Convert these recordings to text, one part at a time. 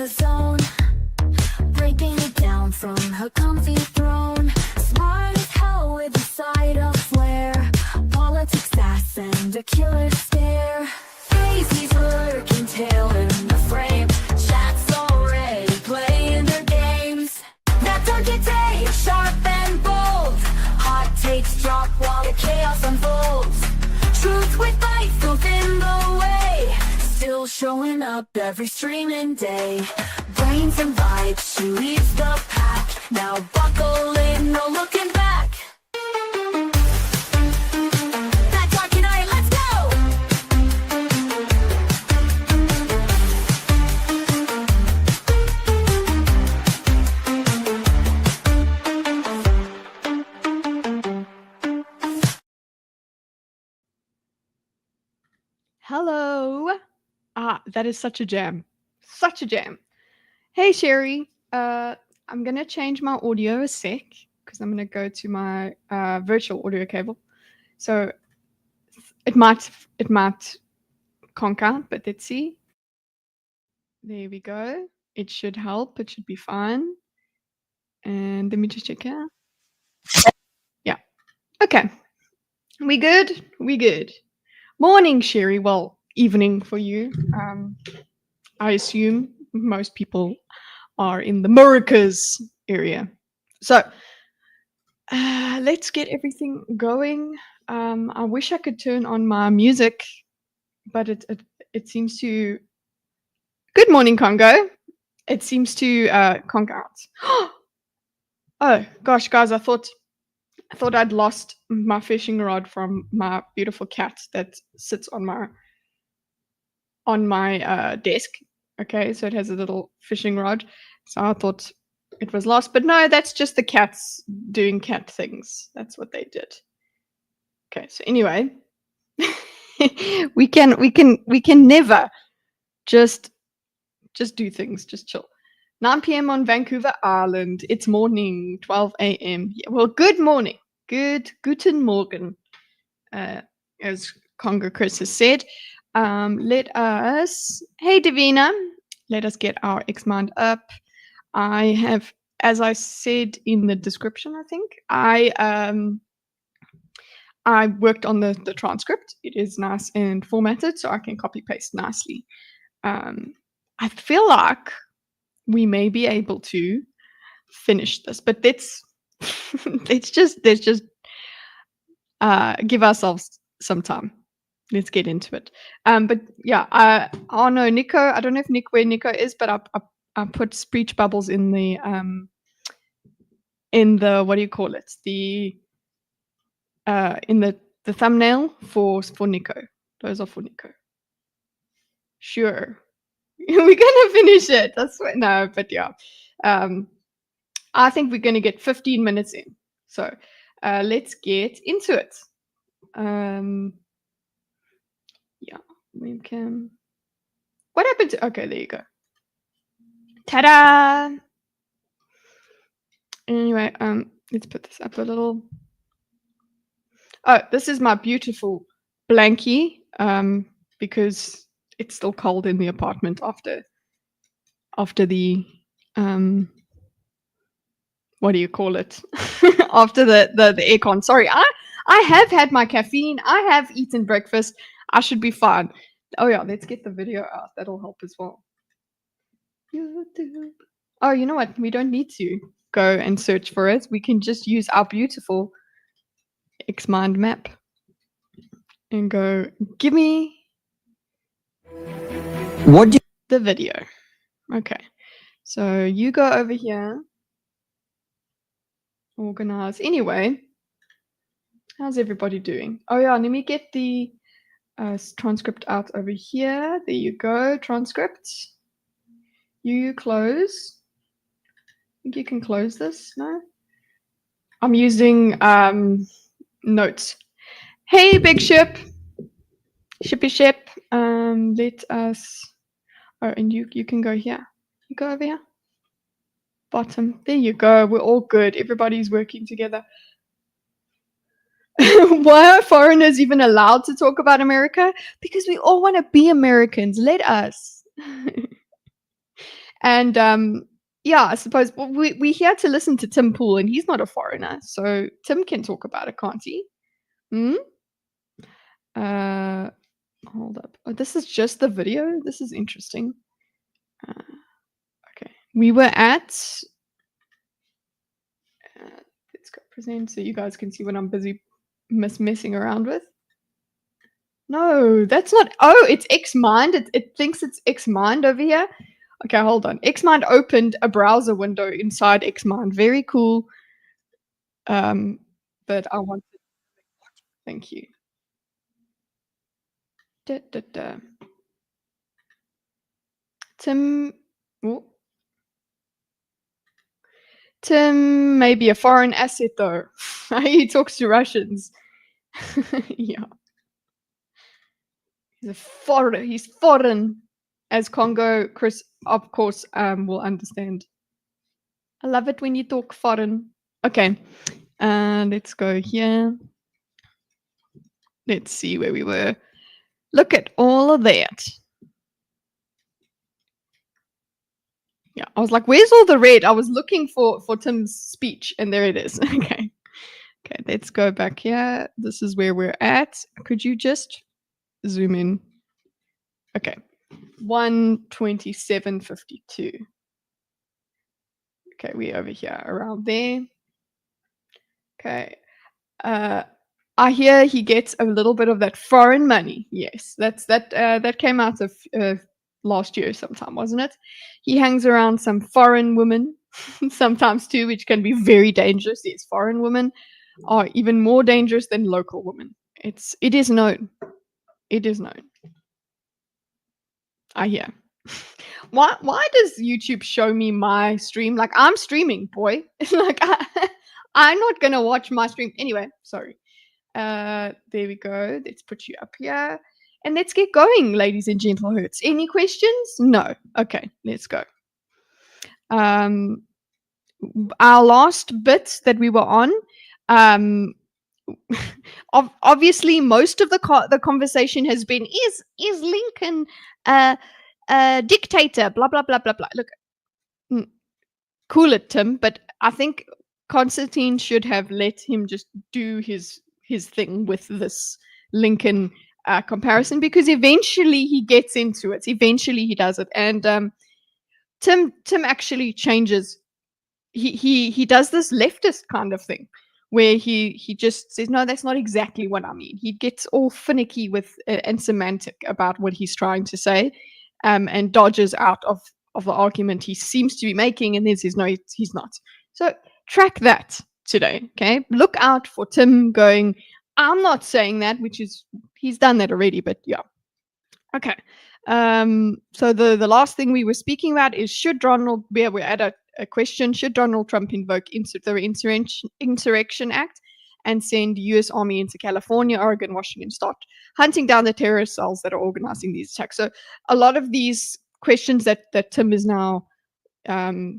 the zone, breaking it down from her comfy throne. Smart as hell with a side of flair, politics sass and a killer stare. Crazy's lurking tail in the frame, chat's already playing their games. That target day, sharp and bold, hot takes drop while the chaos unfolds. Truth with bite, filth in the way, still showing up every streaming day. Brains and vibes, she leads the pack. Now buckle in, no looking back. That dark night, let's Hello. That is such a jam. Such a jam. Hey, Sherry. I'm going to change my audio a sec because I'm going to go to my virtual audio cable. So it might conk out, but let's see. There we go. It should help. It should be fine. And let me just check here. Yeah. Okay. We good? We good. Morning, Sherry. Well, evening for you. I assume most people are in the Americas area. So let's get everything going. I wish I could turn on my music, but it seems to. Good morning, Congo. It seems to conk out. Oh gosh, guys! I thought I'd lost my fishing rod from my beautiful cat that sits on my desk. Okay, so it has a little fishing rod. So I thought it was lost, but no, that's just the cats doing cat things. That's what they did. Okay, so anyway, we can never just do things, just chill. 9 p.m. on Vancouver Island. It's morning, 12 a.m. Yeah, well, good morning. Guten Morgen, as Congo Chris has said. Hey Davina, let us get our Xmind up. I have, as I said in the description, I think, I worked on the transcript. It is nice and formatted, so I can copy paste nicely. I feel like we may be able to finish this, but let's just give ourselves some time. Let's get into it. But yeah, oh no, Nico. I don't know if where Nico is, but I put speech bubbles in the what do you call it? In the thumbnail for Nico. Those are for Nico. Sure. We're gonna finish it. That's what. No, but yeah. I think we're gonna get 15 minutes in. So let's get into it. Yeah, we can. What happened to? Okay, there you go. Ta-da! Anyway, let's put this up a little. Oh, this is my beautiful blankie. Because it's still cold in the apartment after the what do you call it? After the aircon. Sorry, I have had my caffeine. I have eaten breakfast. I should be fine. Oh yeah, let's get the video out. That'll help as well. YouTube. Oh, you know what? We don't need to go and search for it. We can just use our beautiful Xmind map and go, give me the video. Okay. So you go over here. Organize. Anyway, how's everybody doing? Oh yeah, let me get the transcript out over here. There you go, transcript. You close. I think you can close this, no? I'm using notes. Hey, big ship. Shippy ship. Let us. Oh, and you can go here. You go over here. Bottom. There you go. We're all good. Everybody's working together. Why are foreigners even allowed to talk about America? Because we all want to be Americans. Let us. And yeah, I suppose we're here to listen to Tim Pool, and he's not a foreigner, so Tim can talk about it, can't he? Hmm? Hold up. Oh, this is just the video? This is interesting. Okay. We were at... let's go present so you guys can see what I'm busy messing around with. No, that's not... Oh, it's Xmind. It thinks it's Xmind over here. Okay, hold on. Xmind opened a browser window inside Xmind. Very cool. But I want to... Thank you. Tim... Oh. Tim may be a foreign asset, though. He talks to Russians. Yeah. He's foreign. As Congo, Chris, of course, will understand. I love it when you talk foreign. Okay. Let's go here. Let's see where we were. Look at all of that. Yeah, I was like, where's all the red? I was looking for Tim's speech, and there it is. Okay. Okay, let's go back here. This is where we're at. Could you just zoom in? Okay. 127.52. Okay, we're over here, around there. Okay. I hear he gets a little bit of that foreign money. Yes, that came out of last year sometime, wasn't it? He hangs around some foreign women sometimes too, which can be very dangerous. These foreign women are even more dangerous than local women. It is known. It is known. I hear. Why does YouTube show me my stream? Like, I'm streaming, boy. Like, I'm not gonna watch my stream anyway. Sorry. There we go. Let's put you up here. And let's get going, ladies and gentleherts. Any questions? No. Okay, let's go. Our last bit that we were on, obviously most of the conversation has been, is Lincoln a dictator? Blah, blah, blah, blah, blah. Look, cool it, Tim, but I think Constantine should have let him just do his thing with this Lincoln comparison, because eventually he gets into it. Eventually he does it, and Tim actually changes. He does this leftist kind of thing where he just says, no, that's not exactly what I mean. He gets all finicky with and semantic about what he's trying to say, and dodges out of the argument he seems to be making, and then says, no, he's not. So track that today, okay? Look out for Tim going, I'm not saying that, which is, he's done that already, but yeah. Okay. So the last thing we were speaking about is, should Donald, we're at a question, should Donald Trump invoke the Insurrection Act and send US Army into California, Oregon, Washington, start hunting down the terrorist cells that are organizing these attacks? So a lot of these questions that Tim is now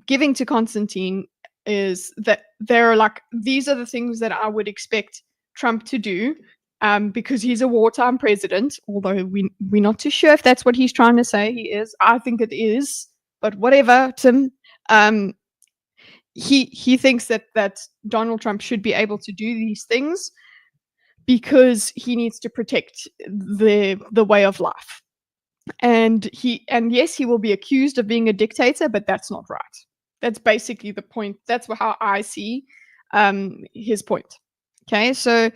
giving to Constantine is that they're like, these are the things that I would expect Trump to do, because he's a wartime president, although we're not too sure if that's what he's trying to say he is. I think it is, but whatever, Tim. He thinks that Donald Trump should be able to do these things because he needs to protect the way of life. And yes, he will be accused of being a dictator, but that's not right. That's basically the point. That's how I see his point. Okay, so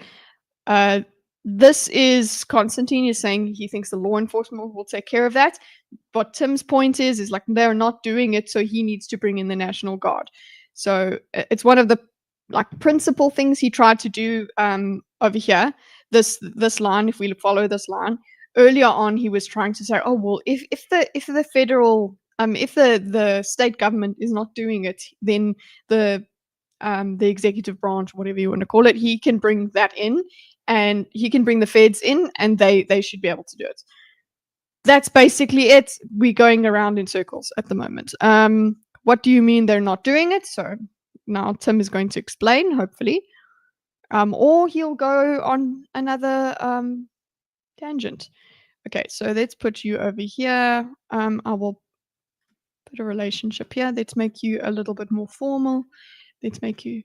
this is Constantine is saying he thinks the law enforcement will take care of that. But Tim's point is like they're not doing it, so he needs to bring in the National Guard. So it's one of the like principal things he tried to do over here. This line, if we follow this line, earlier on he was trying to say, oh well, if the federal if the state government is not doing it, then the executive branch, whatever you want to call it, he can bring that in, and he can bring the feds in, and they should be able to do it. That's basically it. We're going around in circles at the moment. What do you mean they're not doing it? So now Tim is going to explain, hopefully, or he'll go on another tangent. Okay, so let's put you over here. I will Put a relationship here. Let's make you a little bit more formal. Let's make you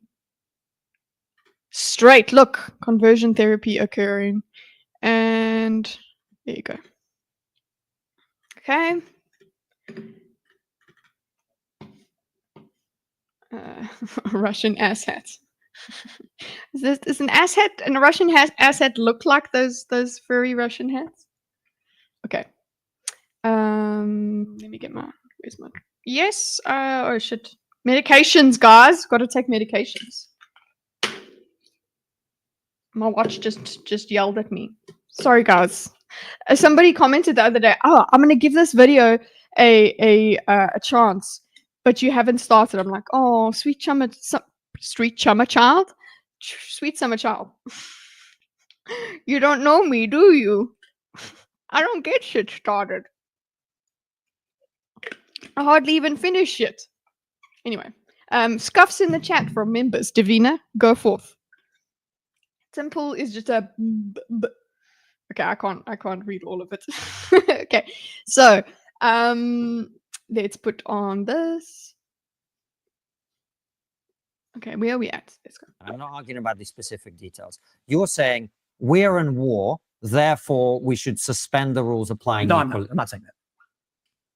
straight. Look, conversion therapy occurring. And there you go. Okay. Russian asshat. Is an asshat and a Russian asshat look like those furry Russian hats? Okay. Let me get where's my yes. Oh shit. Medications, guys. Got to take medications. My watch just yelled at me. Sorry, guys. Somebody commented the other day. Oh, I'm gonna give this video a chance, but you haven't started. I'm like, oh, sweet summer child. You don't know me, do you? I don't get shit started. I hardly even finish it. Anyway, scuffs in the chat from members. Davina, go forth. Simple is just a okay, I can't read all of it. Okay. So, let's put on this. Okay, where are we at? Let's go. I'm not arguing about the specific details. You're saying we're in war, therefore we should suspend the rules applying. No, I'm not saying that.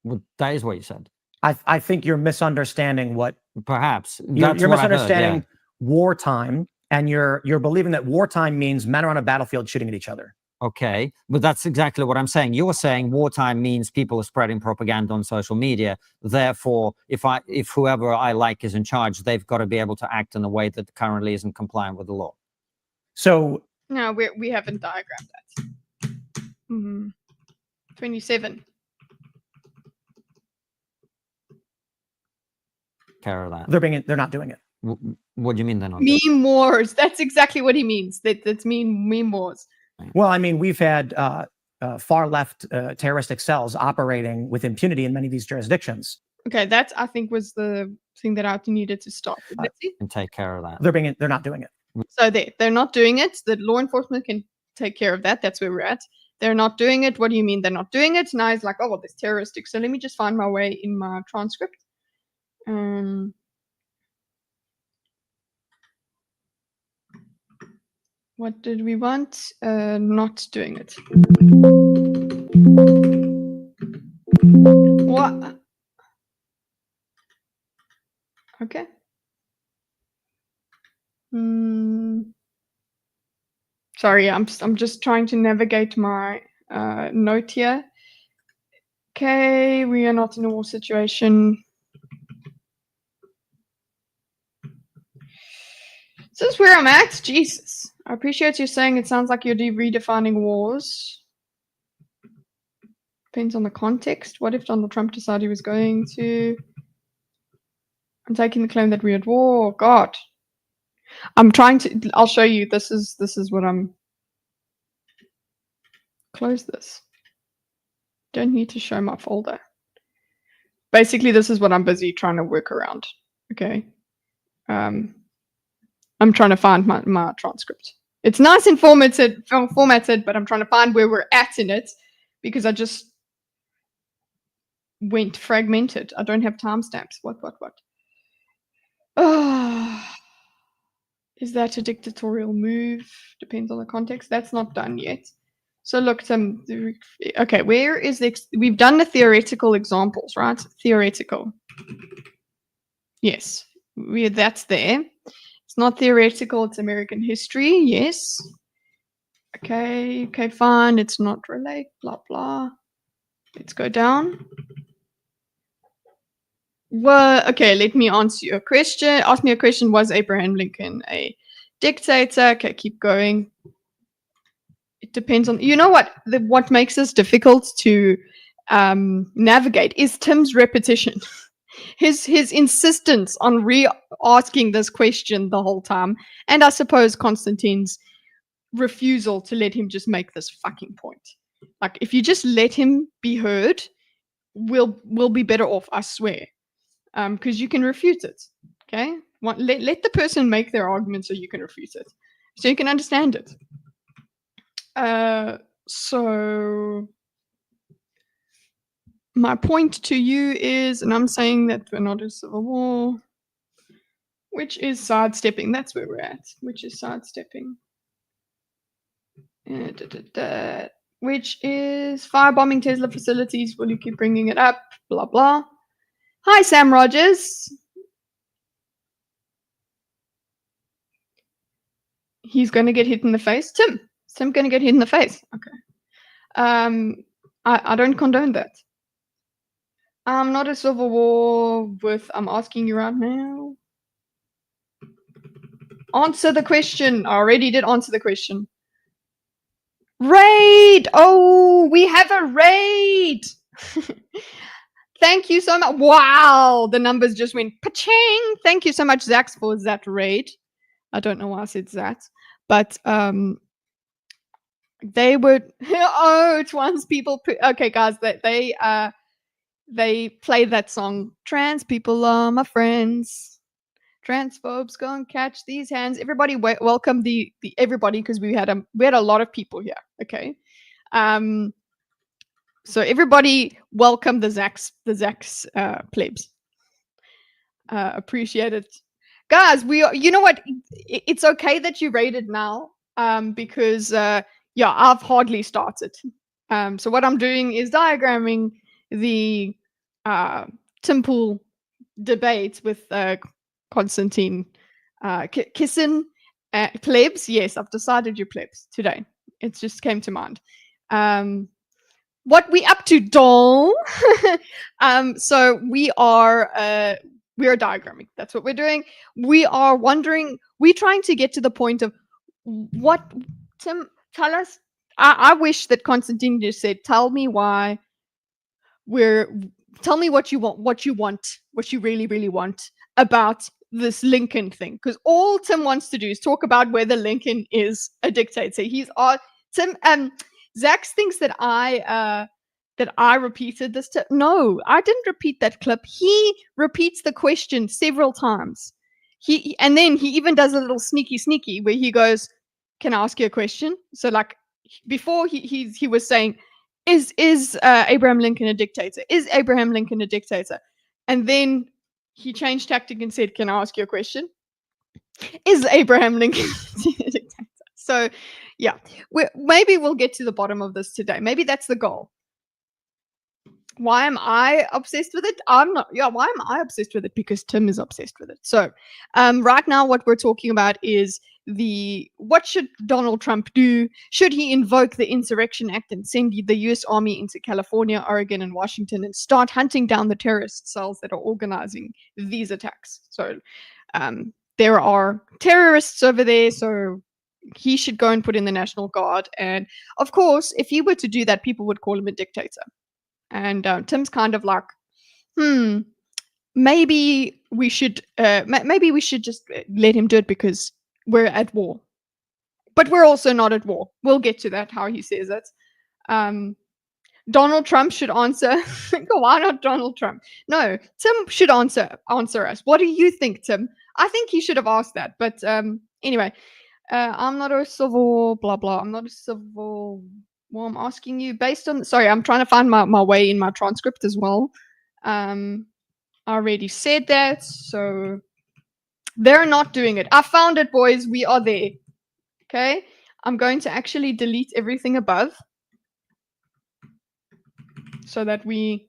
Well, that is what you said. I think you're misunderstanding what Perhaps you're that's what I heard, misunderstanding yeah. wartime, and you're believing that wartime means men are on a battlefield shooting at each other. Okay, but that's exactly what I'm saying. You're saying wartime means people are spreading propaganda on social media. Therefore, if whoever I like is in charge, they've got to be able to act in a way that currently isn't compliant with the law. So no, we haven't diagrammed that. 27. Care of that. they're not doing it. What do you mean they're not? Meme wars. That's exactly what he means. That's meme wars. Well, I mean, we've had far left terroristic cells operating with impunity in many of these jurisdictions. Okay, that I think was the thing that I needed to stop. And take care of that. They're not doing it. So they're not doing it. The law enforcement can take care of that. That's where we're at. They're not doing it. What do you mean they're not doing it? Now it's like, oh, well, there's terroristic. So let me just find my way in my transcript. What did we want? Not doing it. What? Okay. Sorry, I'm just trying to navigate my note here. Okay, we are not in a war situation. This is where I'm at. Jesus. I appreciate you saying it sounds like you're redefining wars. Depends on the context. What if Donald Trump decided he was going to? I'm taking the claim that we're at war. God. I'm trying to. I'll show you. This is what I'm. Close this. Don't need to show my folder. Basically, this is what I'm busy trying to work around. Okay. I'm trying to find my transcript. It's nice and formatted, but I'm trying to find where we're at in it because I just went fragmented. I don't have timestamps. What? Is that a dictatorial move? Depends on the context. That's not done yet. So look, okay, where is we've done the theoretical examples, right? Theoretical. Yes, that's there. It's not theoretical, it's American history, yes. Okay, fine, it's not relate, blah, blah. Let's go down. Well, okay, let me answer your question. Ask me a question, was Abraham Lincoln a dictator? Okay, keep going. It depends on, you know what makes this difficult to navigate is Tim's repetition. His insistence on re-asking this question the whole time, and I suppose Constantine's refusal to let him just make this fucking point. Like, if you just let him be heard, we'll be better off, I swear. Because you can refute it. Okay? Let the person make their argument so you can refute it. So you can understand it. So my point to you is, and I'm saying that we're not in civil war, which is sidestepping. That's where we're at, which is sidestepping. Which is firebombing Tesla facilities. Will you keep bringing it up? Blah, blah. Hi, Sam Rogers. He's going to get hit in the face. Tim going to get hit in the face. Okay. I don't condone that. I'm not a civil war with, I'm asking you right now. Answer the question. I already did answer the question. Raid! Oh, we have a raid! Thank you so much. Wow, the numbers just went pa-ching. Thank you so much, Zax, for that raid. I don't know why I said that, but they would. Oh, it's once people. Okay, guys, they play that song. Trans people are my friends. Transphobes go and catch these hands. Everybody, welcome the everybody, because we had a lot of people here. Okay, so everybody, welcome the Zax plebs. Appreciate it, guys. You know what? It's okay that you raided now, because yeah, I've hardly started. So what I'm doing is diagramming the Timpool debate with Constantine Kissen plebs. Yes, I've decided you plebs today. It just came to mind. What we up to, doll? So we are diagramming. That's what we're doing. We are wondering. We're trying to get to the point of what. Tim, tell us. I wish that Constantine just said, "Tell me why Tell me what you want. What you really, really want about this Lincoln thing." Because all Tim wants to do is talk about whether Lincoln is a dictator. Tim. Zax thinks that I repeated this. No, I didn't repeat that clip. He repeats the question several times. And then he even does a little sneaky where he goes, "Can I ask you a question?" So like before he was saying, "Is Abraham Lincoln a dictator? Is Abraham Lincoln a dictator?" And then he changed tactic and said, "Can I ask you a question? Is Abraham Lincoln a dictator?" So yeah, maybe we'll get to the bottom of this today. Maybe that's the goal. Why am I obsessed with it? I'm not. Yeah, why am I obsessed with it? Because Tim is obsessed with it. So right now what we're talking about is what should Donald Trump do? Should he invoke the Insurrection Act and send the US Army into California, Oregon, and Washington and start hunting down the terrorist cells that are organizing these attacks? So there are terrorists over there, so he should go and put in the National Guard. And of course, if he were to do that, people would call him a dictator. And Tim's kind of like, maybe we should just let him do it because we're at war. But we're also not at war. We'll get to that, how he says it. Donald Trump should answer. Why not Donald Trump? No, Tim should answer us. What do you think, Tim? I think he should have asked that. But anyway, I'm not a civil blah blah. I'm not a civil. Well, I'm asking you based on. Sorry, I'm trying to find my way in my transcript as well. I already said that, so they're not doing it. I found it, boys. We are there. Okay, I'm going to actually delete everything above so that we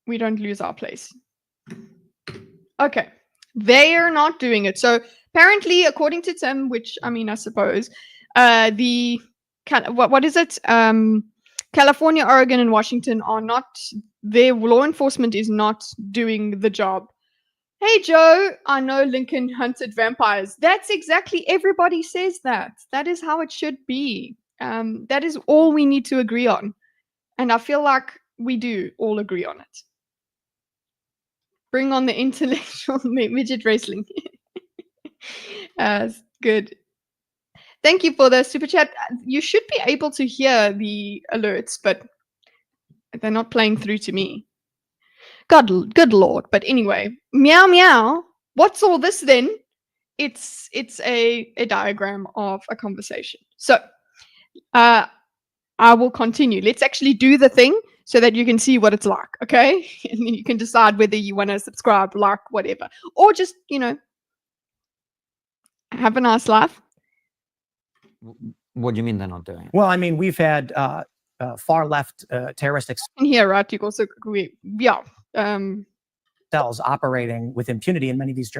don't lose our place. Okay, they are not doing it. So apparently, according to Tim, which I mean, I suppose, what is it? California, Oregon, and Washington are not. Their law enforcement is not doing the job. Hey, Joe, I know Lincoln hunted vampires. That's exactly, everybody says that. That is how it should be. That is all we need to agree on. And I feel like we do all agree on it. Bring on the intellectual midget wrestling. Good. Thank you for the super chat. You should be able to hear the alerts, but they're not playing through to me. Good Lord. But anyway, meow meow. What's all this then? It's a diagram of a conversation. So I will continue. Let's actually do the thing. so that you can see what it's like, okay? And then you can decide whether you want to subscribe, like, whatever, or just, have a nice life. What do you mean they're not doing it? Well, I mean, we've had far left terrorist And here, right, you also, cells operating with impunity in many of these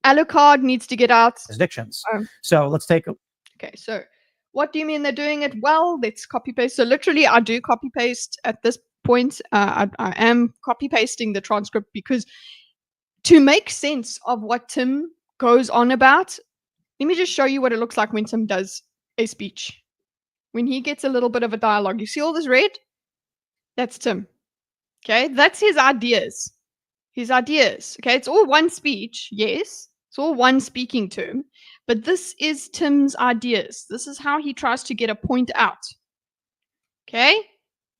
Alucard needs to get out. jurisdictions. Um, So let's take a Okay, so what do you mean they're doing it well? Let's copy paste. So literally, I do copy paste at this point. I am copy pasting the transcript because to make sense of what Tim goes on about, let me just show you what it looks like when Tim does a speech. When he gets a little bit of a dialogue, you see all this red? That's Tim. Okay, that's his ideas. His ideas. Okay, it's all one speech, yes. It's all one speaking term. But this is Tim's ideas. This is how he tries to get a point out. Okay?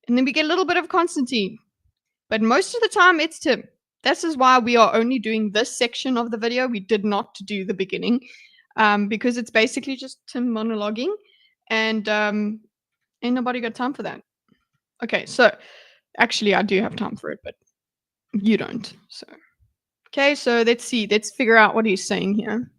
And then we get a little bit of Constantine. But most of the time, it's Tim. This is why we are only doing this section of the video. We did not do the beginning. Because it's basically just Tim monologuing. And ain't nobody got time for that. Okay, so actually, I do have time for it, but you don't. So, okay, so let's see. Let's figure out what he's saying here.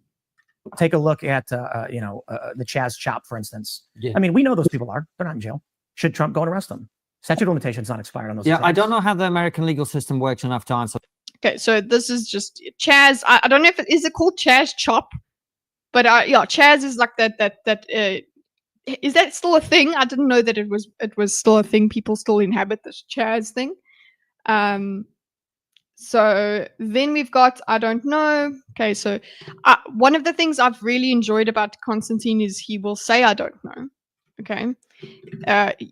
take a look at the Chaz Chop, for instance. Yeah. I mean, we know those people are. They're not in jail. Should Trump go and arrest them? Statute of limitations not expired on those. Yeah, I attacks. don't know how the American legal system works enough to answer. Okay, so this is just Chaz. I don't know if is it called Chaz Chop, but yeah, Chaz is like that. Is that still a thing? I didn't know that it was still a thing. People still inhabit this Chaz thing. So then we've got I don't know. Okay, so one of the things I've really enjoyed about Constantine is he will say I don't know. Okay,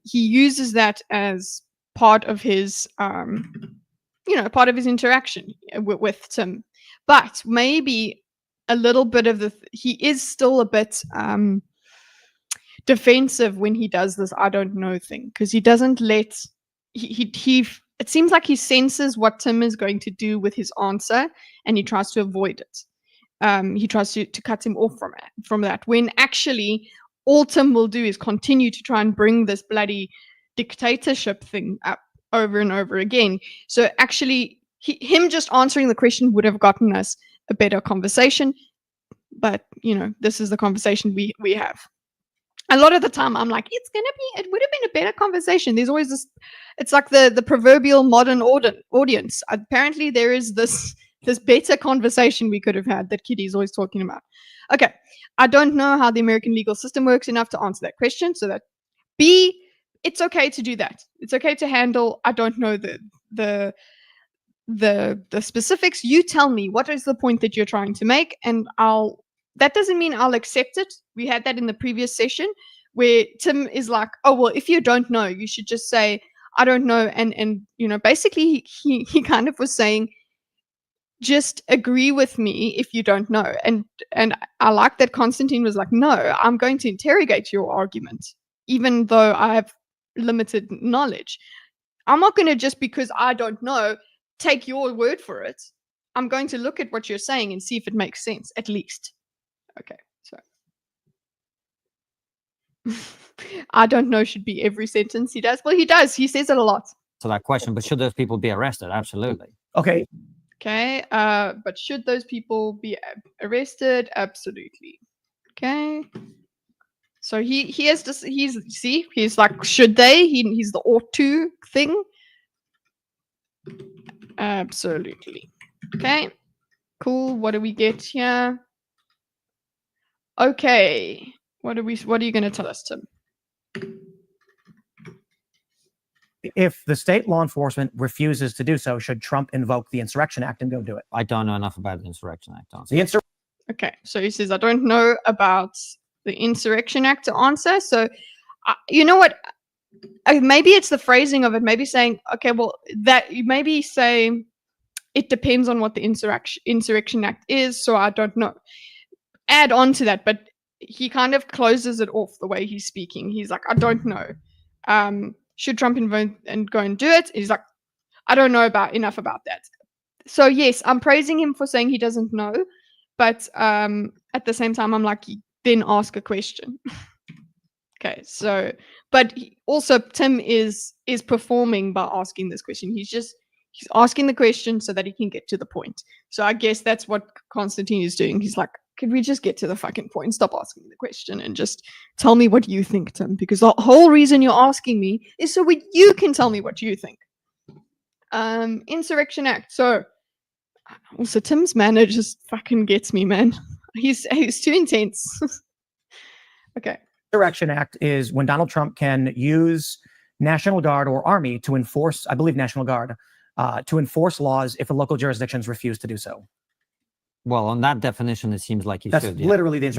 he uses that as part of his part of his interaction with Tim, but maybe a little bit of he is still a bit defensive when he does this I don't know thing, because he doesn't let he it seems like he senses what Tim is going to do with his answer and he tries to avoid it. He tries to cut him off from that, when actually all Tim will do is continue to try and bring this bloody dictatorship thing up over and over again. So actually him just answering the question would have gotten us a better conversation, but this is the conversation we have. A lot of the time I'm like, it would have been a better conversation. There's always this, it's like the proverbial modern audience. Apparently there is this better conversation we could have had that Kitty's always talking about. Okay, I don't know how the American legal system works enough to answer that question, so that B, it's okay to do that. It's okay to handle I don't know the specifics. You tell me what is the point that you're trying to make, and that doesn't mean I'll accept it. We had that in the previous session where Tim is like, oh, well, if you don't know, you should just say, I don't know. And basically he kind of was saying, just agree with me if you don't know. And I like that Constantine was like, no, I'm going to interrogate your argument, even though I have limited knowledge. I'm not going to, just because I don't know, take your word for it. I'm going to look at what you're saying and see if it makes sense, at least. Okay, so I don't know should be every sentence he does. Well, he does. He says it a lot. To that question, but should those people be arrested? Absolutely. Okay. Okay, but should those people be arrested? Absolutely. Okay. So he has to. He's like, should they? He's the ought to thing. Absolutely. Okay. Cool. What do we get here? Okay, what are you going to tell us, Tim? If the state law enforcement refuses to do so, should Trump invoke the Insurrection Act and go do it? I don't know enough about the Insurrection Act. Okay, so he says, I don't know about the Insurrection Act to answer. So, you know what? Maybe it's the phrasing of it. Maybe saying, okay, well, that you maybe say it depends on what the Insurrection Act is. So I don't know. Add on to that, but he kind of closes it off the way he's speaking. He's like, I don't know. Should Trump invoke and go and do it? He's like, I don't know enough about that. So yes, I'm praising him for saying he doesn't know, but at the same time, I'm like, then ask a question. Okay, so but also Tim is performing by asking this question. He's asking the question so that he can get to the point. So I guess that's what Constantine is doing. He's like, could we just get to the fucking point? Stop asking the question and just tell me what you think, Tim. Because the whole reason you're asking me is so you can tell me what you think. Insurrection Act. So also Tim's manner just fucking gets me, man. He's too intense. Okay. Insurrection Act is when Donald Trump can use National Guard or Army to enforce, I believe National Guard, to enforce laws if the local jurisdictions refuse to do so. Well, on that definition, it seems like you That's should. Yeah. literally the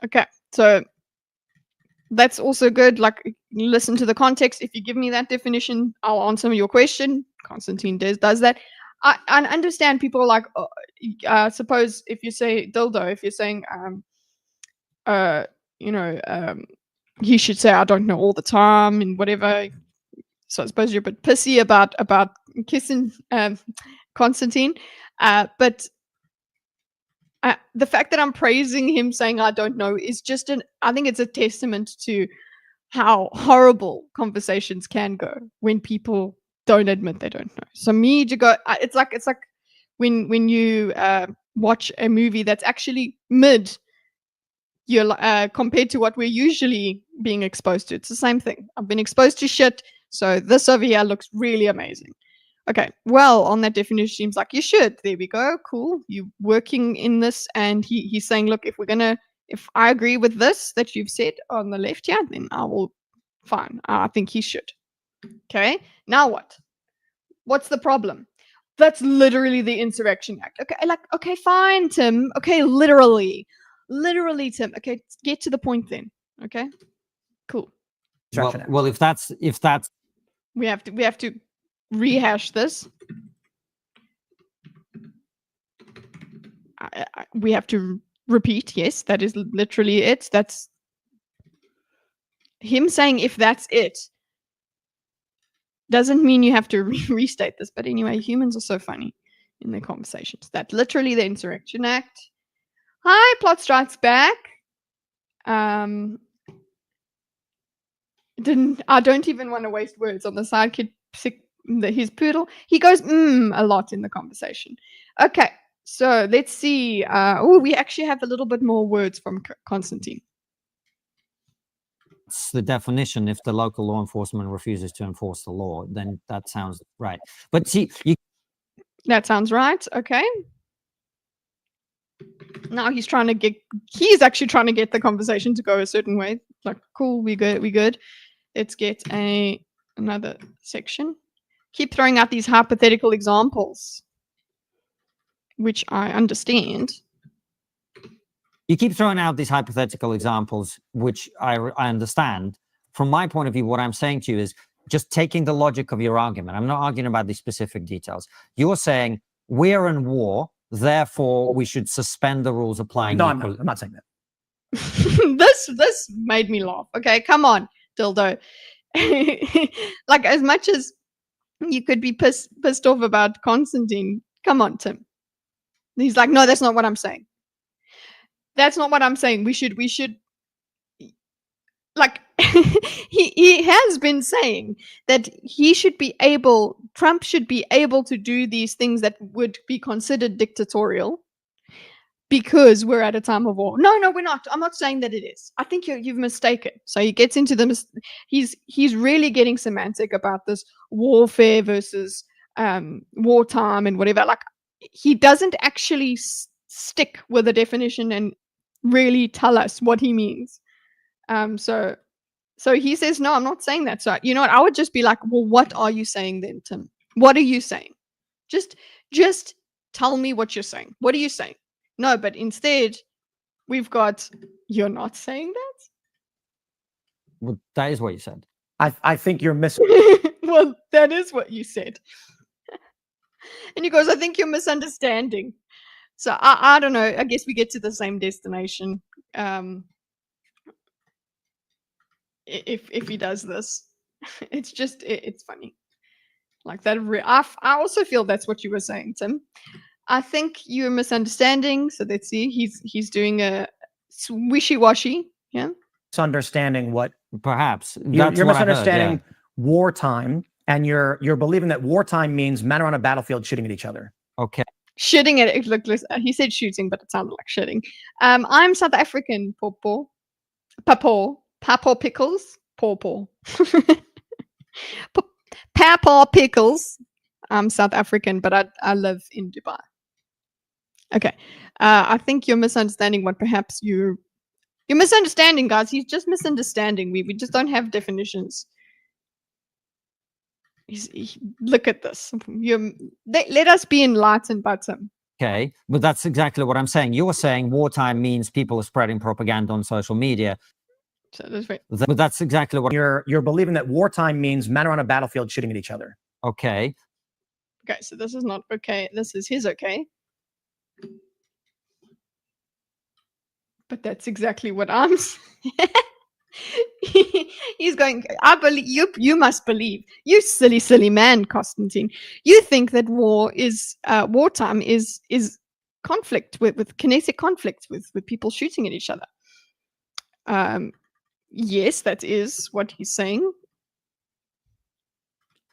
Okay, so that's also good. Like, listen to the context. If you give me that definition, I'll answer your question. Constantine does that. I understand people are like, suppose if you say dildo, if you're saying, he should say I don't know all the time and whatever. So I suppose you're a bit pissy about kissing Constantine, but the fact that I'm praising him saying I don't know is just I think it's a testament to how horrible conversations can go when people don't admit they don't know. So me to go, it's like when you watch a movie that's actually mid, you're compared to what we're usually being exposed to. It's the same thing. I've been exposed to shit, so this over here looks really amazing. Okay, well, on that definition, seems like you should. There we go. Cool. You working in this, and he's saying, look, if I agree with this that you've said on the left here, then I will. Fine. I think he should. Okay. Now what? What's the problem? That's literally the Insurrection Act. Okay, fine, Tim. Okay, literally, Tim. Okay, get to the point then. Okay, cool. Well, if that's we have to rehash this. We have to repeat. Yes, that is literally it. That's him saying if that's it. Doesn't mean you have to restate this, but anyway, humans are so funny in their conversations. That's literally the Insurrection Act. Hi, Plot Strikes Back. I don't even want to waste words on the sidekick, his poodle. He goes a lot in the conversation. Okay, so let's see. We actually have a little bit more words from Constantine. It's the definition. If the local law enforcement refuses to enforce the law, then that sounds right. But see, that sounds right. Okay. Now he's actually trying to get the conversation to go a certain way. Like, cool, we good. Let's get another section. Keep throwing out these hypothetical examples, which I understand. You keep throwing out these hypothetical examples, which I understand. From my point of view, what I'm saying to you is just taking the logic of your argument. I'm not arguing about the specific details. You're saying we're in war, therefore we should suspend the rules applying. No, I'm not saying that. This made me laugh. Okay, come on, dildo. Like, as much as you could be pissed off about Constantine, come on, Tim. He's like, no, that's not what I'm saying. That's not what I'm saying. We should like he has been saying that Trump should be able to do these things that would be considered dictatorial because we're at a time of war. No, we're not. I'm not saying that it is. I think you've mistaken. So he gets into he's really getting semantic about this warfare versus wartime and whatever. Like, he doesn't actually stick with the definition and really tell us what he means. So he says, no, I'm not saying that. So you know what? I would just be like, well, what are you saying then, Tim? What are you saying? Just tell me what you're saying. What are you saying? No, but instead we've got, you're not saying that? Well, that is what you said. I think you're missing. Well, that is what you said. And he goes, I think you're misunderstanding. So I don't know. I guess we get to the same destination. If he does this, it's funny. Like that. I also feel that's what you were saying, Tim. I think you're misunderstanding. So let's see. He's doing a wishy-washy. Yeah. misunderstanding what Perhaps you're that's what I heard, misunderstanding yeah. wartime, and you're believing that wartime means men are on a battlefield shooting at each other. Okay. Shitting at it. Look, he said shooting, but it sounded like shitting. I'm South African, Popo. Papaw pickles. Paw. Papaw pickles. I'm South African, but I live in Dubai. Okay. I think you're misunderstanding what perhaps you're misunderstanding, guys. He's just misunderstanding. We just don't have definitions. Look at this. Let us be enlightened by him. Okay, but that's exactly what I'm saying. You're saying wartime means people are spreading propaganda on social media. So that's right. But that's exactly what You're believing that wartime means men are on a battlefield shooting at each other. Okay. Okay, so this is not okay. This is his okay. But that's exactly what I'm saying. He's going, I believe you must believe. You silly man, Constantine. You think that wartime is conflict with kinetic conflict with people shooting at each other. Yes, that is what he's saying.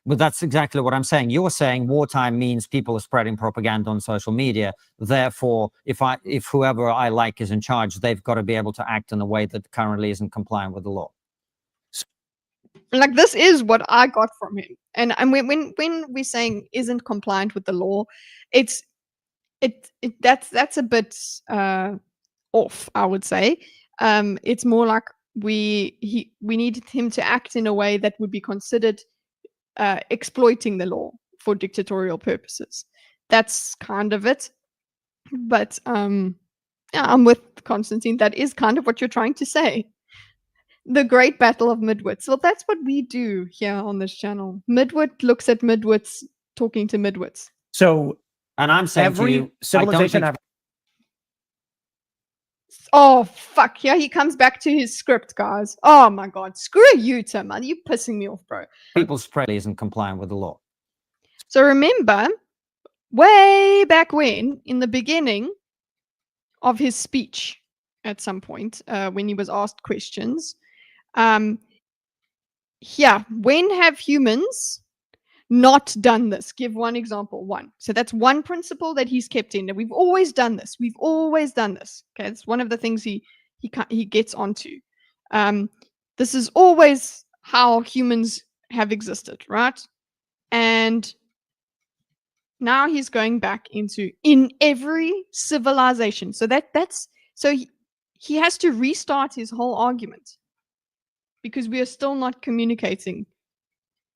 But that's exactly what I'm saying. You're saying wartime means people are spreading propaganda on social media. Therefore, if whoever I like is in charge, they've got to be able to act in a way that currently isn't compliant with the law. Like, this is what I got from him. And when we're saying isn't compliant with the law, that's a bit off, I would say. It's more like we needed him to act in a way that would be considered exploiting the law for dictatorial purposes. That's kind of it. But yeah, I'm with Constantine. That is kind of what you're trying to say. The great battle of midwits. Well, that's what we do here on this channel. Midwit looks at midwits talking to midwits. So, and I'm saying every to you, civilization ever. Oh, fuck. Here he comes back to his script, guys. Oh, my God. Screw you, Tim, man. You're pissing me off, bro. People's spread isn't compliant with the law. So remember, way back when, in the beginning of his speech at some point, when he was asked questions, yeah, when have humans not done this? Give one example. One. So that's one principle that he's kept in. We've always done this. We've always done this. Okay, it's one of the things he gets onto. This is always how humans have existed, right? And now he's going back into in every civilization. So he has to restart his whole argument because we are still not communicating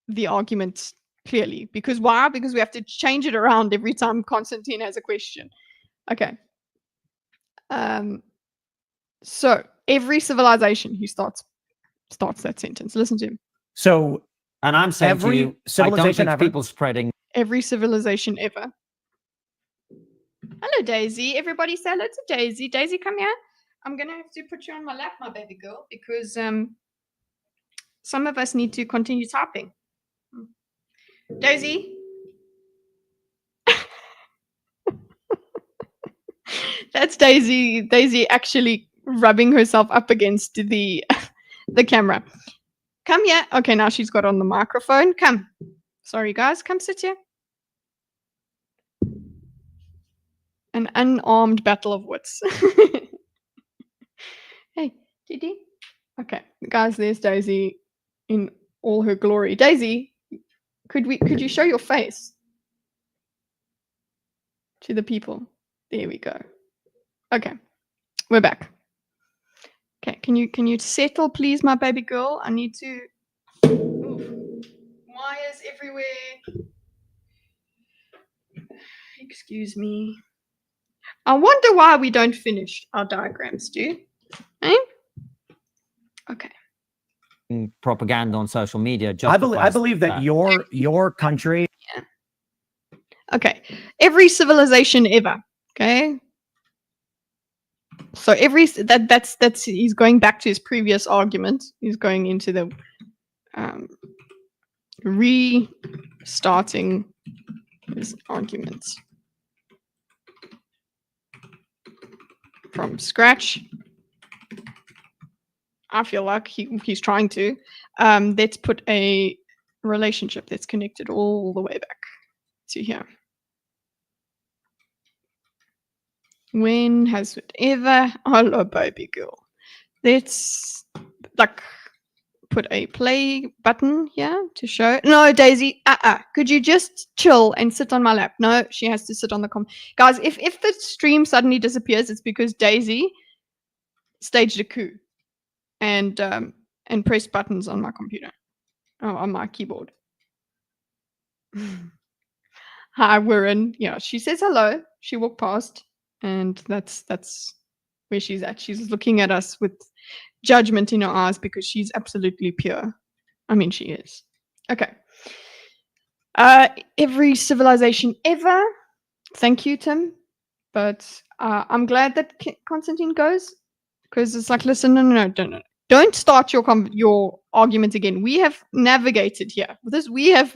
the argument clearly. Because why? Because we have to change it around every time Constantine has a question. Okay. So every civilization, he starts that sentence. Listen to him. So, and I'm saying every to you, civilization I don't think ever. people spreading. Every civilization ever. Hello, Daisy. Everybody say hello to Daisy. Daisy, come here. I'm gonna have to put you on my lap, my baby girl, because some of us need to continue typing. Daisy. That's Daisy. Daisy actually rubbing herself up against the camera. Come here. Okay, now she's got on the microphone. Come. Sorry, guys. Come sit here. An unarmed battle of wits. Hey, Didi. Okay, guys, there's Daisy in all her glory. Daisy, could you show your face to the people? There we go. Okay, we're back. Okay, can you settle, please, my baby girl? I need to. Oof. Wires everywhere. Excuse me. I wonder why we don't finish our diagrams, do? Eh? Okay. Propaganda on social media. I believe that your country. Yeah. Okay. Every civilization ever. Okay. So that's he's going back to his previous argument. He's going into the restarting his arguments from scratch. I feel like he's trying to. Let's put a relationship that's connected all the way back to here. When has it ever? Hello, baby girl. Let's like put a play button here to show. No, Daisy, could you just chill and sit on my lap? No, she has to sit on the guys, if the stream suddenly disappears, it's because Daisy staged a coup and pressed buttons on my computer. Oh, on my keyboard. Hi, we're in. Yeah, she says hello. She walked past, and that's where she's at. She's looking at us with judgment in her eyes because she's absolutely pure. I mean, she is. Okay. Every civilization ever. Thank you, Tim. But I'm glad that Constantine goes, because it's like, listen, no. Don't start your argument again. We have navigated here. We have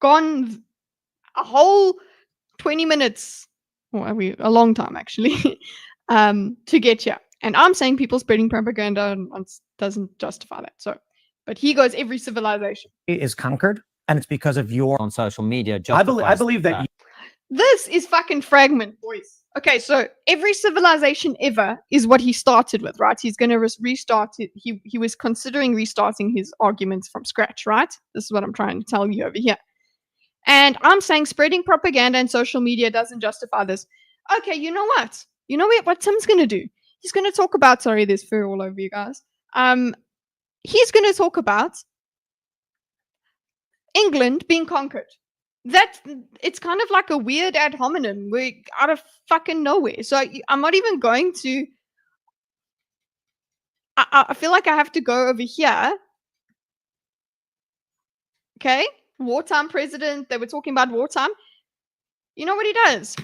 gone a whole 20 minutes, or a long time actually, to get here. And I'm saying people spreading propaganda doesn't justify that. So, but he goes every civilization is conquered, and it's because of your on social media. I believe that. This is fucking fragment, boys. Okay, so every civilization ever is what he started with, right? He's going to restart it. He was considering restarting his arguments from scratch, right? This is what I'm trying to tell you over here. And I'm saying spreading propaganda and social media doesn't justify this. Okay, you know what? You know what Tim's going to do? He's going to talk about, sorry, there's fur all over you guys. He's going to talk about England being conquered. It's kind of like a weird ad hominem. We're out of fucking nowhere. So I'm not even going to. I feel like I have to go over here. Okay, wartime president. They were talking about wartime. You know what he does?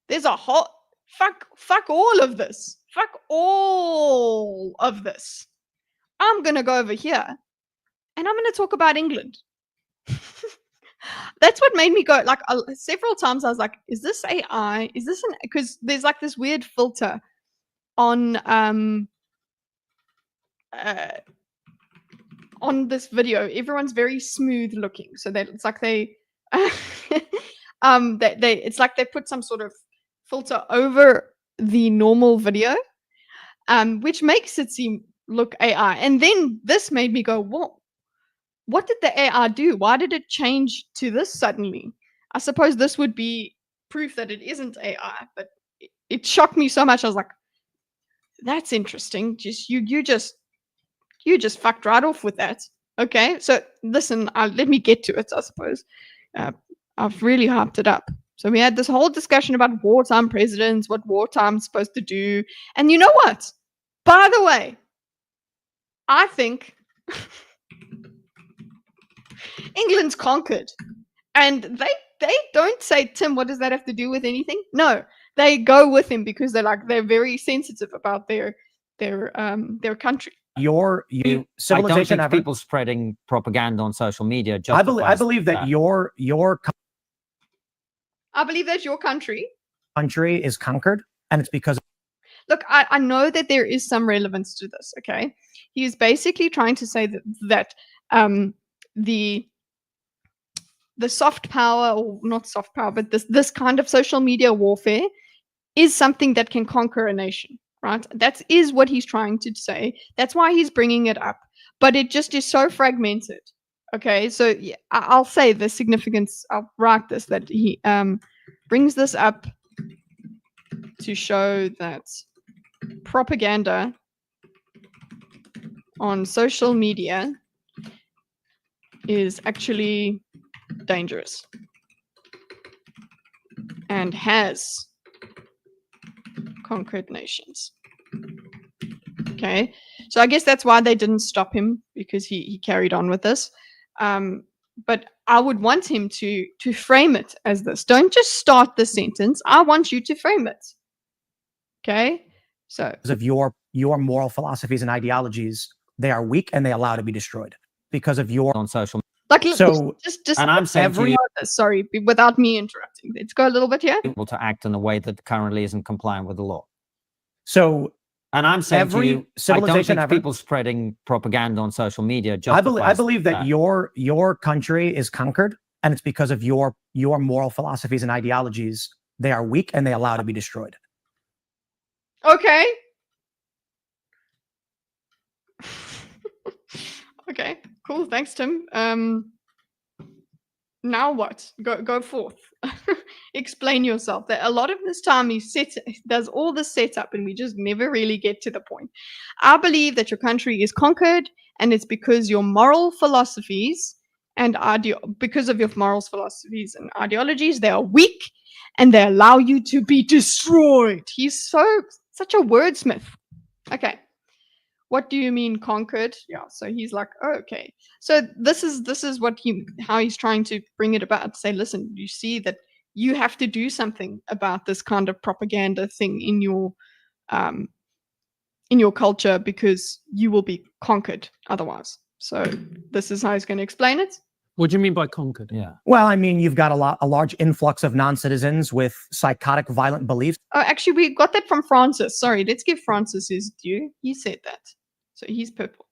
There's a whole fuck all of this. Fuck all of this. I'm gonna go over here, and I'm gonna talk about England. That's what made me go, like, several times I was like, is this AI? Is this because there's like this weird filter on this video. Everyone's very smooth looking, so that it's like they it's like they put some sort of filter over the normal video, which makes it look AI. And then this made me go, whoa. What did the AI do? Why did it change to this suddenly? I suppose this would be proof that it isn't AI, but it shocked me so much. I was like, that's interesting. You just fucked right off with that. Okay, so listen, let me get to it, I suppose. I've really hyped it up. So we had this whole discussion about wartime presidents, what wartime's supposed to do. And you know what? By the way, I think England's conquered, and they don't say, Tim, what does that have to do with anything? No, they go with him because they're very sensitive about their country. Civilization. I don't think people spreading propaganda on social media. I believe that your I believe that your country is conquered, and it's because. Look, I know that there is some relevance to this. Okay, he is basically trying to say that the soft power, or not soft power, but this kind of social media warfare is something that can conquer a nation, right? That is what he's trying to say. That's why he's bringing it up. But it just is so fragmented. Okay, so yeah, I'll say the significance. I'll write this, that he brings this up to show that propaganda on social media is actually dangerous and has conquered nations. Okay, so I guess that's why they didn't stop him, because he carried on with this. But I would want him to frame it as this. Don't just start the sentence. I want you to frame it. Okay, so because of your moral philosophies and ideologies, they are weak and they allow to be destroyed because of your on social. Like, so just and I'm saying to you, sorry, without me interrupting. Let's go a little bit here. Able to act in a way that currently isn't compliant with the law. So And I'm saying to Every you, I don't civilization think ever. people spreading propaganda on social media I justifies believe that that. your country is conquered, and it's because of your moral philosophies and ideologies. They are weak and they allow to be destroyed. Okay. Okay, cool. Thanks, Tim. Now what? Go forth. Explain yourself. That a lot of this time he does all the setup, and we just never really get to the point. I believe that your country is conquered, and it's because your moral philosophies and because of your morals, philosophies, and ideologies, they are weak, and they allow you to be destroyed. He's such a wordsmith. Okay. What do you mean conquered? Yeah, so he's like, oh, okay. So this is how he's trying to bring it about. Say, listen, you see that you have to do something about this kind of propaganda thing in your culture, because you will be conquered otherwise. So this is how he's going to explain it. What do you mean by conquered? Yeah. Well, I mean, you've got a large influx of non-citizens with psychotic, violent beliefs. Oh, actually, we got that from Francis. Sorry, let's give Francis his due. He said that. So he's purple.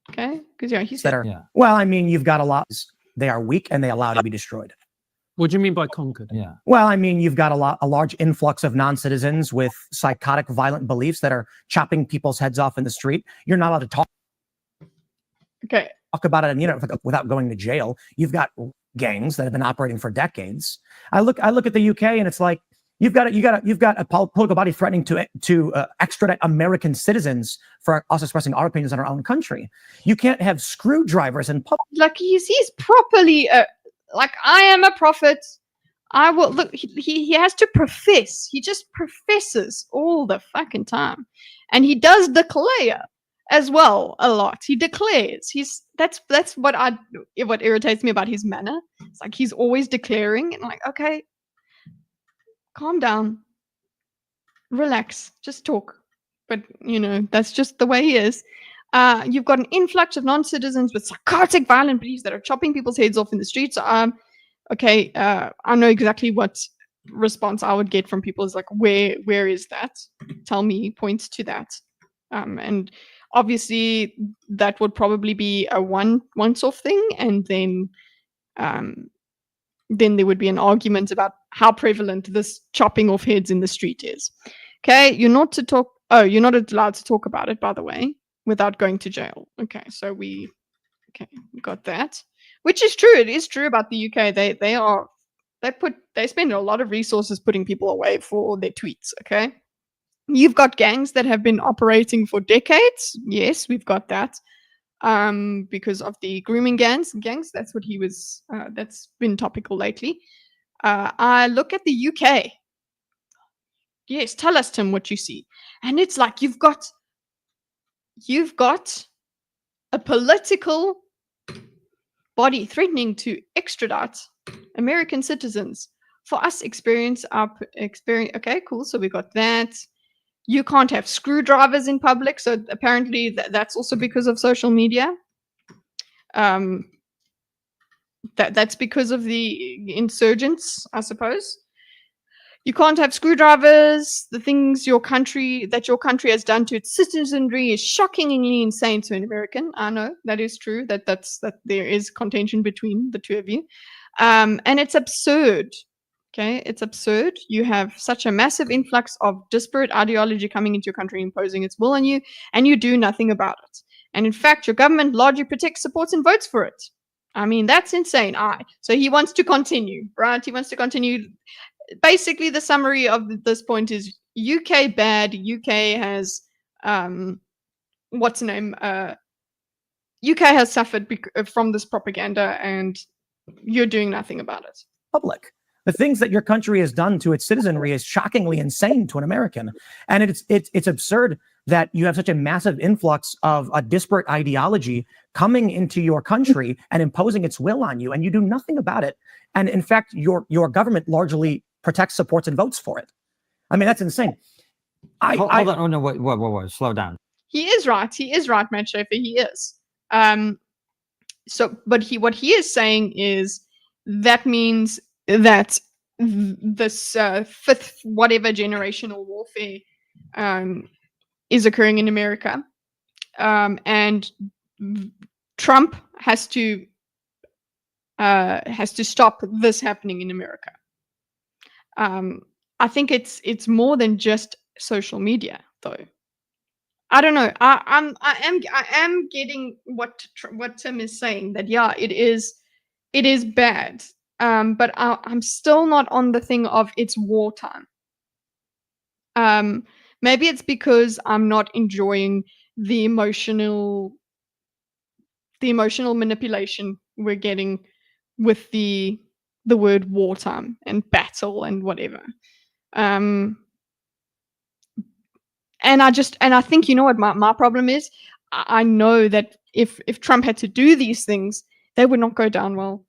Okay? Because, yeah, he said That are, Yeah. well, I mean, you've got a lot. They are weak and they allow to be destroyed. What do you mean by conquered? Yeah. Well, I mean, you've got a large influx of non-citizens with psychotic, violent beliefs that are chopping people's heads off in the street. You're not allowed to talk Okay. about it, and without going to jail. You've got gangs that have been operating for decades. I look at the UK, and it's like you've got a political body threatening to extradite American citizens for us expressing our opinions on our own country. You can't have screwdrivers in public. Like he's properly like, I am a prophet. I will look. He has to profess. He just professes all the fucking time, and he does declare as well a lot. He declares. That's what irritates me about his manner. It's like he's always declaring, and like, okay, calm down, relax, just talk. But that's just the way he is. You've got an influx of non-citizens with psychotic, violent beliefs that are chopping people's heads off in the streets. Okay, I know exactly what response I would get from people is like, where is that? Tell me, point to that. And obviously that would probably be a once-off thing, and then there would be an argument about how prevalent this chopping off heads in the street is. Okay, you're not allowed to talk about it, by the way, without going to jail. Okay, so we got that. Which is true. It is true about the UK. They spend a lot of resources putting people away for their tweets. Okay, you've got gangs that have been operating for decades. Yes, we've got that. Because of the grooming gangs. That's what that's been topical lately. I look at the UK. Yes, tell us, Tim, what you see. And it's like you've got a political body threatening to extradite American citizens for us experience. Okay, cool. So we got that. You can't have screwdrivers in public. So apparently that's also because of social media. That's because of the insurgents, I suppose. You can't have screwdrivers. The things your country has done to its citizenry is shockingly insane to an American. I know that is true. That there is contention between the two of you, and it's absurd. Okay, it's absurd. You have such a massive influx of disparate ideology coming into your country, imposing its will on you, and you do nothing about it. And in fact, your government largely protects, supports, and votes for it. I mean, that's insane. So he wants to continue, right? He wants to continue. Basically, the summary of this point is UK bad. UK has UK has suffered from this propaganda, and you're doing nothing about it. Public. The things that your country has done to its citizenry is shockingly insane to an American, and it's absurd that you have such a massive influx of a disparate ideology coming into your country and imposing its will on you, and you do nothing about it. And in fact, your government largely protects, supports, and votes for it. I mean, that's insane. Hold on. Oh, no, wait, slow down. He is right. Matt Schaefer. He is. But what he is saying is that means that this fifth whatever generational warfare is occurring in America, and Trump has to stop this happening in America. I think it's more than just social media, though. I don't know. I am getting what Tim is saying, that yeah, it is bad. But I'm still not on the thing of it's wartime. Maybe it's because I'm not enjoying the emotional manipulation we're getting with the word wartime and battle and whatever. And I think, you know what my problem is? I know that if Trump had to do these things, they would not go down well.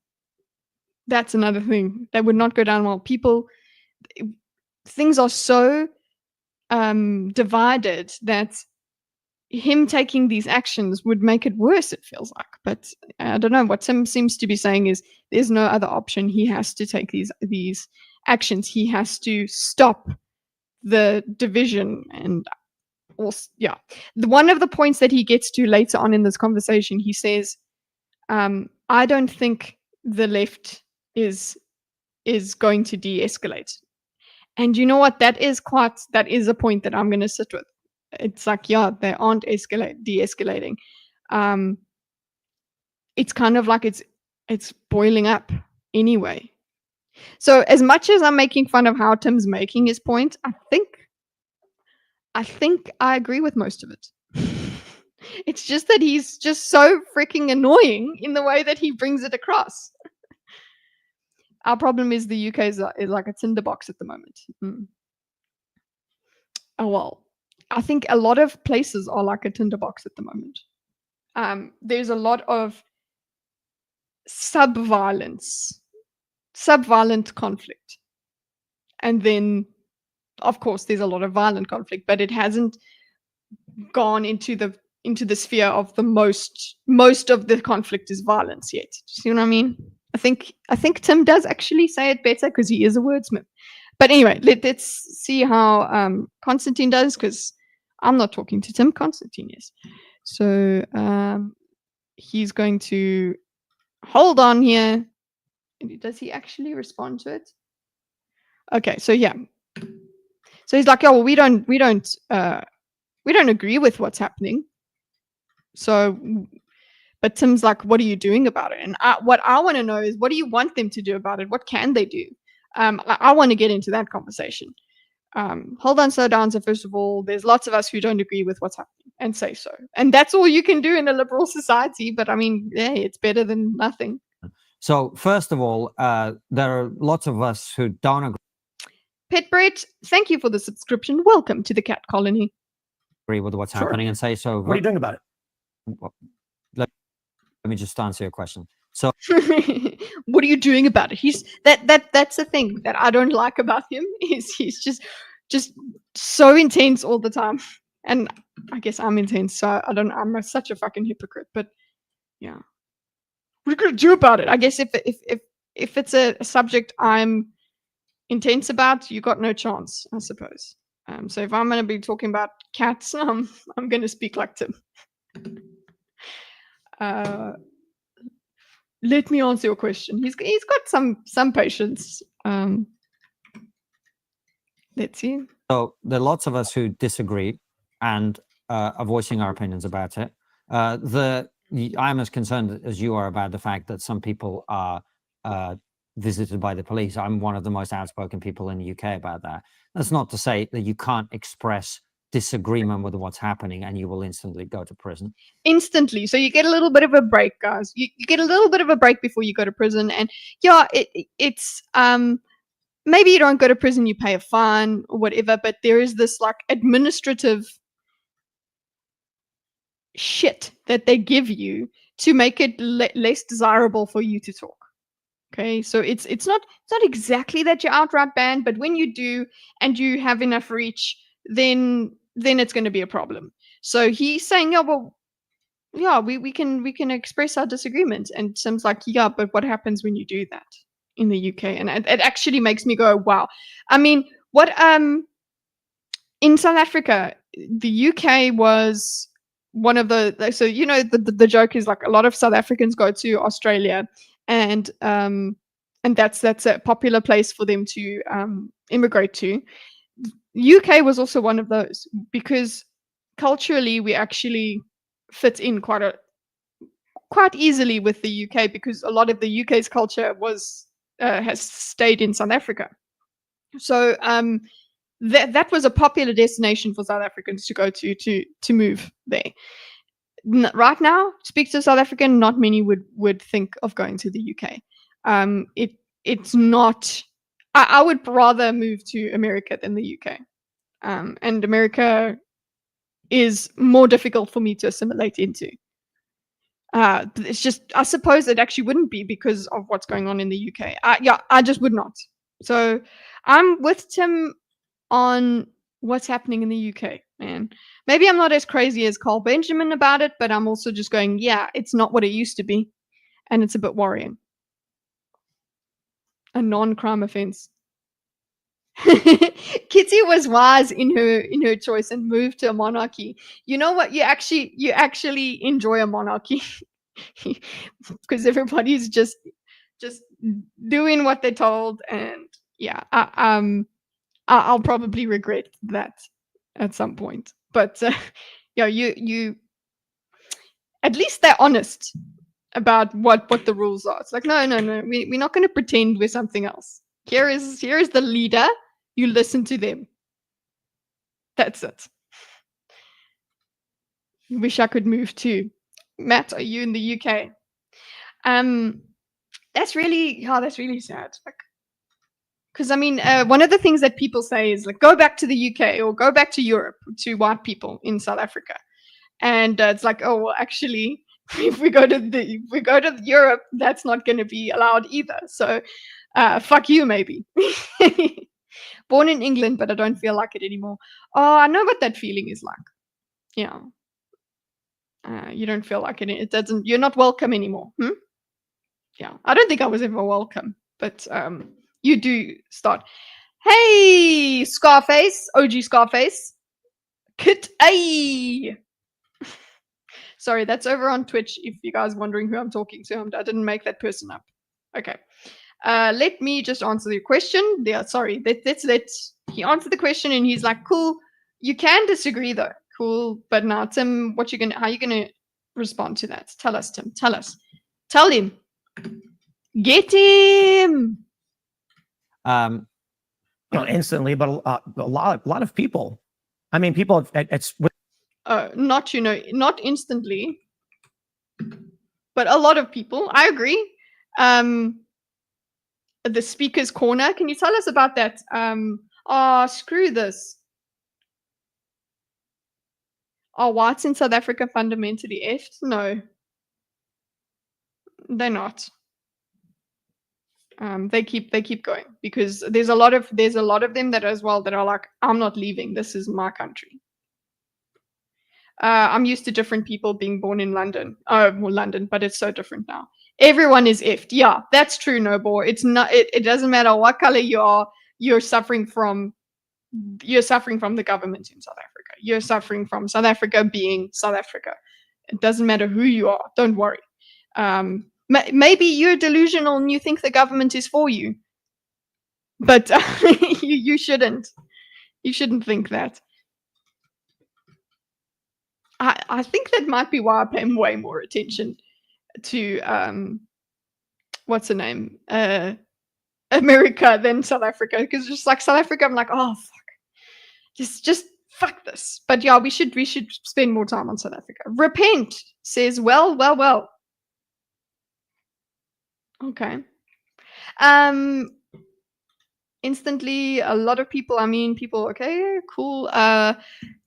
That's another thing. They would not go down well. Things are so divided that him taking these actions would make it worse, it feels like. But I don't know. What Tim seems to be saying is there's no other option. He has to take these actions. He has to stop the division. And also, yeah, one of the points that he gets to later on in this conversation, he says, I don't think the left is going to de-escalate. And you know what? That is a point that I'm going to sit with. It's like, yeah, they aren't de-escalating. It's kind of like it's boiling up anyway. So as much as I'm making fun of how Tim's making his point, I think I agree with most of it. It's just that he's just so freaking annoying in the way that he brings it across. Our problem is the UK is like a tinderbox at the moment. Oh well. I think a lot of places are like a tinderbox at the moment. There's a lot of sub-violent conflict. And then, of course, there's a lot of violent conflict, but it hasn't gone into the sphere of the most of the conflict is violence yet. Do you see what I mean? I think Tim does actually say it better because he is a wordsmith. But anyway, let's see how Constantine does, because I'm not talking to Tim. Constantine is. So he's going to hold on here. Does he actually respond to it? Okay, so yeah. So he's like, oh, well, we don't agree with what's happening. So, but Tim's like, what are you doing about it? And what I want to know is, what do you want them to do about it? What can they do? I want to get into that conversation. Hold on, slow down. So first of all, there's lots of us who don't agree with what's happening, and say so. And that's all you can do in a liberal society. But I mean, hey, it's better than nothing. So first of all, there are lots of us who don't Pitbrit, thank you for the subscription. Welcome to the cat colony. agree with what's Sure. happening and say so. What are you doing about it? Let me just answer your question. So What are you doing about it? That's the thing that I don't like about him, is he's just so intense all the time. And I guess I'm intense, so I'm such a fucking hypocrite. But yeah, what are you gonna do about it? I guess if it's a subject I'm intense about, you got no chance, I suppose. So if I'm gonna be talking about cats, I'm gonna speak like Tim. Let me answer your question. He's got some patience. Let's see. So there are lots of us who disagree and are voicing our opinions about it. I'm as concerned as you are about the fact that some people are visited by the police. I'm one of the most outspoken people in the UK about that. That's not to say that you can't express disagreement with what's happening and you will instantly go to prison. Instantly. So you get a little bit of a break, guys. You get a little bit of a break before you go to prison. And yeah, it's maybe you don't go to prison, you pay a fine or whatever, but there is this like administrative shit that they give you to make it less desirable for you to talk. Okay, so it's not exactly that you're outright banned, but when you do and you have enough reach, then it's going to be a problem. So he's saying, yeah, well, yeah, we can express our disagreements. And Tim's like, yeah, but what happens when you do that in the UK? And it actually makes me go, wow. I mean, what in South Africa, the UK was one of the, so you know, the joke is like a lot of South Africans go to Australia, and that's a popular place for them to immigrate to. UK was also one of those, because culturally we actually fit in quite easily with the UK, because a lot of the UK's culture has stayed in South Africa. So that was a popular destination for South Africans to go to move there. Right now, speak to a South African, not many would think of going to the UK. It's not. I would rather move to America than the UK, and America is more difficult for me to assimilate into. It's just, I suppose it actually wouldn't be because of what's going on in the UK. I just would not. So I'm with Tim on what's happening in the UK, man. Maybe I'm not as crazy as Carl Benjamin about it, but I'm also just going, yeah, it's not what it used to be, and it's a bit worrying. A non-crime offense. Kitty was wise in her choice and moved to a monarchy. You know what? You actually enjoy a monarchy because everybody's just doing what they're told, and yeah, I'll probably regret that at some point. But yeah, you at least they're honest about what the rules are. It's like, no, we're not going to pretend we're something else. Here is the leader. You listen to them. That's it. Wish I could move too. Matt, are you in the UK? That's really sad. Like, because I mean, one of the things that people say is like, go back to the UK or go back to Europe, to white people in South Africa, and it's like, oh well, actually, if we go to Europe, that's not going to be allowed either. So, fuck you, maybe. Born in England, but I don't feel like it anymore. Oh, I know what that feeling is like. You know, you don't feel like it. It doesn't. You're not welcome anymore. Yeah, I don't think I was ever welcome, but you do start. Hey, Scarface, OG Scarface. Kit A. Sorry, that's over on Twitch. If you guys are wondering who I'm talking to, I didn't make that person up. Okay. Let me just answer your question. Yeah, sorry. Let's let he answered the question, and he's like, cool. You can disagree though. Cool. But now, Tim, how are you gonna respond to that? Tell us, Tim. Tell us. Tell him. Get him. Not instantly, but a lot of people. I mean, people. It's not instantly, but a lot of people. I agree. The speaker's corner. Can you tell us about that? Screw this. Are whites in South Africa fundamentally effed? No, they're not. They keep going, because there's a lot of them that as well that are like, I'm not leaving. This is my country. I'm used to different people being born in London. London, but it's so different now. Everyone is effed. Yeah, that's true, Nobo. It's not. It doesn't matter what color you are. You're suffering from the government in South Africa. You're suffering from South Africa being South Africa. It doesn't matter who you are. Don't worry. Maybe you're delusional and you think the government is for you, but you shouldn't. You shouldn't think that. I think that might be why I pay way more attention to what's the name, America than South Africa, because just like South Africa, I'm like, oh fuck, just fuck this. But yeah, we should spend more time on South Africa. Repent says, well. Okay. Instantly, a lot of people. Okay, cool.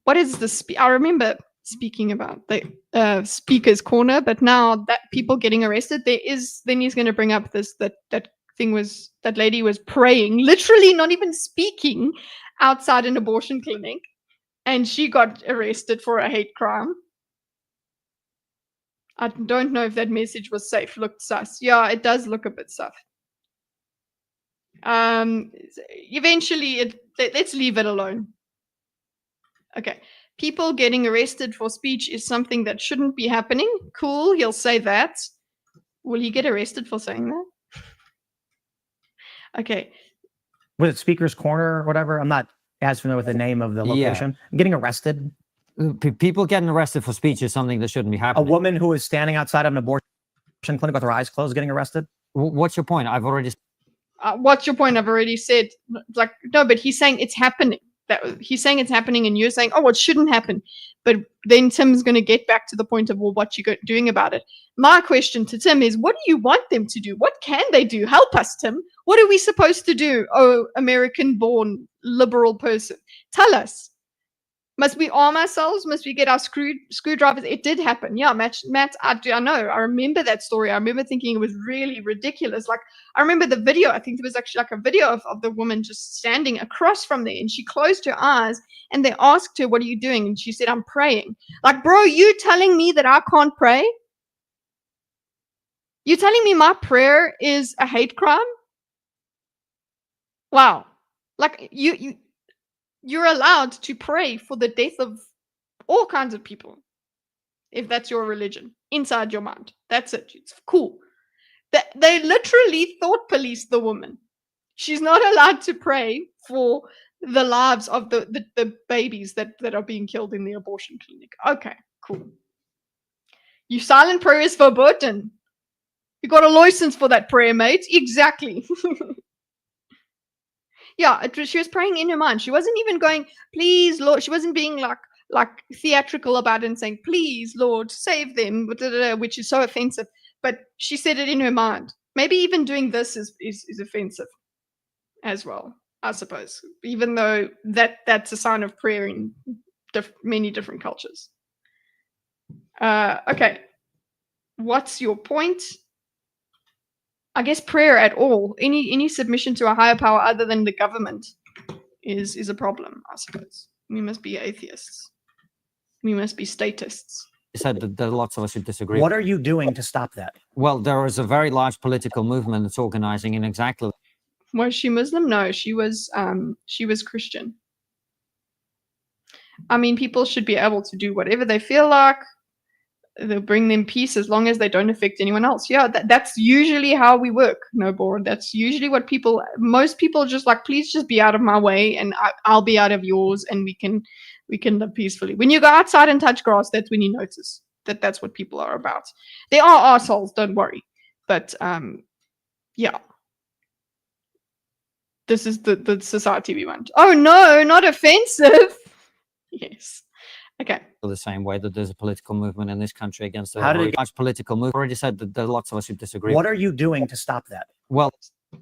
What is the I remember speaking about the speaker's corner, but now that people getting arrested, then he's going to bring up that lady was praying, literally not even speaking, outside an abortion clinic, and she got arrested for a hate crime. I don't know if that message was safe. Looked sus. Yeah, it does look a bit sus. Eventually, let's leave it alone. Okay. People getting arrested for speech is something that shouldn't be happening. Cool, he'll say that. Will he get arrested for saying that? Okay. Was it Speaker's Corner or whatever? I'm not as familiar with the name of the Yeah. location. Getting arrested. People getting arrested for speech is something that shouldn't be A happening. woman who was standing outside of an abortion clinic with her eyes closed getting arrested. What's your point? I've already What's your point? I've already said. Like, no, but he's saying it's happening. He's saying it's happening, and you're saying, oh, it shouldn't happen. But then Tim's going to get back to the point of, well, what you doing about it? My question to Tim is, what do you want them to do? What can they do? Help us, Tim. What are we supposed to do? Oh, American-born liberal person, tell us. Must we arm ourselves? Must we get our screwdrivers? It did happen. Yeah, Matt, I know. I remember that story. I remember thinking it was really ridiculous. Like, I remember the video. I think it was actually like a video of the woman just standing across from there, and she closed her eyes, and they asked her, what are you doing? And she said, I'm praying. Like, bro, you telling me that I can't pray? You telling me my prayer is a hate crime? Wow. Like, you're allowed to pray for the death of all kinds of people, if that's your religion, inside your mind. That's it. It's cool. They literally thought police the woman. She's not allowed to pray for the lives of the babies that are being killed in the abortion clinic. Okay, cool. You silent prayers verboten. You got a license for that prayer, mate. Exactly. Yeah, she was praying in her mind. She wasn't even going, please, Lord. She wasn't being like theatrical about it and saying, please, Lord, save them, which is so offensive. But she said it in her mind. Maybe even doing this is offensive as well, I suppose, even though that's a sign of prayer in many different cultures. Okay. What's your point? I guess prayer at all, any submission to a higher power other than the government is a problem, I suppose. We must be atheists. We must be statists. said that there are lots of us who disagree. What are you doing to stop that? Well, there is a very large political movement that's organizing in exactly. Was she Muslim? No, she was Christian. I mean, people should be able to do whatever they feel like. They'll bring them peace as long as they don't affect anyone else. Yeah, that's usually how we work, no board. That's usually what most people just like, please just be out of my way and I'll be out of yours and we can live peacefully. When you go outside and touch grass, that's when you notice that's what people are about. They are assholes, don't worry. But yeah. This is the society we want. Oh no, not offensive. Yes. Okay. The same way that there's a political movement in this country against a How did it very large political movement. Already said that there are lots of us who disagree. What are you doing to stop that? Well,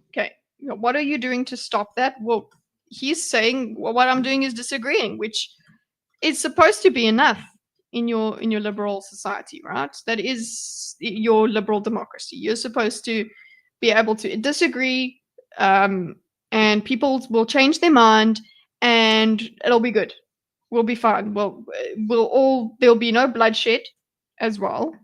okay. What are you doing to stop that? Well, he's saying, well, what I'm doing is disagreeing, which is supposed to be enough in your liberal society, right? That is your liberal democracy. You're supposed to be able to disagree, and people will change their mind, and it'll be good. We'll be fine. There'll be no bloodshed as well.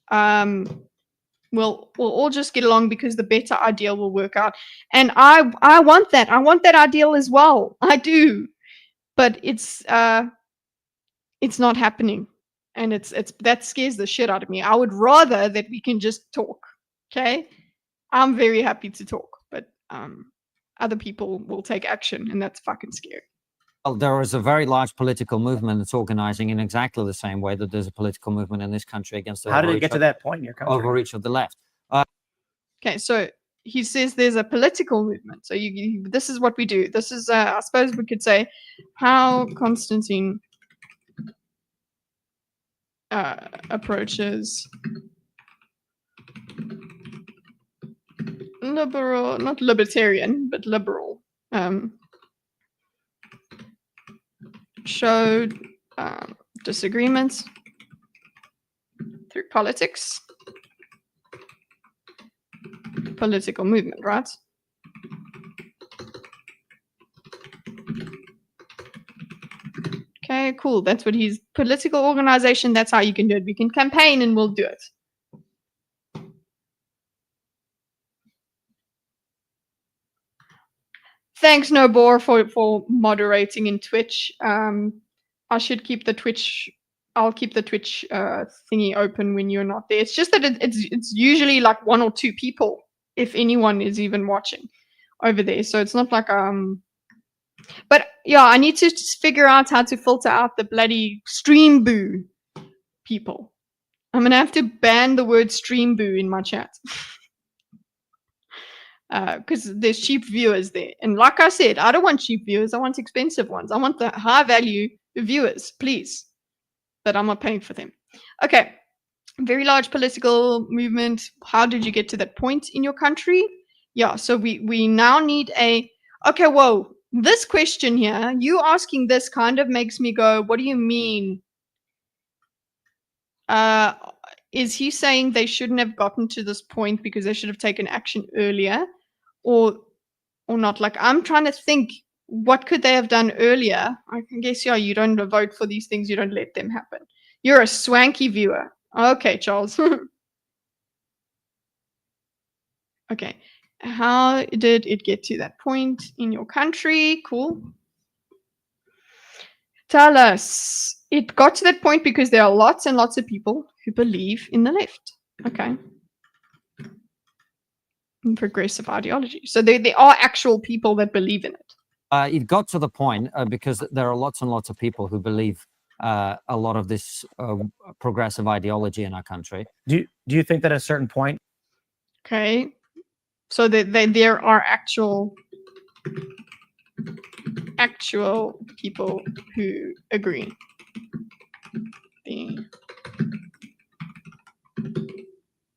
We'll all just get along because the better ideal will work out. And I want that. I want that ideal as well. I do. But it's not happening. And that scares the shit out of me. I would rather that we can just talk. Okay? I'm very happy to talk, but other people will take action, and that's fucking scary. Well, there is a very large political movement that's organizing in exactly the same way that there's a political movement in this country against. How did it get to that point in your country? Overreach of the left. Okay, so he says there's a political movement. So this is what we do. This is, I suppose we could say, how Constantine approaches liberal, not libertarian, but liberal. Showed disagreements through politics, political movement, right? Okay, cool. That's what he's political organization. That's how you can do it. We can campaign and we'll do it. Thanks, Nobor, for moderating in Twitch. I should keep the Twitch. I'll keep the Twitch thingy open when you're not there. It's just that it's usually like 1 or 2 people, if anyone is even watching over there. So it's not like But yeah, I need to just figure out how to filter out the bloody stream boo people. I'm gonna have to ban the word stream boo in my chat. Because there's cheap viewers there. And like I said, I don't want cheap viewers, I want expensive ones. I want the high value viewers, please. But I'm not paying for them. Okay. Very large political movement. How did you get to that point in your country? Yeah, so we now need a okay, whoa. This question here, you asking this kind of makes me go, what do you mean? Is he saying they shouldn't have gotten to this point because they should have taken action earlier? Or not? Like, I'm trying to think, what could they have done earlier? I can guess, yeah, you don't vote for these things, you don't let them happen. You're a swanky viewer. Okay, Charles. Okay. How did it get to that point in your country? Cool. Tell us. It got to that point because there are lots and lots of people who believe in the left. Okay. In progressive ideology. So there are actual people that believe in it. It got to the point because there are lots and lots of people who believe a lot of this progressive ideology in our country. Do you think that at a certain point? Okay. So there are actual people who agree.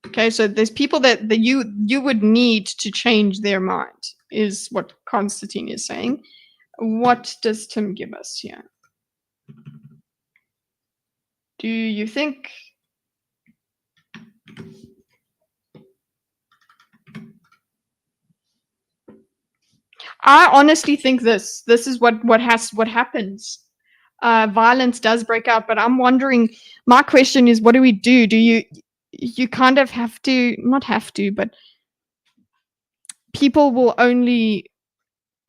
Okay, so there's people that you would need to change their mind, is what Constantine is saying. What does Tim give us here? Do you think I honestly think this is what happens. Violence does break out, but I'm wondering, my question is, what do we do? Do you kind of have to, not have to, but people will only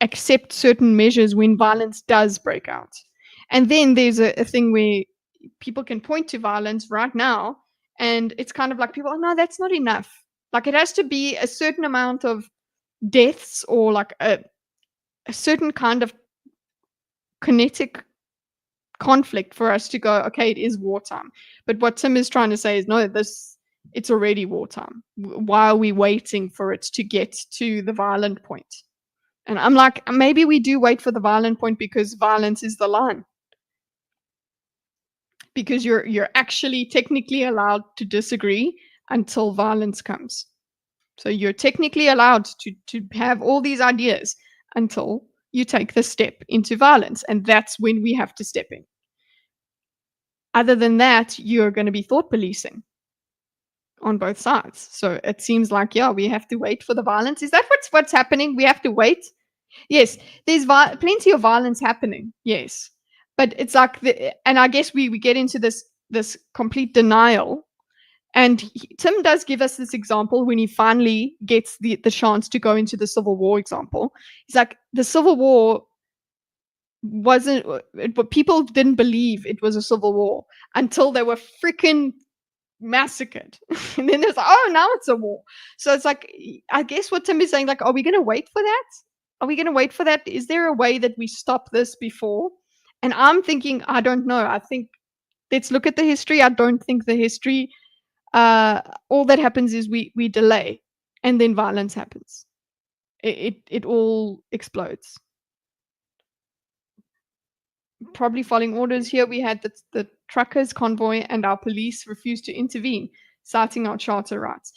accept certain measures when violence does break out. And then there's a thing where people can point to violence right now, and it's kind of like people, oh no, that's not enough. Like, it has to be a certain amount of deaths, or like a certain kind of kinetic conflict for us to go, okay, it is wartime. But what Tim is trying to say is, no, it's already wartime. Why are we waiting for it to get to the violent point? And I'm like, maybe we do wait for the violent point because violence is the line. Because you're actually technically allowed to disagree until violence comes. So you're technically allowed to have all these ideas until you take the step into violence. And that's when we have to step in. Other than that, you're going to be thought policing on both sides. So it seems like, yeah, we have to wait for the violence. Is that what's happening? We have to wait? Yes, there's plenty of violence happening. Yes. But it's like, and I guess we get into this complete denial. And Tim does give us this example when he finally gets the chance to go into the Civil War example. He's like, the Civil War wasn't, but people didn't believe it was a civil war until they were freaking massacred. And then there's like, oh, now it's a war. So it's like, I guess what Tim is saying, like, are we going to wait for that? Are we going to wait for that? Is there a way that we stop this before? And I'm thinking, I don't know. I think, let's look at the history. I don't think the history, all that happens is we delay, and then violence happens. It all explodes. Probably following orders here, we had the truckers convoy and our police refused to intervene, citing our charter rights.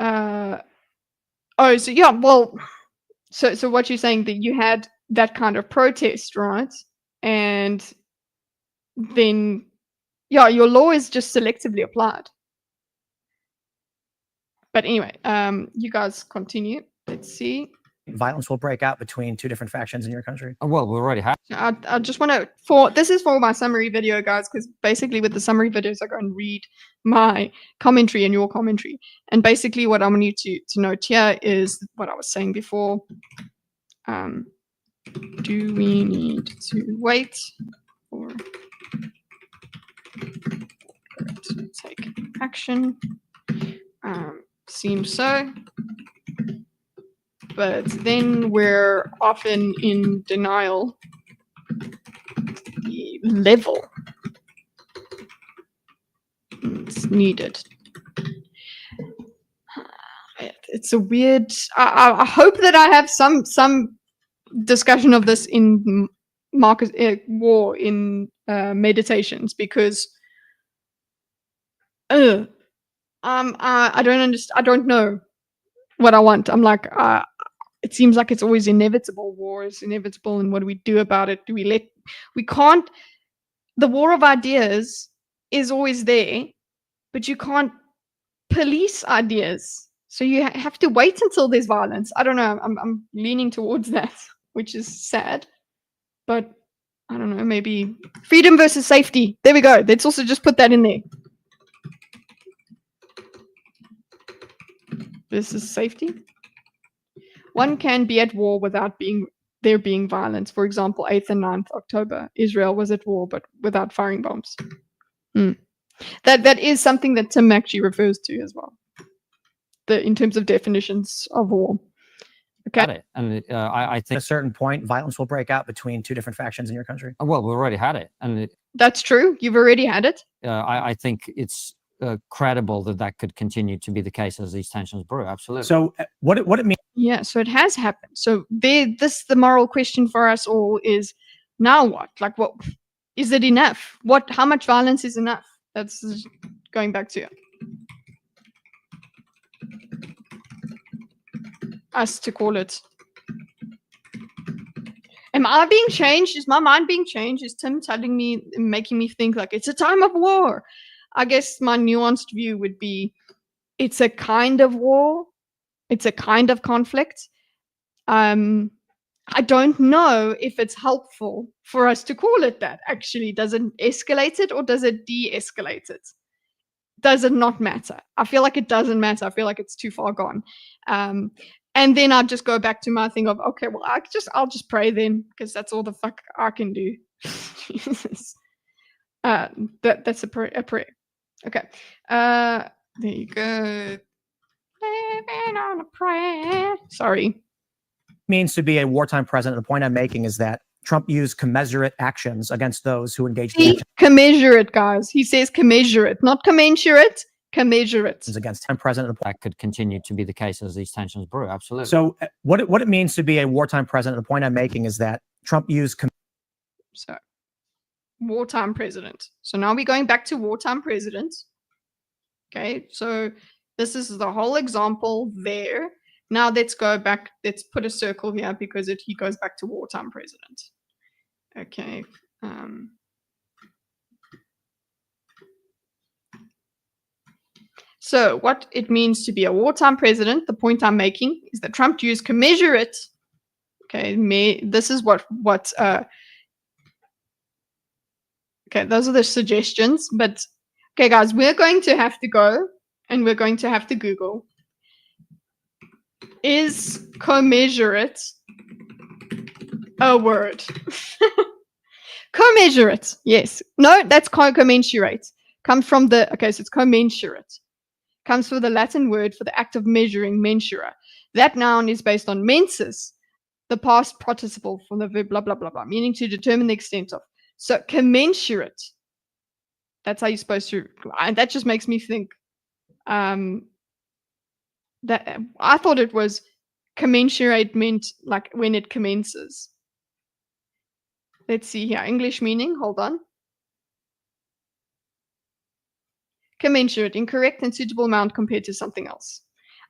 Oh, so yeah, well, so what you're saying, that you had that kind of protest, right? And then, yeah, your law is just selectively applied. But anyway, you guys continue. Let's see. Violence will break out between two different factions in your country. Well, we already have. I just want to, this is for my summary video, guys, because basically with the summary videos, I go and read my commentary and your commentary. And basically what I want you to note here is what I was saying before. Do we need to wait for to take action? Seems so. But then we're often in denial. The level it's needed. It's a weird. I hope that I have some discussion of this in Marcus War in Meditations, because I don't understand. I don't know what I want. I'm like, it seems like it's always inevitable. War is inevitable, and what do we do about it? We can't. The war of ideas is always there, but you can't police ideas. So you have to wait until there's violence. I don't know. I'm leaning towards that, which is sad. But I don't know. Maybe freedom versus safety. There we go. Let's also just put that in there. Versus safety. One can be at war without there being violence. For example, 8th and 9th October, Israel was at war, but without firing bombs. That is something that Tim actually refers to as well. In terms of definitions of war. Okay. Had it. And I At think, a certain point, violence will break out between two different factions in your country. well, we already had it. And That's true. You've already had it. I think it's credible that could continue to be the case as these tensions brew. Absolutely. So what it means Yeah, so it has happened. So the moral question for us all is, now what? Like, what is it enough? How much violence is enough? That's going back to us to call it. Am I being changed? Is my mind being changed? Is Tim telling me, making me think like it's a time of war? I guess my nuanced view would be it's a kind of war. It's a kind of conflict. I don't know if it's helpful for us to call it that. Actually, does it escalate it or does it de-escalate it? Does it not matter? I feel like it doesn't matter. I feel like it's too far gone. And then I'd just go back to my thing of, okay, well, I'll just pray then, because that's all the fuck I can do. Jesus. That's a prayer. Okay. There you go. Living on a prayer. Sorry. means to be a wartime president. The point I'm making is that Trump used commensurate actions against those who engaged in Commensurate, guys. He says commensurate, not commensurate. Commensurate. actions against him, president. That could continue to be the case as these tensions brew. Absolutely. So what it means to be a wartime president. The point I'm making is that Trump used So, wartime president. So now we're going back to wartime president. Okay, so this is the whole example there. Now let's go back. Let's put a circle here because he goes back to wartime president. Okay. So what it means to be a wartime president, the point I'm making is that Trump used commensurate. Okay, this is what okay, those are the suggestions. But okay, guys, we're going to have to go and we're going to have to Google. Is commensurate a word? Commensurate, yes. No, that's commensurate. Comes from the, okay, so it's commensurate. Comes from the Latin word for the act of measuring, mensura. That noun is based on mensus, the past participle from the verb blah, blah, blah, blah, meaning to determine the extent of. So commensurate, that's how you're supposed to, and that just makes me think, that I thought it was commensurate meant like when it commences. Let's see here, English meaning, hold on. Commensurate, incorrect and suitable amount compared to something else.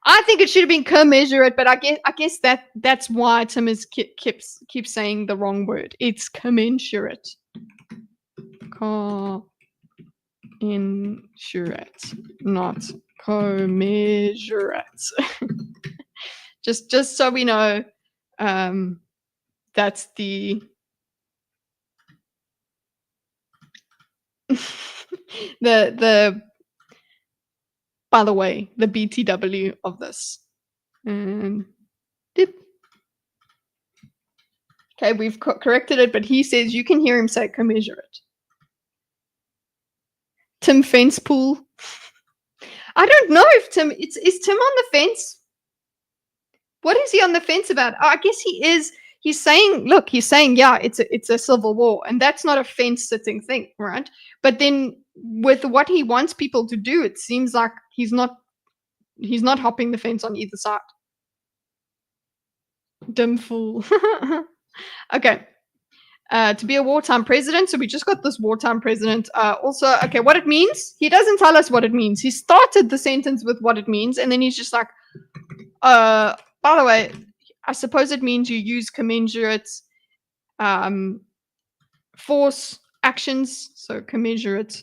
I think it should have been commensurate, but I guess that's why Tim keeps saying the wrong word. It's commensurate. Commensurate, not commensurate. just so we know, that's the the by the way, the BTW of this. Okay, Okay, we've corrected it, but he says you can hear him say commiserate. Tim Fencepool. I don't know if Tim, is Tim on the fence? What is he on the fence about? Oh, I guess he is. He's saying, look, yeah, it's a civil war, and that's not a fence-sitting thing, right? But then with what he wants people to do, it seems like he's not hopping the fence on either side. Dim fool. Okay. To be a wartime president, so we just got this wartime president. Also, okay, what it means, he doesn't tell us what it means. He started the sentence with what it means, and then he's just like, by the way, I suppose it means you use commensurate force actions. So commensurate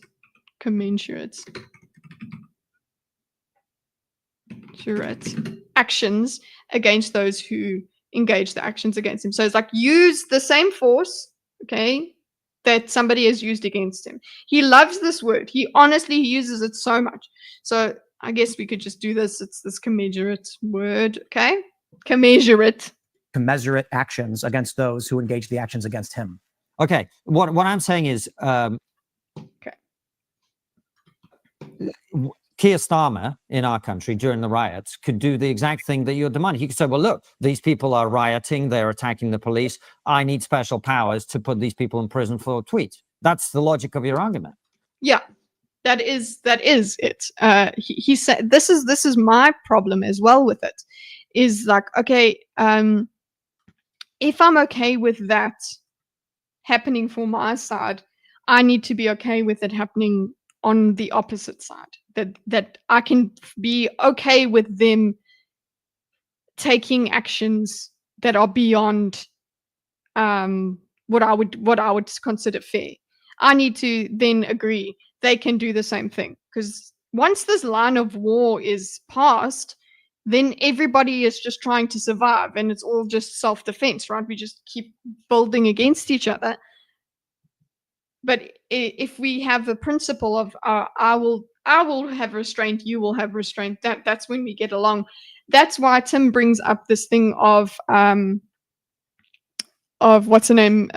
actions against those who engage the actions against him. So it's like use the same force, okay, that somebody has used against him. He loves this word. He uses it so much. So I guess we could just do this. It's this commensurate word, okay? Commensurate actions against those who engage the actions against him. Okay, what I'm saying is, okay. Keir Starmer in our country during the riots could do the exact thing that you're demanding. He could say, well, look, these people are rioting, they're attacking the police. I need special powers to put these people in prison for a tweet. That's the logic of your argument. Yeah, that is it. He said, this is my problem as well with it, is like, okay, if I'm okay with that happening for my side, I need to be okay with it happening on the opposite side. That I can be okay with them taking actions that are beyond what I would consider fair. I need to then agree they can do the same thing, because once this line of war is passed, then everybody is just trying to survive, and it's all just self-defense, right? We just keep building against each other. But if we have the principle of I will have restraint, you will have restraint, that's when we get along. That's why Tim brings up this thing of what's the name,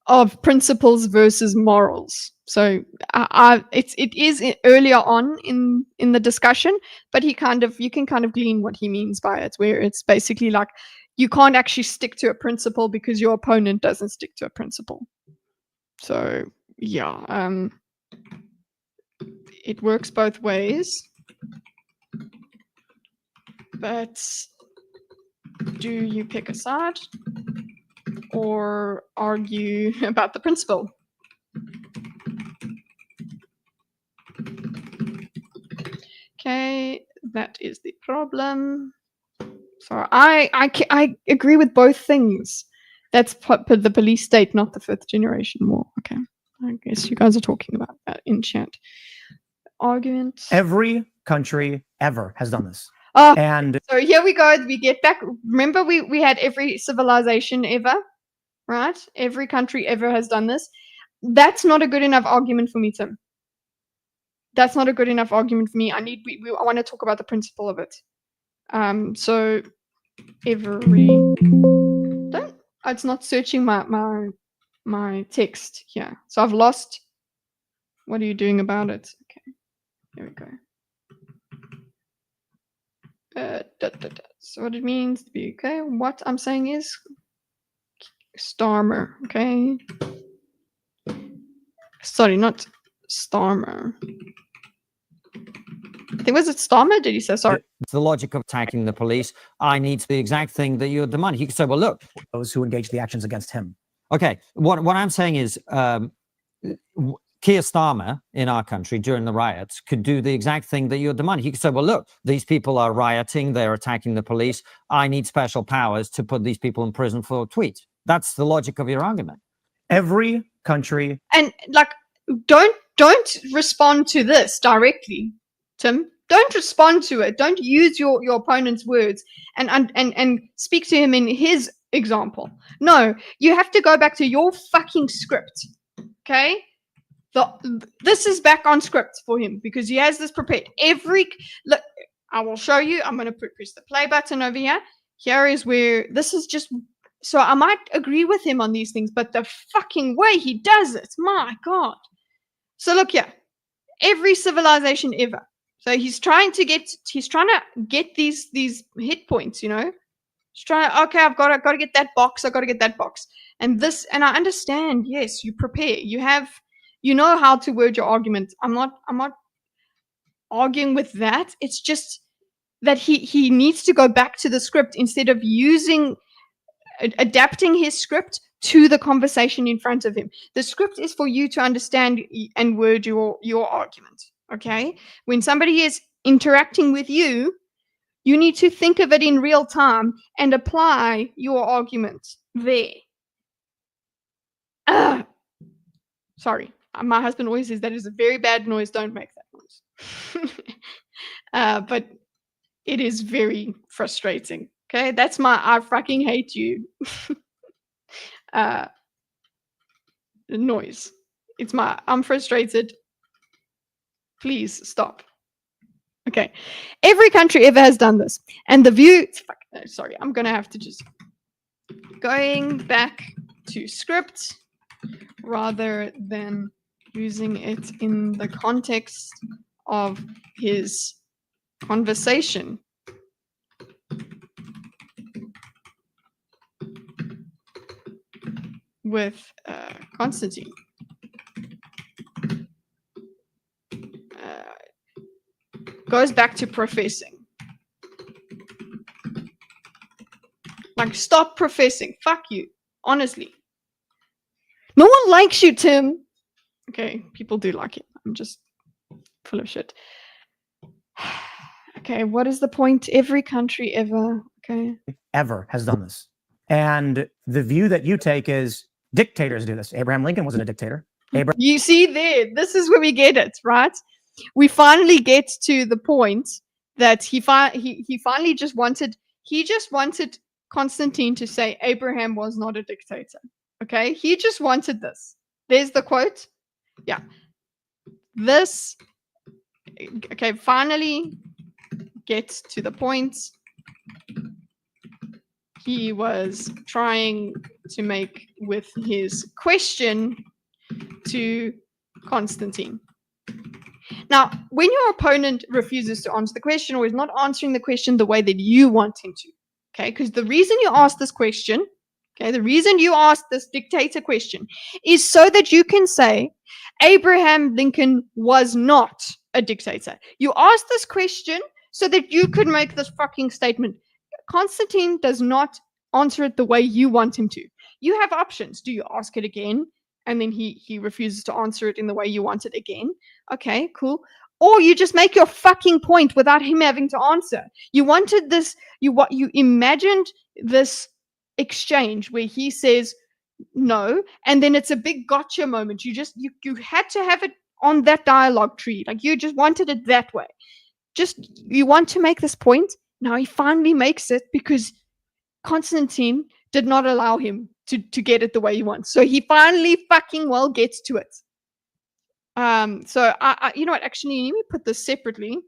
of principles versus morals. So it is earlier on in the discussion, but you can kind of glean what he means by it, where it's basically like you can't actually stick to a principle because your opponent doesn't stick to a principle. So yeah, it works both ways. But do you pick a side or argue about the principle? Okay, that is the problem. So I agree with both things. That's the police state, not the fifth generation war. Okay, I guess you guys are talking about that in chat. Arguments. Every country ever has done this. Oh, and so here we go. We get back. Remember, we had every civilization ever, right? Every country ever has done this. That's not a good enough argument for me, Tim. That's not a good enough argument for me. I want to talk about the principle of it. So every don't. It's not searching my text here. So I've lost. What are you doing about it? Okay, here we go. So what it means to be okay. What I'm saying is Starmer. Okay. Sorry, not Starmer. I think, was it Starmer? Did you say sorry? It's the logic of attacking the police. I need the exact thing that you're demanding. He could say, well, look, those who engage the actions against him. Okay, what I'm saying is Keir Starmer in our country during the riots could do the exact thing that you're demanding. He could say, well, look, these people are rioting, they're attacking the police. I need special powers to put these people in prison for a tweet. That's the logic of your argument. Every country. And like, don't respond to this directly, Tim. Don't respond to it. Don't use your opponent's words and speak to him in his example. No, you have to go back to your fucking script. Okay? This is back on script for him because he has this prepared. Look, I will show you. I'm going to press the play button over here. Here is where this is just So I might agree with him on these things, but the fucking way he does it, my God. So look here, every civilization ever. So he's trying to get these hit points, you know. He's trying to, okay, I've got to get that box, And I understand, yes, you prepare. You know how to word your argument. I'm not arguing with that. It's just that he needs to go back to the script instead of adapting his script to the conversation in front of him. The script is for you to understand and word your argument. Okay? When somebody is interacting with you, you need to think of it in real time and apply your argument there. Sorry. My husband always says that is a very bad noise. Don't make that noise. But it is very frustrating. Okay, that's my I fucking hate you noise. It's my I'm frustrated. Please stop. Okay, every country ever has done this, and the view. Sorry, I'm gonna have to just going back to script rather than using it in the context of his conversation. With Constantine. Goes back to professing. Like, stop professing. Fuck you. Honestly. No one likes you, Tim. Okay, people do like it. I'm just full of shit. Okay, what is the point? Every country ever, okay? Ever has done this. And the view that you take is dictators do this. Abraham Lincoln wasn't a dictator. You see there, this is where we get it, right? We finally get to the point that he finally just wanted Constantine to say Abraham was not a dictator. Okay? He just wanted this. There's the quote. Yeah. This, okay, finally gets to the point he was trying to make with his question to Constantine. Now, when your opponent refuses to answer the question or is not answering the question the way that you want him to, okay, because the reason you ask this question, okay, the reason you ask this dictator question is so that you can say Abraham Lincoln was not a dictator. You ask this question so that you could make this fucking statement. Constantine does not answer it the way you want him to. You have options. Do you ask it again? And then he refuses to answer it in the way you want it again. Okay, cool. Or you just make your fucking point without him having to answer. You wanted this, you imagined this exchange where he says no, and then it's a big gotcha moment. You had to have it on that dialogue tree. Like, you just wanted it that way. You want to make this point. Now he finally makes it because Constantine did not allow him to get it the way he wants. So he finally fucking well gets to it. So I you know what, actually, let me put this separately.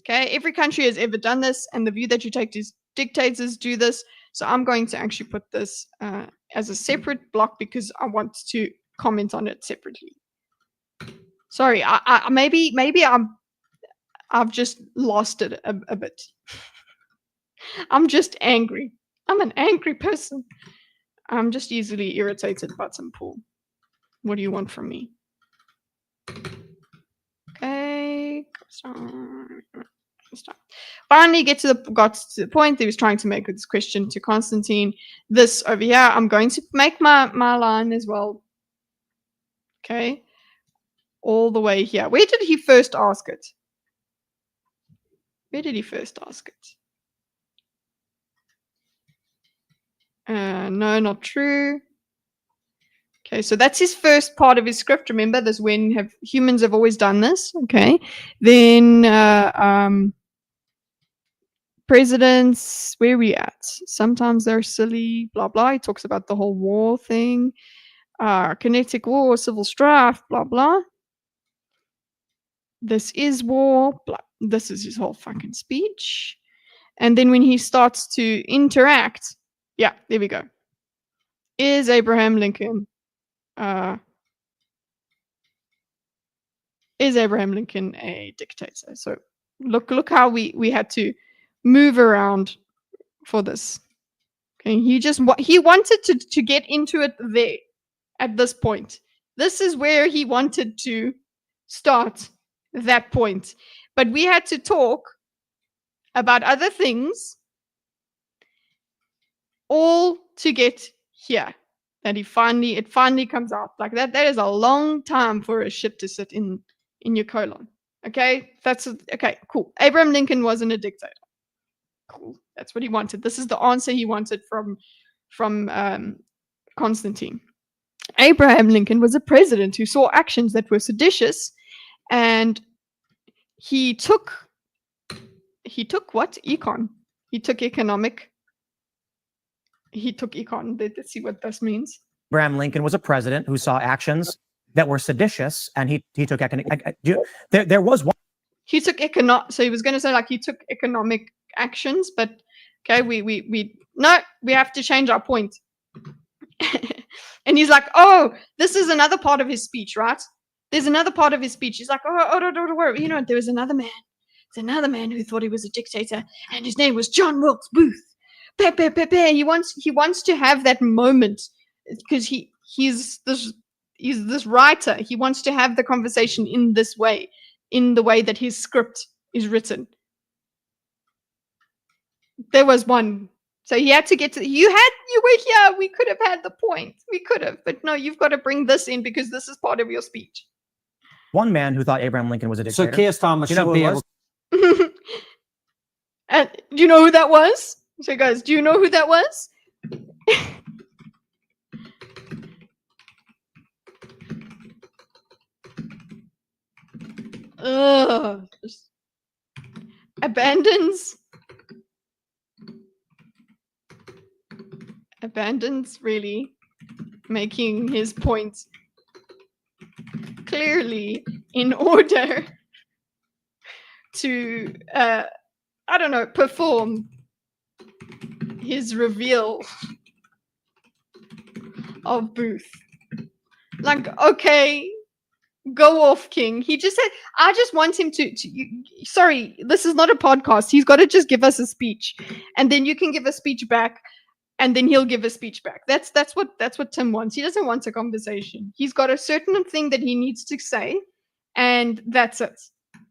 Okay, every country has ever done this, and the view that you take is dictators do this. So I'm going to actually put this as a separate block because I want to comment on it separately. Sorry, maybe I've just lost it a bit. I'm just angry. I'm an angry person. I'm just easily irritated by some pool. What do you want from me? Okay. Stop. Finally got to the point that he was trying to make with this question to Constantine. This over here, I'm going to make my line as well. Okay. All the way here. Where did he first ask it? Where did he first ask it? No, not true. Okay, so that's his first part of his script. Remember, this when humans have always done this. Okay, then presidents, where are we at? Sometimes they're silly, blah blah. He talks about the whole war thing, kinetic war, civil strife, blah blah. This is war, blah. This is his whole fucking speech. And then when he starts to interact, Yeah, there we go. Is Abraham Lincoln a dictator? So look how we had to move around for this. Okay, he wanted to get into it there at this point. This is where he wanted to start that point. But we had to talk about other things all to get here. That it finally comes out. Like that is a long time for a shit to sit in your colon. Okay? Okay, cool. Abraham Lincoln wasn't a dictator. Cool. That's what he wanted. This is the answer he wanted from Constantine. Abraham Lincoln was a president who saw actions that were seditious, and he took what? Econ. He took econ. Let's see what this means. Abraham Lincoln was a president who saw actions that were seditious, and he took economic. There was one. He took so he was going to say like he took economic actions, but okay, we have to change our point. And he's like, oh, this is another part of his speech, right? There's another part of his speech. He's like, oh, don't worry. You know, there was another man. There's another man who thought he was a dictator, and his name was John Wilkes Booth. He wants to have that moment because he's this writer. He wants to have the conversation in this way, in the way that his script is written. There was one. So he had to get to you were here. We could have had the point. We could have, but no, you've got to bring this in because this is part of your speech. One man who thought Abraham Lincoln was a So dictator. Keir Starmer should be able. And do you know who that was? So guys, do you know who that was? Just abandons really making his point clearly in order to I don't know, perform his reveal of Booth. Like, okay, go off, King. He just said, I just want him to sorry, this is not a podcast. He's got to just give us a speech, and then you can give a speech back, and then he'll give a speech back. That's what Tim wants. He doesn't want a conversation. He's got a certain thing that he needs to say, and that's it.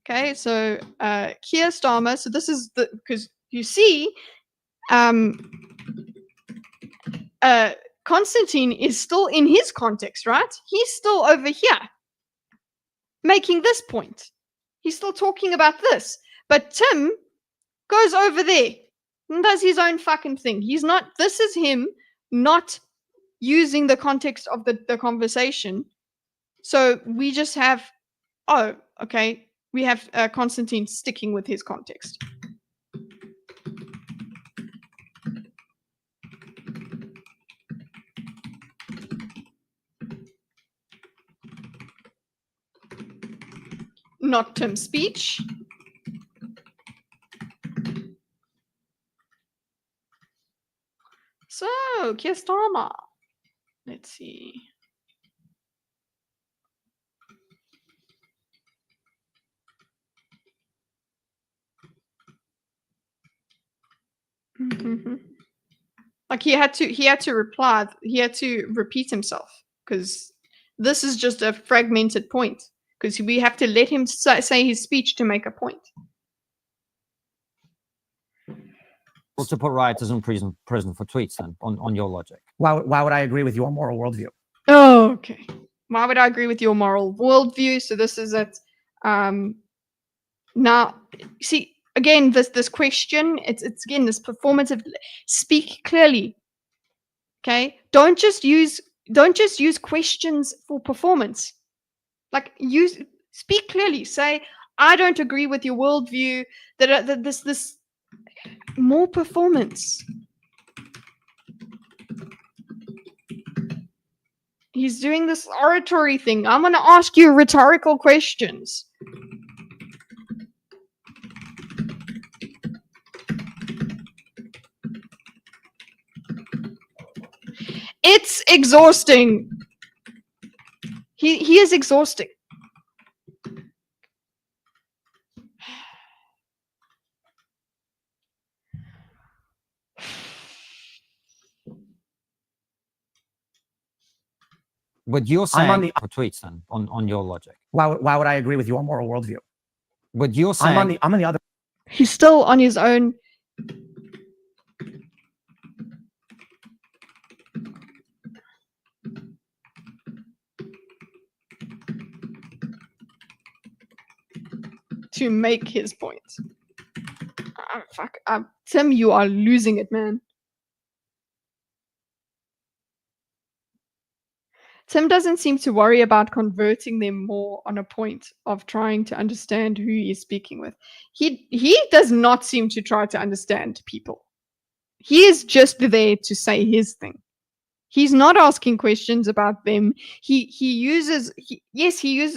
Okay, so Keir Starmer. So this is because you see, Constantine is still in his context, right? He's still over here making this point. He's still talking about this, but Tim goes over there and does his own fucking thing. He's not. This is him not using the context of the conversation. So we just have. Oh, okay. We have Constantine sticking with his context. Not Tim's speech. So, Keir Starmer. Let's see. Like he had to reply. He had to repeat himself because this is just a fragmented point. Because we have to let him say his speech to make a point. Well, to put writers in prison for tweets, then, on your logic. Why would I agree with your moral worldview? Oh, okay. Why would I agree with your moral worldview? So this is it. Now, see, again, this question, it's again this performative. Speak clearly. Okay, don't just use questions for performance. Like, speak clearly. Say, I don't agree with your worldview. That this more performance. He's doing this oratory thing. I'm going to ask you rhetorical questions. It's exhausting. He is exhausting. But you're saying I'm on the for tweets then on your logic. why would I agree with your moral worldview? But you're saying I'm on the other. He's still on his own. To make his point. Fuck. Tim, you are losing it, man. Tim doesn't seem to worry about converting them more on a point of trying to understand who he is speaking with. He does not seem to try to understand people. He is just there to say his thing. He's not asking questions about them. He uses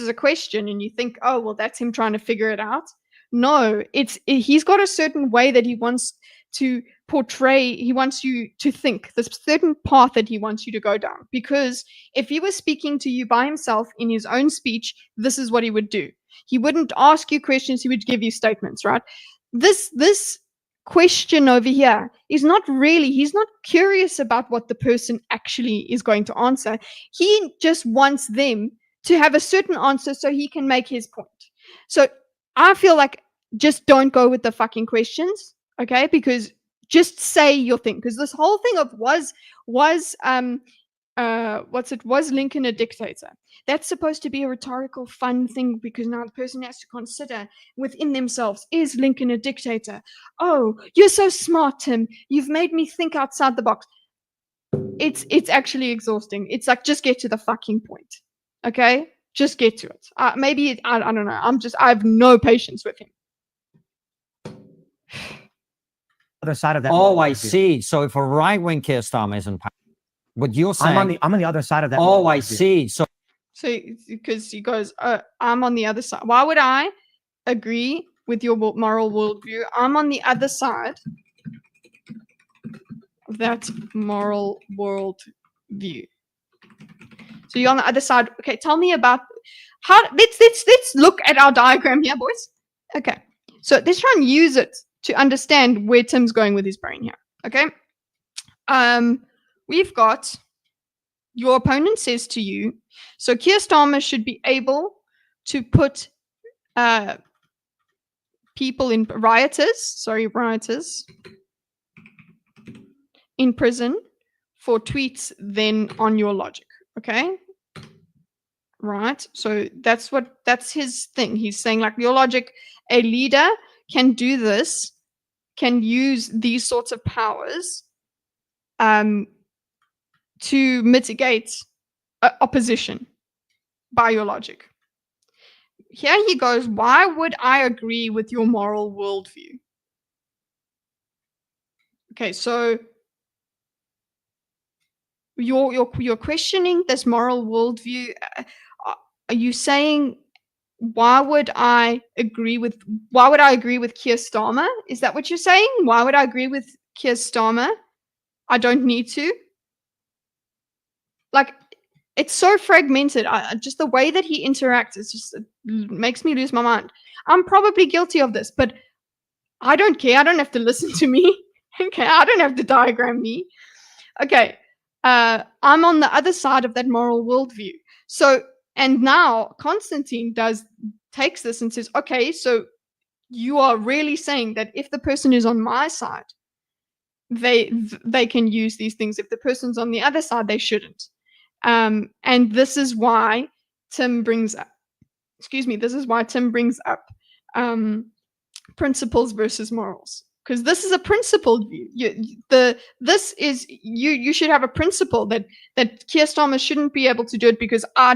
a question and you think, oh, well, that's him trying to figure it out. No, he's got a certain way that he wants to portray, he wants you to think, this certain path that he wants you to go down. Because if he was speaking to you by himself in his own speech, this is what he would do. He wouldn't ask you questions, he would give you statements, right? This question over here is not really, he's not curious about what the person actually is going to answer. He just wants them to have a certain answer so he can make his point. So I feel like just don't go with the fucking questions, okay? Because just say your thing. Because this whole thing of was Lincoln a dictator? That's supposed to be a rhetorical, fun thing because now the person has to consider within themselves, is Lincoln a dictator? Oh, you're so smart, Tim. You've made me think outside the box. It's actually exhausting. It's like, just get to the fucking point, okay? Just get to it. I don't know. I have no patience with him. Other side of that. Oh, I see. So if a right-wing Keir Starmer is in power, but you're saying I'm on the other side of that. oh, I see. So because he goes, I'm on the other side. Why would I agree with your moral worldview? I'm on the other side of that moral worldview. So you're on the other side. Okay, tell me about how. Let's look at our diagram here, boys. Okay, so let's try and use it to understand where Tim's going with his brain here. Okay, we've got your opponent says to you, so Keir Starmer should be able to put people in rioters in prison for tweets. Then on your logic, okay. Right, so that's his thing. He's saying, like, your logic, a leader can do this, can use these sorts of powers to mitigate opposition by your logic. Here he goes, why would I agree with your moral worldview? Okay, so you're questioning this moral worldview. Are you saying, why would I agree with Keir Starmer? Is that what you're saying? Why would I agree with Keir Starmer? I don't need to. Like, it's so fragmented. Just the way that he interacts, it makes me lose my mind. I'm probably guilty of this, but I don't care. I don't have to listen to me. Okay, I don't have to diagram me. Okay, I'm on the other side of that moral worldview. So, and now Constantine takes this and says, okay, so you are really saying that if the person is on my side, they can use these things. If the person's on the other side, they shouldn't. And this is why Tim brings up, principles versus morals. Because this is a principled view. You should have a principle that Keir Starmer shouldn't be able to do it because I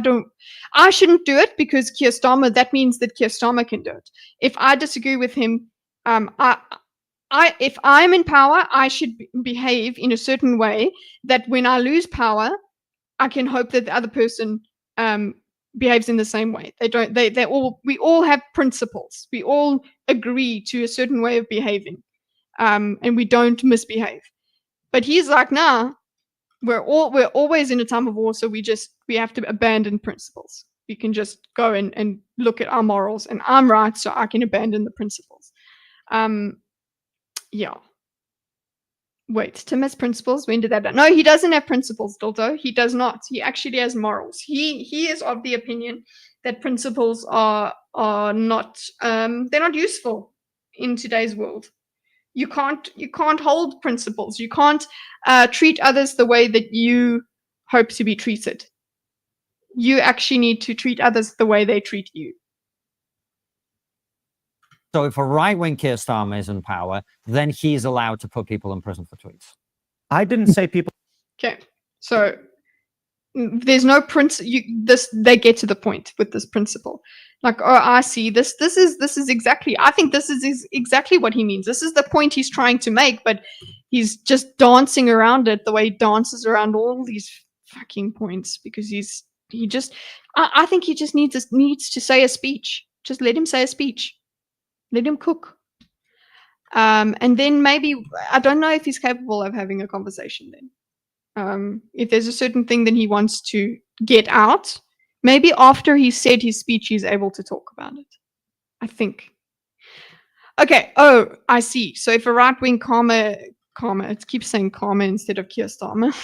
shouldn't do it because Keir Starmer, that means that Keir Starmer can do it. If I disagree with him, if I'm in power, I should behave in a certain way that when I lose power, I can hope that the other person behaves in the same way. We all have principles. We all agree to a certain way of behaving. And we don't misbehave. But he's like, nah, we're always in a time of war, so we have to abandon principles. We can just go and look at our morals, and I'm right, so I can abandon the principles. Yeah. Wait, Tim has principles? When did that? No, he doesn't have principles, Dildo. He does not. He actually has morals. He is of the opinion that principles are not they're not useful in today's world. You can't hold principles. You can't treat others the way that you hope to be treated. You actually need to treat others the way they treat you. So if a right-wing Keir Starmer is in power, then he's allowed to put people in prison for tweets. I didn't say people. Okay, so there's no they get to the point with this principle. Like, oh, I see this is exactly, I think this is exactly what he means. This is the point he's trying to make, but he's just dancing around it the way he dances around all these fucking points, because I think he just needs to say a speech. Just let him say a speech. Let him cook. And then maybe, I don't know if he's capable of having a conversation then. If there's a certain thing that he wants to get out, maybe after he's said his speech, he's able to talk about it. I think. Okay. Oh, I see. So if a right-wing comma, it keeps saying comma instead of Keir Starmer,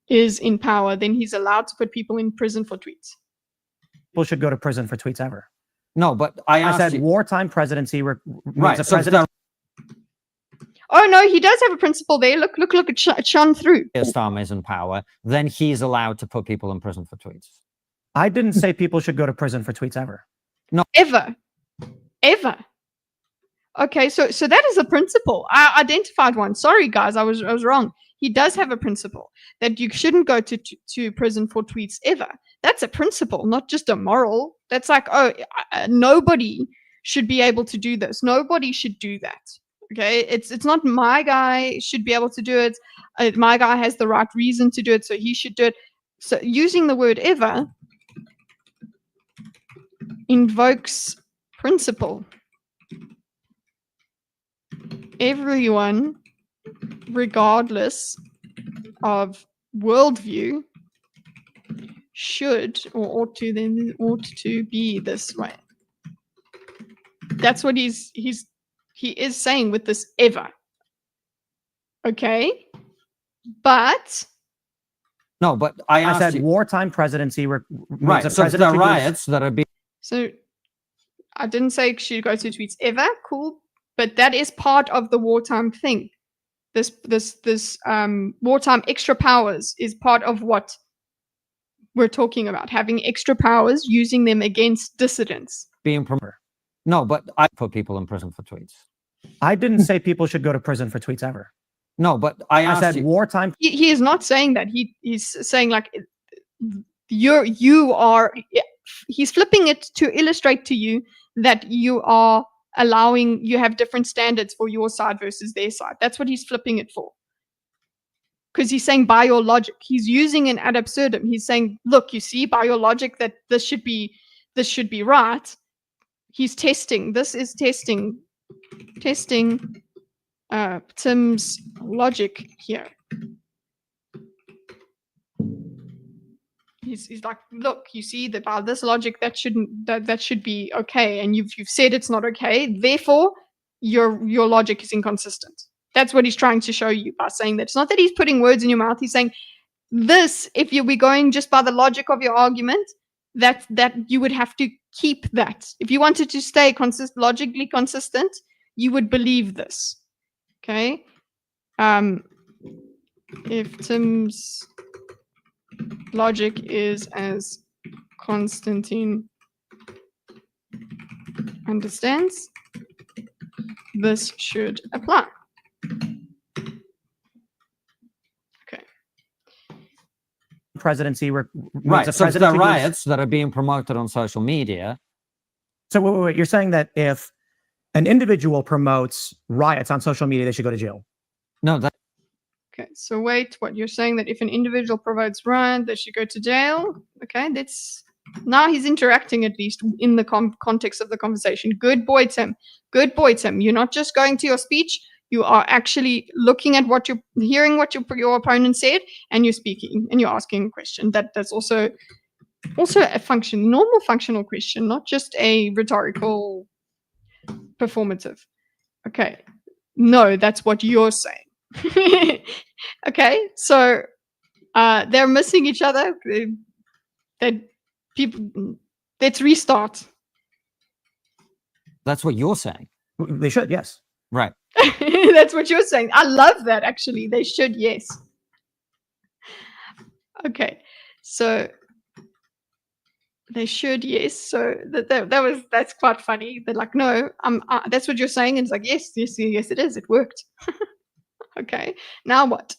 is in power, then he's allowed to put people in prison for tweets. People should go to prison for tweets ever. No, but I said you, wartime presidency. right. So oh no, he does have a principle there. Look, it shone through. Keir Starmer is in power, then he's allowed to put people in prison for tweets. I didn't say people should go to prison for tweets ever. No. Ever. Okay, so that is a principle. I identified one. Sorry, guys, I was wrong. He does have a principle that you shouldn't go to prison for tweets ever. That's a principle, not just a moral. That's like, nobody should be able to do this. Nobody should do that. Okay, it's not my guy should be able to do it. My guy has the right reason to do it, so he should do it. So using the word ever invokes principle. Everyone, regardless of worldview, should or ought to be this way. That's what he is saying with this ever. Okay, but no, but I said you, wartime presidency. Right. So the riots that are being. So I didn't say she goes to tweets ever. Cool, but that is part of the wartime thing. This wartime extra powers is part of what we're talking about. Having extra powers, using them against dissidents. No, but I put people in prison for tweets. I didn't say people should go to prison for tweets ever. No, but I said you, wartime. He is not saying that. He's saying like you are. He's flipping it to illustrate to you that you are allowing. You have different standards for your side versus their side. That's what he's flipping it for. Because he's saying by your logic, he's using an ad absurdum. He's saying, look, you see, by your logic that this should be right. He's testing. This is testing Tim's logic here. He's like, look, you see that by this logic that should be okay, and you've said it's not okay. Therefore, your logic is inconsistent. That's what he's trying to show you by saying that. It's not that he's putting words in your mouth. He's saying this, if we're going just by the logic of your argument, that you would have to keep that. If you wanted to stay logically consistent, you would believe this. Okay? If Tim's logic is as Constantine understands, this should apply. Presidency. Right. So the riots that are being promoted on social media. So wait, you're saying that if an individual promotes riots on social media, they should go to jail? No, that. Okay. So wait, what you're saying that if an individual promotes riot, they should go to jail? Okay, that's now he's interacting at least in the context of the conversation. Good boy, Tim. Good boy, Tim. You're not just going to your speech. You are actually looking at what you're hearing, what your opponent said, and you're speaking and you're asking a question. That's also a normal functional question, not just a rhetorical performative. Okay. No, that's what you're saying. Okay, so they're missing each other. Let's restart. That's what you're saying. They should, yes. Right. That's what you're saying. I love that, actually. They should, yes. Okay, so they should, yes. So that's quite funny. They're like, no, that's what you're saying. And it's like, yes, it is. It worked. Okay, now what?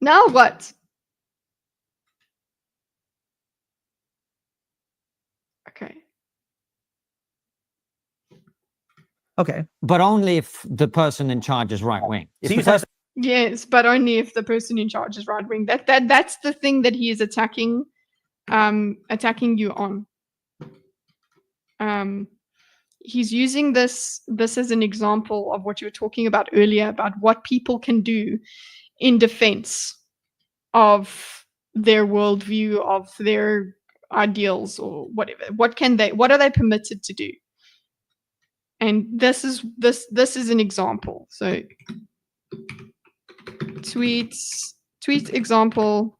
Now what? Okay. Okay. But only if the person in charge is right wing. So you said Yes, but only if the person in charge is right wing. That's the thing that he is attacking you on. He's using this as an example of what you were talking about earlier, about what people can do in defense of their worldview, of their ideals, or whatever. What are they permitted to do? And this is an example. So tweet example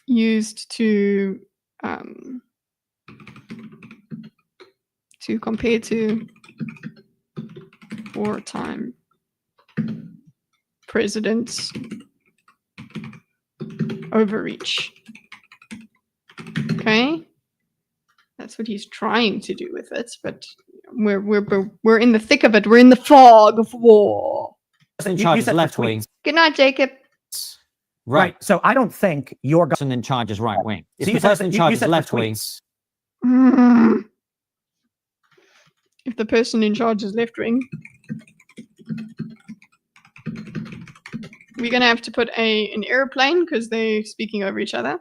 used to compare to wartime presidents' overreach. Okay, that's what he's trying to do with it, but we're in the thick of it. We're in the fog of war. In charge is said left for wing. tweets. Good night, Jacob. Right. So I don't think your Person in charge is right wing. If So the you said- person in you charge is said for left wing. tweets. If the person in charge is left wing, we're gonna have to put an airplane because they're speaking over each other.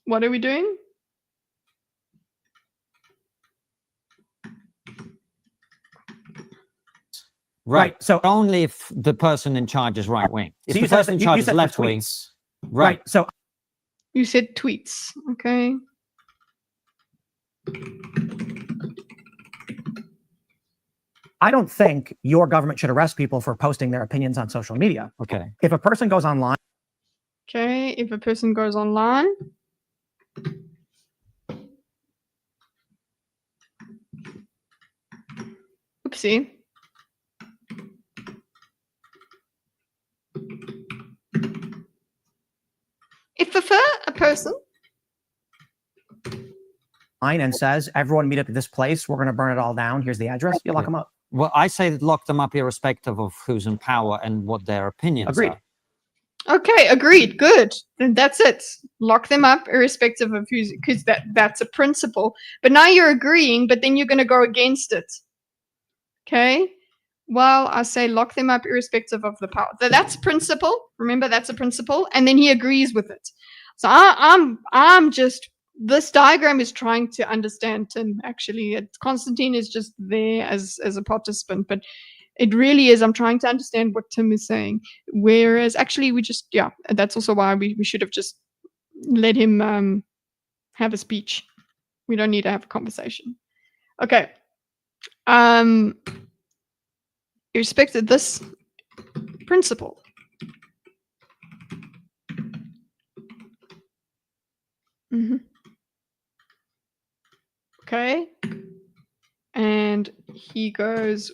What are we doing? Right. So Only if the person in charge is right wing. If so the person in charge is said for left wing. tweets. Right. So You said tweets, okay? I don't think your government should arrest people for posting their opinions on social media. Okay. If a person goes online, Okay, if a person goes online. Oopsie. If a person and says, everyone meet up at this place, we're going to burn it all down, here's the address, you lock them up. Well, I say that lock them up irrespective of who's in power and what their opinions Agreed. are. Okay, agreed. Good. Then that's it. Lock them up irrespective of who's, because that's a principle. But now you're agreeing, but then you're going to go against it. Okay? Well, I say lock them up irrespective of the power. That's a principle. Remember, that's a principle. And then he agrees with it. So I'm just, this diagram is trying to understand Tim, actually. Constantine is just there as a participant, but it really is, I'm trying to understand what Tim is saying. Whereas actually we just, yeah, that's also why we should have just let him have a speech. We don't need to have a conversation. Okay. Irrespective of this principle. Okay. And he goes,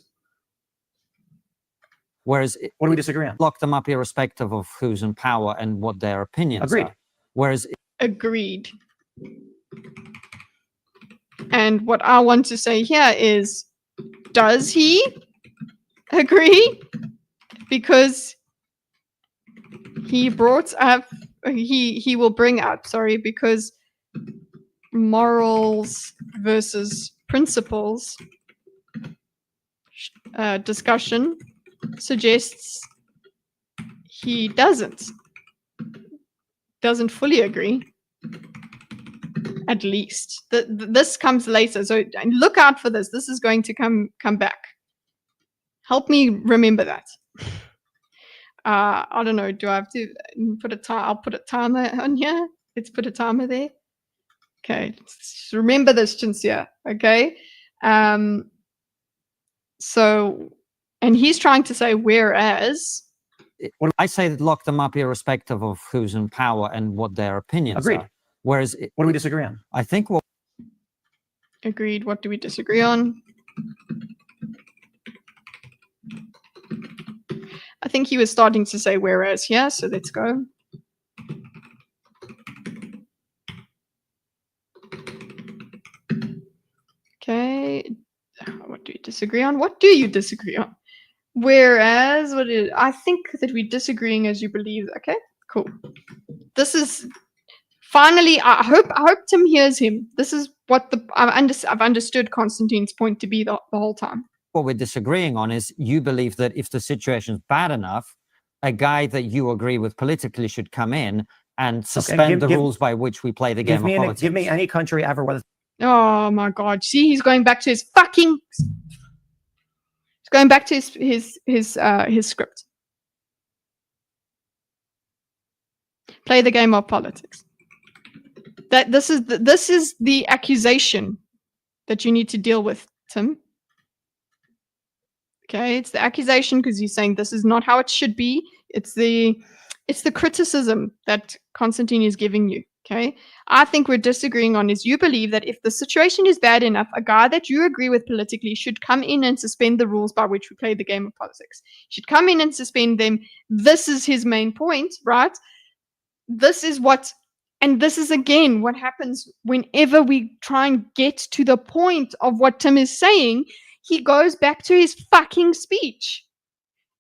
Whereas What do we disagree on? lock them up irrespective of who's in power and what their opinions Agreed. are. Whereas agreed. And what I want to say here is, does he agree? Because he brought up, he will bring up, sorry, because morals versus principles discussion suggests he doesn't fully agree. at least. This comes later, so look out for this. This is going to come back. Help me remember that. I don't know. Do I have to put a time? I'll put a timer on here. Let's put a timer there. Okay. Let's remember this, Chinsia. Okay. So, and he's trying to say whereas. Well, I say that lock them up irrespective of who's in power and what their opinions Agreed. are. Whereas, What do we disagree on? I think what Agreed. What do we disagree on? I think he was starting to say whereas here, so let's go. Okay. What do we disagree on? What do you disagree on? Whereas, I think that we're disagreeing as you believe. Okay, cool. This is finally. I hope Tim hears him. This is what I've understood Constantine's point to be the whole time. what we're disagreeing on is you believe that if the situation's bad enough, a guy that you agree with politically should come in and suspend the rules by which we play the game of politics. Give me any country ever where Oh my God! See, he's going back to his fucking. He's going back to his script. Play the game of politics. That this is the accusation that you need to deal with, Tim. Okay, it's the accusation because he's saying this is not how it should be. It's the criticism that Constantine is giving you. Okay, I think we're disagreeing on is you believe that if the situation is bad enough, a guy that you agree with politically should come in and suspend the rules by which we play the game of politics. Should come in and suspend them. This is his main point, right? This is what, and this is again what happens whenever we try and get to the point of what Tim is saying. He goes back to his fucking speech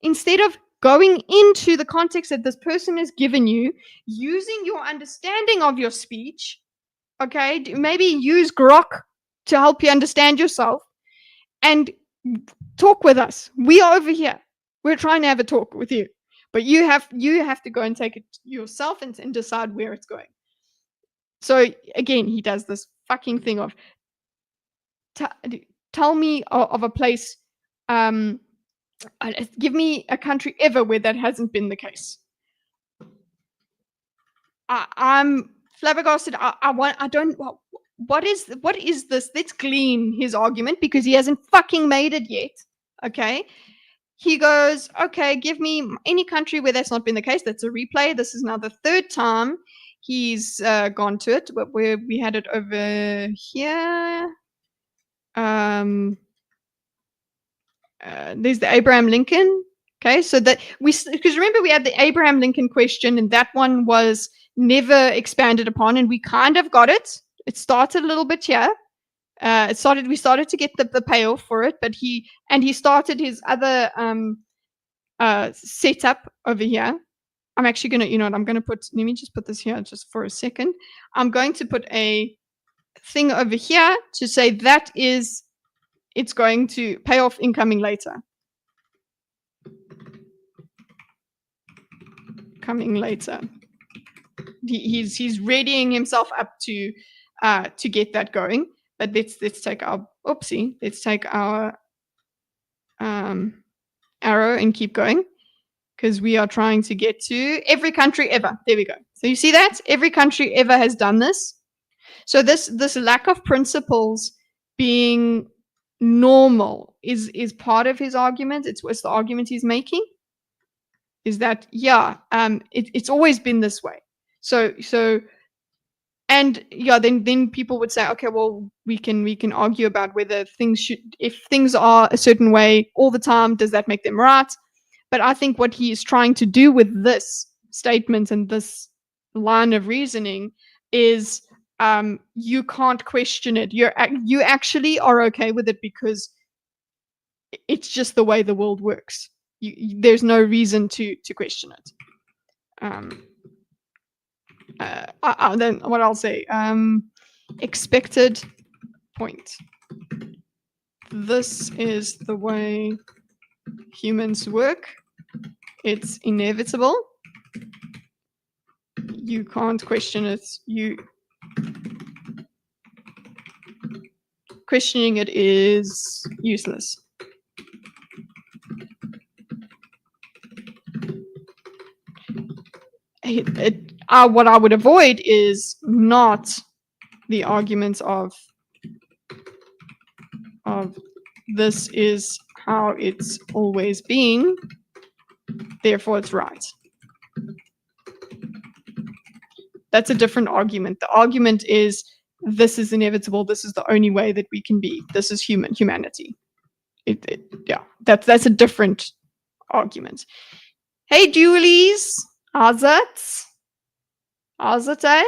instead of going into the context that this person has given you, using your understanding of your speech. Okay, maybe use Grok to help you understand yourself and talk with us. We are over here. We're trying to have a talk with you. But you have to go and take it yourself and decide where it's going. So again, he does this fucking thing of tell me of a place, give me a country ever where that hasn't been the case. I'm flabbergasted. What is this? Let's glean his argument because he hasn't fucking made it yet. Okay. He goes, okay, give me any country where that's not been the case. That's a replay. This is now the third time he's gone to it, but where we had it over here. There's the Abraham Lincoln. Okay, so that because remember we had the Abraham Lincoln question, and that one was never expanded upon, and we kind of got it. It started a little bit here. We started to get the payoff for it, but he started his other setup over here. I'm actually gonna, I'm gonna let me just put this here just for a second. I'm going to put a thing over here to say that it's going to pay off incoming later. Coming later. He's readying himself up to get that going. But let's take our let's take our arrow and keep going because we are trying to get to every country ever. There we go. So you see that every country ever has done this. So this lack of principles being normal is part of his argument. It's the argument he's making. Is that it's always been this way. So. And then people would say, okay, well, we can argue about whether if things are a certain way all the time, does that make them right? But I think what he is trying to do with this statement and this line of reasoning is you can't question it. You actually are okay with it because it's just the way the world works. There's no reason to question it. Then what I'll say, expected point. This is the way humans work. It's inevitable. You can't question it. questioning it is useless. What I would avoid is not the arguments of this is how it's always been, therefore it's right. That's a different argument. The argument is this is inevitable. This is the only way that we can be. This is humanity. Yeah, that's a different argument. Hey, Julies, how's it? How's it, eh?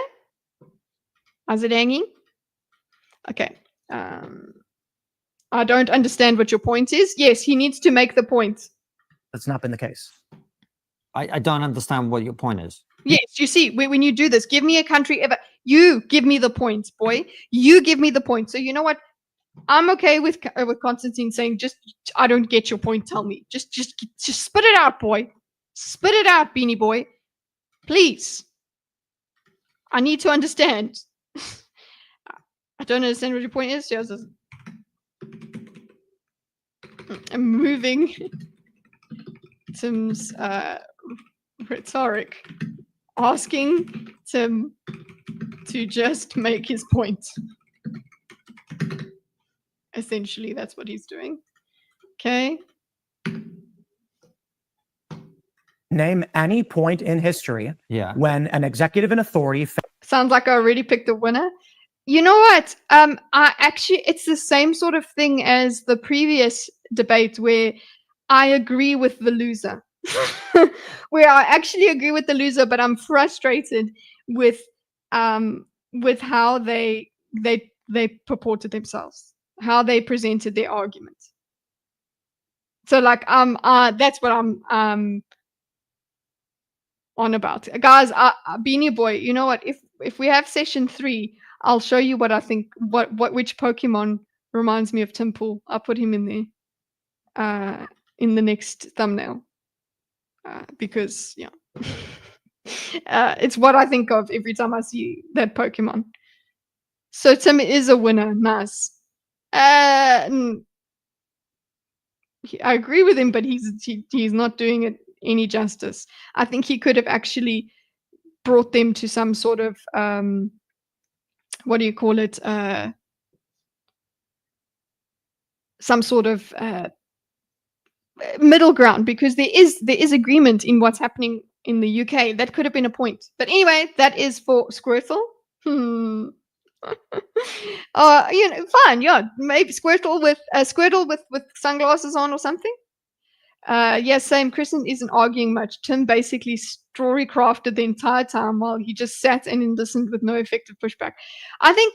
How's it hanging? Okay. I don't understand what your point is. Yes, he needs to make the point. That's not been the case. I don't understand what your point is. Yes, you see, when you do this, give me a country ever. You give me the points, boy. You give me the point. So you know what? I'm okay with Constantine saying, just I don't get your point. Tell me. Just spit it out, boy. Spit it out, Beanie Boy. Please. I need to understand. I don't understand what your point is. Just I'm moving. Tim's rhetoric, asking Tim to just make his point. Essentially, that's what he's doing. Okay. Name any point in history Yeah. when an executive in authority Sounds like I already picked a winner. You know what? It's the same sort of thing as the previous debate where I agree with the loser. Where I actually agree with the loser, but I'm frustrated with how they purported themselves, how they presented their argument. So like that's what I'm on about, guys. Beanie Boy, you know what? If we have session 3, I'll show you what I think. Which Pokemon reminds me of Tim Pool. I'll put him in there in the next thumbnail because yeah, it's what I think of every time I see that Pokemon. So Tim is a winner. Nice. I agree with him, but he's not doing it any justice. I think he could have actually brought them to some sort of what do you call it? Some sort of middle ground, because there is agreement in what's happening in the UK. That could have been a point. But anyway, that is for Squirtle. You know, fine, yeah, maybe Squirtle with sunglasses on or something. Yes, same. Kristen isn't arguing much. Tim basically story crafted the entire time while he just sat and listened with no effective pushback. I think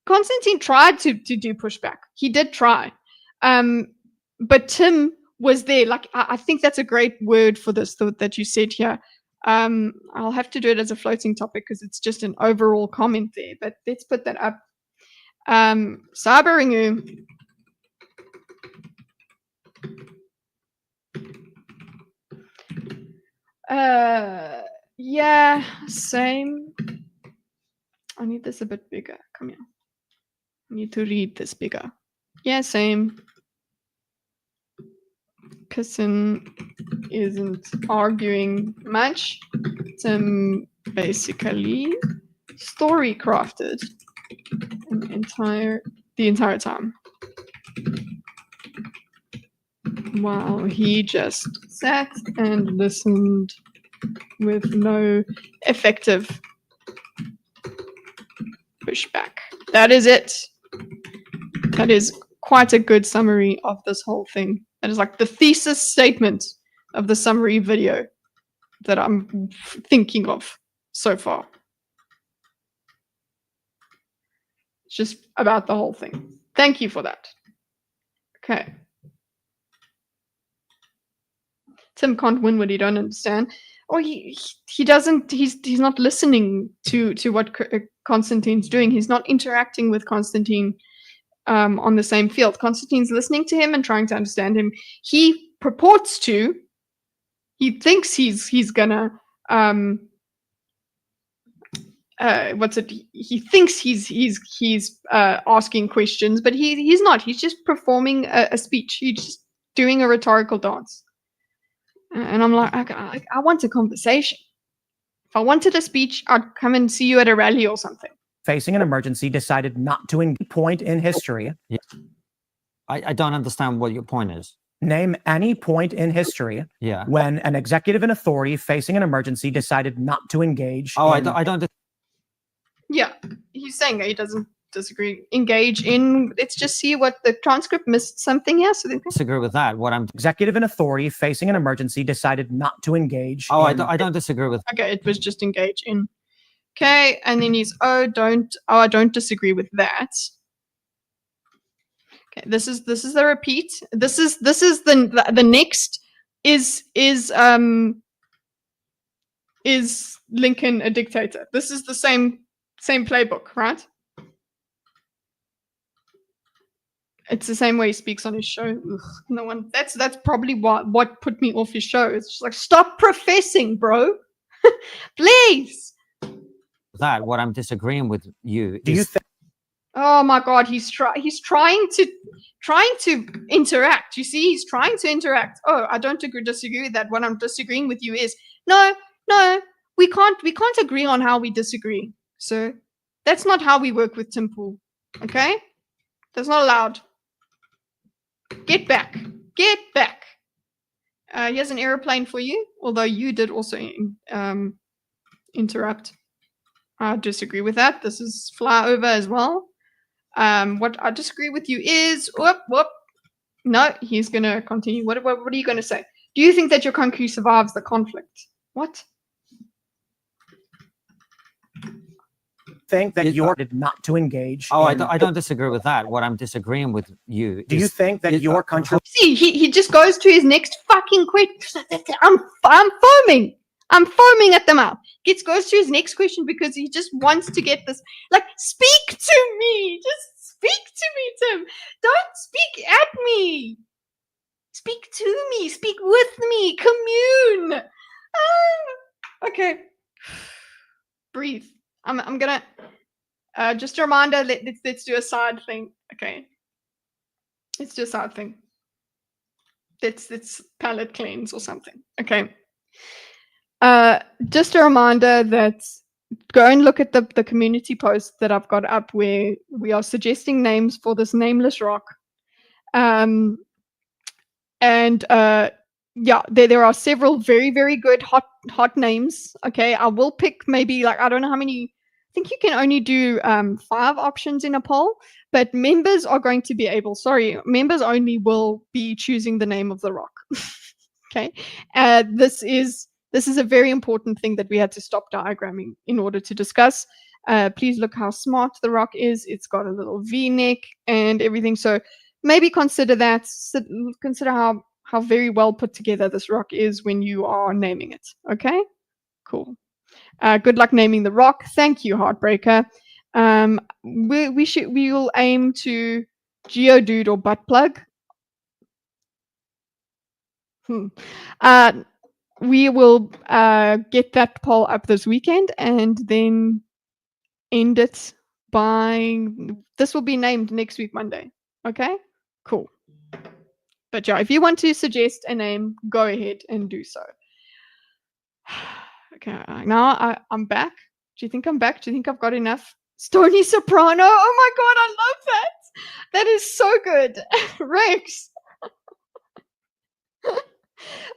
Constantine tried to do pushback. He did try. But Tim was there. Like, I think that's a great word for this that you said here. I'll have to do it as a floating topic because it's just an overall comment there. But let's put that up. Sabaringu. Yeah, same. I need this a bit bigger. Come here. I need to read this bigger. Yeah, same. Cousin isn't arguing much. Tim basically story crafted the entire time, while he just sat and listened with no effective pushback. That is it. That is quite a good summary of this whole thing. That is like the thesis statement of the summary video that I'm thinking of so far. It's just about the whole thing. Thank you for that. Okay. Tim can't win what he don't understand. Or he doesn't, he's not listening to what Constantine's doing. He's not interacting with Constantine on the same field. Constantine's listening to him and trying to understand him. He purports to, he thinks he's gonna what's it? He thinks he's asking questions, but he's not. He's just performing a speech. He's just doing a rhetorical dance. And I'm like, I want a conversation. If I wanted a speech, I'd come and see you at a rally or something. Facing an emergency, decided not to engage. Point in history. I don't understand what your point is. Name any point in history Yeah. when an executive in authority facing an emergency decided not to engage. Oh, in- I don't Yeah, he's saying he doesn't disagree. Engage in. Let's just see what the transcript missed something here. So disagree with that. What I'm executive in authority facing an emergency decided not to engage. oh, in- I don't disagree with. okay, it was just engage in. Okay, and then he's I don't disagree with that. Okay, this is the repeat. This is the next is Lincoln a dictator. This is the same playbook, right? It's the same way he speaks on his show. Ugh, no one. That's probably what put me off his show. It's just like, stop professing, bro. Please. That what I'm disagreeing with you Do you is think Oh my God, he's trying to interact. You see, he's trying to interact. Oh, I don't disagree with that. What I'm disagreeing with you is no, we can't agree on how we disagree. So that's not how we work with Tim Pool. Okay, that's not allowed. Get back. Here's an aeroplane for you. Although you did also interrupt. I disagree with that. This is fly over as well. What I disagree with you is whoop. No, he's gonna continue. What are you gonna say? Do you think that your country survives the conflict? What? think that Is- you're not to engage? oh, in- I don't disagree with that. What I'm disagreeing with you Do you is think that is- your country? See, he just goes to his next fucking question. I'm foaming. I'm foaming at the mouth. Goes to his next question because he just wants to get this. Like, speak to me. Just speak to me, Tim. Don't speak at me. Speak to me. Speak with me. Commune. Okay. Breathe. I'm gonna. Just a reminder. Let's do a side thing. Okay. Let's do a side thing. Let's palate cleanse or something. Okay. Just a reminder that go and look at the community post that I've got up where we are suggesting names for this nameless rock. Yeah, there are several very, very good hot names. Okay, I will pick maybe like I don't know how many. I think you can only do 5 options in a poll, but members are going to be able. Sorry, members only will be choosing the name of the rock. Okay, this is a very important thing that we had to stop diagramming in order to discuss. Please look how smart the rock is. It's got a little V-neck and everything. So maybe consider that. Consider how very well put together this rock is when you are naming it. Okay, cool. Good luck naming the rock. Thank you, Heartbreaker. We will aim to Geodude or butt plug. We will get that poll up this weekend and then end it by. This will be named next week, Monday. Okay, cool. But yeah, if you want to suggest a name, go ahead and do so. Okay, now I'm back. Do you think I'm back? Do you think I've got enough? Stony Soprano. Oh my God, I love that. That is so good. Rex.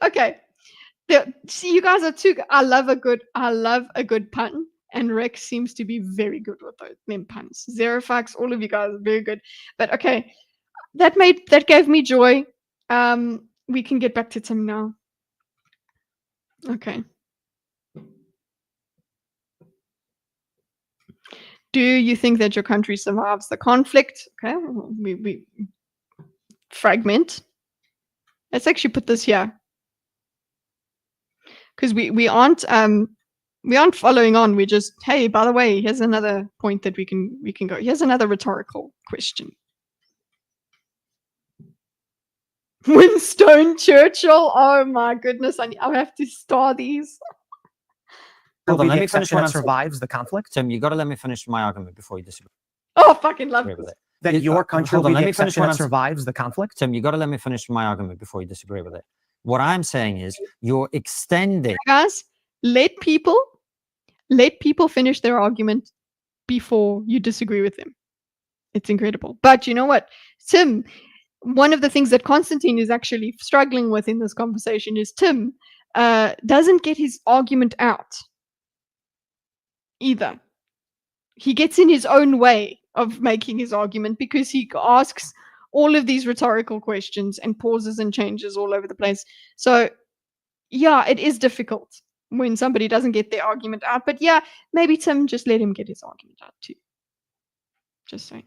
Okay. See, you guys are too. I love a good pun, and Rex seems to be very good with them puns. Zerofax, all of you guys are very good. But okay, that gave me joy. We can get back to Tim now. Okay. Do you think that your country survives the conflict? Okay, we fragment. Let's actually put this here. Because we aren't following on. We're just, hey, by the way, here's another point that we can go. Here's another rhetorical question. Winston Churchill. Oh my goodness, I'll have to star these. Hold on, be let the me finish exception what that I'm saying. survives the conflict? Tim, you got to let me finish my argument before you disagree Oh, fucking love with this. it. That It- your country hold will on, be let the me finish exception what that I'm saying. survives the conflict? Tim, you got to let me finish my argument before you disagree with it. What I'm saying is you're extending. Guys, let people finish their argument before you disagree with them. It's incredible. But you know what, Tim, one of the things that Constantine is actually struggling with in this conversation is Tim doesn't get his argument out either. He gets in his own way of making his argument because he asks all of these rhetorical questions and pauses and changes all over the place. So yeah, it is difficult when somebody doesn't get their argument out. But yeah, maybe Tim, just let him get his argument out too. Just saying.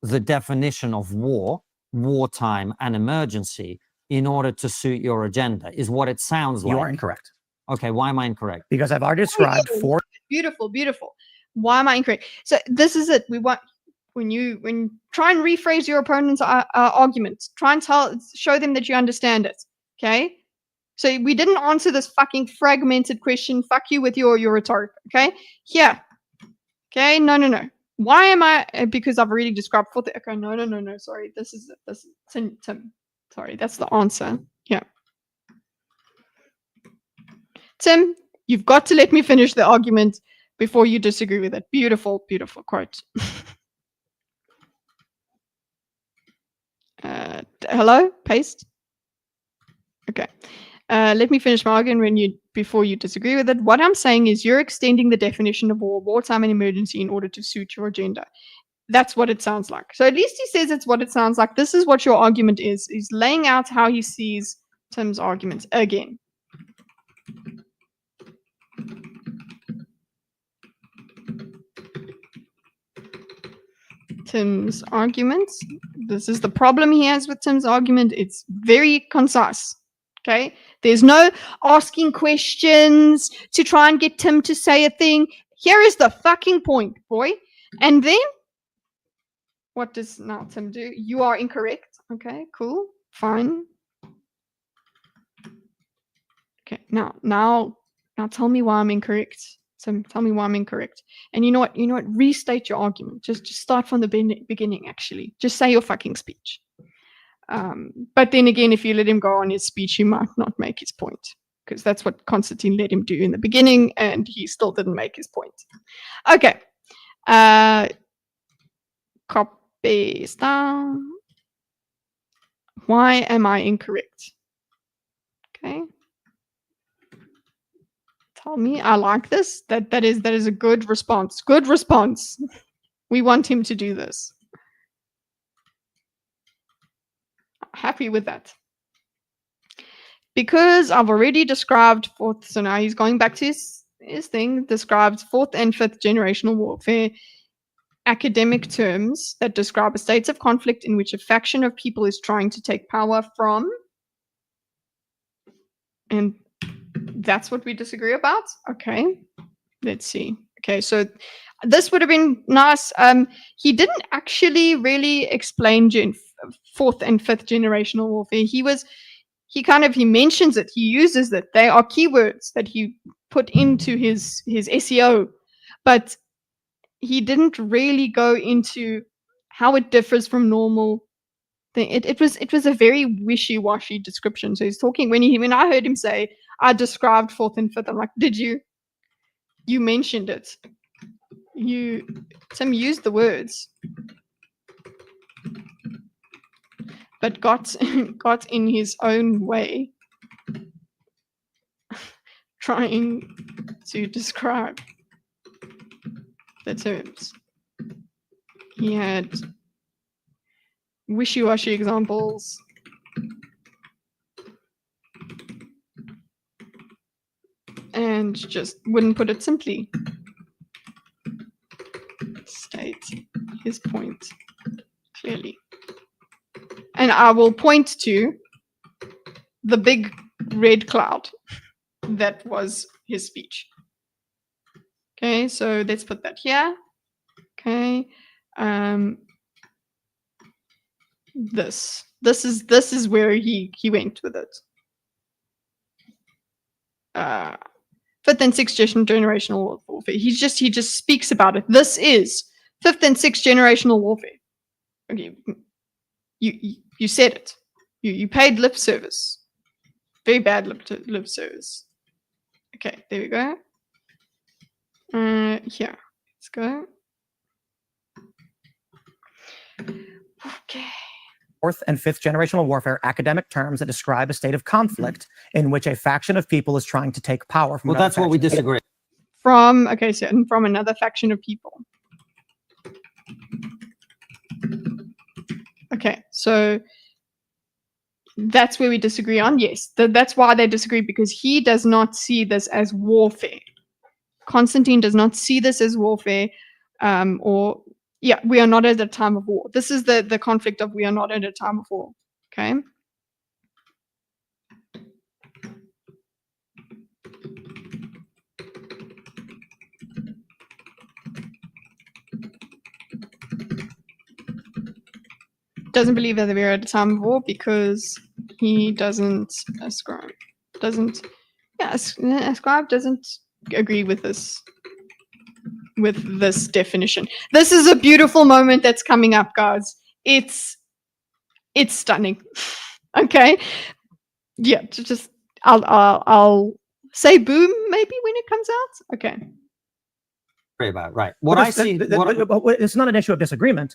The definition of war, wartime, and emergency in order to suit your agenda is what it sounds like. You are incorrect. Okay, why am I incorrect? Because I've already described Beautiful. four. Beautiful, beautiful. Why am I incorrect? So this is it. We want when try and rephrase your opponent's argument. Try and show them that you understand it. Okay. So we didn't answer this fucking fragmented question. Fuck you with your rhetoric. Okay. Here. Okay. No. Why am I? Because I've already described fourth. Okay. No. Sorry. This is Tim. Sorry. That's the answer. Yeah. Tim, you've got to let me finish the argument before you disagree with it. Beautiful, beautiful quote. Hello? Paste? Okay. Let me finish my argument before you disagree with it. What I'm saying is you're extending the definition of war, wartime, and emergency in order to suit your agenda. That's what it sounds like. So at least he says it's what it sounds like. This is what your argument is. He's laying out how he sees Tim's arguments again. Tim's argument. This is the problem he has with Tim's argument. It's very concise. Okay. There's no asking questions to try and get Tim to say a thing. Here is the fucking point, boy. And then what does now Tim do? You are incorrect. Okay, cool. Fine. Okay, now tell me why I'm incorrect. Tim, tell me why I'm incorrect. And you know what? Restate your argument. Just start from the beginning, actually. Just say your fucking speech. But then again, if you let him go on his speech, he might not make his point. Because that's what Constantine let him do in the beginning, and he still didn't make his point. Okay. Copy down. Why am I incorrect? Okay. Tell me. I like this. That is a good response. Good response. We want him to do this. Happy with that. Because I've already described fourth, so now he's going back to his thing, describes fourth and fifth generational warfare, academic terms that describe a state of conflict in which a faction of people is trying to take power from, and that's what we disagree about. Okay, let's see. Okay, so this would have been nice. He didn't actually really explain fourth and fifth generational warfare. He mentions it. He uses it. They are keywords that he put into his SEO, but he didn't really go into how it differs from normal thing. It was a very wishy-washy description. So he's talking when I heard him say, I described fourth and fifth, I'm like, did you? You mentioned it. Tim used the words, but got in his own way, trying to describe the terms. He had wishy-washy examples. And just wouldn't put it simply. State his point clearly. And I will point to the big red cloud that was his speech. Okay, so let's put that here. Okay. This is where he went with it. Fifth fifth and sixth generational warfare. He just speaks about it. This is fifth and sixth generational warfare. Okay, you said it. You paid lip service. Very bad lip service. Okay, there we go. Here, let's go. Okay. Fourth and fifth generational warfare, academic terms that describe a state of conflict in which a faction of people is trying to take power from Well, another that's what we faction. disagree. From from another faction of people. Okay, so that's where we disagree on. Yes, that's why they disagree, because he does not see this as warfare. Constantine does not see this as warfare, we are not at a time of war. This is the conflict of we are not at a time of war. Okay. Doesn't believe that we're at a time of war because he doesn't ascribe. Ascribe doesn't agree with this definition. This is a beautiful moment that's coming up, guys. It's stunning. Okay. Yeah, just I'll say boom maybe when it comes out. Okay. About right. What I see, it's not an issue of disagreement.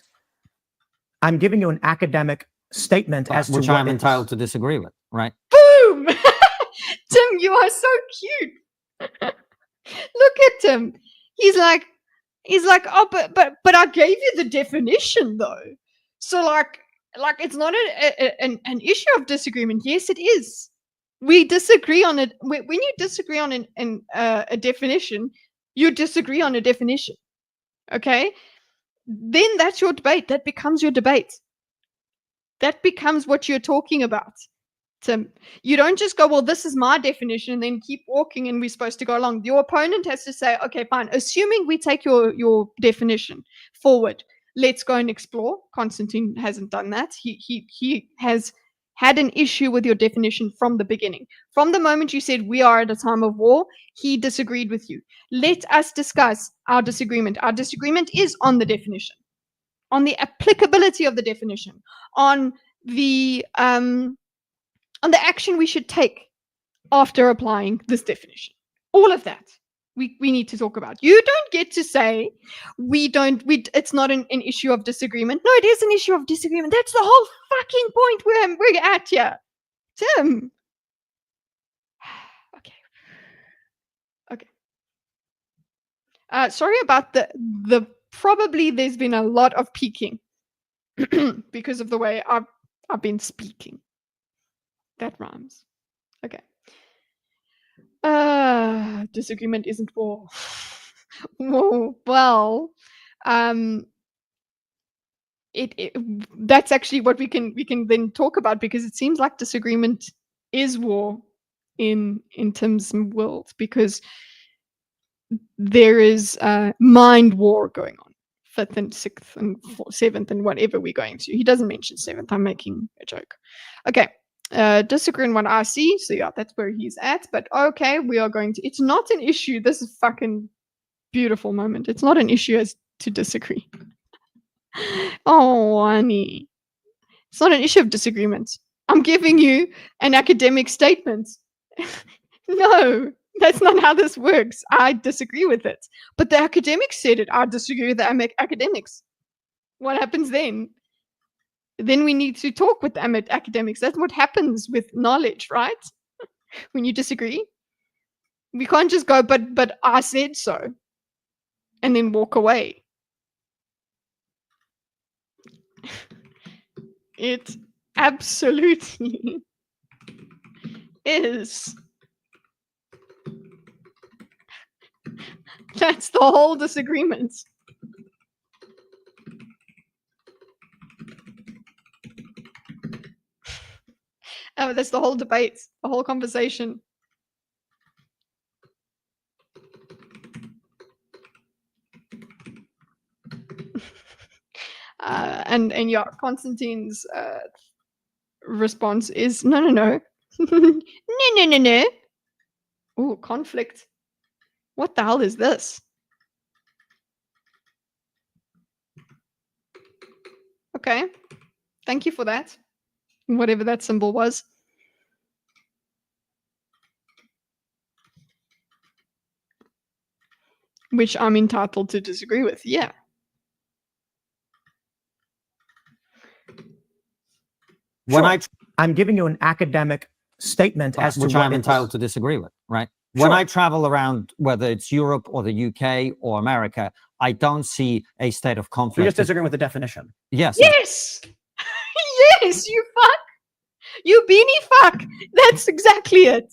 I'm giving you an academic statement as to which what I'm entitled to disagree with, right? Boom! Tim, you are so cute. Look at him. He's like, oh, but I gave you the definition though. So like it's not an issue of disagreement. Yes, it is. We disagree on it. When you disagree on a definition, you disagree on a definition. Okay? Then that's your debate. That becomes your debate. That becomes what you're talking about. Tim, you don't just go, well, this is my definition, and then keep walking and we're supposed to go along. Your opponent has to say, okay, fine. Assuming we take your definition forward, let's go and explore. Constantine hasn't done that. He has had an issue with your definition from the beginning. From the moment you said we are at a time of war, he disagreed with you. Let us discuss our disagreement. Our disagreement is on the definition, on the applicability of the definition, on the action we should take after applying this definition. All of that we need to talk about. You don't get to say it's not an issue of disagreement. No, it is an issue of disagreement. That's the whole fucking point we're at here. Tim. Okay. Sorry about the probably there's been a lot of peeking because of the way I've been speaking. That rhymes. Okay. Disagreement isn't war. Whoa, well, that's actually what we can then talk about, because it seems like disagreement is war in Tim's world, because there is mind war going on. 5th and 6th and 7th and whatever we're going to. He doesn't mention 7th. I'm making a joke. Okay. Disagree on what I see. So yeah, that's where he's at. But okay, we are going to. It's not an issue. This is fucking beautiful moment. It's not an issue as to disagree. Oh, honey. It's not an issue of disagreement. I'm giving you an academic statement. No, that's not how this works. I disagree with it. But the academics said it. I disagree with the academics. What happens then? Then we need to talk with them at academics. That's what happens with knowledge, right? When you disagree. We can't just go, but I said so, and then walk away. It absolutely is. That's the whole disagreement. That's the whole debate, the whole conversation. And yeah, Constantine's response is no. No. Oh, conflict. What the hell is this? Okay. Thank you for that. Whatever that symbol was. Which I'm entitled to disagree with. Yeah. When Sure. I'm giving you an academic statement as to which what I'm it entitled is. to disagree with, right? When Sure. I travel around, whether it's Europe or the UK or America, I don't see a state of You're conflict. just disagreeing with the definition. Yes. Yes! Yes, you fuck! You beanie fuck! That's exactly it.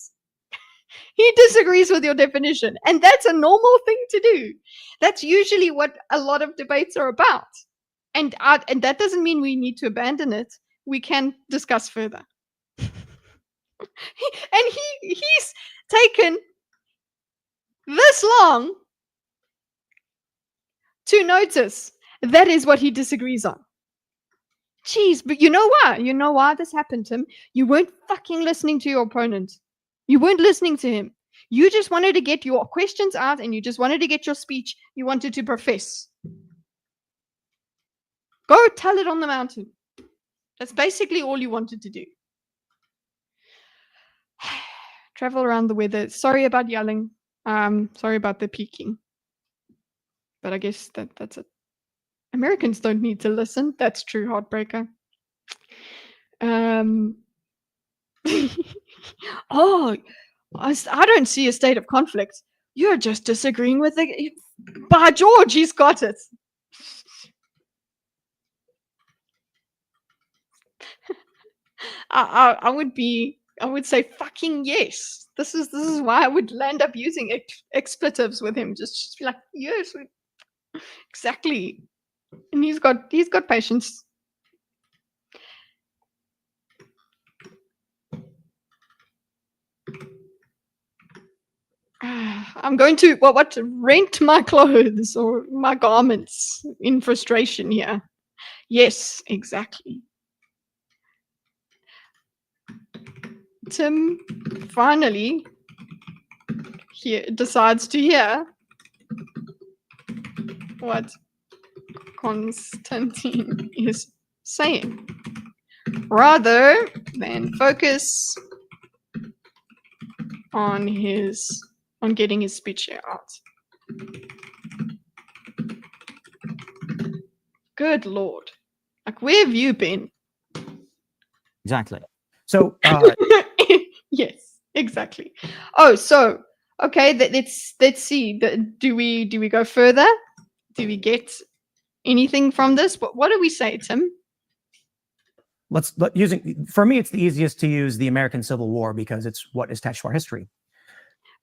He disagrees with your definition, and that's a normal thing to do. That's usually what a lot of debates are about. And that doesn't mean we need to abandon it. We can discuss further. He's taken this long to notice that is what he disagrees on. Jeez, but you know why? You know why this happened, Tim? You weren't fucking listening to your opponent. You weren't listening to him. You just wanted to get your questions out, and you just wanted to get your speech you wanted to profess. Go tell it on the mountain. That's basically all you wanted to do. Travel around the weather. Sorry about yelling. Sorry about the peaking. But I guess that's it. Americans don't need to listen. That's true, heartbreaker. Oh, I don't see a state of conflict. You're just disagreeing with the. By George, he's got it. I would say fucking yes. This is why I would land up using expletives with him. Just be like, yes, exactly. And he's got patience. I'm going to what rent my clothes or my garments in frustration here. Yes, exactly. Tim finally decides to hear what Constantine is saying, rather than focus on getting his speech out. Good Lord. Like, where have you been? Exactly. So yes, exactly. Oh, so okay, let's see. Do we go further? Do we get anything from this? What do we say, Tim? for me, it's the easiest to use the American Civil War because it's what is attached to our history.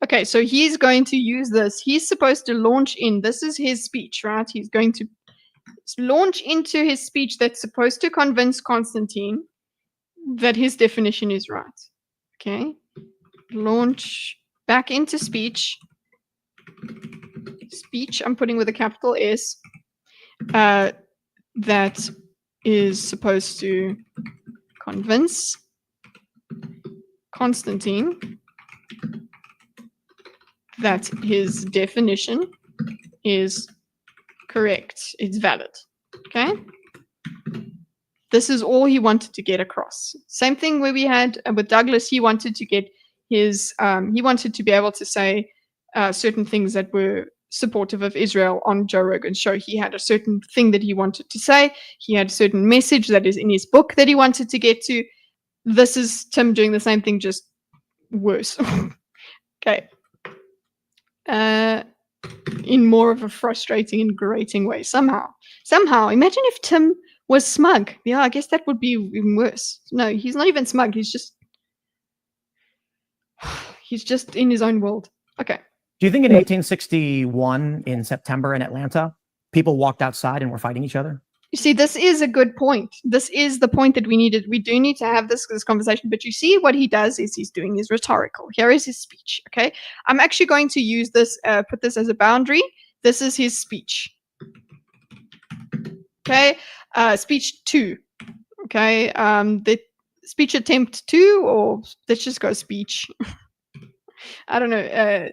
Okay, so he's going to use this. He's supposed to launch in. This is his speech, right? He's going to launch into his speech that's supposed to convince Constantine that his definition is right. Okay, launch back into speech. Speech, I'm putting with a capital S. That is supposed to convince Constantine that his definition is correct. It's valid. Okay? This is all he wanted to get across. Same thing where we had with Douglas. He wanted to get his, he wanted to be able to say certain things that were supportive of Israel on Joe Rogan's show. He had a certain thing that he wanted to say. He had a certain message that is in his book that he wanted to get to. This is Tim doing the same thing, just worse. Okay. In more of a frustrating and grating way. Somehow, imagine if Tim was smug. Yeah, I guess that would be even worse. No, he's not even smug. He's just in his own world. Okay. Do you think in 1861 in September in Atlanta, people walked outside and were fighting each other? You see, this is a good point. This is the point that we needed. We do need to have this conversation. But you see, what he does is he's doing his rhetorical. Here is his speech. Okay, I'm actually going to use this, put this as a boundary. This is his speech. Okay, speech 2. Okay, the speech attempt 2, or let's just go speech. I don't know.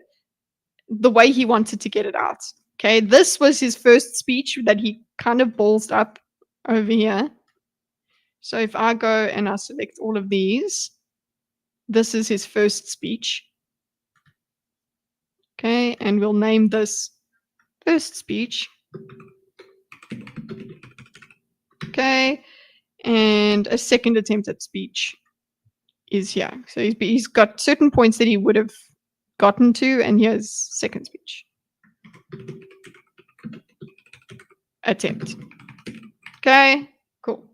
the way he wanted to get it out. Okay, this was his first speech that he kind of ballsed up over here. So if I go and I select all of these, this is his first speech. Okay, and we'll name this first speech. Okay, and a second attempt at speech is here. So he's got certain points that he would have gotten to, and here's second speech. Attempt. Okay, cool.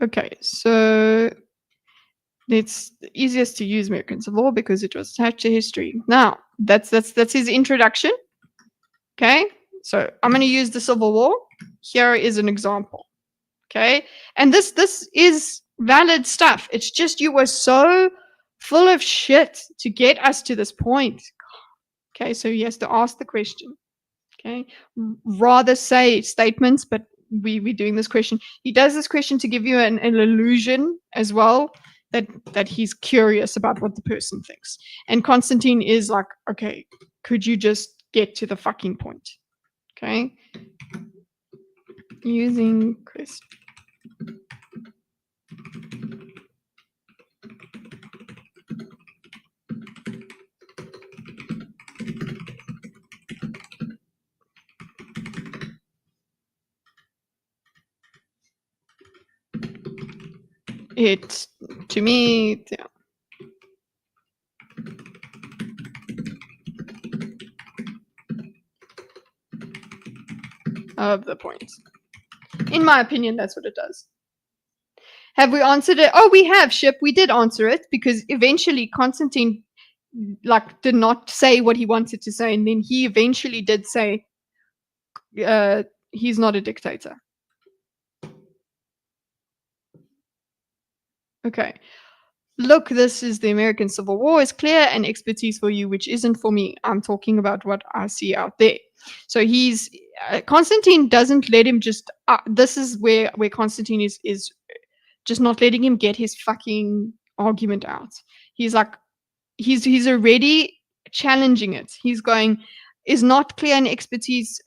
Okay, so it's the easiest to use American Civil War because it was attached to history. Now, that's his introduction. Okay, so I'm going to use the Civil War. Here is an example. Okay, and this is valid stuff. It's just you were so full of shit to get us to this point. Okay, so he has to ask the question. Okay, rather say statements, but we're doing this question. He does this question to give you an illusion as well that he's curious about what the person thinks. And Constantine is like, okay, could you just get to the fucking point? Okay, using question. It, to me, yeah. Of the point. In my opinion, that's what it does. Have we answered it? Oh, we have, Ship. We did answer it because eventually Constantine did not say what he wanted to say, and then he eventually did say he's not a dictator. Okay. Look, this is the American Civil War. It's clear and expertise for you, which isn't for me. I'm talking about what I see out there. So he's Constantine doesn't let him just. This is where Constantine is just not letting him get his fucking argument out. He's like, he's already challenging it. He's going, is not clear and expertise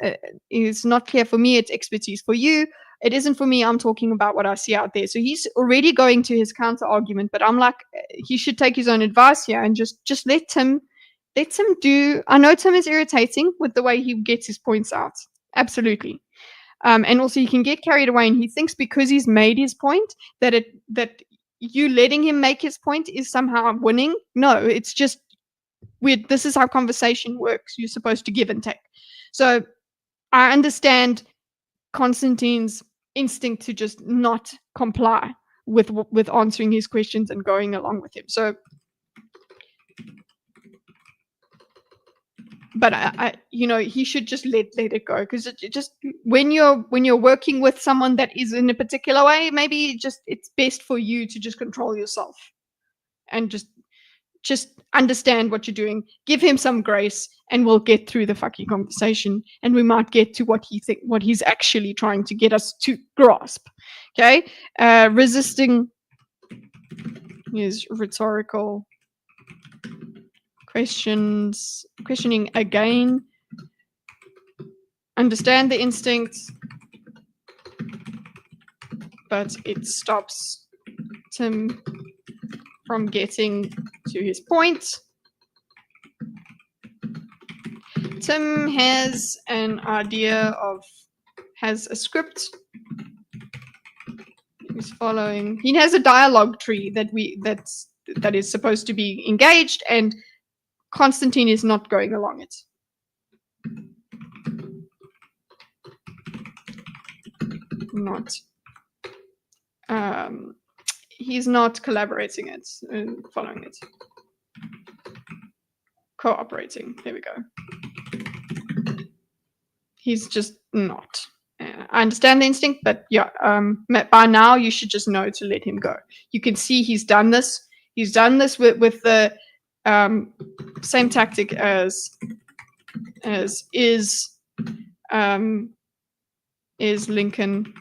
is not clear for me. It's expertise for you. It isn't for me. I'm talking about what I see out there. So he's already going to his counter argument, but I'm like, he should take his own advice here and just let him do. I know Tim is irritating with the way he gets his points out. Absolutely. And also he can get carried away and he thinks because he's made his point that you letting him make his point is somehow winning. No, it's just weird. This is how conversation works. You're supposed to give and take. So I understand Constantine's instinct to just not comply with answering his questions and going along with him. So, but I he should just let it go, because it just when you're working with someone that is in a particular way, maybe it's best for you to just control yourself and just understand what you're doing. Give him some grace, and we'll get through the fucking conversation, and we might get to what he's actually trying to get us to grasp. Okay, resisting is rhetorical questioning again. Understand the instinct, but it stops Tim from getting to his point. Tim has an idea has a script. He's following. He has a dialogue tree that is supposed to be engaged, and Constantine is not going along it. He's not collaborating it, following it. Cooperating. There we go. He's just not. I understand the instinct, but yeah, by now you should just know to let him go. You can see he's done this. He's done this with the same tactic as is Lincoln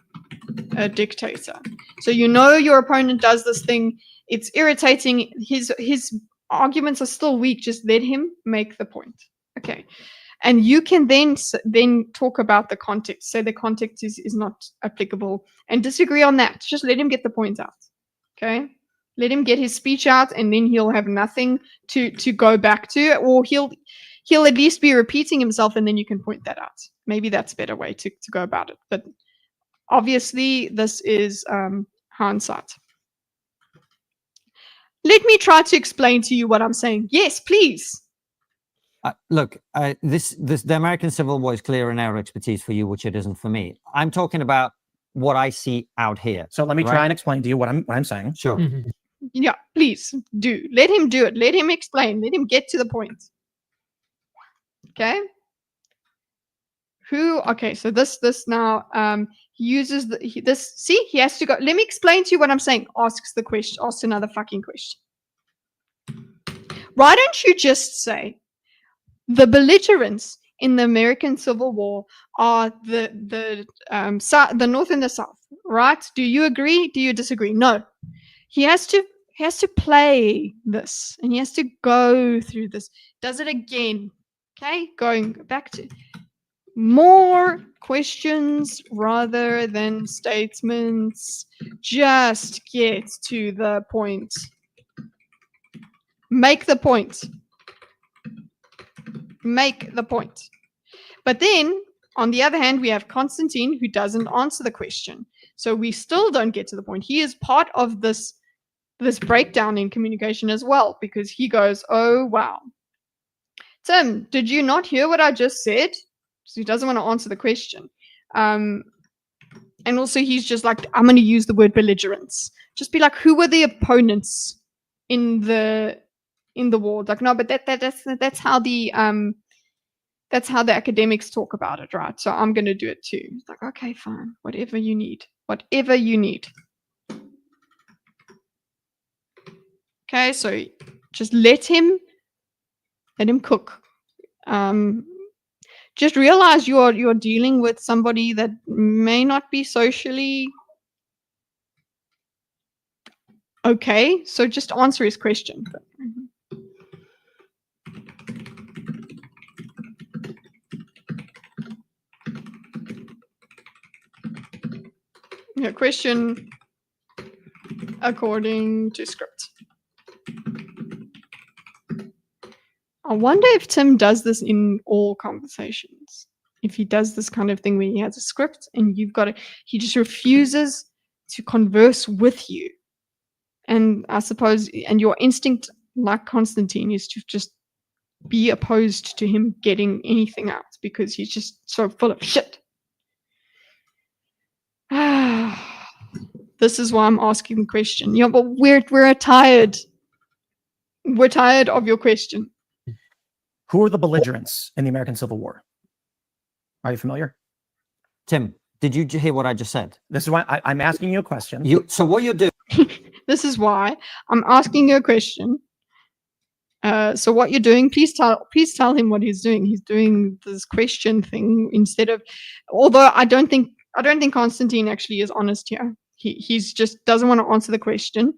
a dictator. So your opponent does this thing. It's irritating. His arguments are still weak, just let him make the point. Okay. And you can then talk about the context. Say the context is not applicable and disagree on that. Just let him get the point out. Okay. Let him get his speech out, and then he'll have nothing to go back to, or he'll at least be repeating himself, and then you can point that out. Maybe that's a better way to go about it. But obviously, this is hindsight. Let me try to explain to you what I'm saying. Yes, please. Look, the American Civil War is clear in our expertise for you, which it isn't for me. I'm talking about what I see out here. So let me try and explain to you what I'm saying. Sure. Yeah, please do. Let him do it. Let him explain. Let him get to the point. Okay. Okay, so this now he uses this. See, he has to go. Let me explain to you what I'm saying. Asks the question. Asks another fucking question. Why don't you just say the belligerents in the American Civil War are the North and the South, right? Do you agree? Do you disagree? No. He has to play this, and he has to go through this. Does it again. Okay, going back to more questions rather than statements. Just get to the point. Make the point. Make the point. But then, on the other hand, we have Constantine, who doesn't answer the question. So we still don't get to the point. He is part of this breakdown in communication as well, because he goes, oh, wow. Tim, did you not hear what I just said? So he doesn't want to answer the question. And also he's just like, I'm going to use the word belligerents. Just be like, who were the opponents in the war? Like, no, but that's how the academics talk about it, right? So I'm going to do it too. It's like, okay, fine, whatever you need. Whatever you need. Okay, so just let him cook. Just realize you're dealing with somebody that may not be socially okay. So just answer his question. Yeah, question according to script. I wonder if Tim does this in all conversations. If he does this kind of thing where he has a script and he just refuses to converse with you. And I suppose, and your instinct, like Constantine, is to just be opposed to him getting anything out because he's just so full of shit. This is why I'm asking the question. Yeah, but we're tired. We're tired of your question. Who are the belligerents in the American Civil War? Are you familiar? Tim, did you hear what I just said? This is why I'm asking you a question. So what you're doing? This is why I'm asking you a question. So what you're doing, please tell him what he's doing. He's doing this question thing instead of, although I don't think Constantine actually is honest here. He's just doesn't want to answer the question.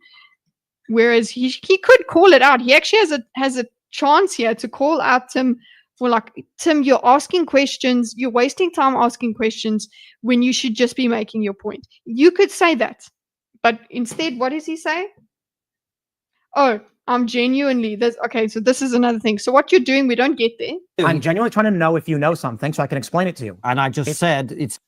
Whereas he could call it out. He actually has a chance here to call out Tim for like, Tim, you're asking questions, you're wasting time asking questions when you should just be making your point. You could say that. But instead, what does he say? Oh, I'm genuinely this. Okay, so this is another thing. So what you're doing, we don't get there. I'm genuinely trying to know if you know something so I can explain it to you. And I just said it's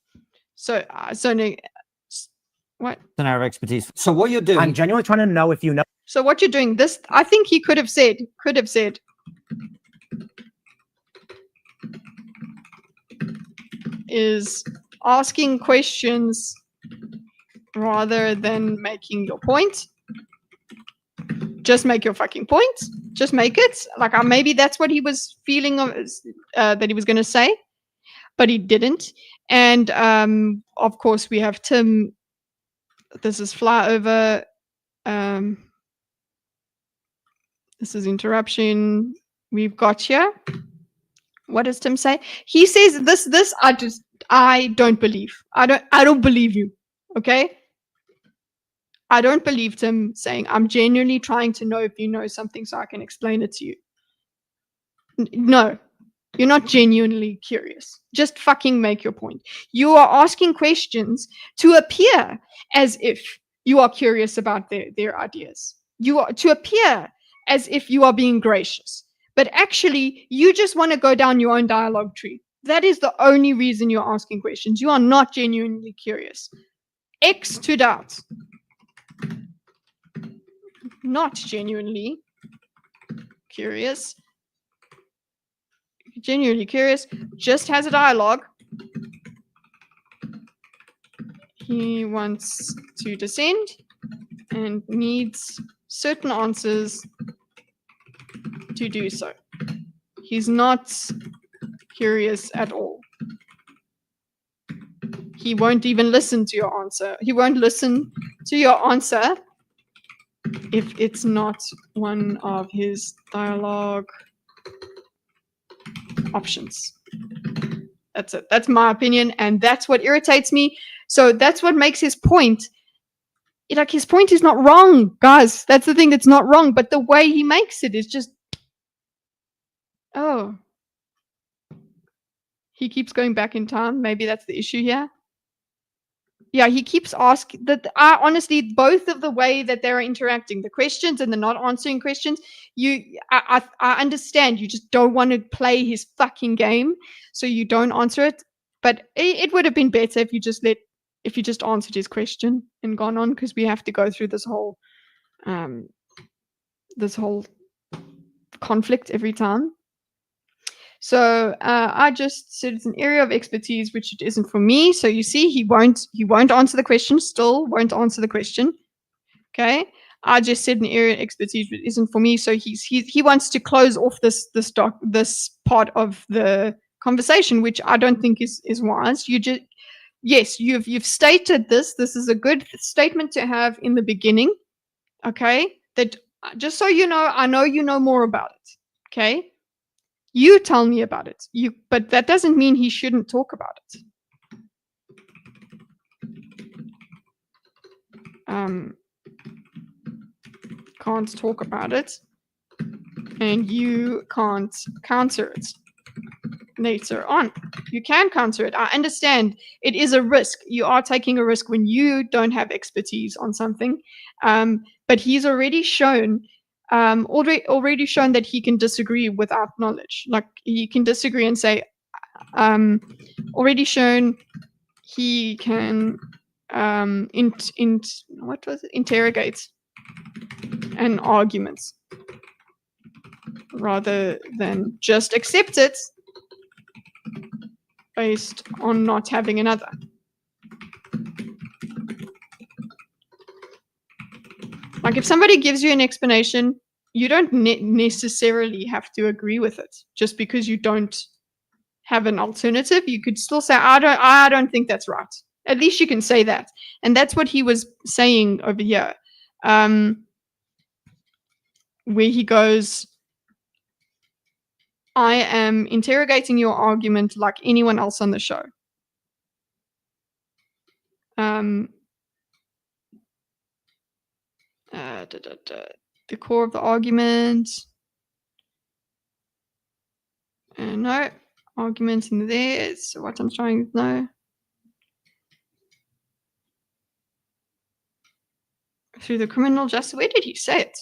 what? in our expertise. So what you're doing? I'm genuinely trying to know if you know. So what you're doing, this, I think he could have said, is asking questions rather than making your point. Just make your fucking point. Just make it. Like, maybe that's what he was feeling of, that he was going to say, but he didn't. And of course, we have Tim. This is flyover. This is interruption. We've got here. What does Tim say? He says this. I don't believe. I don't believe you. Okay. I don't believe Tim saying, I'm genuinely trying to know if you know something so I can explain it to you. No, you're not genuinely curious. Just fucking make your point. You are asking questions to appear as if you are curious about their ideas. You are to appear as if you are being gracious. But actually, you just want to go down your own dialogue tree. That is the only reason you're asking questions. You are not genuinely curious. X to doubt. Not genuinely curious. Genuinely curious. Just has a dialogue. He wants to dissent and needs certain answers to do so. He's not curious at all. He won't even listen to your answer. He won't listen to your answer if it's not one of his dialogue options. That's it. That's my opinion, and that's what irritates me. So that's what makes his point. Like, his point is not wrong, guys. That's the thing that's not wrong, but the way he makes it is just... Oh. He keeps going back in time. Maybe that's the issue here. Yeah, he keeps asking that. Honestly, both of the way that they're interacting, the questions and the not answering questions, I understand you just don't want to play his fucking game, so you don't answer it. But it would have been better if you just answered his question and gone on, because we have to go through this whole conflict every time. So I just said it's an area of expertise which it isn't for me. So you see, he won't answer the question. Still won't answer the question. Okay, I just said an area of expertise which isn't for me. So he wants to close off this part of the conversation, which I don't think is wise. Yes, you've stated this. This is a good statement to have in the beginning. Okay, that just so you know, I know you know more about it. Okay. You tell me about it. But that doesn't mean he shouldn't talk about it. Can't talk about it, and you can't counter it later on. You can counter it. I understand it is a risk. You are taking a risk when you don't have expertise on something. But he's already shown that he can disagree without knowledge. Like, he can disagree and say, already shown he can interrogate an argument rather than just accept it based on not having another. Like, if somebody gives you an explanation, you don't necessarily have to agree with it. Just because you don't have an alternative, you could still say, I don't think that's right. At least you can say that. And that's what he was saying over here. Where he goes, I am interrogating your argument like anyone else on the show. The core of the argument. No, argument in there is what I'm trying to know. Through the criminal justice. Where did he say it?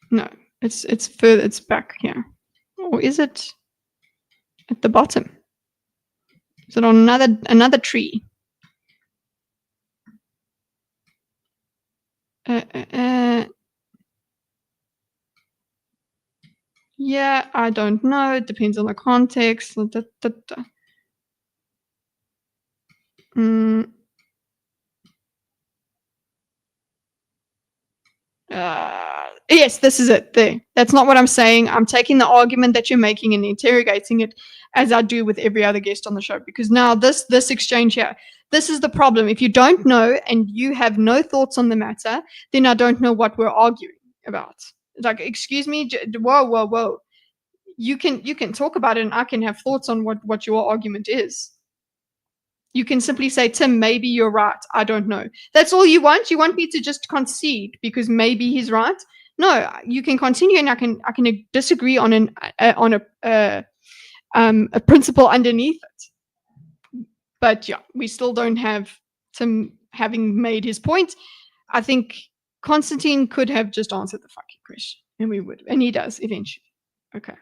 No, it's further. It's back here, or is it at the bottom? Is it on another tree? Yeah, I don't know. It depends on the context. Yes, this is it. There. That's not what I'm saying. I'm taking the argument that you're making and interrogating it, as I do with every other guest on the show. Because now this exchange here, this is the problem. If you don't know and you have no thoughts on the matter, then I don't know what we're arguing about. Like, excuse me, whoa. You can talk about it, and I can have thoughts on what your argument is. You can simply say, Tim, maybe you're right. I don't know. That's all you want? You want me to just concede because maybe he's right? No, you can continue, and I can disagree on a principle underneath it. But yeah, we still don't have Tim having made his point. I think Constantine could have just answered the fucking question, and we would, and he does eventually. Okay.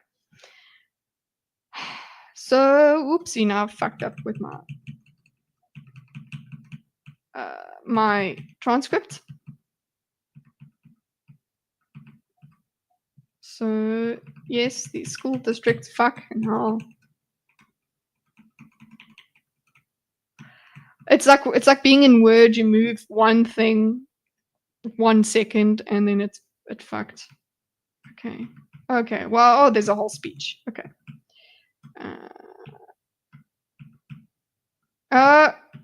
So, oopsie, now I've fucked up with my transcript. So, yes, the school district, fucking hell. It's like being in Word. You move one thing 1 second, and then it fucked. Okay. Okay. Well, oh, there's a whole speech. Okay.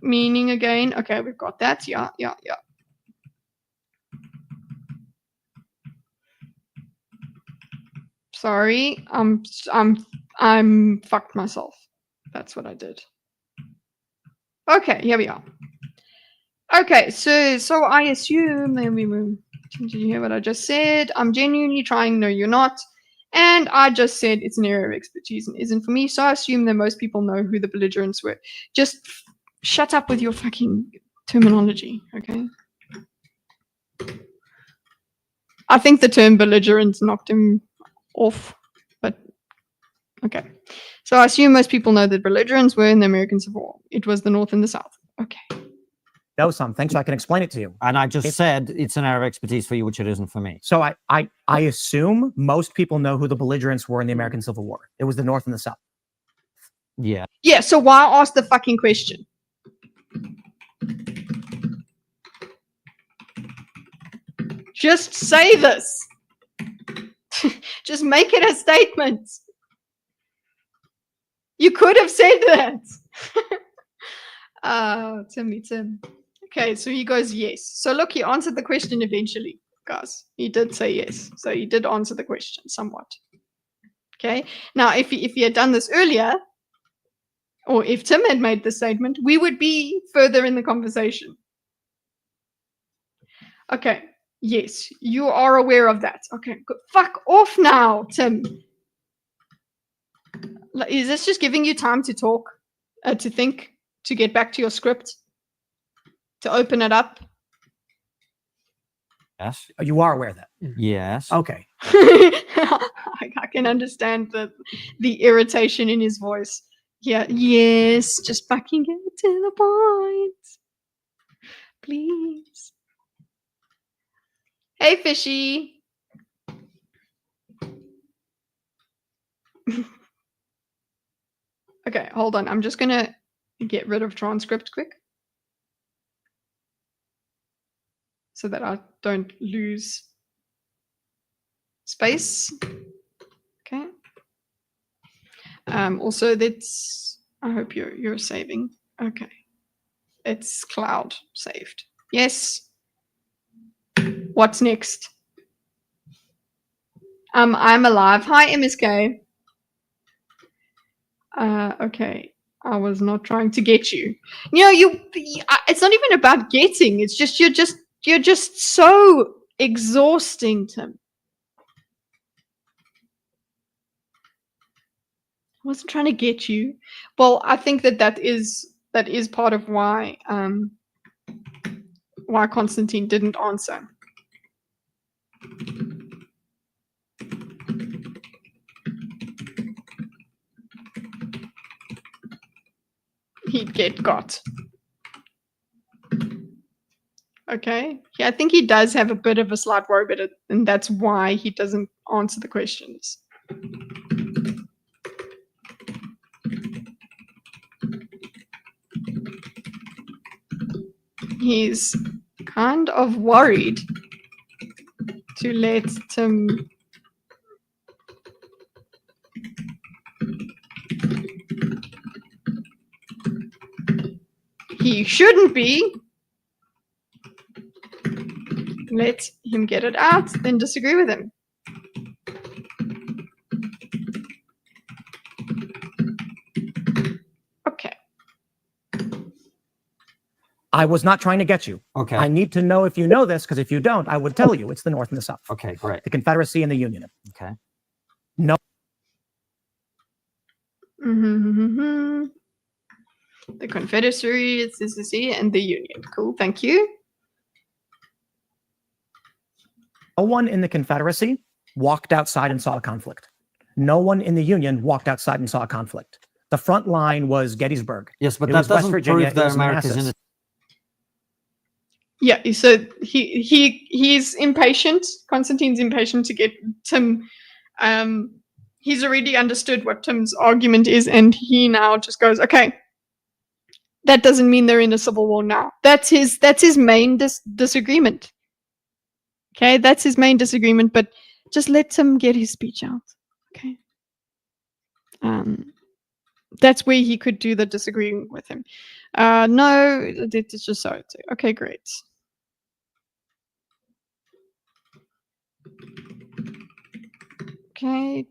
Meaning again. Okay, we've got that. Yeah. Sorry, I'm fucked myself. That's what I did. Okay, here we are. Okay, so I assume, then we will. Did you hear what I just said? I'm genuinely trying. No, you're not. And I just said it's an area of expertise and isn't for me. So I assume that most people know who the belligerents were. Just shut up with your fucking terminology, okay? I think the term belligerents knocked him off, but okay. So I assume most people know that belligerents were in the American Civil War. It was the North and the South. Okay. Know something, so I can explain it to you. And I just said it's an area of expertise for you, which it isn't for me. So I assume most people know who the belligerents were in the American Civil War. It was the North and the South. Yeah. Yeah, so why ask the fucking question? Just say this. Just make it a statement. You could have said that. Tim. Okay, so he goes yes. So look, he answered the question eventually, guys. He did say yes. So he did answer the question somewhat. Okay. Now, if he had done this earlier, or if Tim had made the statement, we would be further in the conversation. Okay. Yes, you are aware of that. Okay, good. Fuck off now, Tim. Is this just giving you time to talk, to think, to get back to your script, to open it up? Yes. You are aware of that? Yes. Okay. I can understand the irritation in his voice. Yeah, yes, just fucking get to the point. Please. Hey, fishy. Okay, hold on. I'm just gonna get rid of transcript quick so that I don't lose space. Okay. Also, that's. I hope you're saving. Okay. It's cloud saved. Yes. What's next? I'm alive. Hi, MSK. Okay. I was not trying to get you. You know, it's not even about getting. It's just you're just so exhausting, Tim. I wasn't trying to get you. Well, I think that is part of why Constantine didn't answer. He'd get got. Okay. Yeah, I think he does have a bit of a slight worry about it, and that's why he doesn't answer the questions. He's kind of worried to let Tim he shouldn't be. Let him get it out, then disagree with him. Okay. I was not trying to get you. Okay. I need to know if you know this, because if you don't, I would tell you it's the North and the South. Okay, great. The Confederacy and the Union. Okay. No. Mm-hmm. The Confederacy, and the Union. Cool, thank you. No one in the Confederacy walked outside and saw a conflict. No one in the Union walked outside and saw a conflict. The front line was Gettysburg. Yes, but It that was West doesn't Virginia, prove it that was America's in Manassas. Yeah, so he's impatient. Constantine's impatient to get Tim. He's already understood what Tim's argument is, and he now just goes, okay, that doesn't mean they're in a civil war now. That's his main disagreement. Okay, that's his main disagreement, but just let Tim get his speech out. Okay. That's where he could do the disagreeing with him. No, it's just so. Okay, great. Okay.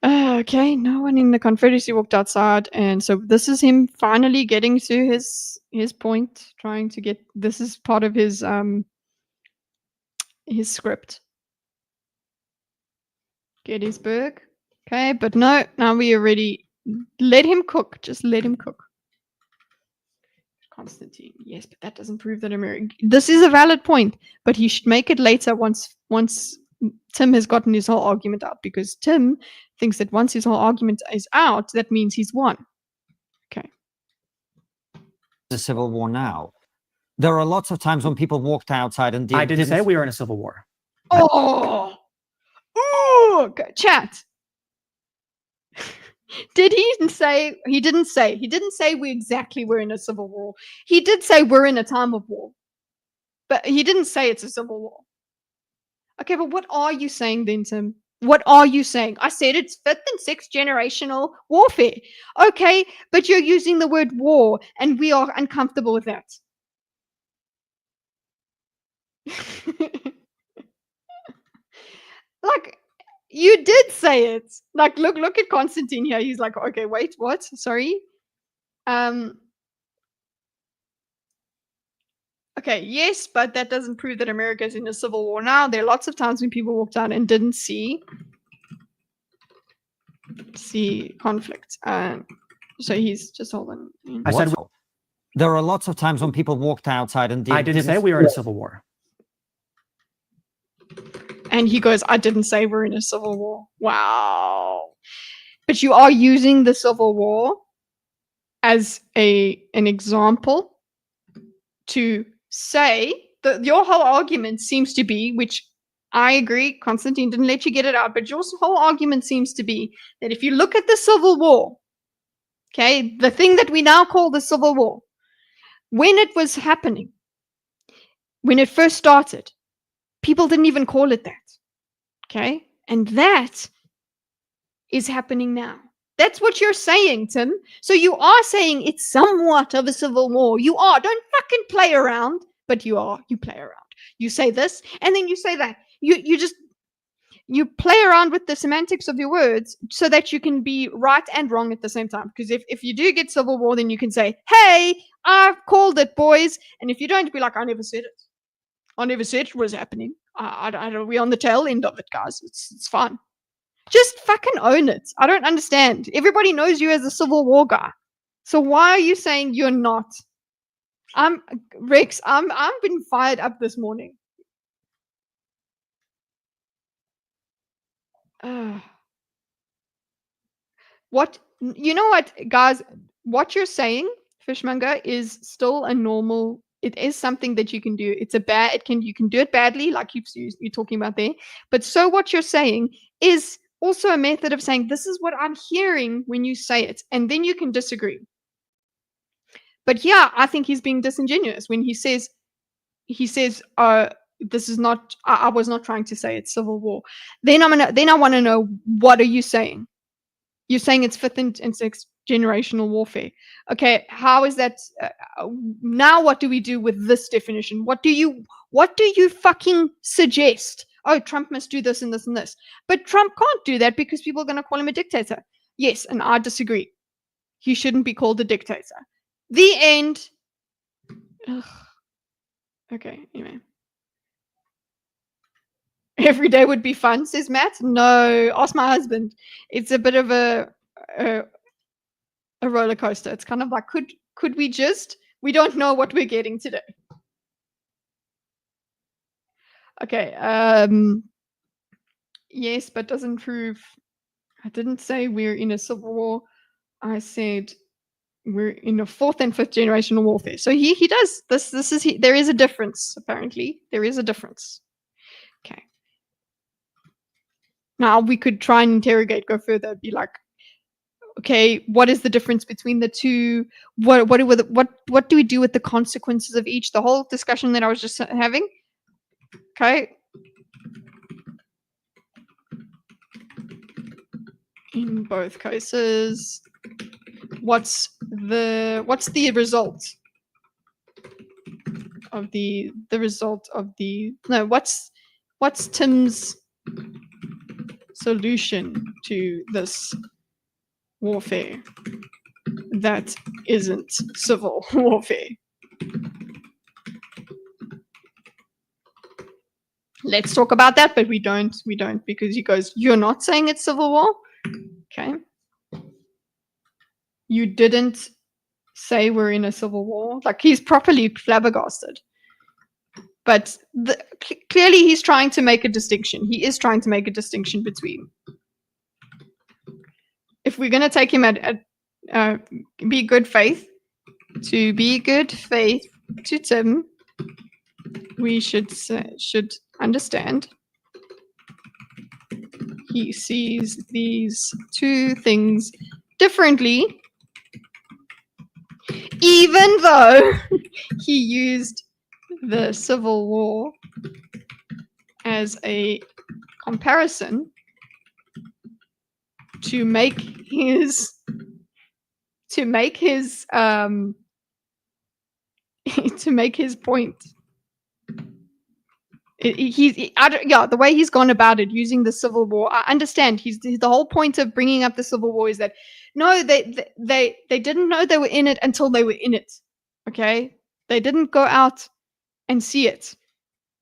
Okay, no one in the Confederacy walked outside, and so this is him finally getting to his point, trying to get. This is part of his script. Gettysburg. Okay, but no, now we already let him cook. Just let him cook. Constantine. Yes, but that doesn't prove that America. This is a valid point, but he should make it later once Tim has gotten his whole argument out, because Tim thinks that once his whole argument is out, that means he's won. Okay. a civil war now. There are lots of times when people walked outside and I didn't say we were in a civil war. Oh, ooh, chat. Did he say? He didn't say. He didn't say we exactly were in a civil war. He did say we're in a time of war, but he didn't say it's a civil war. Okay, but what are you saying then, Tim? What are you saying? I said it's fifth and sixth generational warfare. Okay, but you're using the word war, and we are uncomfortable with that. Like, you did say it. Like, look at Constantine here. He's like, okay, wait, what? Sorry. Okay, yes, but that doesn't prove that America is in a civil war now. There are lots of times when people walked out and didn't see conflict. So he's just holding. I said there are lots of times when people walked outside and I didn't say we were in a civil war. And he goes, I didn't say we're in a civil war. Wow. But you are using the Civil War as an example to say that your whole argument seems to be, which I agree, Constantine didn't let you get it out, but your whole argument seems to be that if you look at the Civil War, okay, the thing that we now call the Civil War, when it was happening, when it first started, people didn't even call it that. Okay? And that is happening now. That's what you're saying, Tim. So you are saying it's somewhat of a civil war. You are. Don't fucking play around. But you are. You play around. You say this, and then you say that. You play around with the semantics of your words so that you can be right and wrong at the same time. Because if you do get civil war, then you can say, hey, I've called it, boys. And if you don't, be like, I never said it. I never said it was happening. We're on the tail end of it, guys. It's fun. Just fucking own it. I don't understand. Everybody knows you as a Civil War guy. So why are you saying you're not? Rex, I'm been fired up this morning. What you know what, guys, what you're saying, Fishmonger, is still a normal. It is something that you can do. It's you can do it badly, like you're talking about there. But so what you're saying is also a method of saying, this is what I'm hearing when you say it. And then you can disagree. But yeah, I think he's being disingenuous when he says, this is not, I was not trying to say it's civil war. Then I want to know, what are you saying? You're saying it's fifth and sixth generational warfare. Okay, how is that? Now what do we do with this definition? What do you fucking suggest? Oh, Trump must do this and this and this. But Trump can't do that because people are going to call him a dictator. Yes, and I disagree. He shouldn't be called a dictator. The end. Ugh. Okay, anyway. Every day would be fun, says Matt. No, ask my husband. It's a bit of a roller coaster. It's kind of like, could we just? We don't know what we're getting today. Okay. Yes, but doesn't prove. I didn't say we're in a civil war. I said we're in a 4th and 5th generation warfare. So he does this. There is a difference. Apparently, there is a difference. Okay. Now we could try and interrogate, go further, be like, okay, what is the difference between the two? What do we do with the consequences of each? The whole discussion that I was just having. Okay. In both cases, what's the result of the result of the no? What's Tim's solution to this warfare that isn't civil warfare? Let's talk about that, but we don't because he goes, you're not saying it's civil war? Okay. You didn't say we're in a civil war. Like, he's properly flabbergasted. But clearly he's trying to make a distinction. He is trying to make a distinction between. If we're going to take him at be good faith, to Tim, we should understand he sees these two things differently, even though he used the Civil War as a comparison to make his point. The way he's gone about it, using the Civil War, I understand. The whole point of bringing up the Civil War is that no, they didn't know they were in it until they were in it. Okay, they didn't go out and see it,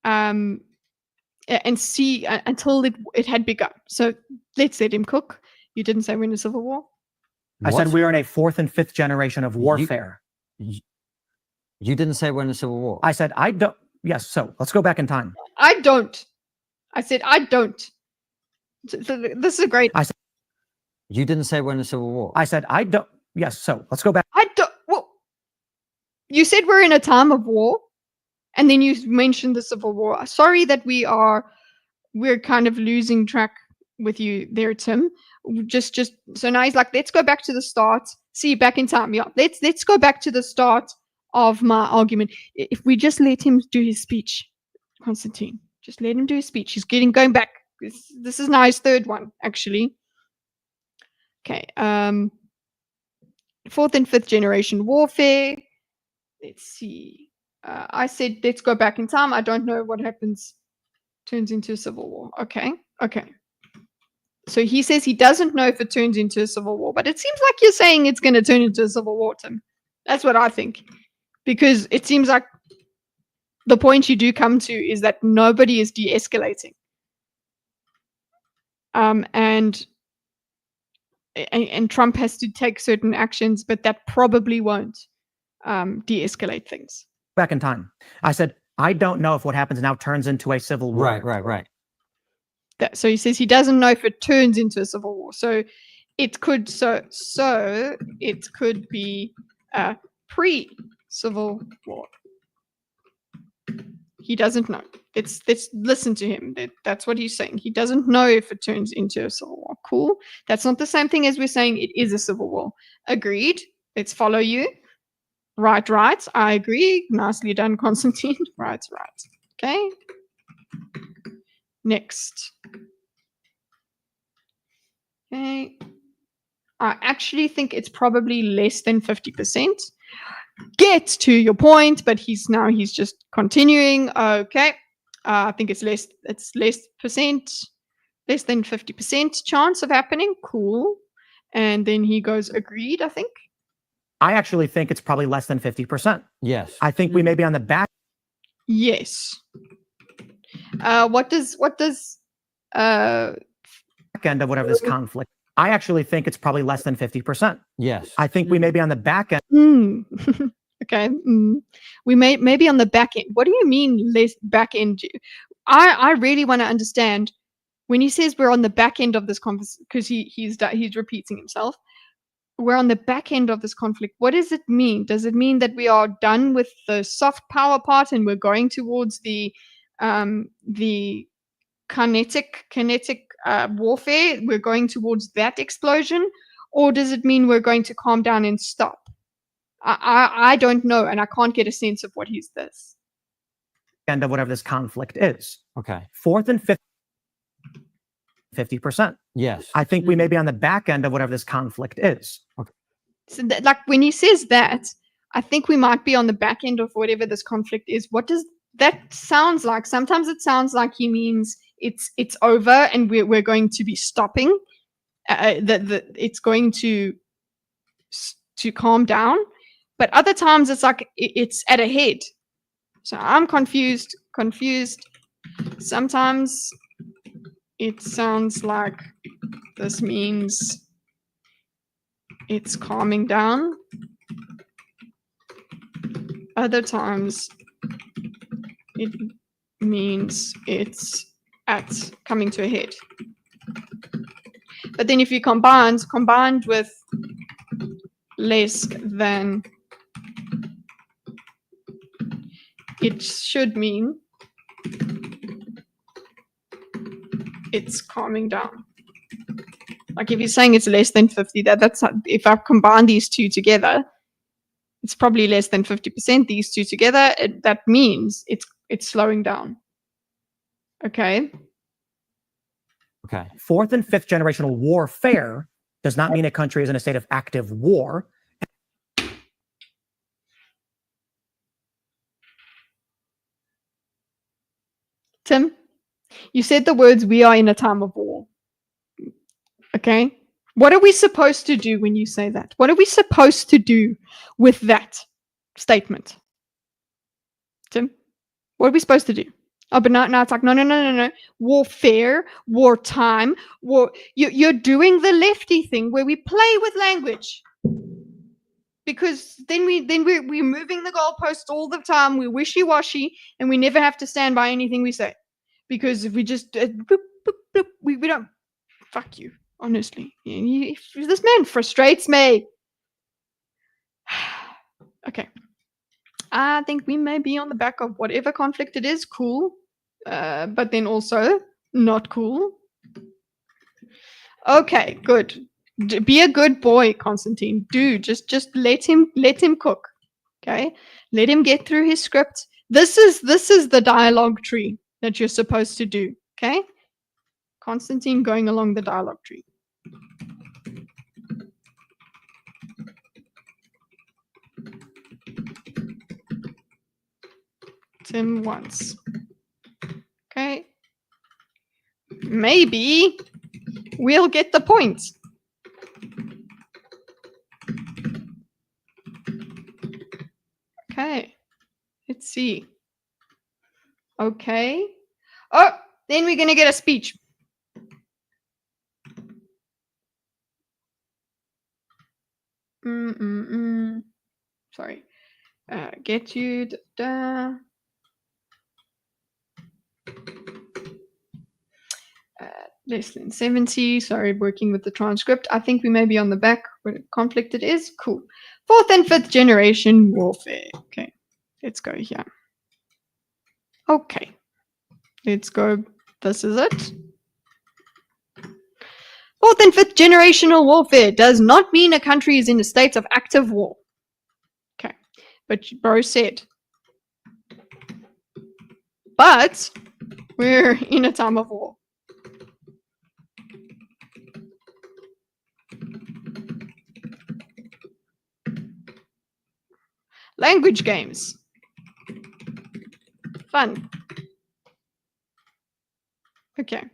and see until it had begun. So let's let him cook. You didn't say we're in a Civil War. I said we're in a 4th and 5th generation of warfare. You didn't say we're in a civil war. I said I don't. Yes, so let's go back in time. I don't. I said I don't. This is great. I said you didn't say we're in a civil war. I said I don't. Yes, so let's go back. I don't. Well, you said we're in a time of war, and then you mentioned the Civil War. Sorry that we're kind of losing track with you there, Tim. Just so now he's like, let's go back to the start. See, back in time. Yeah, let's go back to the start of my argument. If we just let him do his speech, Constantine, just let him do his speech. He's going back. This is now his 3rd one, actually. Okay. 4th and 5th generation warfare. Let's see. I said let's go back in time. I don't know what happens. Turns into a civil war. Okay. So he says he doesn't know if it turns into a civil war, but it seems like you're saying it's going to turn into a civil war, Tim. That's what I think. Because it seems like the point you do come to is that nobody is de-escalating. And Trump has to take certain actions, but that probably won't de-escalate things. Back in time. I said, I don't know if what happens now turns into a civil war. Right. So he says he doesn't know if it turns into a civil war. So it could it could be a pre-civil war. He doesn't know. Let's listen to him. That's what he's saying. He doesn't know if it turns into a civil war. Cool. That's not the same thing as we're saying it is a civil war. Agreed. Let's follow you. Right. I agree. Nicely done, Constantine. Right. Okay. Next. Okay. I actually think it's probably less than 50%. Get to your point, but he's just continuing. Okay. I think it's less than 50% chance of happening. Cool. And then he goes, agreed, I think. I actually think it's probably less than 50%. Yes. I think we may be on the back Yes. What does end of whatever this conflict. I actually think it's probably less than 50%. Yes. I think we may be on the back end. Okay. We may be on the back end. What do you mean less back end? I really want to understand when he says we're on the back end of this conversation, because he's repeating himself. We're on the back end of this conflict. What does it mean? Does it mean that we are done with the soft power part and we're going towards the kinetic warfare? We're going towards that explosion, or does it mean we're going to calm down and stop? I don't know, and I can't get a sense of what he's this. End of whatever this conflict is. Okay. Fourth and fifth, 50%. Yes. I think we may be on the back end of whatever this conflict is. So like when he says that, I think we might be on the back end of whatever this conflict is. What does that sounds like? Sometimes it sounds like he means it's over and we're going to be stopping. It's going to calm down. But other times it's like it's at a head. So I'm confused. Sometimes it sounds like this means it's calming down. Other times it means it's coming to a head. But then if you combined with less than, it should mean it's calming down. Like if you're saying it's less than 50, that's if I combine these two together, it's probably less than 50%. These two together, that means it's slowing down. Okay. Okay. Fourth and fifth generational warfare does not mean a country is in a state of active war. Tim, you said the words, we are in a time of war. Okay. What are we supposed to do when you say that? What are we supposed to do with that statement? Tim, what are we supposed to do? Oh, but now it's like, no. Warfare, wartime, war. You're doing the lefty thing where we play with language. Because then we're moving the goalposts all the time. We're wishy-washy, and we never have to stand by anything we say. Because if we just we don't. Fuck you, honestly. This man frustrates me. Okay. I think we may be on the back of whatever conflict it is. Cool. But then also not cool. Okay, good. Be a good boy, Constantine. Just let him cook. Okay? Let him get through his script. This is the dialogue tree that you're supposed to do. Okay? Constantine going along the dialogue tree. Tim once. Okay. Maybe we'll get the point. Okay. Let's see. Okay. Oh, then we're going to get a speech. Sorry. Get you. Less than 70. Sorry, working with the transcript. I think we may be on the back where conflict it is. Cool. Fourth and fifth generation warfare. Okay. Let's go here. Okay. Let's go. This is it. Fourth and fifth generational warfare does not mean a country is in a state of active war. Okay. But bro said. But we're in a time of war. Language games. Fun. Okay.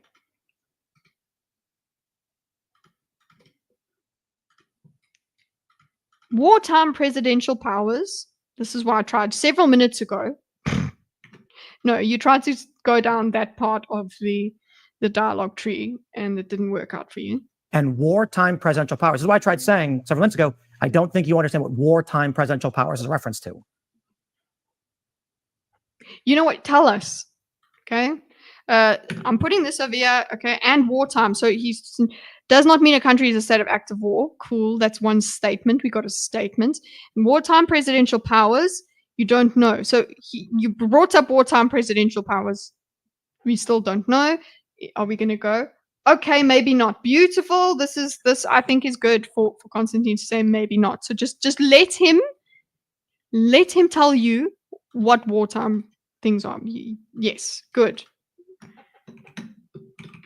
wartime presidential powers. This is why I tried several minutes ago. No, you tried to go down that part of the dialogue tree and it didn't work out for you. And wartime presidential powers. This is why I tried saying several minutes ago, I don't think you understand what wartime presidential powers is a reference to. You know what? Tell us. Okay. I'm putting this over here. Okay. And wartime. So he does not mean a country is a state of active war. Cool. That's one statement. We got a statement. Wartime presidential powers. You don't know. So you brought up wartime presidential powers. We still don't know. Are we going to go? Okay, maybe not. Beautiful. This I think is good for Constantine to say maybe not. So just let him tell you what wartime things are. Yes, good.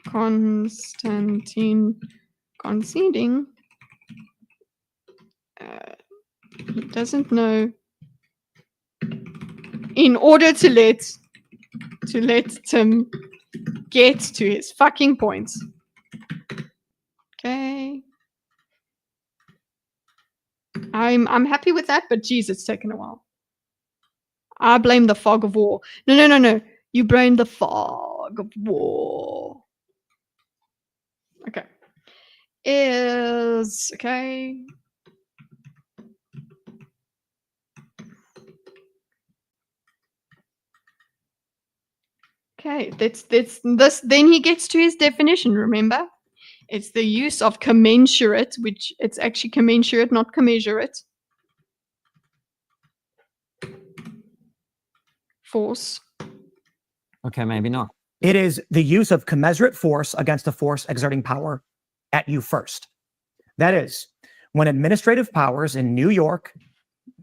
Constantine conceding. He doesn't know. In order to let Tim get to his fucking points. Okay. I'm happy with that, but geez, it's taken a while. I blame the fog of war. No. You blame the fog of war. Okay. Is okay. Okay, that's this. Then he gets to his definition. Remember, it's the use of commensurate, which it's actually commensurate, not commensurate. Force. Okay, maybe not. It is the use of commensurate force against a force exerting power at you first. That is, when administrative powers in New York,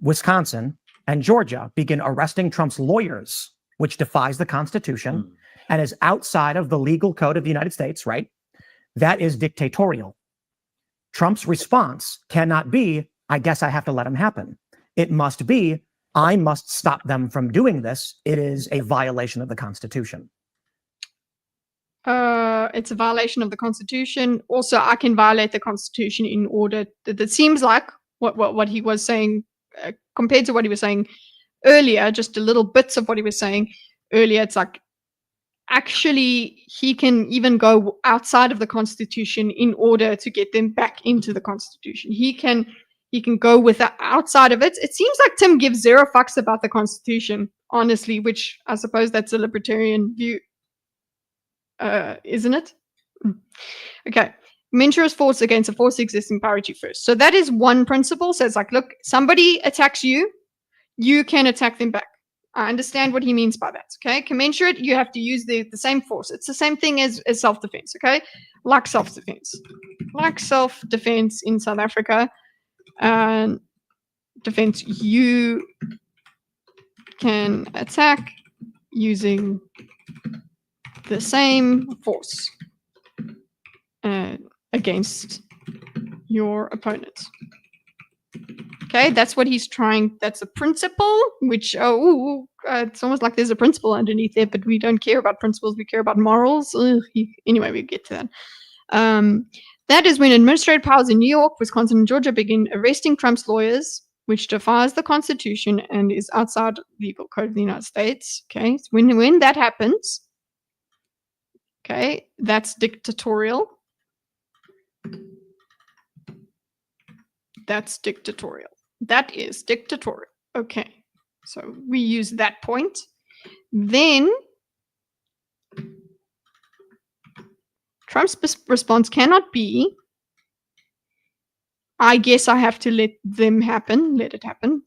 Wisconsin, and Georgia begin arresting Trump's lawyers, which defies the Constitution and is outside of the legal code of the United States, right? That is dictatorial. Trump's response cannot be, I guess I have to let them happen. It must be, I must stop them from doing this. It is a violation of the Constitution. It's a violation of the Constitution. Also, I can violate the Constitution in order that seems like what he was saying compared to what he was saying earlier, just a little bits of what he was saying earlier. It's like actually he can even go outside of the Constitution in order to get them back into the Constitution. He can go with outside of it. It seems like Tim gives zero fucks about the Constitution, honestly, which I suppose that's a libertarian view, isn't it? Okay. Commensurate force against a force existing parity first. So that is one principle. So it's like, look, somebody attacks you, you can attack them back. I understand what he means by that. Okay. Commensurate, you have to use the same force. It's the same thing as self-defense. Okay. Like self-defense. Like self-defense in South Africa. Defense, you can attack using the same force against your opponent. Okay, that's what he's trying. That's a principle, which it's almost like there's a principle underneath there, but we don't care about principles. We care about morals. Anyway, we'll get to that. That is when administrative powers in New York, Wisconsin, and Georgia begin arresting Trump's lawyers, which defies the Constitution and is outside the legal code of the United States. Okay, so when that happens, okay, that's dictatorial. That's dictatorial. That is dictatorial. Okay, so we use that point. Then Trump's response cannot be, I guess I have to let them happen. Let it happen.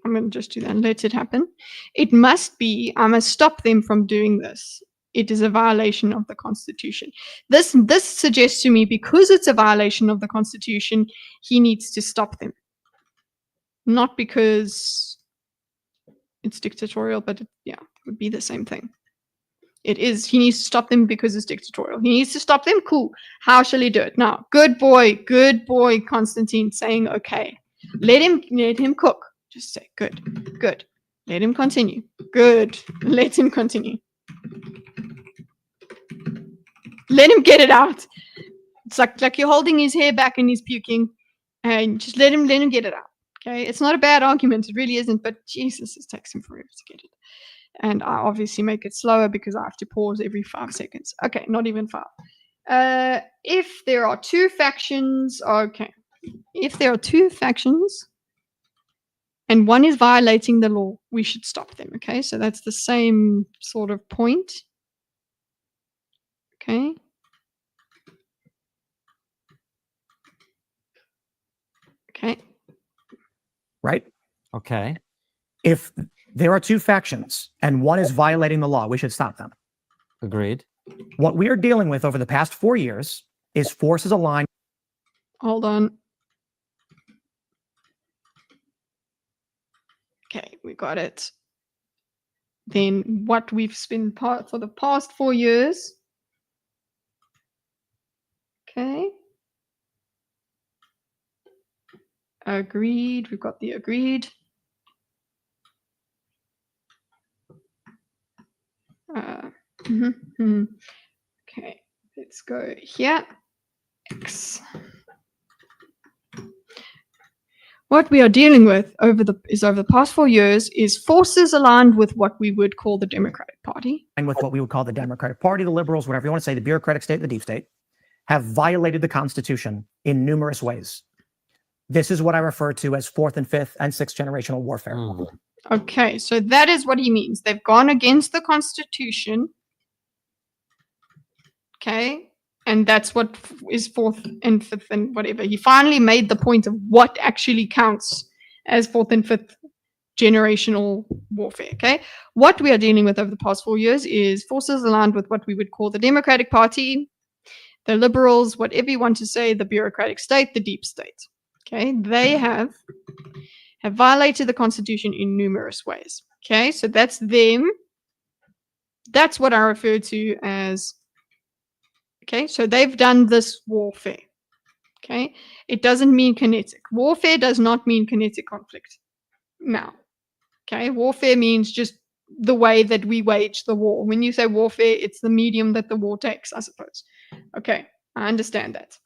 I'm going to just do that. Let it happen. It must be, I must stop them from doing this. It is a violation of the Constitution. This suggests to me, because it's a violation of the Constitution, he needs to stop them. Not because it's dictatorial, but it would be the same thing. It is. He needs to stop them because it's dictatorial. He needs to stop them. Cool. How shall he do it? Now, good boy, Constantine, saying, okay, let him cook. Just say, good. Let him continue. Good. Let him continue. Let him get it out. It's like you're holding his hair back and he's puking. and just let him get it out. Okay, it's not a bad argument, it really isn't, but Jesus, it takes him forever to get it. And I obviously make it slower because I have to pause every 5 seconds. Okay, not even 5. If there are 2 factions, okay. If there are 2 factions and one is violating the law, we should stop them. Okay, so that's the same sort of point. Okay. Okay. Right? Okay. If there are 2 factions and one is violating the law, we should stop them. Agreed. What we are dealing with over the past 4 years is forces aligned. Hold on. Okay, we got it. Then what we've spent for the past 4 years. Okay. Agreed. We've got the agreed. Okay, let's go here. X. What we are dealing with over the past 4 years is forces aligned with what we would call the Democratic Party. And with what we would call the Democratic Party, the liberals, whatever you want to say, the bureaucratic state, the deep state, have violated the Constitution in numerous ways. This is what I refer to as 4th and 5th and 6th generational warfare. Okay, so that is what he means. They've gone against the Constitution. Okay, and that's what is 4th and 5th and whatever. He finally made the point of what actually counts as 4th and 5th generational warfare. Okay, what we are dealing with over the past 4 years is forces aligned with what we would call the Democratic Party, the liberals, whatever you want to say, the bureaucratic state, the deep state. Okay, they have violated the Constitution in numerous ways. Okay, so that's them. That's what I refer to as. Okay, so they've done this warfare. Okay, it doesn't mean kinetic. Warfare does not mean kinetic conflict. Now, okay, warfare means just the way that we wage the war. When you say warfare, it's the medium that the war takes, I suppose. Okay, I understand that.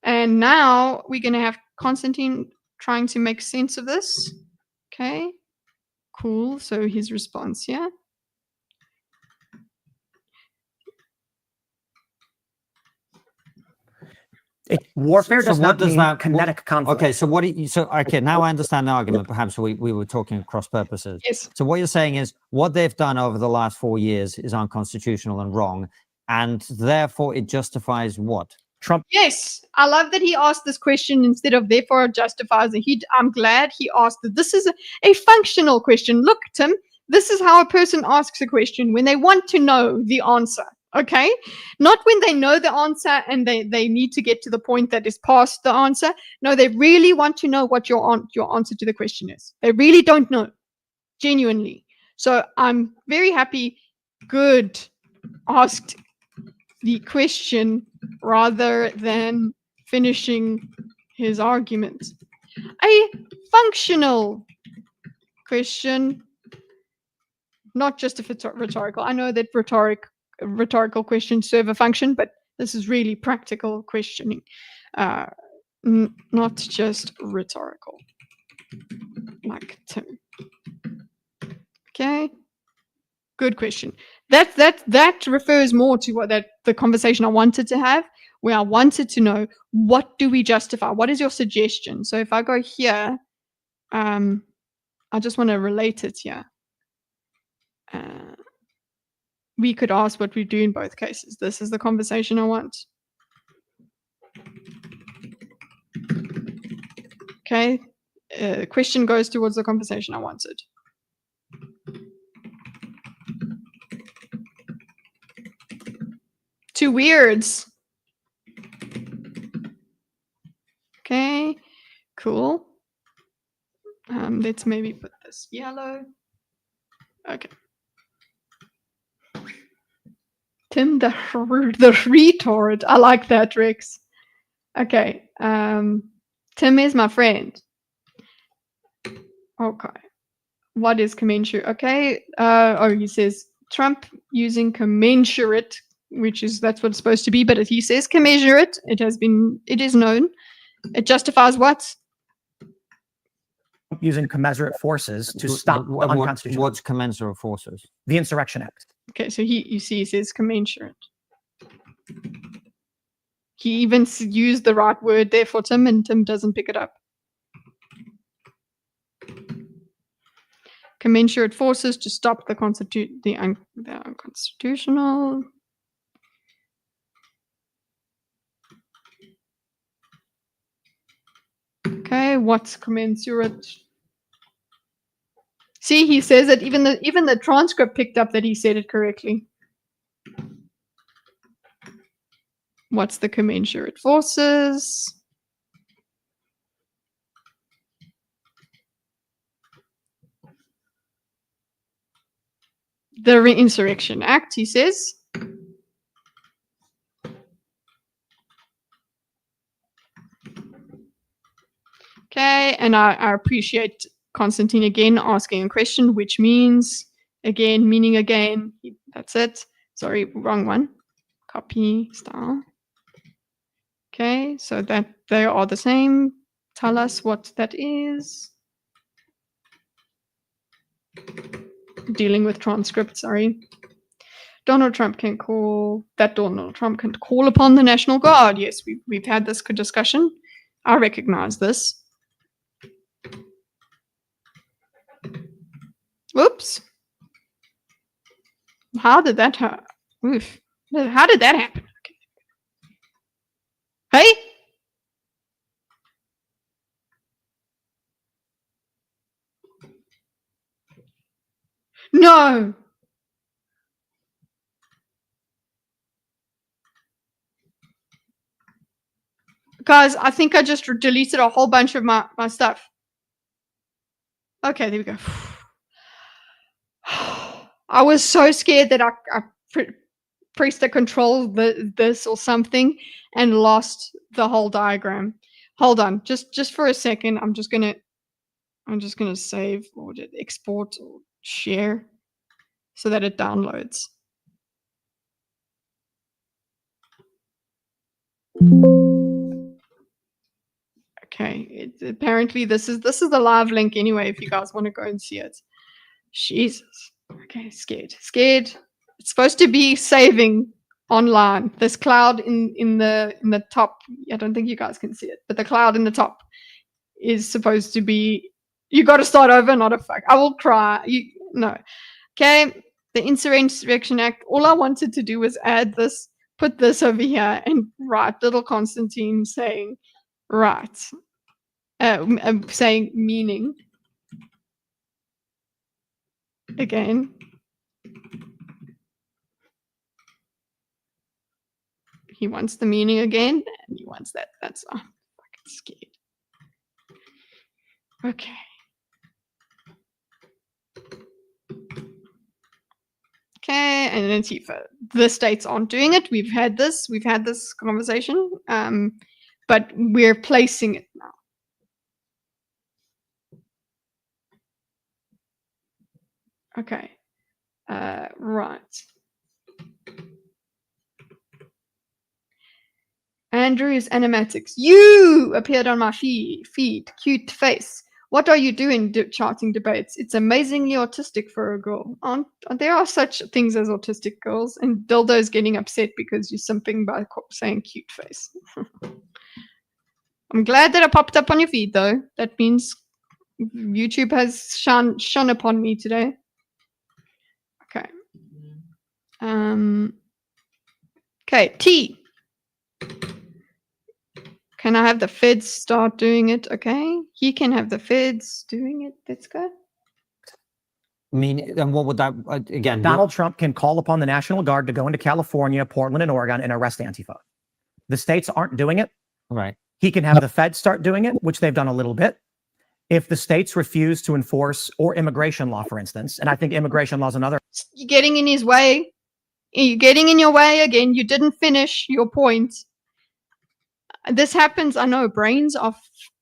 And now we're going to have Constantine trying to make sense of this. Okay, cool. So his response here. Warfare So does what not does mean that- kinetic conflict. Okay, so okay, now I understand the argument. Perhaps we were talking across purposes. Yes. So what you're saying is what they've done over the last 4 years is unconstitutional and wrong, and therefore it justifies what? Trump. Yes, I love that he asked this question instead of therefore it justifies it. I'm glad he asked it. This is a functional question. Look, Tim, this is how a person asks a question when they want to know the answer. Okay, not when they know the answer and they need to get to the point that is past the answer. No, they really want to know what your answer to the question is. They really don't know, genuinely. So I'm very happy. Good, asked the question rather than finishing his argument. A functional question, not just a rhetorical. I know that rhetorical questions serve a function, but this is really practical questioning, not just rhetorical, like Tim. Okay, good question. That refers more to the conversation I wanted to have, where I wanted to know, what do we justify? What is your suggestion? So if I go here, I just want to relate it here. We could ask what we do in both cases. This is the conversation I want. Okay, the question goes towards the conversation I wanted. Two weirds. Okay, cool. Let's maybe put this yellow. Okay. Tim the retard. I like that, Rex. Okay. Tim is my friend. Okay. What is commensurate? Okay. He says Trump using commensurate, that's what it's supposed to be, but he says commensurate. It is known. It justifies what? Using commensurate forces to stop the unconstitutional. What's commensurate forces? The Insurrection Act. Okay, so you see, he says commensurate. He even used the right word there for Tim, and Tim doesn't pick it up. Commensurate forces to stop the unconstitutional. Okay, what's commensurate? See, he says that even the transcript picked up that he said it correctly. What's the commensurate forces? The Insurrection Act, he says. Okay, and I appreciate Constantine again asking a question, which means again, meaning again. That's it. Sorry, wrong one. Copy style. Okay, so that they are the same. Tell us what that is. Dealing with transcript, sorry. Donald Trump can call upon the National Guard. Yes, we've had this discussion. I recognize this. Oops. How did that happen? Oof. How did that happen? Okay. Hey? No. Guys, I think I just deleted a whole bunch of my stuff. Okay, there we go. I was so scared that I pressed the control this or something and lost the whole diagram. Hold on, just for a second. I'm just gonna save or export or share so that it downloads. Okay, apparently this is the live link anyway. If you guys want to go and see it. Jesus. Okay, scared. It's supposed to be saving online. This cloud in the top. I don't think you guys can see it, but the cloud in the top is supposed to be. You got to start over. Not a fuck. I will cry. No. Okay. The Insurrection Act. All I wanted to do was add this, put this over here, and write little Constantine saying, right, saying meaning. Again. He wants the meaning again, and he wants that. That's I'm fucking scared. Okay. Okay, and then Antifa. The states aren't doing it. We've had this conversation, but we're placing it now. Okay. Right. Andrew's animatics. You appeared on my feed. Cute face. What are you doing charting debates? It's amazingly autistic for a girl. There are such things as autistic girls, and dildos getting upset because you're simping by saying cute face. I'm glad that I popped up on your feed, though. That means YouTube has shone upon me today. Okay. Okay, T. Can I have the feds start doing it? Okay. He can have the feds doing it. Let's go. I mean, and what would that, again? Donald Trump can call upon the National Guard to go into California, Portland, and Oregon and arrest Antifa. The states aren't doing it. Right. He can have the feds start doing it, which they've done a little bit. If the states refuse to enforce, or immigration law, for instance, and I think immigration law is another. You're getting in his way. You're getting in your way again. You didn't finish your point. This happens. I know brains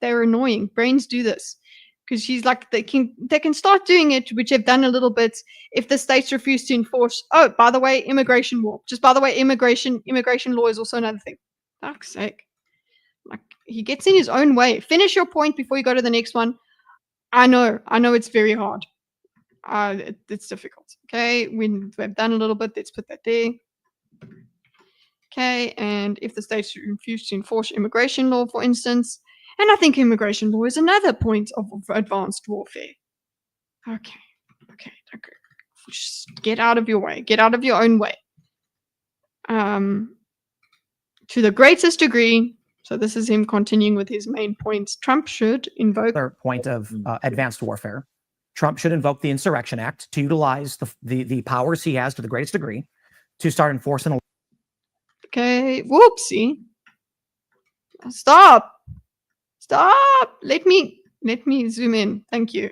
they're annoying. Brains do this because she's like, they can start doing it, which they've done a little bit. If the states refuse to enforce, oh, by the way, immigration law. Just by the way, immigration law is also another thing. Fuck's sake. Like he gets in his own way. Finish your point before you go to the next one. I know it's very hard. It's difficult. Okay, we've done a little bit. Let's put that there. Okay, and if the states refuse to enforce immigration law, for instance, and I think immigration law is another point of advanced warfare. Okay. Just get out of your way. Get out of your own way. To the greatest degree, so this is him continuing with his main points, Trump should invoke... Other point of advanced warfare. Trump should invoke the Insurrection Act to utilize the powers he has to the greatest degree to start enforcing... Okay, whoopsie. Stop. Let me zoom in. Thank you.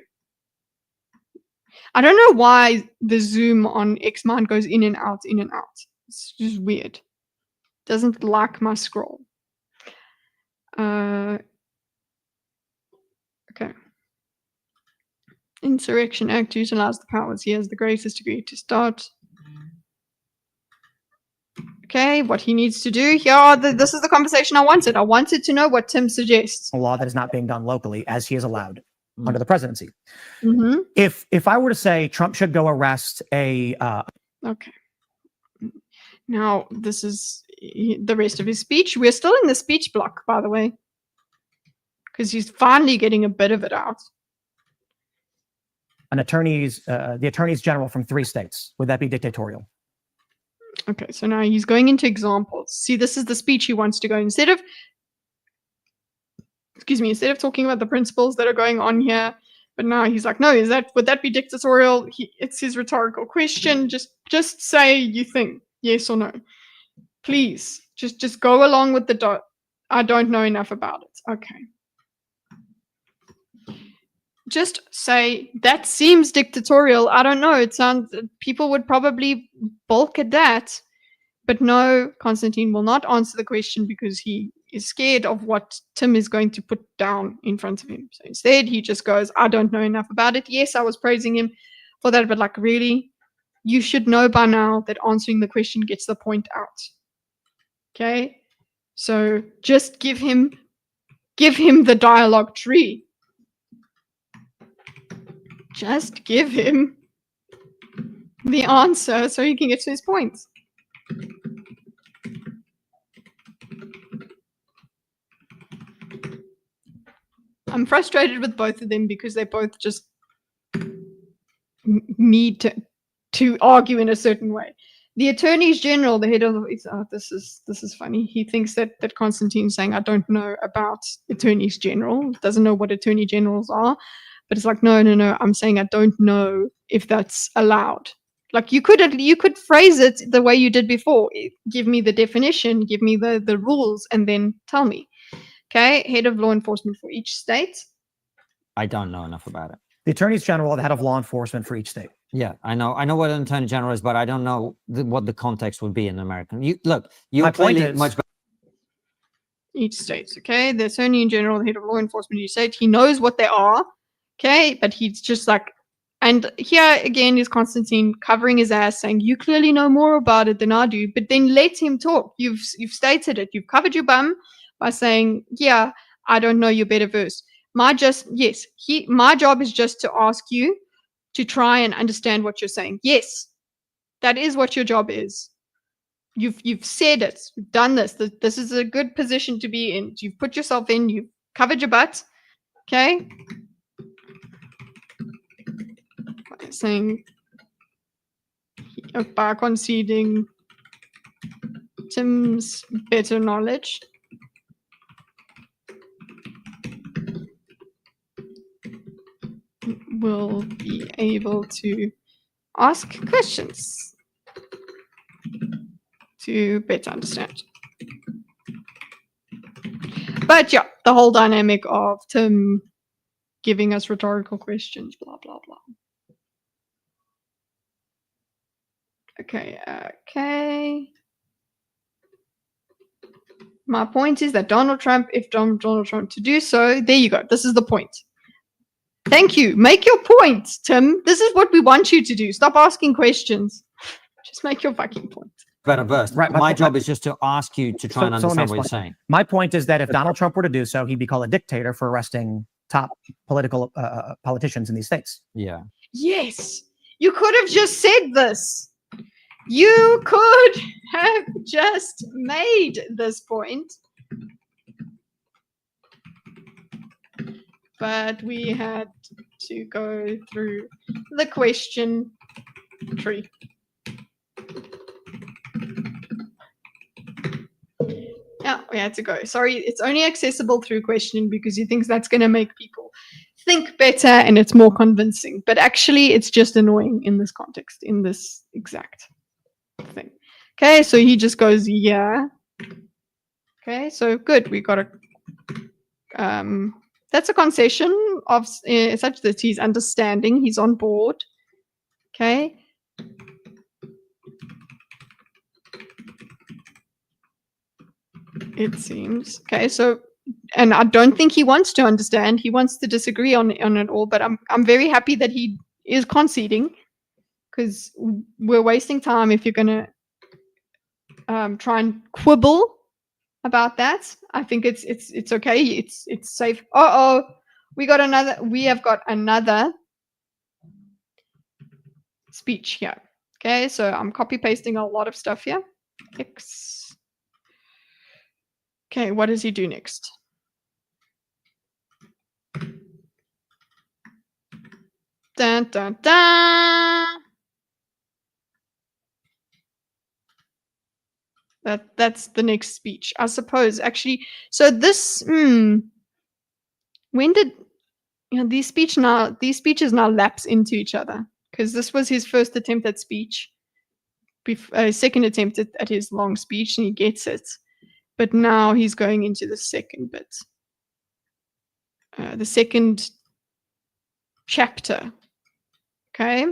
I don't know why the zoom on Xmind goes in and out, in and out. It's just weird. Doesn't like my scroll. Okay. Insurrection Act utilize the powers he has the greatest degree to start. Okay, what he needs to do here. This is the conversation I wanted. I wanted to know what Tim suggests. A law that is not being done locally as he is allowed under the presidency. Mm-hmm. If I were to say Trump should go arrest a... Okay. Now, this is the rest of his speech. We're still in the speech block, by the way, because he's finally getting a bit of it out. the attorneys general from 3 states, would that be dictatorial? Okay, so now he's going into examples. See, this is the speech he wants to go. Instead of talking about the principles that are going on here, but now he's like, no, would that be dictatorial? It's his rhetorical question. Just say you think yes or no. Please, just go along with the I don't know enough about it. Okay. Just say that seems dictatorial. I don't know. It sounds, people would probably balk at that. But no, Constantine will not answer the question because he is scared of what Tim is going to put down in front of him. So instead, he just goes, I don't know enough about it. Yes, I was praising him for that, but like, really, you should know by now that answering the question gets the point out. Okay? So just give him the dialogue tree. Just give him the answer so he can get to his points. I'm frustrated with both of them because they both just need to argue in a certain way. The attorneys general, the head of the, this is funny. He thinks that Constantine's saying, I don't know about attorneys general, doesn't know what attorney generals are. But it's like, no, I'm saying I don't know if that's allowed. Like you could phrase it the way you did before. Give me the definition, give me the rules, and then tell me. Okay, head of law enforcement for each state. I don't know enough about it. The attorneys general are the head of law enforcement for each state. Yeah, I know what an attorney general is, but I don't know what the context would be in American. You're My point clearly is- much better. Each state, okay? The attorney general, the head of law enforcement each state. He knows what they are, okay? But he's just like, and here again is Constantine covering his ass, saying, you clearly know more about it than I do, but then let him talk. You've stated it. You've covered your bum by saying, yeah, I don't know your better verse. My job is just to ask you to try and understand what you're saying. Yes, that is what your job is. You've said it. You've done this. This is a good position to be in. You've put yourself in. You've covered your butt. Okay? Saying by conceding Tim's better knowledge. Will be able to ask questions to better understand. But yeah, the whole dynamic of Tim giving us rhetorical questions, blah, blah, blah. Okay. My point is that Donald Trump, if Donald Trump to do so, there you go. This is the point. Thank you. Make your point, Tim. This is what we want you to do. Stop asking questions. Just make your fucking point. better versed. Right, My job is just to ask you to try and So let me understand what you're explain. saying. My point is that if Donald Trump were to do so, he'd be called a dictator for arresting top political politicians in these states. Yeah. Yes, you could have just said this. You could have just made this point. But we had to go through the question tree. Yeah, we had to go. Sorry, it's only accessible through questioning because he thinks that's going to make people think better and it's more convincing. But actually, it's just annoying in this context, in this exact thing. Okay, so he just goes, yeah. Okay, so good. We got a... that's a concession of such that he's understanding, he's on board. Okay. It seems. Okay, so, and I don't think he wants to understand. He wants to disagree on it all, but I'm very happy that he is conceding, because we're wasting time if you're gonna try and quibble about that. I think it's okay. It's safe. We have got another speech here. Okay, so I'm copy pasting a lot of stuff here. Okay, what does he do next? Dun, dun, dun. That's the next speech, I suppose. Actually, so this when did these speeches now lapse into each other? Because this was his first attempt at speech, second attempt at his long speech, and he gets it. But now he's going into the second bit, the second chapter. Okay,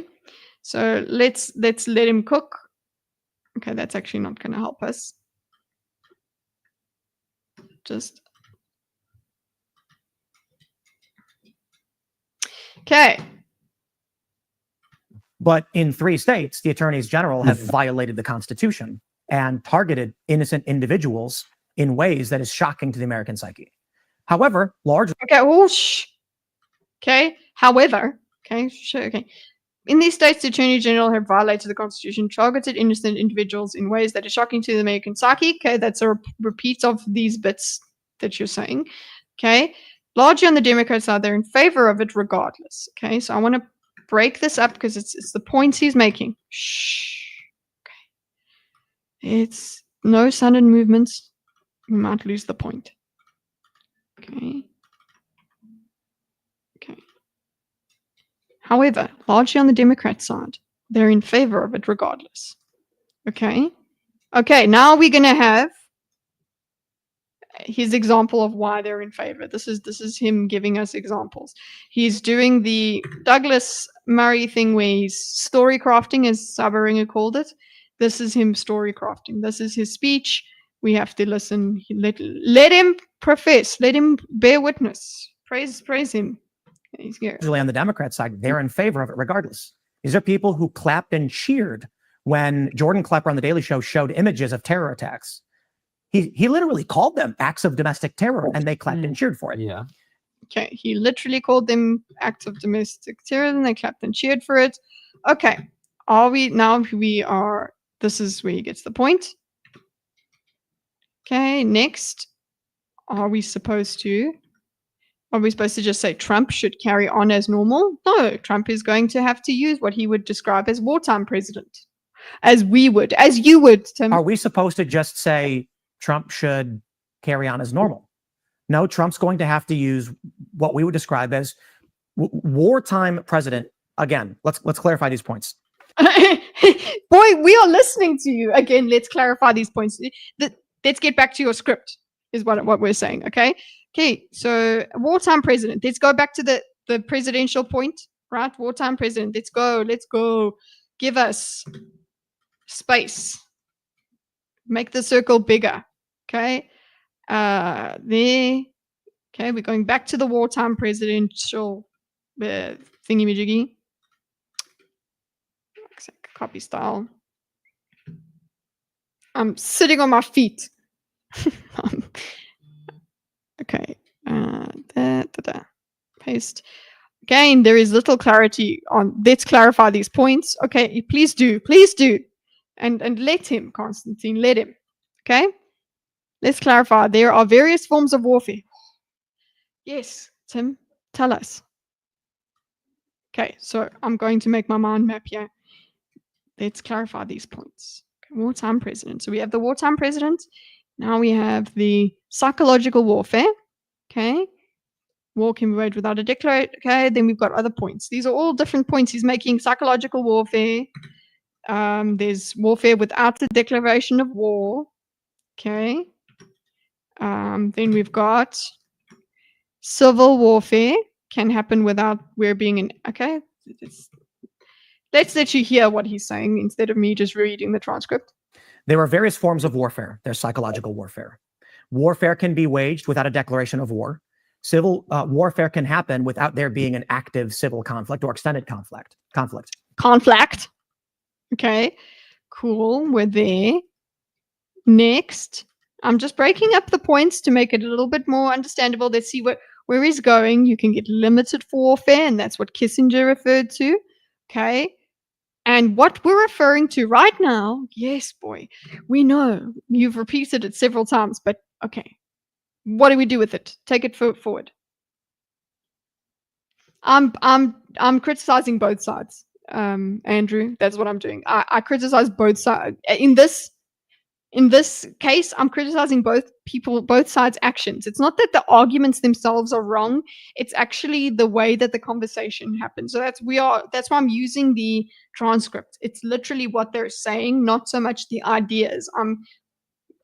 so let's let him cook. Okay, that's actually not going to help us. Just okay. But in 3 states, the attorneys general have violated the Constitution and targeted innocent individuals in ways that is shocking to the American psyche. However, large... Okay, okay, however, okay, sure, okay. In these states, the attorney general have violated the Constitution, targeted innocent individuals in ways that are shocking to the American psyche. Okay, that's a repeat of these bits that you're saying. Okay, largely on the Democrat side, they're in favor of it regardless. Okay, so I want to break this up because it's the points he's making. Shh. Okay. It's no sudden movements. We might lose the point. Okay. Okay. However, largely on the Democrat side, they're in favor of it regardless. Okay. Okay, now we're going to have his example of why they're in favor. This is him giving us examples. He's doing the Douglas Murray thing where he's story crafting, as Sabaringer called it. This is him story crafting. This is his speech. We have to listen. Let him profess. Let him bear witness. Praise him. He's here. Usually on the Democrat side, they're in favor of it regardless. These are people who clapped and cheered when Jordan Klepper on The Daily Show showed images of terror attacks. He literally called them acts of domestic terror, and they clapped and cheered for it. Yeah. Okay, he literally called them acts of domestic terror, and they clapped and cheered for it. Okay, this is where he gets the point. Okay, next, are we supposed to just say Trump should carry on as normal? No, Trump is going to have to use what he would describe as wartime president, as you would, Tim. Are we supposed to just say Trump should carry on as normal? No, Trump's going to have to use what we would describe as wartime president. Again, let's clarify these points. Boy, we are listening to you. Again, let's clarify these points. Let's get back to your script, is what we're saying, okay? Okay, so wartime president. Let's go back to the presidential point, right? Wartime president. Let's go. Give us space. Make the circle bigger, okay? There. Okay, we're going back to the wartime presidential thingy-majiggy. Copy style. I'm sitting on my feet. Okay. Paste. Again, there is little clarity on. Let's clarify these points. Okay, please do. And let him, Constantine, let him. Okay? Let's clarify. There are various forms of warfare. Yes, Tim, tell us. Okay, so I'm going to make my mind map here. Let's clarify these points. Okay, wartime president. So we have the wartime president. Now we have the psychological warfare. Okay. War can be waged without a declaration. Okay, then we've got other points. These are all different points he's making. Psychological warfare. There's warfare without the declaration of war. Okay. Then we've got civil warfare can happen without we're being in. Okay. Let's let you hear what he's saying instead of me just reading the transcript. There are various forms of warfare. There's psychological warfare. Warfare can be waged without a declaration of war. Civil warfare can happen without there being an active civil conflict or extended conflict. Conflict. Okay, cool. We're there. Next, I'm just breaking up the points to make it a little bit more understandable. Let's see where he's going. You can get limited warfare, and that's what Kissinger referred to. Okay. And what we're referring to right now, yes, boy, we know you've repeated it several times, but okay, what do we do with it? Take it forward. I'm criticizing both sides, Andrew. That's what I'm doing. I criticize both sides. In this case, I'm criticizing both sides' actions. It's not that the arguments themselves are wrong. It's actually the way that the conversation happens. So that's why I'm using the transcript. It's literally what they're saying, not so much the ideas.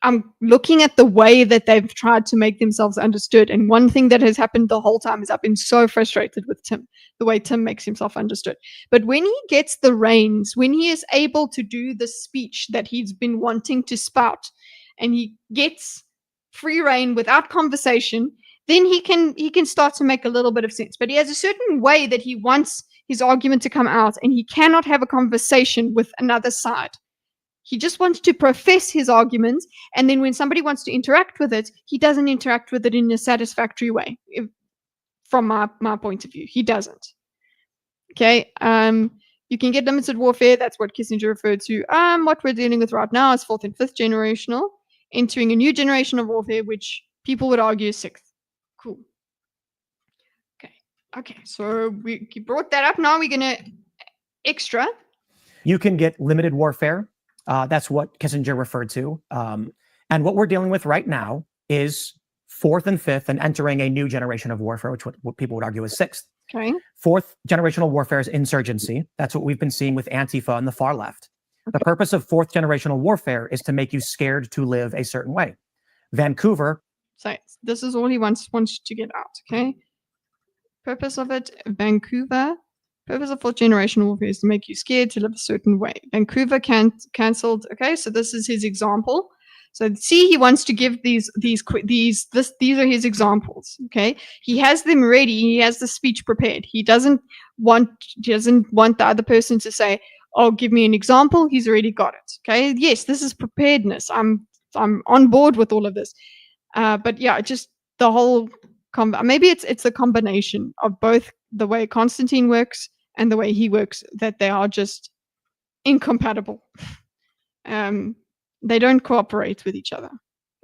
I'm looking at the way that they've tried to make themselves understood. And one thing that has happened the whole time is I've been so frustrated with Tim, the way Tim makes himself understood. But when he gets the reins, when he is able to do the speech that he's been wanting to spout, and he gets free rein without conversation, then he can start to make a little bit of sense. But he has a certain way that he wants his argument to come out, and he cannot have a conversation with another side. He just wants to profess his arguments, and then when somebody wants to interact with it, he doesn't interact with it in a satisfactory way. From my point of view, he doesn't. Okay, you can get limited warfare. That's what Kissinger referred to. What we're dealing with right now is 4th and 5th generational, entering a new generation of warfare, which people would argue is 6th. Cool. Okay, so we brought that up. Now we're gonna extra. You can get limited warfare. That's what Kissinger referred to. And what we're dealing with right now is 4th and 5th and entering a new generation of warfare, which what people would argue is 6th. Okay. 4th generational warfare is insurgency. That's what we've been seeing with Antifa and the far left. Okay. The purpose of 4th generational warfare is to make you scared to live a certain way. Vancouver. So this is all he wants to get out. Okay. Purpose of it, Vancouver. Purpose of 4th generational warfare is to make you scared to live a certain way. Vancouver cancelled. Okay, so this is his example. So see, he wants to give these are his examples. Okay, he has them ready. He has the speech prepared. He doesn't want the other person to say, "Oh, give me an example." He's already got it. Okay, yes, this is preparedness. I'm on board with all of this. But yeah, just the whole maybe it's a combination of both the way Constantine works and the way he works, that they are just incompatible. They don't cooperate with each other.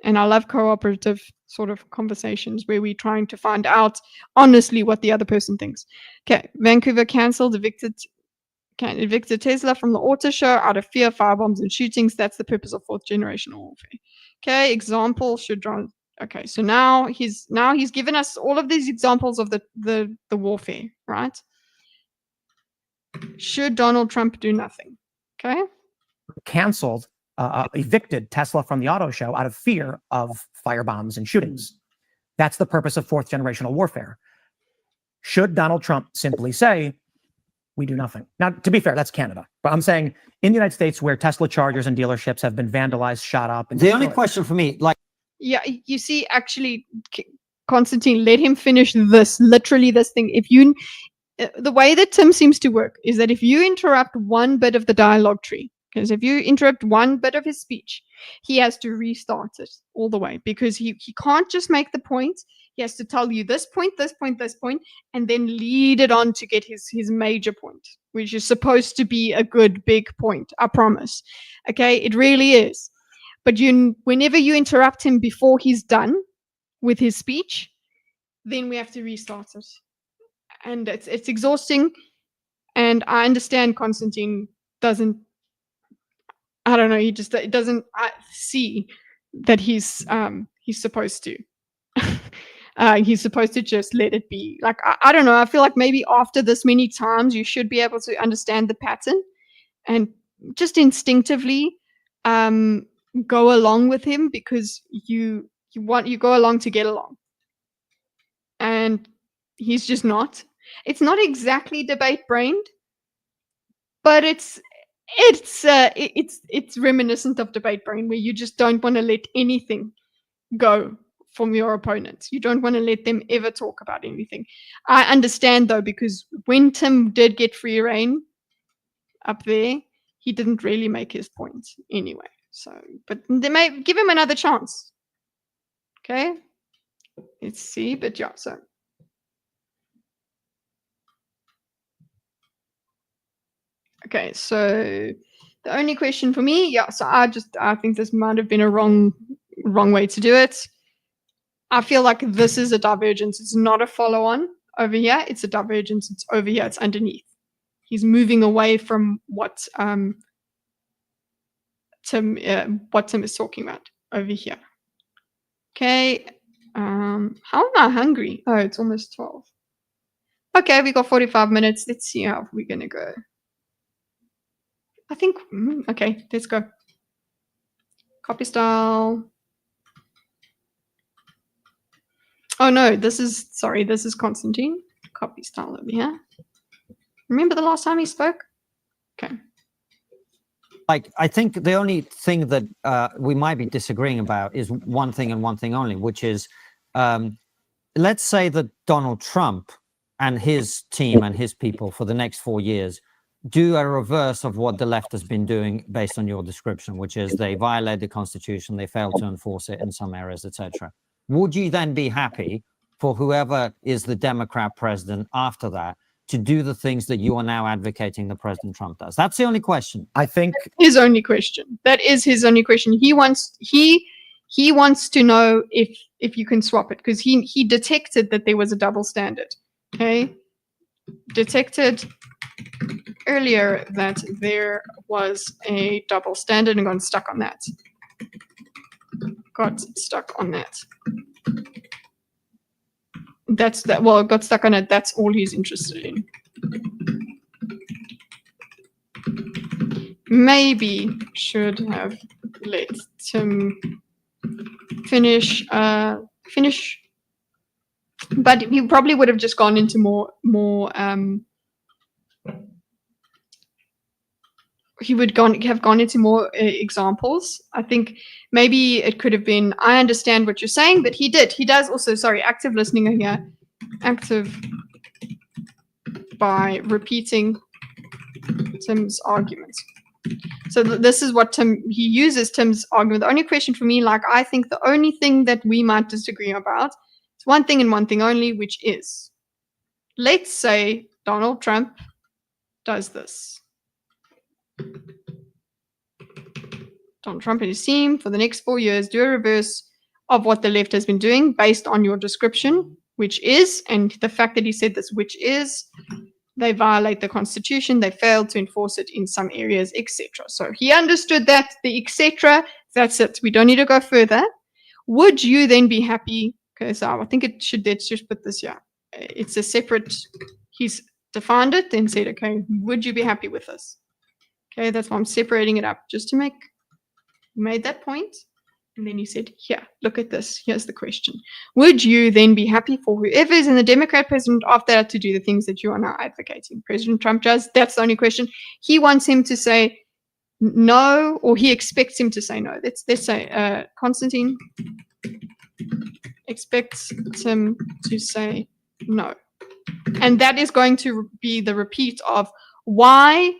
And I love cooperative sort of conversations where we're trying to find out honestly what the other person thinks. Okay, Vancouver cancelled, evicted Tesla from the auto show out of fear of firebombs and shootings. That's the purpose of 4th generational warfare. Okay, example should draw. Okay, so now he's given us all of these examples of the warfare, right? Should Donald Trump do nothing? Okay. Canceled, evicted Tesla from the auto show out of fear of firebombs and shootings. That's the purpose of 4th generational warfare. Should Donald Trump simply say, we do nothing? Now, to be fair, that's Canada. But I'm saying in the United States, where Tesla chargers and dealerships have been vandalized, shot up. And the only question for me, yeah, you see, actually, Constantine, let him finish literally this thing. The way that Tim seems to work is that if you interrupt one bit of the dialogue tree, Because if you interrupt one bit of his speech, he has to restart it all the way, because he can't just make the point. He has to tell you this point, this point, this point, and then lead it on to get his major point, which is supposed to be a good big point. I promise. Okay, it really is. But whenever you interrupt him before he's done with his speech, then we have to restart it, and it's exhausting. And I understand Constantine doesn't. I don't know. He just doesn't see that he's supposed to. He's supposed to just let it be. Like, I don't know. I feel like maybe after this many times, you should be able to understand the pattern and just instinctively go along with him, because you go along to get along, and he's just not. It's not exactly debate brained, but it's reminiscent of debate brain, where you just don't want to let anything go from your opponents. You don't want to let them ever talk about anything. I understand though, because when Tim did get free reign up there, he didn't really make his point anyway. So, but they may give him another chance. Okay, let's see. But yeah, so. Okay, so the only question for me, yeah, so I think this might have been a wrong way to do it. I feel like this is a divergence. It's not a follow-on over here. It's a divergence. It's over here. It's underneath. He's moving away from what Tim is talking about over here. Okay, how am I hungry? Oh, it's almost 12. Okay, we got 45 minutes. Let's see how we're gonna go. I think, okay, let's go. Copy style. Oh no, this is Constantine. Copy style over here. Remember the last time he spoke? Okay. Like, I think the only thing that we might be disagreeing about is one thing and one thing only, which is, let's say that Donald Trump and his team and his people for the next 4 years do a reverse of what the left has been doing based on your description, which is they violate the Constitution, they fail to enforce it in some areas, etc. Would you then be happy for whoever is the Democrat president after that to do the things that you are now advocating that President Trump does? That's the only question. I think his only question. That is his only question. He wants to know if you can swap it, because he detected that there was a double standard. Okay, detected earlier that there was a double standard and got stuck on that. Got stuck on that. That's that. Well, got stuck on it. That's all he's interested in. Maybe should have let Tim finish. But he probably would have just gone into more. He would have gone into more examples. I think maybe it could have been, I understand what you're saying, but he does also, sorry, active listening here. Active by repeating Tim's arguments. So this is what he uses Tim's argument. The only question for me, like, I think the only thing that we might disagree about is one thing and one thing only, which is, let's say Donald Trump does this. Donald Trump and his team for the next 4 years do a reverse of what the left has been doing based on your description, which is, and the fact that he said this, which is, they violate the Constitution, they failed to enforce it in some areas, etc. So he understood that, the etc. That's it. We don't need to go further. Would you then be happy? Okay, so I think let's just put this here. It's a separate, he's defined it, then said, okay, would you be happy with this? Okay, that's why I'm separating it up, just to make, made that point. And then you said, here, look at this. Here's the question. Would you then be happy for whoever is in the Democrat president after that to do the things that you are now advocating? President Trump does. That's the only question. He wants him to say no, or he expects him to say no. Let's say Constantine expects him to say no. And that is going to be the repeat of why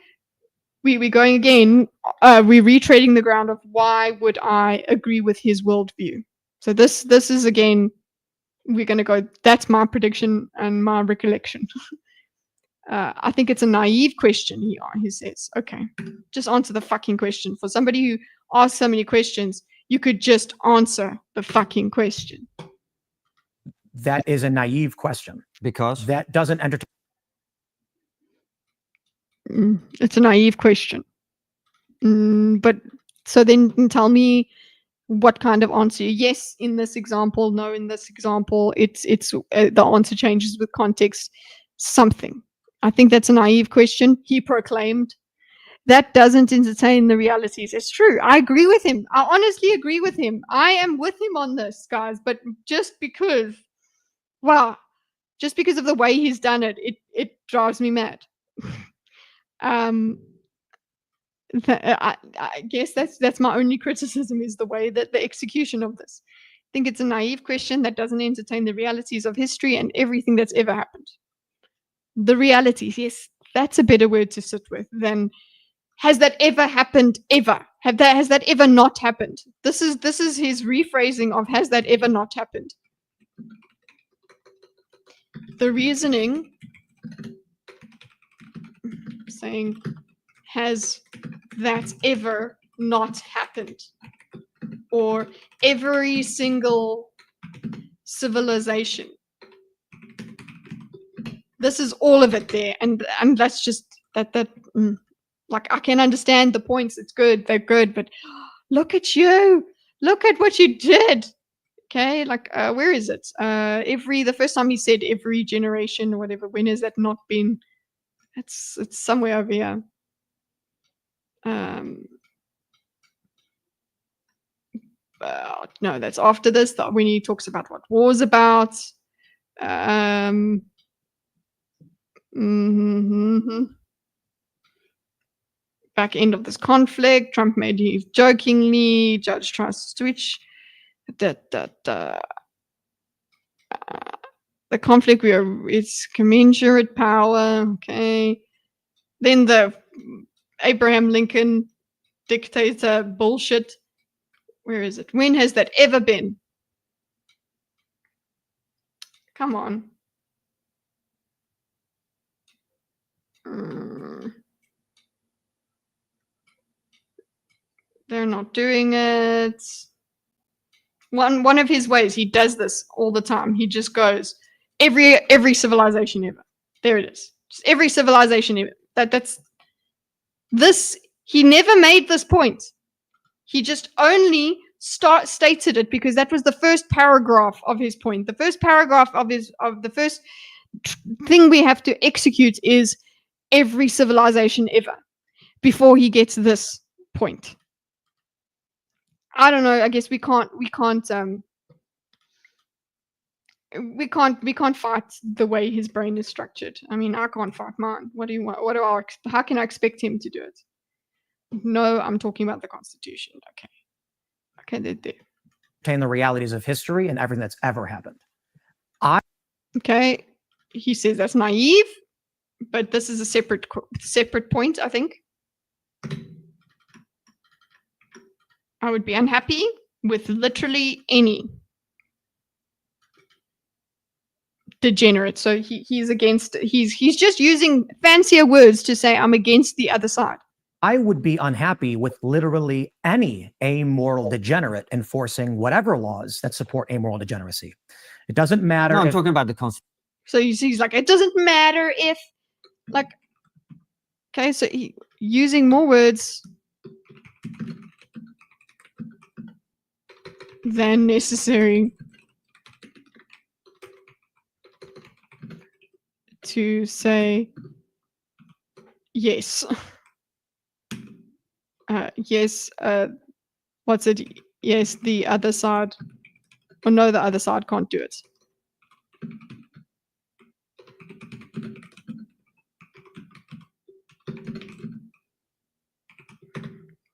we're going again. We're retreading the ground of why would I agree with his worldview. So this is again. We're going to go. That's my prediction and my recollection. I think it's a naive question. He says, okay, just answer the fucking question. For somebody who asks so many questions, you could just answer the fucking question. That is a naive question. Because That doesn't entertain. It's a naive question. But so then tell me what kind of answer. Yes, in this example. No, in this example. It's the answer changes with context. Something. I think that's a naive question. He proclaimed. That doesn't entertain the realities. It's true. I agree with him. I honestly agree with him. I am with him on this, guys. But just because, wow, just because of the way he's done it, it drives me mad. I guess that's my only criticism, is the way that the execution of this. I think it's a naive question that doesn't entertain the realities of history and everything that's ever happened. The realities, yes, that's a better word to sit with than has that ever happened ever? Has that ever not happened? This is his rephrasing of has that ever not happened? The reasoning saying has that ever not happened? Or every single civilization. This is all of it there, and that's just that like I can understand the points. It's good, they're good, but look at you, look at what you did. Okay, like where is it? The first time he said every generation or whatever. When has that not been? It's somewhere over here. No, that's after this. When he talks about what war's about. Back end of this conflict, Trump made it jokingly. Judge tries to switch the conflict. It's commensurate power. Okay, then the Abraham Lincoln dictator bullshit. Where is it? When has that ever been? Come on. They're not doing it. One of his ways, he does this all the time. He just goes, every civilization ever. There it is. Just every civilization ever. That's this. He never made this point. He just only stated it because that was the first paragraph of his point. The first paragraph of the first thing we have to execute is every civilization ever before he gets this point. I don't know. I guess we can't fight the way his brain is structured. I mean, I can't fight mine. What do you want? How can I expect him to do it? No, I'm talking about the Constitution. Okay, there. The realities of history and everything that's ever happened. Okay, he says that's naive, but this is a separate point, I think. I would be unhappy with literally any degenerate. So he's against. He's just using fancier words to say I'm against the other side. I would be unhappy with literally any amoral degenerate enforcing whatever laws that support amoral degeneracy. It doesn't matter. No, I'm talking about the Constitution. So he's like, it doesn't matter if, like, okay, so using more words than necessary to say yes. Yes, what's it? Yes, the other side. Or no, the other side can't do it.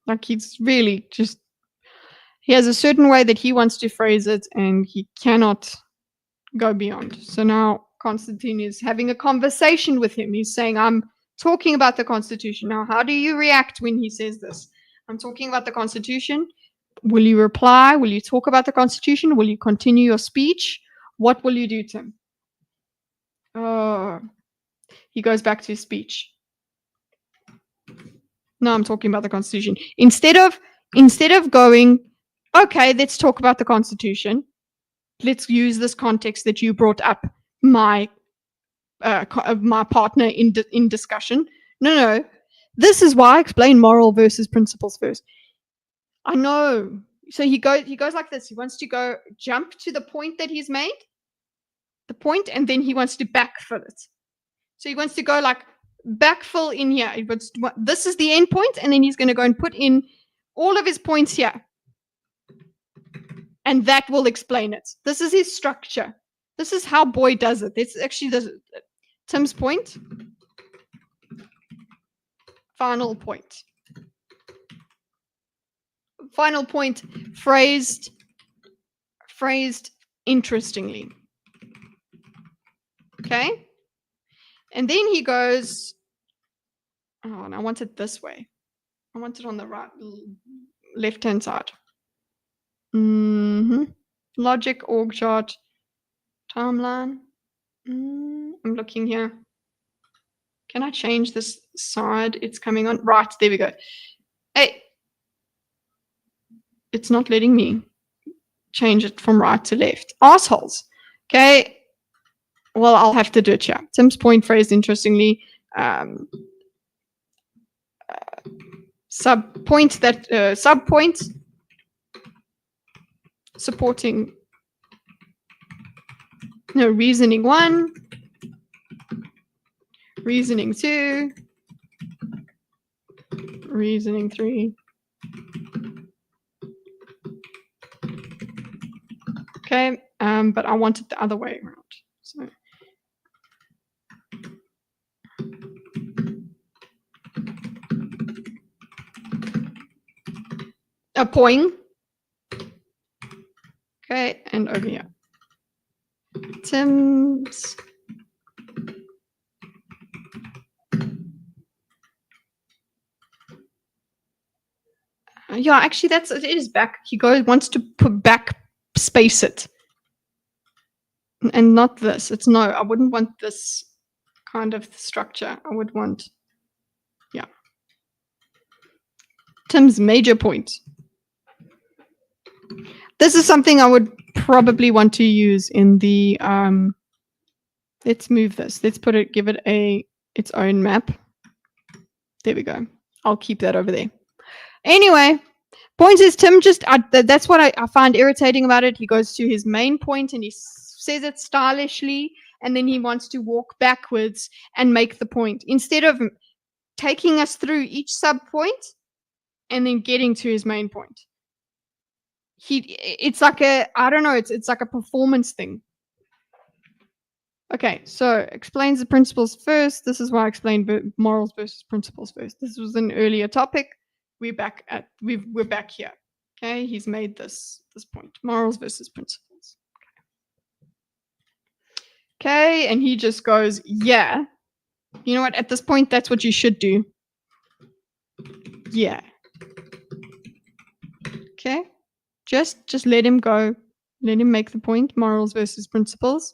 Like he's really just, he has a certain way that he wants to phrase it and he cannot go beyond. So now Constantine is having a conversation with him. He's saying, I'm talking about the Constitution. Now, how do you react when he says this? I'm talking about the Constitution. Will you reply? Will you talk about the Constitution? Will you continue your speech? What will you do, Tim? Oh, he goes back to his speech. No, I'm talking about the Constitution. Instead of going, okay, let's talk about the Constitution. Let's use this context that you brought up, my partner in discussion. No. This is why I explain moral versus principles first. I know. So he goes like this. He wants to jump to the point that he's made, the point, and then he wants to backfill it. So he wants to go like backfill in here. This is the end point, and then he's going to go and put in all of his points here. And that will explain it. This is his structure. This is how Boy does it. It's actually Tim's point. Final point. Final point phrased interestingly. Okay? And then he goes, oh, and I want it this way. I want it on the right, left-hand side. Logic, org chart, timeline. I'm looking here. Can I change this side? It's coming on. Right, there we go. Hey, it's not letting me change it from right to left. Assholes. Okay. Well, I'll have to do it here. Tim's point phrased interestingly. Subpoint supporting. No, reasoning 1. Reasoning 2. Reasoning 3. Okay, but I want it the other way around. So a point. Okay, and over here. Tim's yeah, actually it is back. He wants to put back space it. And not this. I wouldn't want this kind of structure. I would want, yeah. Tim's major point. This is something I would probably want to use in the, let's move this. Let's give it its own map. There we go. I'll keep that over there. Anyway, point is Tim that's what I find irritating about it. He goes to his main point and he says it stylishly, and then he wants to walk backwards and make the point instead of taking us through each sub point and then getting to his main point. It's like it's like a performance thing. Okay, so explains the principles first. This is why I explained morals versus principles first. This was an earlier topic. We're back here. Okay, he's made this point. Morals versus principles. Okay, and he just goes, yeah. You know what? At this point, that's what you should do. Yeah. Okay. Just let him go. Let him make the point. Morals versus principles.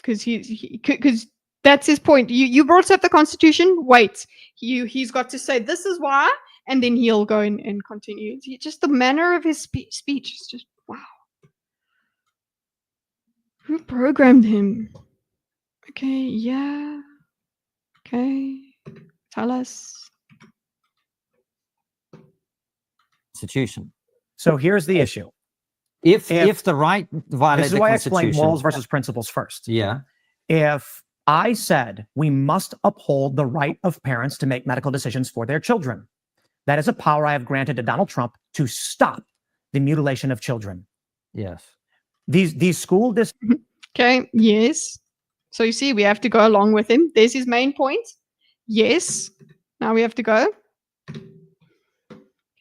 Because that's his point. You brought up the Constitution. Wait. He's got to say this is why, and then he'll go and continue. Just the manner of his speech is just wow. Who programmed him? Okay, yeah. Okay. Tell us. Constitution. So here's the issue. If the right violate This is the why I Constitution, explained morals versus principles first. yeah, If I said we must uphold the right of parents to make medical decisions for their children, that is a power I have granted to Donald Trump to stop the mutilation of children. yes. These school districts. Okay, yes. So you see, we have to go along with him. There's his main point. Yes. Now we have to go.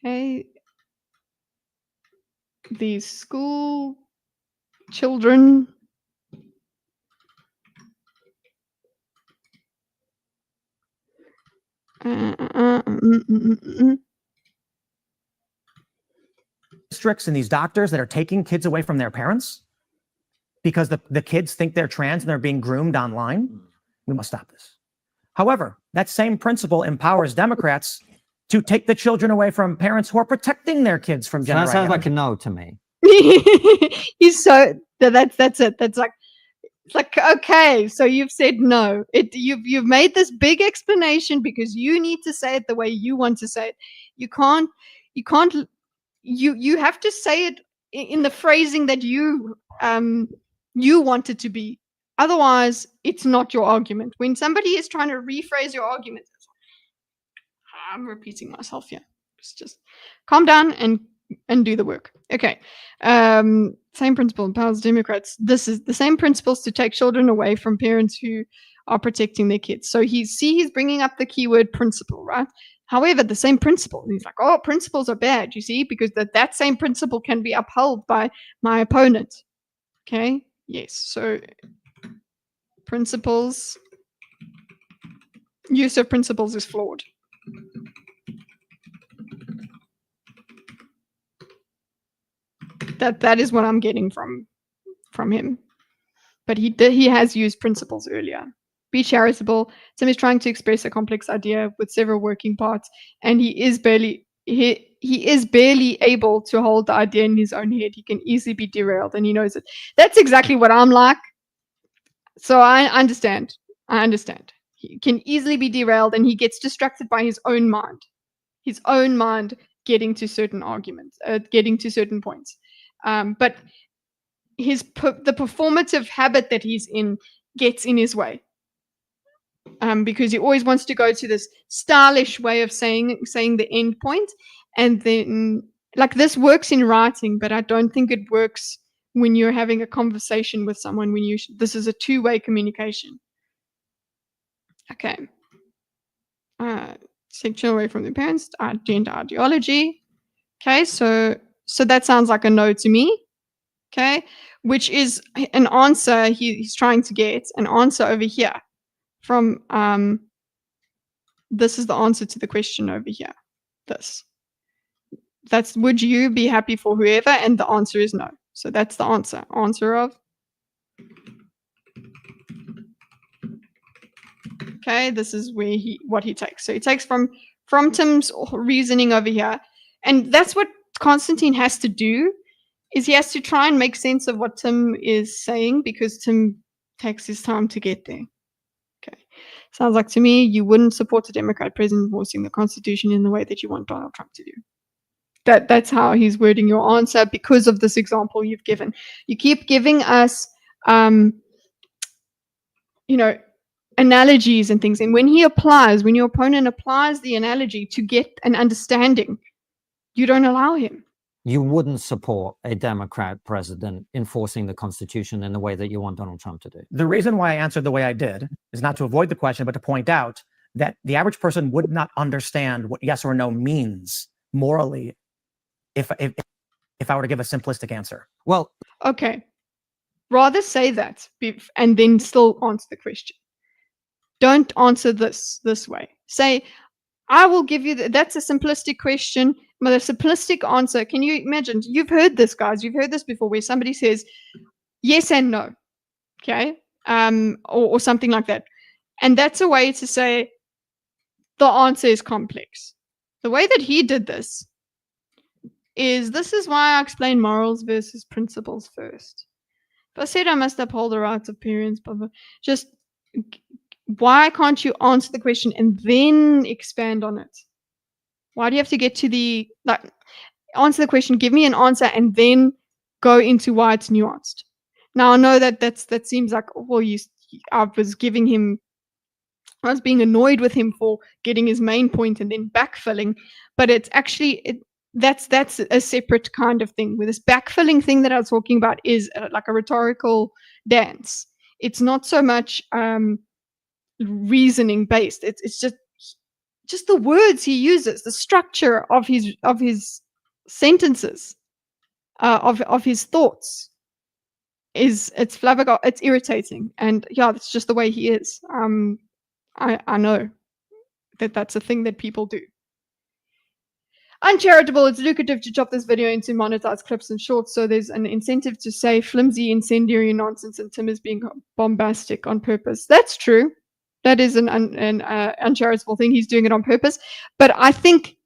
Okay. These school children. Districts and these doctors that are taking kids away from their parents because the kids think they're trans and they're being groomed online. We must stop this. However, that same principle empowers Democrats to take the children away from parents who are protecting their kids from So gender that sounds like identity. a no to me. He's so that's it. That's like it's like okay, so you've said no. You've made this big explanation because you need to say it the way you want to say it. You have to say it in the phrasing that you want it to be. Otherwise, it's not your argument. When somebody is trying to rephrase your argument, I'm repeating myself here. Just calm down and do the work. Okay. Same principle empowers Democrats. This is the same principles to take children away from parents who are protecting their kids. So he's bringing up the keyword principle, right? However, the same principle. He's like, oh, principles are bad, you see, because that same principle can be upheld by my opponent. Okay. Yes. So principles, use of principles is flawed. That is what I'm getting from him. But he has used principles earlier. Be charitable. Tim is trying to express a complex idea with several working parts, and he is barely able to hold the idea in his own head. He can easily be derailed, and he knows it. That's exactly what I'm like. So I understand. He can easily be derailed, and he gets distracted by his own mind. His own mind getting to certain arguments, getting to certain points. But the performative habit that he's in gets in his way. Because he always wants to go to this stylish way of saying the end point, and then like this works in writing, but I don't think it works when you're having a conversation with someone. This is a two-way communication. Okay. Take children away from their parents. Gender ideology. Okay, so that sounds like a no to me. Okay, which is an answer he's trying to get an answer over here. From this is the answer to the question over here. That's would you be happy for whoever, and the answer is no. So that's the answer of. Okay, this is where what he takes. So he takes from Tim's reasoning over here, and that's what Constantine has to do. Is he has to try and make sense of what Tim is saying, because Tim takes his time to get there. Okay. Sounds like to me you wouldn't support a Democrat president enforcing the Constitution in the way that you want Donald Trump to do. That's how he's wording your answer because of this example you've given. You keep giving us, analogies and things. And when your opponent applies the analogy to get an understanding, you don't allow him. You wouldn't support a Democrat president enforcing the Constitution in the way that you want Donald Trump to do. The reason why I answered the way I did is not to avoid the question, but to point out that the average person would not understand what yes or no means morally if I were to give a simplistic answer. Well, okay. Rather say that and then still answer the question. Don't answer this way. Say, I will give you that's a simplistic question. But a simplistic answer, can you imagine? You've heard this, guys. You've heard this before, where somebody says yes and no, okay, or something like that, and that's a way to say the answer is complex. The way that he did this is why I explain morals versus principles first. If I said I must uphold the rights of parents, but just why can't you answer the question and then expand on it? Why do you have to get to answer the question, give me an answer, and then go into why it's nuanced? Now, I know that seems like, well, I was being annoyed with him for getting his main point and then backfilling, but it's actually, that's a separate kind of thing. With this backfilling thing that I was talking about is like a rhetorical dance. It's not so much reasoning based. It's just the words he uses, the structure of his sentences, of his thoughts, it's irritating, and yeah, that's just the way he is. I know. that's a thing that people do. Uncharitable, it's lucrative to chop this video into monetized clips and shorts, so there's an incentive to say flimsy, incendiary nonsense, and Tim is being bombastic on purpose. That's true. That is an uncharitable thing. He's doing it on purpose. But I think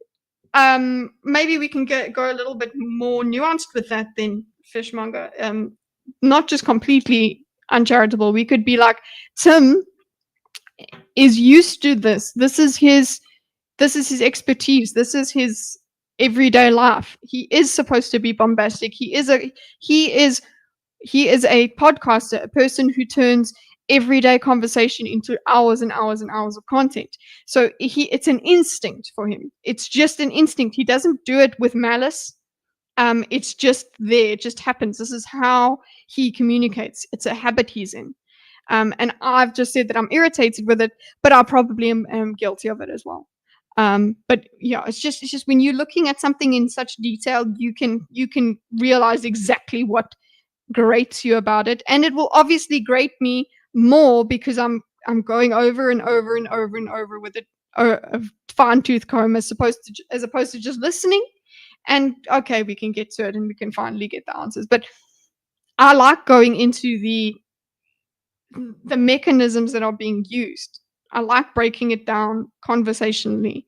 maybe we can go a little bit more nuanced with that than Fishmonger. Not just completely uncharitable. We could be like, Tim is used to this. This is his expertise. This is his everyday life. He is supposed to be bombastic. He is a podcaster, a person who turns everyday conversation into hours and hours and hours of content. So it's an instinct for him. It's just an instinct. He doesn't do it with malice. It's just there. It just happens. This is how he communicates. It's a habit he's in. And I've just said that I'm irritated with it, but I probably am guilty of it as well. But yeah, it's just when you're looking at something in such detail, you can realize exactly what grates you about it, and it will obviously grate me more because I'm going over and over and over and over with it, a fine tooth comb, as opposed to just listening. And okay, we can get to it and we can finally get the answers. But I like going into the mechanisms that are being used. I like breaking it down conversationally.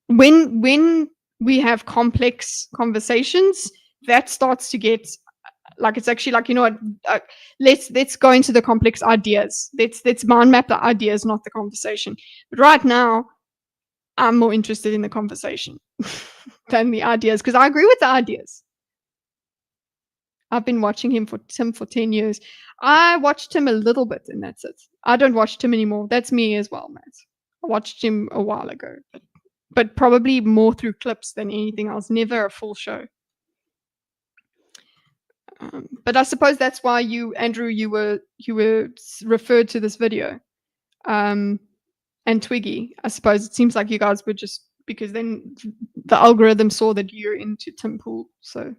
When we have complex conversations, that starts to get like, it's actually like, you know what, let's go into the complex ideas. Let's mind map the ideas, not the conversation. But right now, I'm more interested in the conversation than the ideas, because I agree with the ideas. I've been watching Tim for 10 years. I watched him a little bit, and that's it. I don't watch Tim anymore. That's me as well, Matt. I watched him a while ago, but probably more through clips than anything else. Never a full show. But I suppose that's why you, Andrew, you were referred to this video, and Twiggy. I suppose it seems like you guys were just, because then the algorithm saw that you're into Tim Pool. So,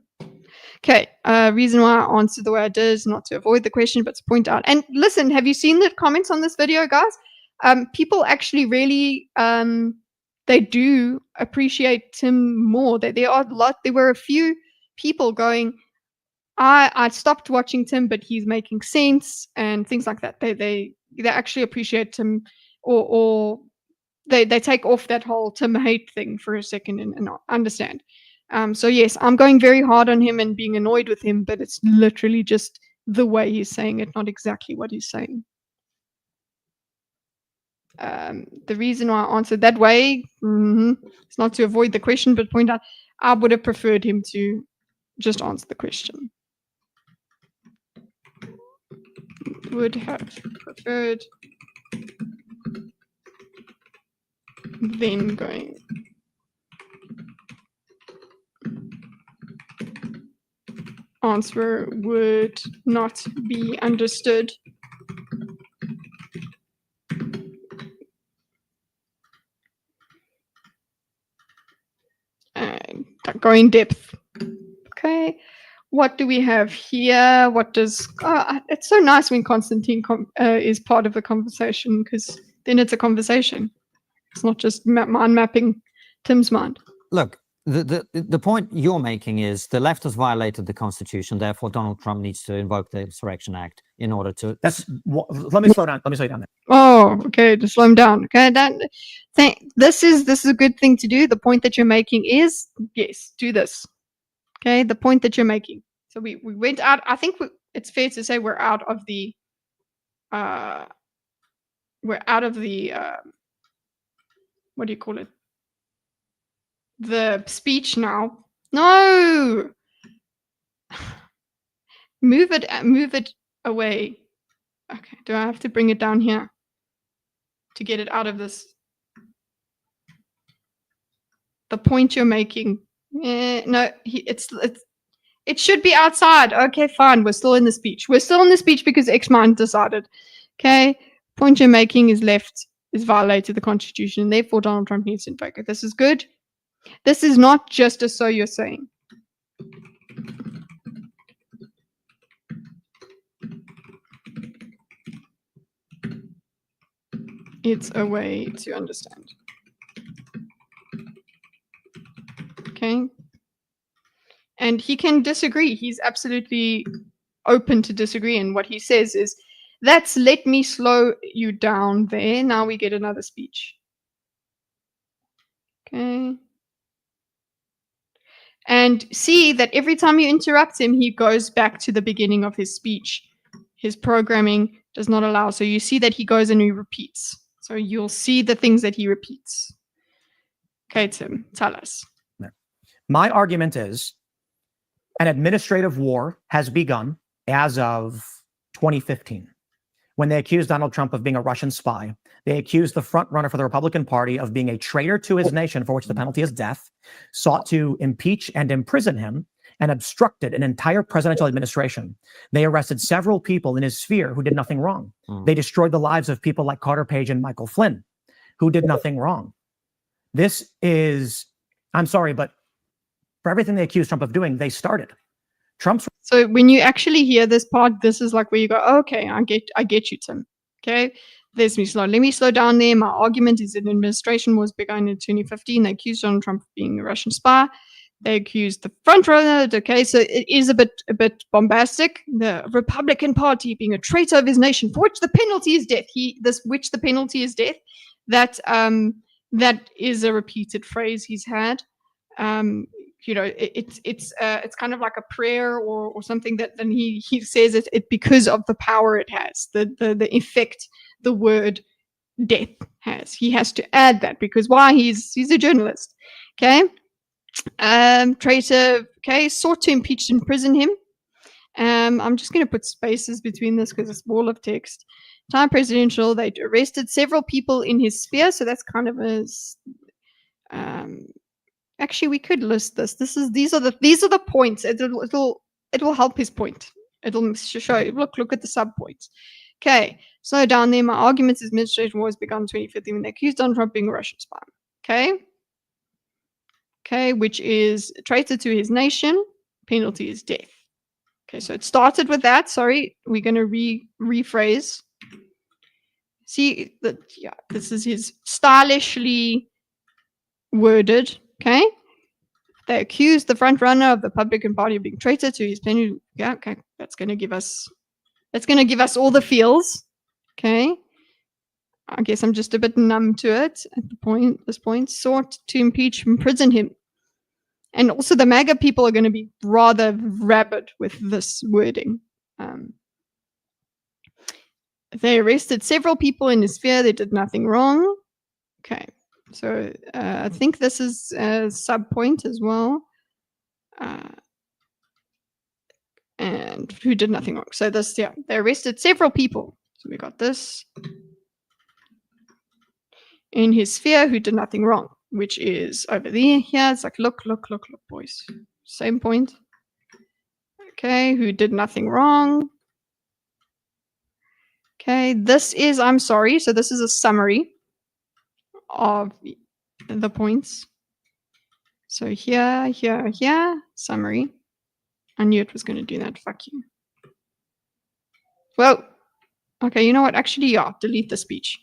okay. Reason why I answered the way I did is not to avoid the question, but to point out. And listen, have you seen the comments on this video, guys? People actually really, they do appreciate Tim more. There were a few people going, I stopped watching Tim, but he's making sense and things like that. They actually appreciate Tim, or they take off that whole Tim hate thing for a second and understand. So yes, I'm going very hard on him and being annoyed with him, but it's literally just the way he's saying it, not exactly what he's saying. The reason why I answered that way, it's not to avoid the question, but point out I would have preferred him to just answer the question. Would have preferred then going. Answer would not be understood. Go in depth. Okay. What do we have here? What does... it's so nice when Constantine is part of a conversation, because then it's a conversation. It's not just mind mapping Tim's mind. Look, the point you're making is the left has violated the Constitution, therefore Donald Trump needs to invoke the Insurrection Act in order to... Let me slow down. Let me slow you down there. Oh, okay, to slow him down. Okay, this is a good thing to do. The point that you're making is, yes, do this. Okay, the point that you're making. So we went out. I think it's fair to say we're out of the what do you call it? The speech now. No, move it away. Okay, do I have to bring it down here to get it out of this? The point you're making. No, it should be outside. Okay, fine. We're still in the speech. We're still in the speech because X-Mind decided. Okay, point you're making is left, is violated the Constitution, and therefore Donald Trump needs to invoke it. This is good. This is not just a so you're saying. It's a way to understand. Okay. And he can disagree. He's absolutely open to disagree. And what he says is, that's let me slow you down there. Now we get another speech. Okay. And see that every time you interrupt him, he goes back to the beginning of his speech. His programming does not allow. So you see that he goes and he repeats. So you'll see the things that he repeats. Okay, Tim, tell us. My argument is an administrative war has begun as of 2015. When they accused Donald Trump of being a Russian spy, they accused the front runner for the Republican Party of being a traitor to his nation, for which the penalty is death, sought to impeach and imprison him, and obstructed an entire presidential administration. They arrested several people in his sphere who did nothing wrong. They destroyed the lives of people like Carter Page and Michael Flynn, who did nothing wrong. This is, I'm sorry, but for everything they accused Trump of doing, they started. Trump's So when you actually hear this part, this is like where you go, okay, I get you, Tim. Okay, let me slow down there. My argument is that the administration was begun in 2015. They accused Donald Trump of being a Russian spy. They accused the front runner. Okay, so it is a bit bombastic. The Republican Party being a traitor of his nation, for which the penalty is death. Which the penalty is death. That is a repeated phrase he's had. You know, it's kind of like a prayer or something that then he says it because of the power it has, the effect the word death has. He has to add that because why? He's a journalist. Okay. Traitor. Okay. Sought to impeach and imprison him. I'm just going to put spaces between this because it's wall of text. Time presidential. They arrested several people in his sphere, so that's kind of a. Actually, we could list this. These are the points. It'll help his point. It'll show you. Look at the sub points. Okay, so down there, my argument is administration was begun in 2015 when they accused Donald Trump of being a Russian spy. Okay, which is traitor to his nation. Penalty is death. Okay, so it started with that. Sorry, we're going to rephrase. See that? Yeah, this is his stylishly worded. Okay, they accused the front runner of the Republican Party of being traitor to his penalty. Yeah, okay, that's going to give us all the feels. Okay, I guess I'm just a bit numb to it at this point. Sought to impeach and imprison him, and also the MAGA people are going to be rather rabid with this wording. They arrested several people in his sphere. They did nothing wrong. Okay. So I think this is a sub point as well. And who did nothing wrong. So this, yeah, they arrested several people. So we got this. In his sphere who did nothing wrong, which is over there. Here, it's like, look, boys. Same point. Okay, who did nothing wrong. Okay, this is, I'm sorry. So this is a summary of the points. So here, summary. I knew it was going to do that. Fuck you. Well, okay, you know what? Actually, yeah, delete the speech.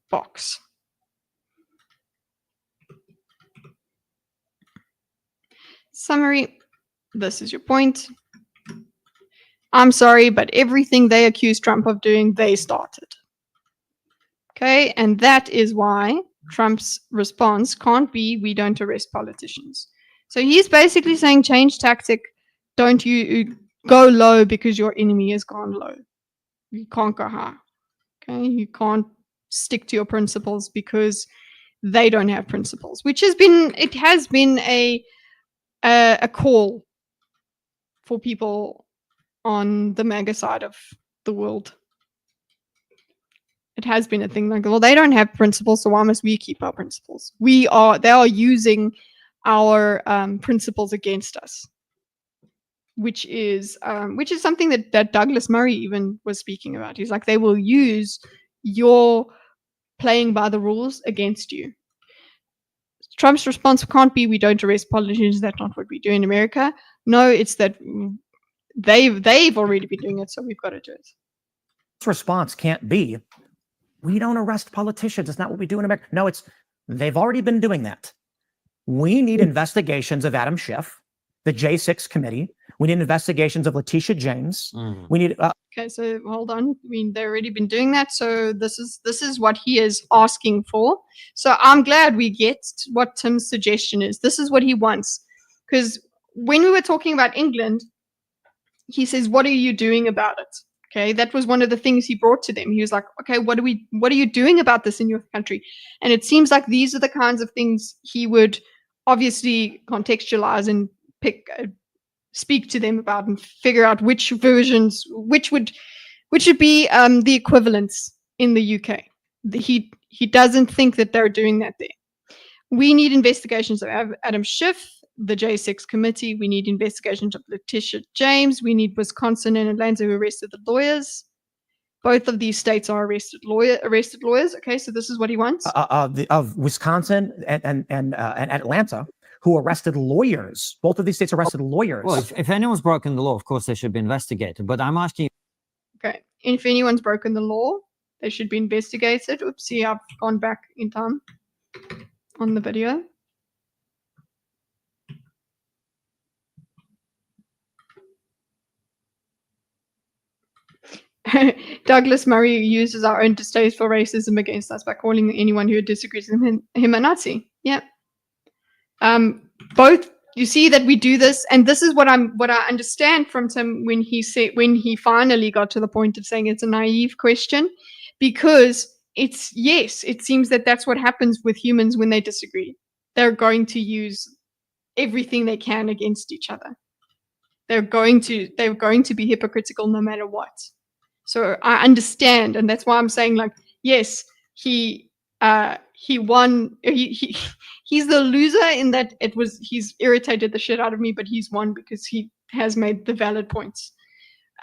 Box. Summary. This is your point. I'm sorry, but everything they accused Trump of doing, they started. Okay, and that is why Trump's response can't be, we don't arrest politicians. So he's basically saying, change tactic. Don't you go low because your enemy has gone low. You can't go high. Okay, you can't stick to your principles because they don't have principles, which has been a call for people on the MAGA side of the world. It has been a thing like, well, they don't have principles, so why must we keep our principles? They are using our principles against us, which is something that Douglas Murray even was speaking about. He's like, they will use your playing by the rules against you. Trump's response can't be, we don't arrest politicians. That's not what we do in America. No, it's that they've already been doing it, so we've got to do it. response can't be, we don't arrest politicians. It's not what we do in America. No, they've already been doing that. We need investigations of Adam Schiff, the J6 committee. We need investigations of Letitia James. We need Okay, so hold on. I mean, they've already been doing that. So this is what he is asking for. So I'm glad we get what Tim's suggestion is. This is what he wants. Because when we were talking about England, he says, "What are you doing about it?" Okay, that was one of the things he brought to them. He was like, "Okay, what are you doing about this in your country?" And it seems like these are the kinds of things he would obviously contextualize and speak to them about and figure out which versions, which should be the equivalents in the UK. He doesn't think that they're doing that there. We need investigations of Adam Schiff, the J6 committee. We need investigations of Letitia James. We need Wisconsin and Atlanta who arrested the lawyers. Both of these states are arrested lawyers. Okay, so this is what he wants. Of Wisconsin and Atlanta, who arrested lawyers. Both of these states arrested lawyers. Well, if anyone's broken the law, of course they should be investigated. But I'm asking. Okay, if anyone's broken the law, they should be investigated. Oopsie, I've gone back in time on the video. Douglas Murray uses our own distasteful racism against us by calling anyone who disagrees with him a Nazi. Yeah. Both, you see that we do this, and this is what I understand from Tim when he finally got to the point of saying it's a naive question, because it seems that that's what happens with humans when they disagree. They're going to use everything they can against each other. They're going to be hypocritical no matter what. So I understand, and that's why I'm saying, like, yes, he won. He's the loser in that he's irritated the shit out of me, but he's won because he has made the valid points.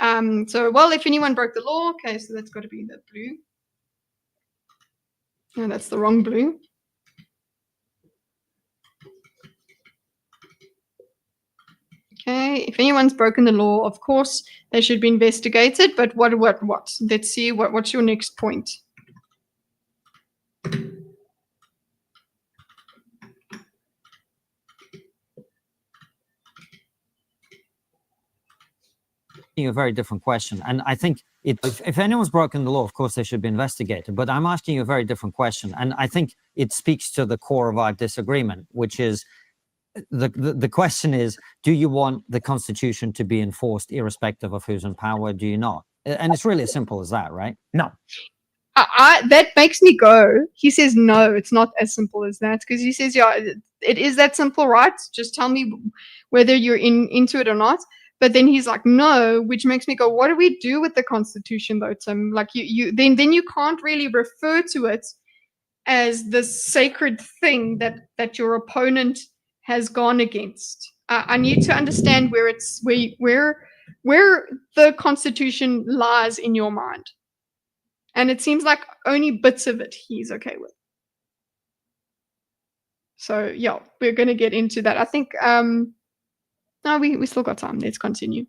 So, well, if anyone broke the law, okay, so that's got to be the blue. No, that's the wrong blue. Okay, if anyone's broken the law, of course, they should be investigated. But what? Let's see, what's your next point? A very different question, and I think if anyone's broken the law, of course they should be investigated. But I'm asking you a very different question, and I think it speaks to the core of our disagreement, which is the question is: do you want the Constitution to be enforced irrespective of who's in power? Do you not? And it's really as simple as that, right? No. That makes me go. He says no, it's not as simple as that, because he says, yeah, it is that simple, right? Just tell me whether you're into it or not. But then he's like, no, which makes me go, what do we do with the Constitution, though, Tim? Like, then you can't really refer to it as the sacred thing that your opponent has gone against. I need to understand where the Constitution lies in your mind. And it seems like only bits of it he's okay with. So, yeah, we're going to get into that. I think... No, we still got time. Let's continue.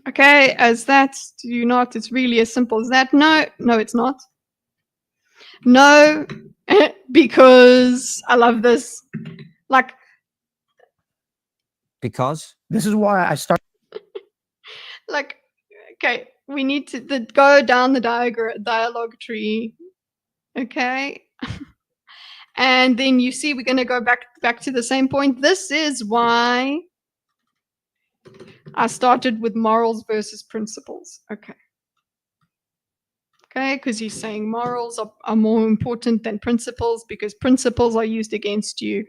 Okay, as that, do you not? It's really as simple as that. No, it's not. No, because I love this. Like, because this is why I start. Like, okay, we need to go down the dialogue tree. Okay. And then you see, we're going to go back to the same point. This is why I started with morals versus principles. Okay, because he's saying morals are more important than principles because principles are used against you.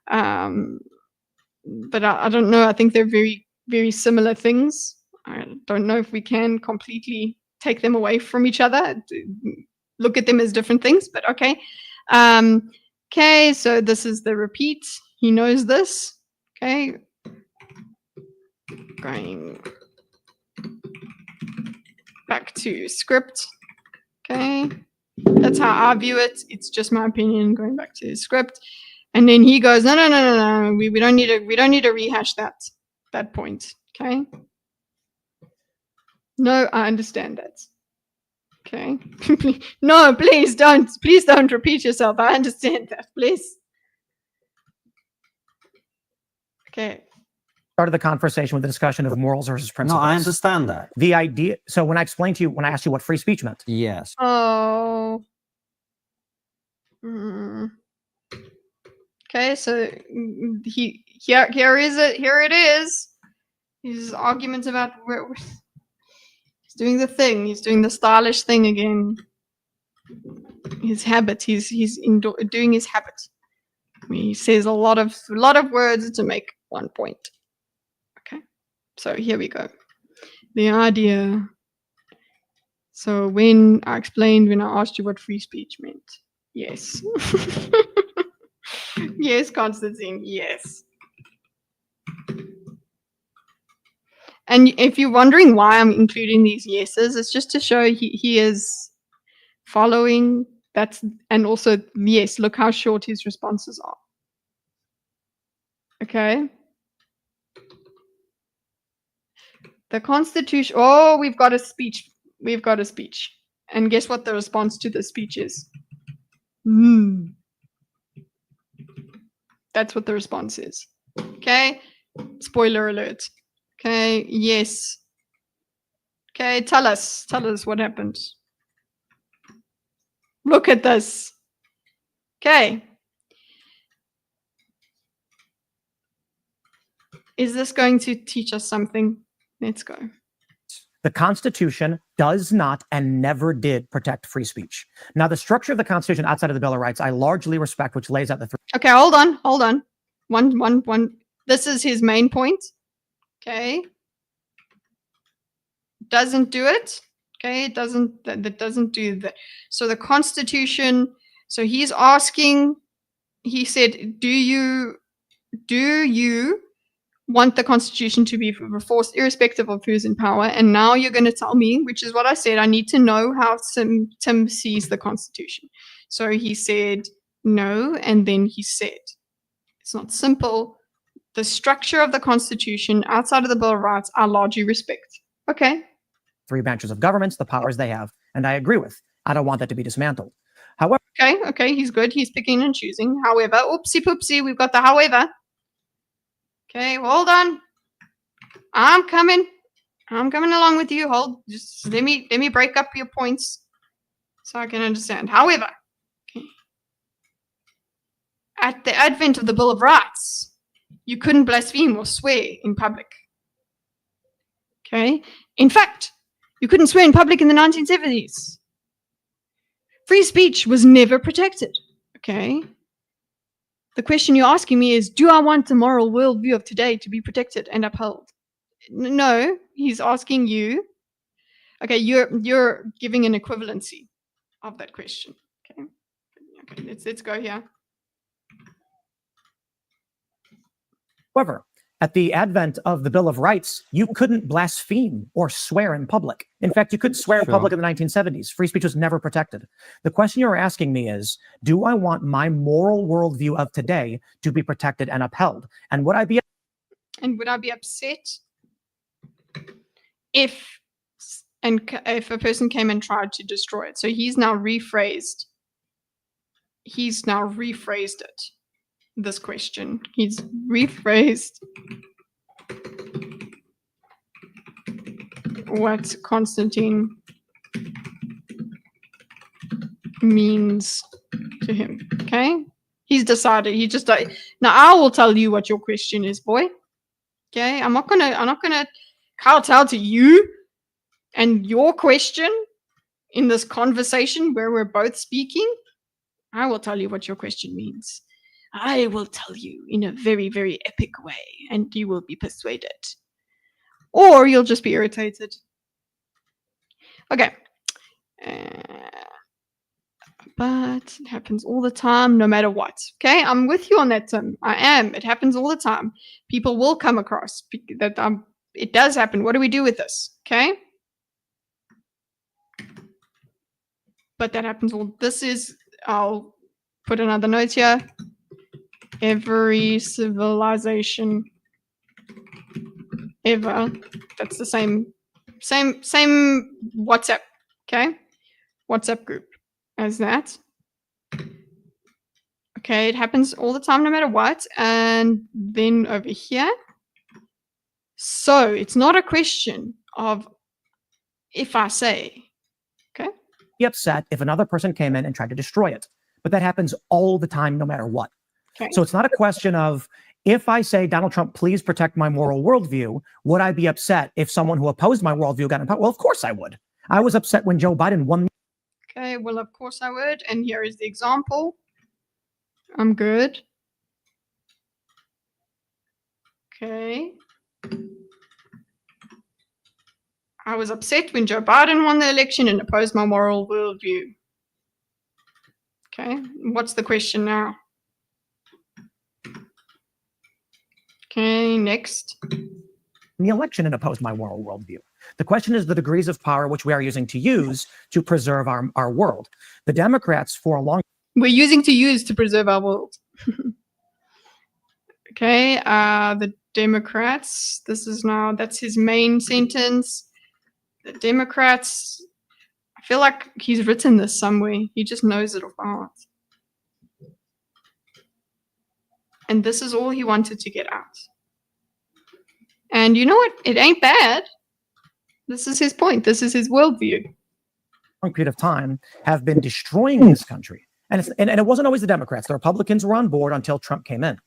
But I don't know. I think they're very, very similar things. I don't know if we can completely take them away from each other, look at them as different things, but okay. Okay, so this is the repeat. He knows this. Okay. Going back to script. Okay, that's how I view it. It's just my opinion. Going back to script, and then he goes, no. We don't need to rehash that point. Okay. No, I understand that. Okay. No, please don't repeat yourself. I understand that, please. Okay. Started the conversation with the discussion of morals versus No, principles. I understand that. The idea. So when I explained to you, when I asked you what free speech meant, Yes. Oh. Mm. Okay, so here it is. His arguments about he's doing the thing. He's doing the stylish thing again. His habit. He's doing his habit. He says a lot of words to make one point. Okay, so here we go. The idea. So when I asked you what free speech meant, yes. Yes, Constantine, yes. And if you're wondering why I'm including these yeses, it's just to show he is following that. And also, yes, look how short his responses are. Okay. The Constitution. Oh, we've got a speech. We've got a speech. And guess what the response to the speech is? That's what the response is. Okay. Spoiler alert. Okay. Yes. Okay. Tell us what happened. Look at this. Okay. Is this going to teach us something? Let's go. the Constitution does not and never did protect free speech. Now, the structure of the Constitution outside of the Bill of Rights, I largely respect, which lays out the three. Okay, hold on. One. This is his main point. Okay. Doesn't do it. Okay, that doesn't do that. So the Constitution, so he's asking, he said, do you want the Constitution to be enforced irrespective of who's in power? And now you're going to tell me, which is what I said, I need to know how Tim sees the Constitution. So he said no, and then he said, it's not simple. The structure of the Constitution outside of the Bill of Rights I largely respect. Okay. Three branches of governments, the powers they have, and I agree with. I don't want that to be dismantled. However, Okay, he's good. He's picking and choosing. However, oopsie poopsie, we've got the however. Okay, hold on. I'm coming along with you. Hold, just let me break up your points so I can understand. However, okay, at the advent of the Bill of Rights, you couldn't blaspheme or swear in public. Okay, in fact, you couldn't swear in public in the 1970s. Free speech was never protected. Okay. The question you're asking me is, do I want the moral worldview of today to be protected and upheld? No, he's asking you. Okay, you're giving an equivalency of that question. Okay, let's go here. However, at the advent of the Bill of Rights, you couldn't blaspheme or swear in public. In fact, you couldn't swear in public in the 1970s. Free speech was never protected. The question you're asking me is, do I want my moral worldview of today to be protected and upheld? And would I be upset if a person came and tried to destroy it? So he's now rephrased it. This question. He's rephrased what Constantine means to him. Okay? He's decided. He just now I will tell you what your question is, boy. Okay? I'm not gonna kowtow to you and your question in this conversation where we're both speaking. I will tell you what your question means. I will tell you in a very, very epic way, and you will be persuaded. Or you'll just be irritated. Okay. But it happens all the time, no matter what. Okay, I'm with you on that, Tim. I am. It happens all the time. People will come across that. It does happen. What do we do with this? Okay. But that happens all. I'll put another note here. Every civilization ever. That's the same WhatsApp. Okay. WhatsApp group as that. Okay, it happens all the time, no matter what. And then over here. So it's not a question of if I say, okay? Be upset if another person came in and tried to destroy it. But that happens all the time, no matter what. Okay. So it's not a question of, if I say, Donald Trump, please protect my moral worldview, would I be upset if someone who opposed my worldview got in power? Well, of course I would. I was upset when Joe Biden won. Okay, well, of course I would. And here is the example. I'm good. Okay. I was upset when Joe Biden won the election and opposed my moral worldview. Okay, what's the question now? Okay, next. the election and opposed my moral worldview. The question is the degrees of power which we are using to use to preserve our world. The Democrats, for a long We're using to use to preserve our world. Okay, the Democrats, that's his main sentence. The Democrats, I feel like he's written this somewhere. He just knows it off by heart. And this is all he wanted to get out. And you know what? It ain't bad. This is his point. This is his worldview. period of time have been destroying this country. And it wasn't always the Democrats. The Republicans were on board until Trump came in.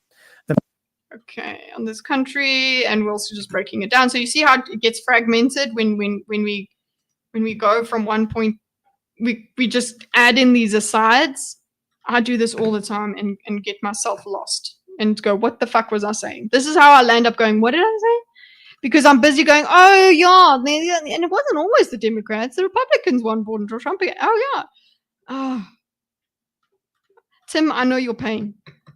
Okay, on this country, and we're also just breaking it down. So you see how it gets fragmented when we go from one point, we just add in these asides. I do this all the time and get myself lost and go, what the fuck was I saying? This is how I land up going, what did I say? Because I'm busy going, oh yeah, and it wasn't always the Democrats, the Republicans won board until Trump again. Oh yeah. Oh. Tim, I know your pain.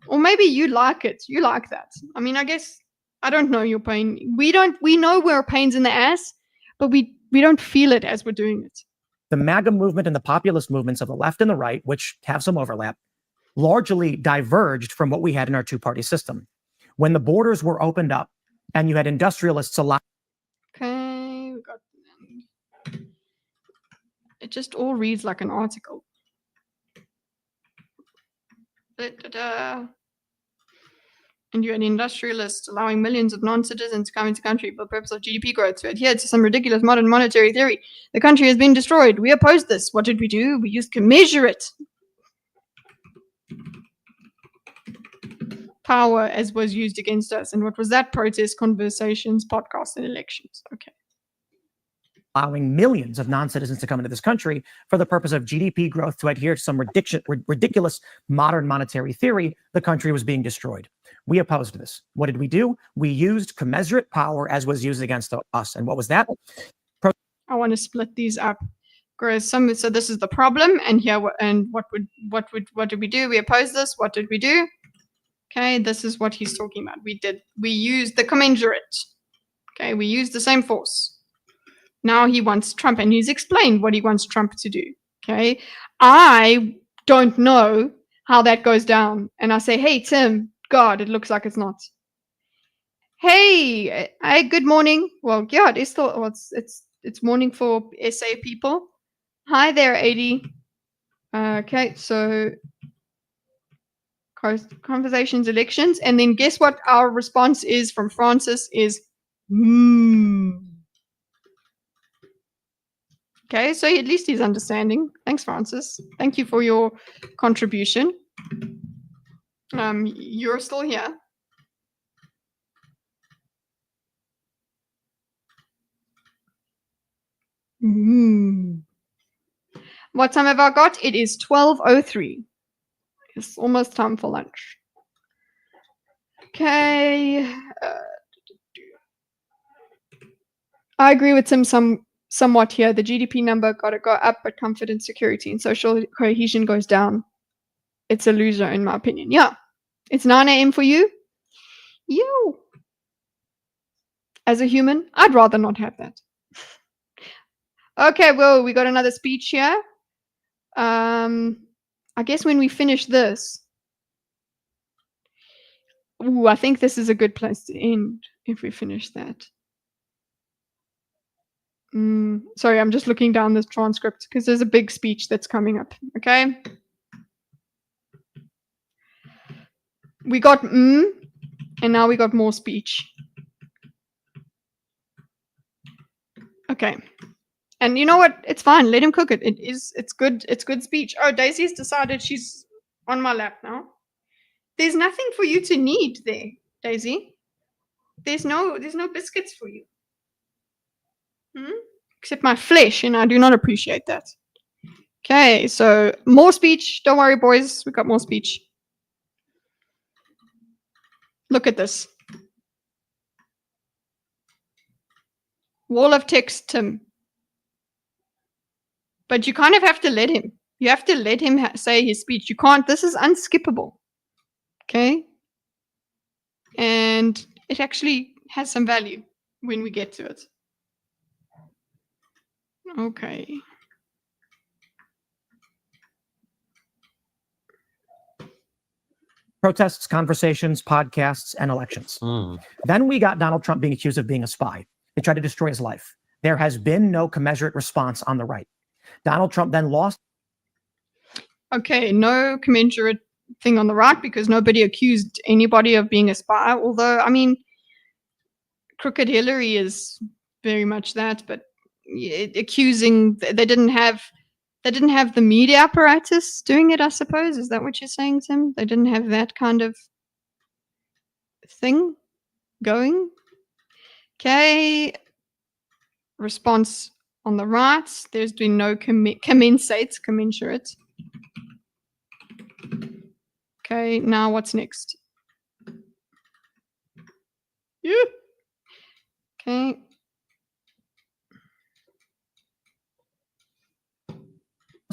Or maybe you like it. You like that. I mean, I guess I don't know your pain. We know we're pains in the ass, but we don't feel it as we're doing it. The MAGA movement and the populist movements of the left and the right, which have some overlap, largely diverged from what we had in our two-party system. When the borders were opened up and you had industrialists allowed. Okay, we got. It just all reads like an article. And you had industrialists allowing millions of non-citizens to come into the country for the purpose of GDP growth to adhere to some ridiculous modern monetary theory. The country has been destroyed. We opposed this. What did we do? We used to measure it. Power as was used against us. And what was that? Protest, conversations, podcasts, and elections. Okay. Allowing millions of non-citizens to come into this country for the purpose of GDP growth to adhere to some ridiculous modern monetary theory, the country was being destroyed. We opposed this. What did we do? We used commensurate power as was used against us. And what was that? I want to split these up. So this is the problem, and here what did we do? We opposed this. What did we do? Okay, this is what he's talking about. We used the commensurate. Okay, we used the same force. Now he wants Trump, and he's explained what he wants Trump to do. Okay, I don't know how that goes down, and I say, hey Tim, God, it looks like it's not. Hey, good morning. Well, yeah, it is still. Well, it's morning for SA people. Hi there, 80. Okay, so conversations, elections, and then guess what? Our response is from Francis is Okay, so at least he's understanding. Thanks, Francis. Thank you for your contribution. You're still here. What time have I got? It is 12:03. It's almost time for lunch. Okay. I agree with Tim somewhat here. The GDP number got to go up, but confidence, security, and social cohesion goes down. It's a loser, in my opinion. Yeah. It's 9 a.m. for you? You. As a human, I'd rather not have that. Okay, well, we got another speech here. I guess when we finish this, I think this is a good place to end if we finish that. Sorry, I'm just looking down this transcript because there's a big speech that's coming up. Okay. We got and now we got more speech. Okay. And you know what? It's fine. Let him cook it. It's good. It's good speech. Oh, Daisy's decided she's on my lap now. There's nothing for you to knead there, Daisy. There's no biscuits for you. Except my flesh, and I do not appreciate that. Okay, so more speech. Don't worry, boys. We got more speech. Look at this. Wall of text, Tim. But you kind of have to let him. You have to let him say his speech. You can't. This is unskippable. Okay? And it actually has some value when we get to it. Okay. Protests, conversations, podcasts, and elections. Then we got Donald Trump being accused of being a spy. They tried to destroy his life. There has been no commensurate response on the right. Donald Trump then lost. Okay, no commensurate thing on the right because nobody accused anybody of being a spy. Although, I mean, Crooked Hillary is very much that, but accusing, they didn't have the media apparatus doing it, I suppose. Is that what you're saying, Tim? They didn't have that kind of thing going. Okay. Response on the right. There's been no commensurate. Okay, now what's next? Yeah. Okay.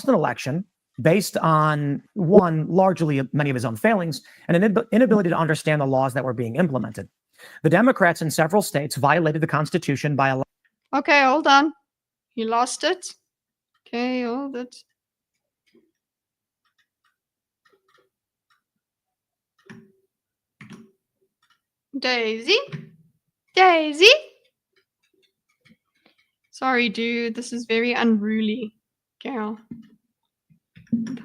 An election based on one, largely many of his own failings, and an inability to understand the laws that were being implemented. The Democrats in several states violated the Constitution by Okay, hold on. You lost it. Okay, hold it. Daisy? Daisy? Sorry, dude. This is very unruly, gal.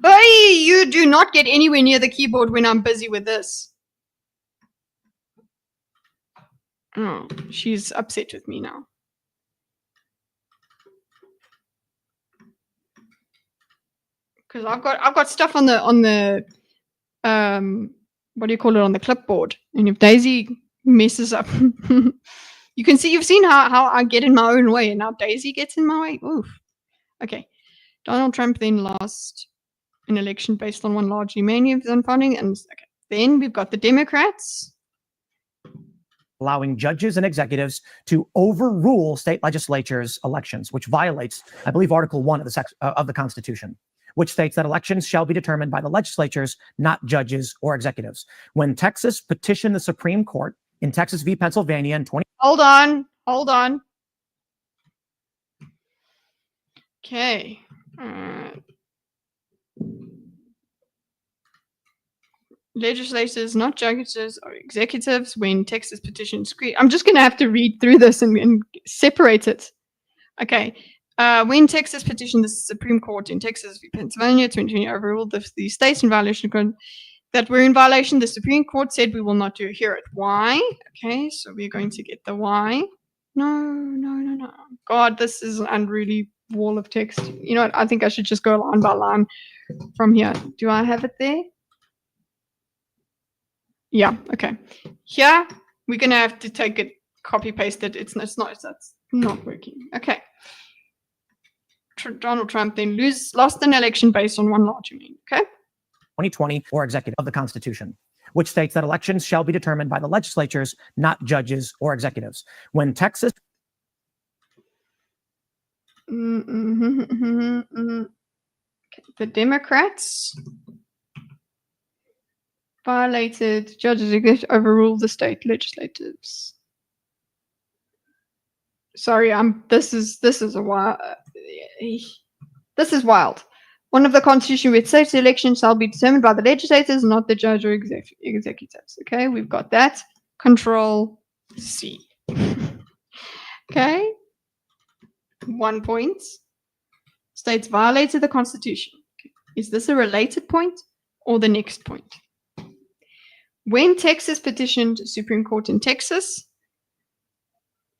Hey, you do not get anywhere near the keyboard when I'm busy with this. Oh, she's upset with me now. Because I've got stuff on the what do you call it, on the clipboard, and if Daisy messes up, you've seen how I get in my own way, and now Daisy gets in my way. Oof. Okay. Donald Trump then lost an election based on one largely many of his own funding, and okay. Then we've got the Democrats allowing judges and executives to overrule state legislatures' elections, which violates, I believe, Article 1 of the Constitution, which states that elections shall be determined by the legislatures, not judges or executives. When Texas petitioned the Supreme Court in Texas v. Pennsylvania in 20... Hold on. Okay. Legislators, not judges or executives, when Texas petitions... I'm just going to have to read through this and separate it. Okay. When Texas petitioned the Supreme Court in Texas v. Pennsylvania to overrule the states in violation that were in violation, the Supreme Court said we will not hear it. Why? Okay, so we're going to get the why. No. God, this is an unruly wall of text. You know what? I think I should just go line by line from here. Do I have it there? Yeah, okay. Here, we're going to have to take it, copy paste it. It's not working. Okay. Donald Trump then lost an election based on one large mean. Okay. 2020 or executive of the Constitution, which states that elections shall be determined by the legislatures, not judges or executives. When Texas... Okay. The Democrats violated judges, overruled the state legislators. Sorry, this is a wild. This is wild. One of the Constitution which states the election shall be determined by the legislators, not the judge or executives. Okay, we've got that. Control C. Okay. 1 point. States violated the Constitution. Okay. Is this a related point or the next point? When Texas petitioned Supreme Court in Texas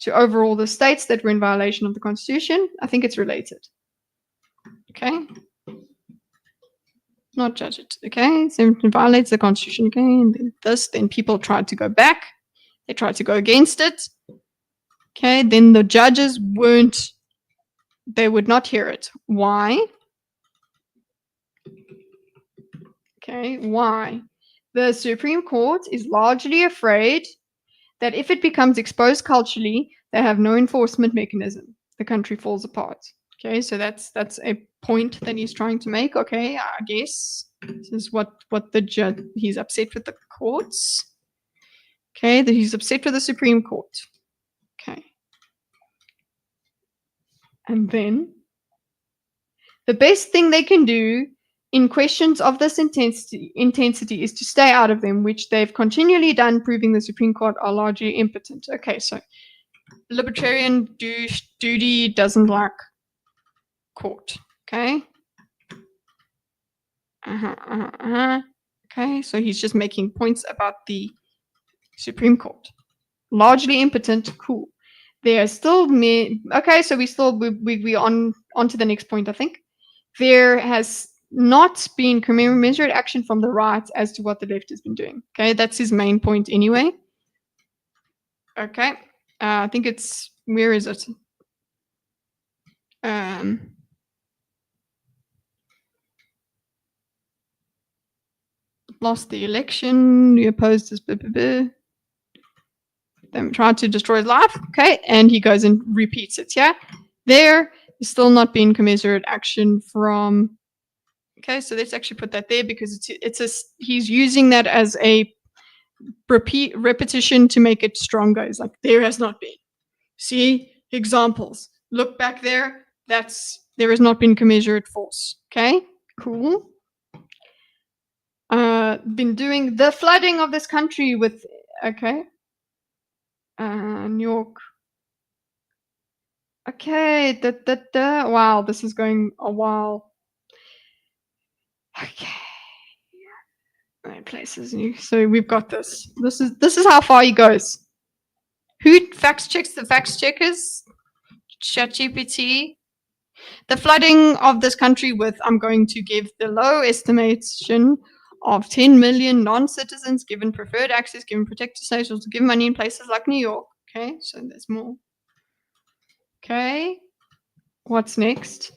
to overrule the states that were in violation of the Constitution, I think it's related. Okay. Not judge it. Okay. So it violates the Constitution. Okay. And then people tried to go back. They tried to go against it. Okay. Then the judges they would not hear it. Why? Okay. Why? The Supreme Court is largely afraid that if it becomes exposed culturally, they have no enforcement mechanism. The country falls apart. Okay, so that's a point that he's trying to make. Okay, I guess this is what the judge, he's upset with the courts. Okay, that he's upset with the Supreme Court. Okay. And then the best thing they can do in questions of this intensity is to stay out of them, which they've continually done, proving the Supreme Court are largely impotent. Okay, so libertarian duty doesn't like court. Okay. Okay, so he's just making points about the Supreme Court. Largely impotent. Cool. There are still okay, so we on to the next point, I think. There has not been commensurate action from the right as to what the left has been doing. Okay, that's his main point anyway. Okay, I think it's, where is it? Lost the election, we opposed this, blah, blah, blah. Them tried to destroy his life. Okay, and he goes and repeats it. Yeah, there is still not been commensurate action from. Okay, so let's actually put that there because he's using that as a repetition to make it stronger. It's like, there has not been. See examples. Look back there. There has not been commensurate force. Okay, cool. Been doing the flooding of this country with, okay. New York. Okay, wow, this is going a while. Okay. Right, places new. So we've got this. This is how far he goes. Who fact checks the fact checkers? ChatGPT. The flooding of this country with, I'm going to give the low estimation of 10 million non-citizens given preferred access, given protected status, to give money in places like New York. Okay, so there's more. Okay, what's next?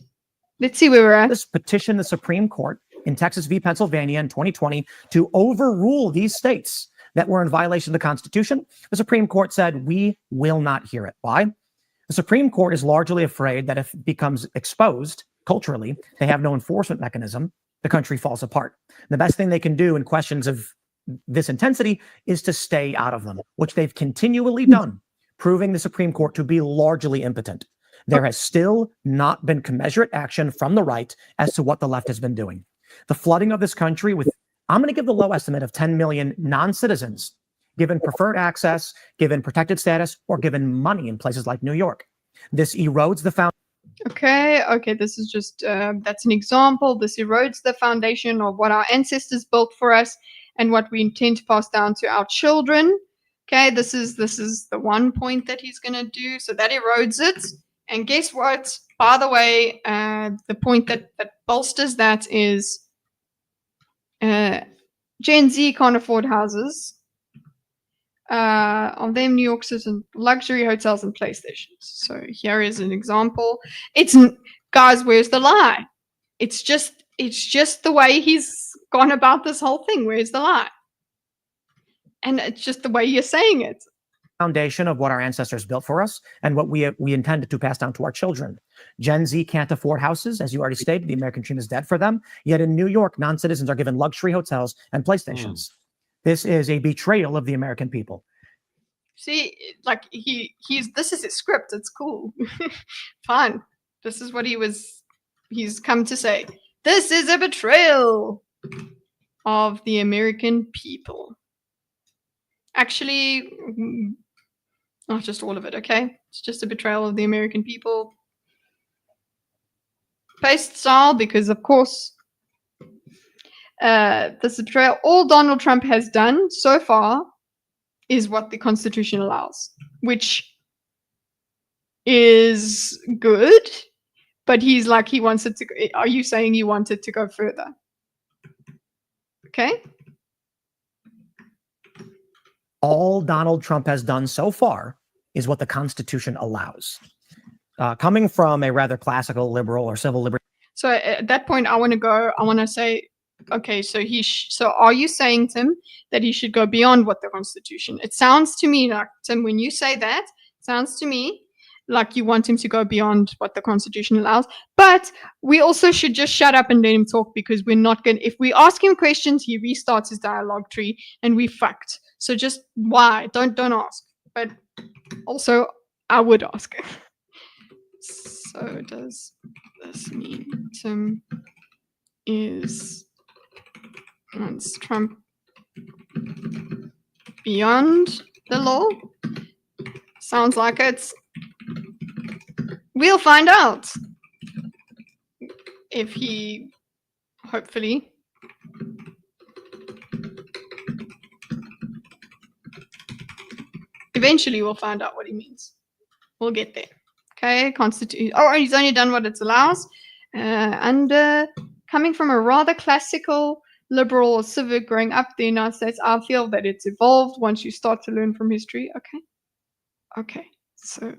Let's see where we're at. This petitioned the Supreme Court in Texas v. Pennsylvania in 2020 to overrule these states that were in violation of the Constitution. The Supreme Court said, we will not hear it. Why? The Supreme Court is largely afraid that if it becomes exposed culturally, they have no enforcement mechanism, the country falls apart. The best thing they can do in questions of this intensity is to stay out of them, which they've continually done, proving the Supreme Court to be largely impotent. There has still not been commensurate action from the right as to what the left has been doing. The flooding of this country with, I'm going to give the low estimate of 10 million non-citizens given preferred access, given protected status, or given money in places like New York. This erodes the foundation. Okay, this is just, that's an example. This erodes the foundation of what our ancestors built for us and what we intend to pass down to our children. Okay, this is the 1 point that he's going to do. So that erodes it. And guess what? By the way, the point that bolsters that is Gen Z can't afford houses. Of them, New York citizen luxury hotels and PlayStations. So here is an example. Guys, where's the lie? It's just the way he's gone about this whole thing. Where's the lie? And it's just the way you're saying it. Foundation of what our ancestors built for us and what we intended to pass down to our children. Gen Z can't afford houses, as you already stated. The American dream is dead for them. Yet in New York, non-citizens are given luxury hotels and PlayStations. This is a betrayal of the American people. See, like this is his script. It's cool. Fine. This is what he's come to say. This is a betrayal of the American people. Actually, not just all of it, okay? It's just a betrayal of the American people. paste style because, of course, this betrayal. All Donald Trump has done so far is what the Constitution allows, which is good. But he's like, he wants it to go. Are you saying you want it to go further? Okay. All Donald Trump has done so far is what the Constitution allows. Coming from a rather classical liberal or civil liberty. So at that point, I want to say, okay, so so are you saying, Tim, that he should go beyond what the Constitution? It sounds to me like, Tim, when you say that, it sounds to me like you want him to go beyond what the Constitution allows. But we also should just shut up and let him talk, because we're not going to, if we ask him questions, he restarts his dialogue tree and we fucked. So just why? Don't ask. But also, I would ask. So does this mean Tim wants Trump beyond the law? Sounds like it's. We'll find out if he, hopefully. Eventually, we'll find out what he means. We'll get there. Okay, Constitution. Oh, he's only done what it allows. Coming from a rather classical liberal or civic growing up in the United States, I feel that it's evolved once you start to learn from history. Okay. So.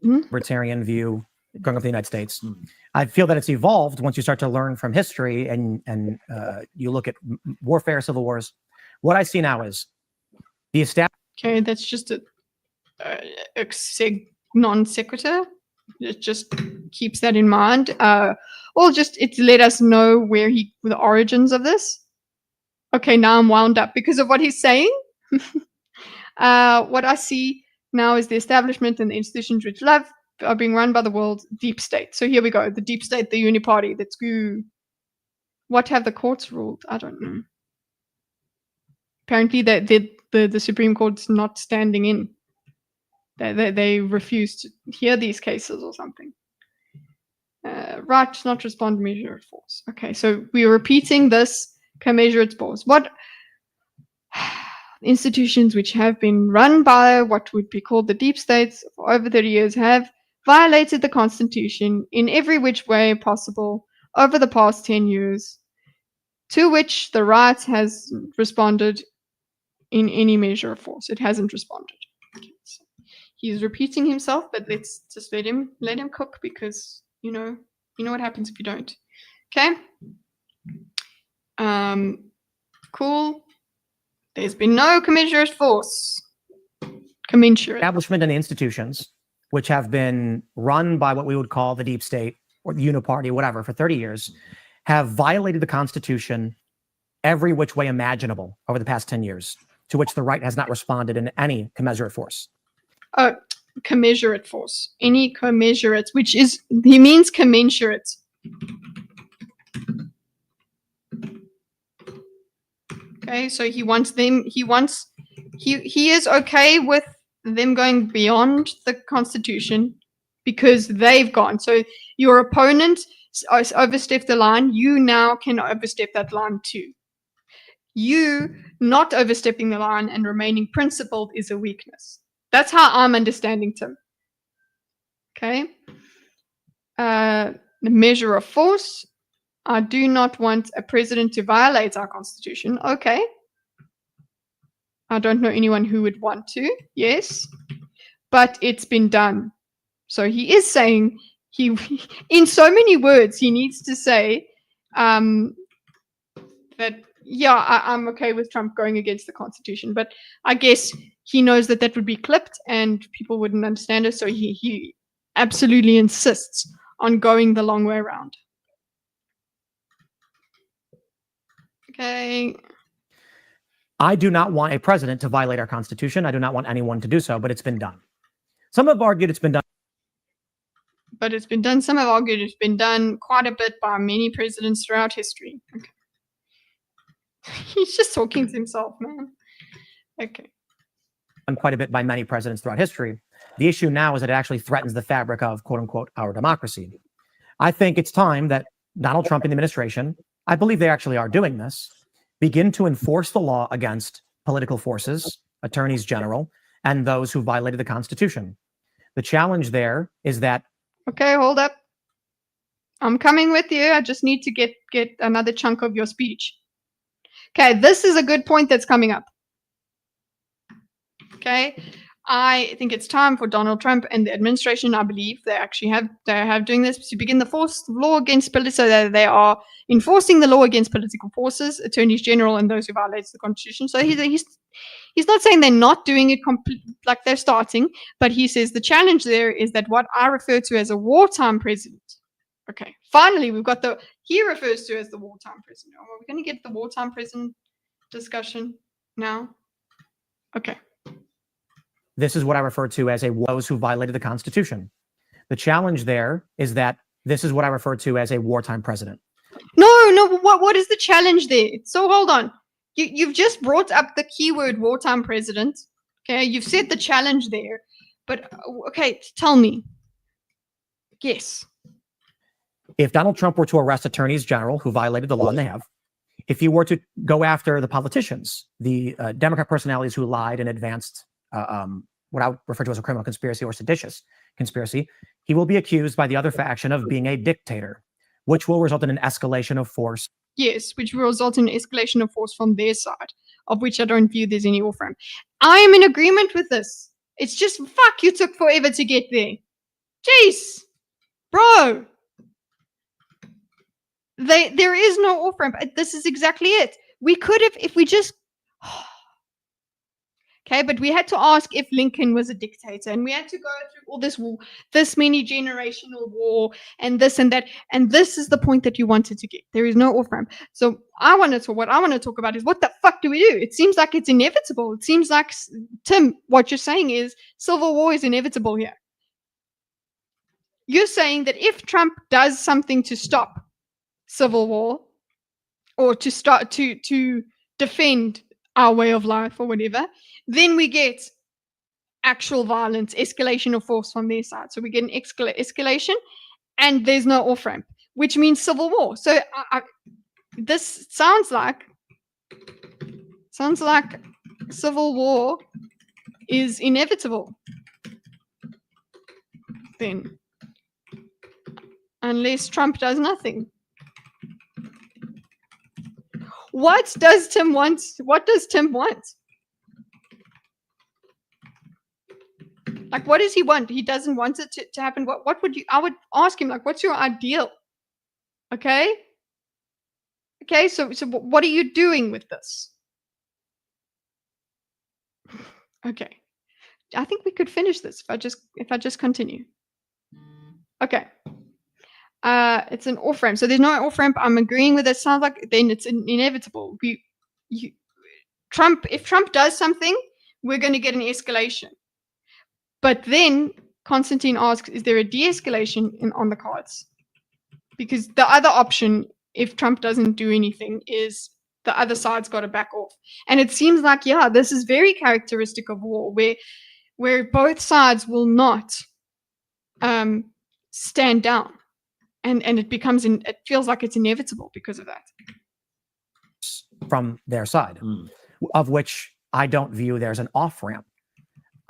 Libertarian view growing up in the United States. I feel that it's evolved once you start to learn from history and you look at warfare, civil wars. What I see now is the establishment. Okay, that's just a non sequitur. It just keeps that in mind. Or just it's let us know where the origins of this. Okay, now I'm wound up because of what he's saying. What I see now is the establishment and the institutions which love are being run by the world's deep state. So here we go. The deep state, the uniparty. That's good. What have the courts ruled? I don't know. Apparently, the Supreme Court's not standing in. They refuse to hear these cases or something. Right, not respond, measure its force. Okay, so we're repeating this. Can measure its force. What institutions which have been run by what would be called the deep states for over 30 years have violated the Constitution in every which way possible over the past 10 years, to which the right has responded in any measure of force. It hasn't responded. Okay, so he's repeating himself, but let's just let him cook, because you know what happens if you don't. Okay. Cool. There's been no commensurate force. Commensurate. Establishment and institutions which have been run by what we would call the deep state or the uniparty, whatever, for 30 years, have violated the Constitution every which way imaginable over the past 10 years, to which the right has not responded in any commensurate force. Commensurate force. Any commensurate, which is, he means commensurate. Okay, so he is okay with them going beyond the Constitution because they've gone. So your opponent overstepped the line, you now can overstep that line too. You not overstepping the line and remaining principled is a weakness. That's how I'm understanding Tim. Okay. The measure of force. I do not want a president to violate our Constitution. Okay. I don't know anyone who would want to. Yes. But it's been done. So he is saying, in so many words, he needs to say that, yeah, I'm okay with Trump going against the Constitution. But I guess he knows that would be clipped and people wouldn't understand it. So he absolutely insists on going the long way around. Okay. I do not want a president to violate our Constitution. I do not want anyone to do so, but it's been done. Some have argued it's been done. But it's been done. Some have argued it's been done quite a bit by many presidents throughout history. Okay. He's just talking to himself, man. Okay. Done quite a bit by many presidents throughout history. The issue now is that it actually threatens the fabric of, quote unquote, our democracy. I think it's time that Donald Trump and the administration, I believe they actually are doing this, begin to enforce the law against political forces, attorneys general, and those who violated the Constitution. The challenge there is that. Okay, hold up. I'm coming with you. I just need to get another chunk of your speech. Okay, this is a good point that's coming up. Okay, I think it's time for Donald Trump and the administration. I believe they have doing this to begin the force law against so that they are enforcing the law against political forces, attorneys general, and those who violate the Constitution. So he's not saying they're not doing it like they're starting, but he says the challenge there is that what I refer to as a wartime president. Okay, finally we've got he refers to as the wartime president. Are we going to get the wartime president discussion now? Okay. This is what I refer to as those who violated the Constitution. The challenge there is that this is what I refer to as a wartime president. No, what is the challenge there? So hold on. You've just brought up the keyword wartime president. Okay, you've said the challenge there. But, okay, tell me. Yes. If Donald Trump were to arrest attorneys general who violated the law, and they have, if he were to go after the politicians, the Democrat personalities who lied and advanced what I would refer to as a criminal conspiracy or seditious conspiracy, he will be accused by the other faction of being a dictator, which will result in an escalation of force. Yes, which will result in an escalation of force from their side, of which I don't view there's any off-ramp. I am in agreement with this. It's just, fuck, you took forever to get there. Jeez. Bro. There is no off-ramp. This is exactly it. We could have, if we just... Okay, but we had to ask if Lincoln was a dictator, and we had to go through all this war, this many generational war, and this and that, and this is the point that you wanted to get. There is no off-ramp. So what I want to talk about is what the fuck do we do? It seems like it's inevitable. It seems like, Tim, what you're saying is civil war is inevitable here. You're saying that if Trump does something to stop civil war, or to start to defend our way of life or whatever, then we get actual violence, escalation of force from their side. So we get an escalation, and there's no off-ramp, which means civil war. So this sounds like civil war is inevitable. Then, unless Trump does nothing. What does Tim want? What does Tim want? Like, what does he want? He doesn't want it to happen. What would you? I would ask him, like, what's your ideal? Okay. Okay. So what are you doing with this? Okay. I think we could finish this if I just continue. Okay. It's an off-ramp. So there's no off-ramp. I'm agreeing with it. Sounds like then it's inevitable. If Trump does something, we're going to get an escalation. But then Constantine asks, is there a de-escalation on the cards? Because the other option, if Trump doesn't do anything, is the other side's got to back off. And it seems like, yeah, this is very characteristic of war, where both sides will not stand down. And it feels like it's inevitable because of that. From their side, of which I don't view there's an off-ramp.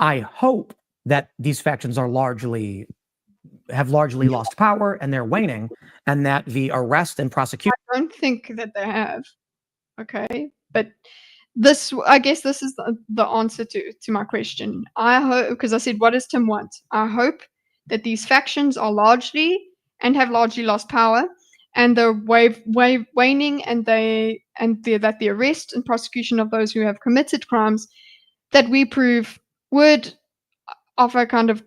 I hope that these factions have largely lost power and they're waning, and that the arrest and prosecution. I don't think that they have. Okay, but I guess this is the answer to my question. I hope, because I said, what does Tim want? I hope that these factions are largely lost power, and they're waning, and that the arrest and prosecution of those who have committed crimes that we prove would offer a kind of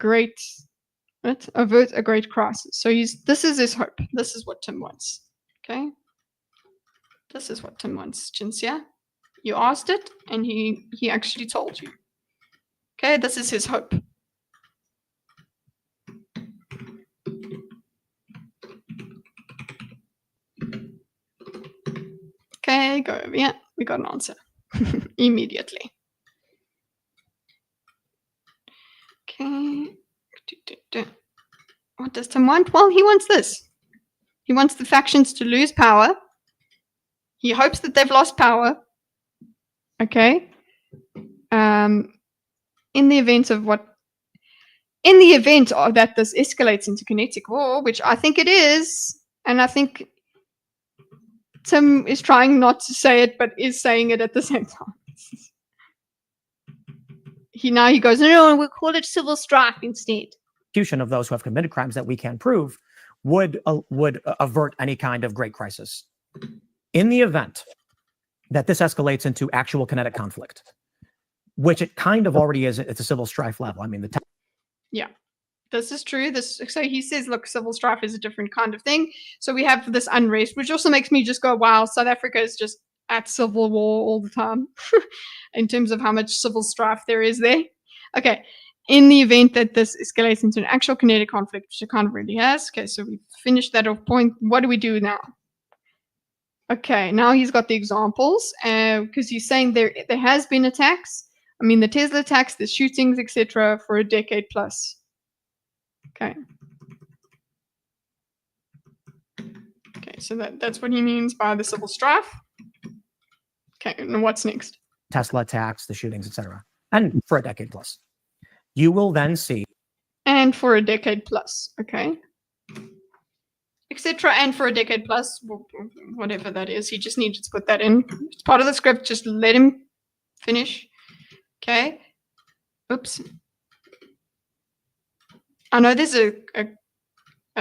avert a great crisis. So this is his hope. This is what Tim wants. Okay, this is what Tim wants, Jinsia. You asked it, and he actually told you. Okay, this is his hope. Okay, go over here. We got an answer immediately. Okay. What does Tim want? Well, he wants this. He wants the factions to lose power. He hopes that they've lost power. Okay. In the event of that this escalates into kinetic war, which I think it is, and I think Tim is trying not to say it, but is saying it at the same time. He goes, no, we'll call it civil strife instead. Execution of those who have committed crimes that we can prove would avert any kind of great crisis. In the event that this escalates into actual kinetic conflict, which it kind of already is, it's a civil strife level. I mean, yeah, this is true. So he says, look, civil strife is a different kind of thing. So we have this unrest, which also makes me just go, wow, South Africa is just at civil war all the time in terms of how much civil strife there is there. Okay. In the event that this escalates into an actual kinetic conflict, which it kind of really has. Okay, so we've finished that off point. What do we do now? Okay, now he's got the examples because he's saying there has been attacks. I mean, the Tesla attacks, the shootings, etc., for a decade plus. Okay. Okay, so that's what he means by the civil strife. Okay, and what's next? Tesla attacks, the shootings, etc., and for a decade plus. You will then see. And for a decade plus, okay. Etc. and for a decade plus, whatever that is. He just needed to put that in. It's part of the script. Just let him finish. Okay. Oops. I know there's a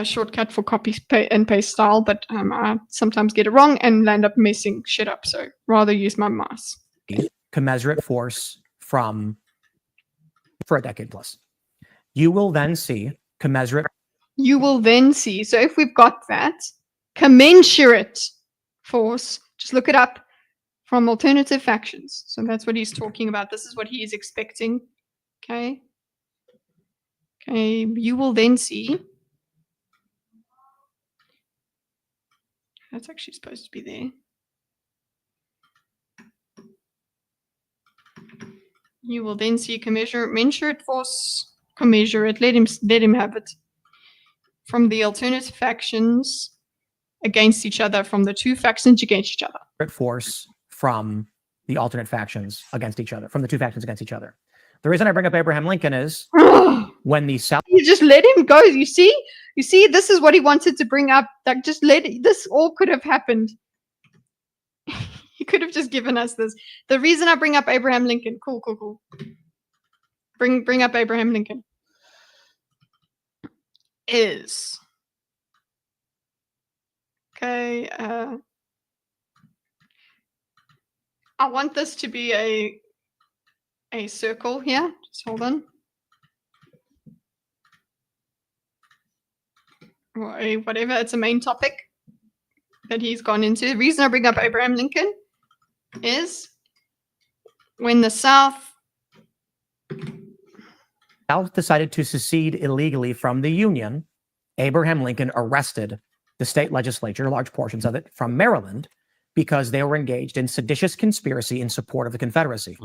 shortcut for copy and paste style, but I sometimes get it wrong and land up messing shit up. So rather use my mouse. Commensurate force for a decade plus. You will then see commensurate. You will then see. So if we've got that commensurate force, just look it up, from alternative factions. So that's what he's talking about. This is what he is expecting. Okay. Okay. You will then see. That's actually supposed to be there. You will then see commensurate force, commensurate. Let him have it. From the alternative factions against each other, from the two factions against each other. Force from the alternate factions against each other, from the two factions against each other. The reason I bring up Abraham Lincoln is when the South. You just let him go. You see, this is what he wanted to bring up. Like, just this all could have happened. He could have just given us this. The reason I bring up Abraham Lincoln. Cool. Bring up Abraham Lincoln. Is okay. I want this to be a circle here. Just hold on. Or whatever. It's a main topic that he's gone into. The reason I bring up Abraham Lincoln is when the South decided to secede illegally from the Union, Abraham Lincoln arrested the state legislature, large portions of it, from Maryland, because they were engaged in seditious conspiracy in support of the Confederacy.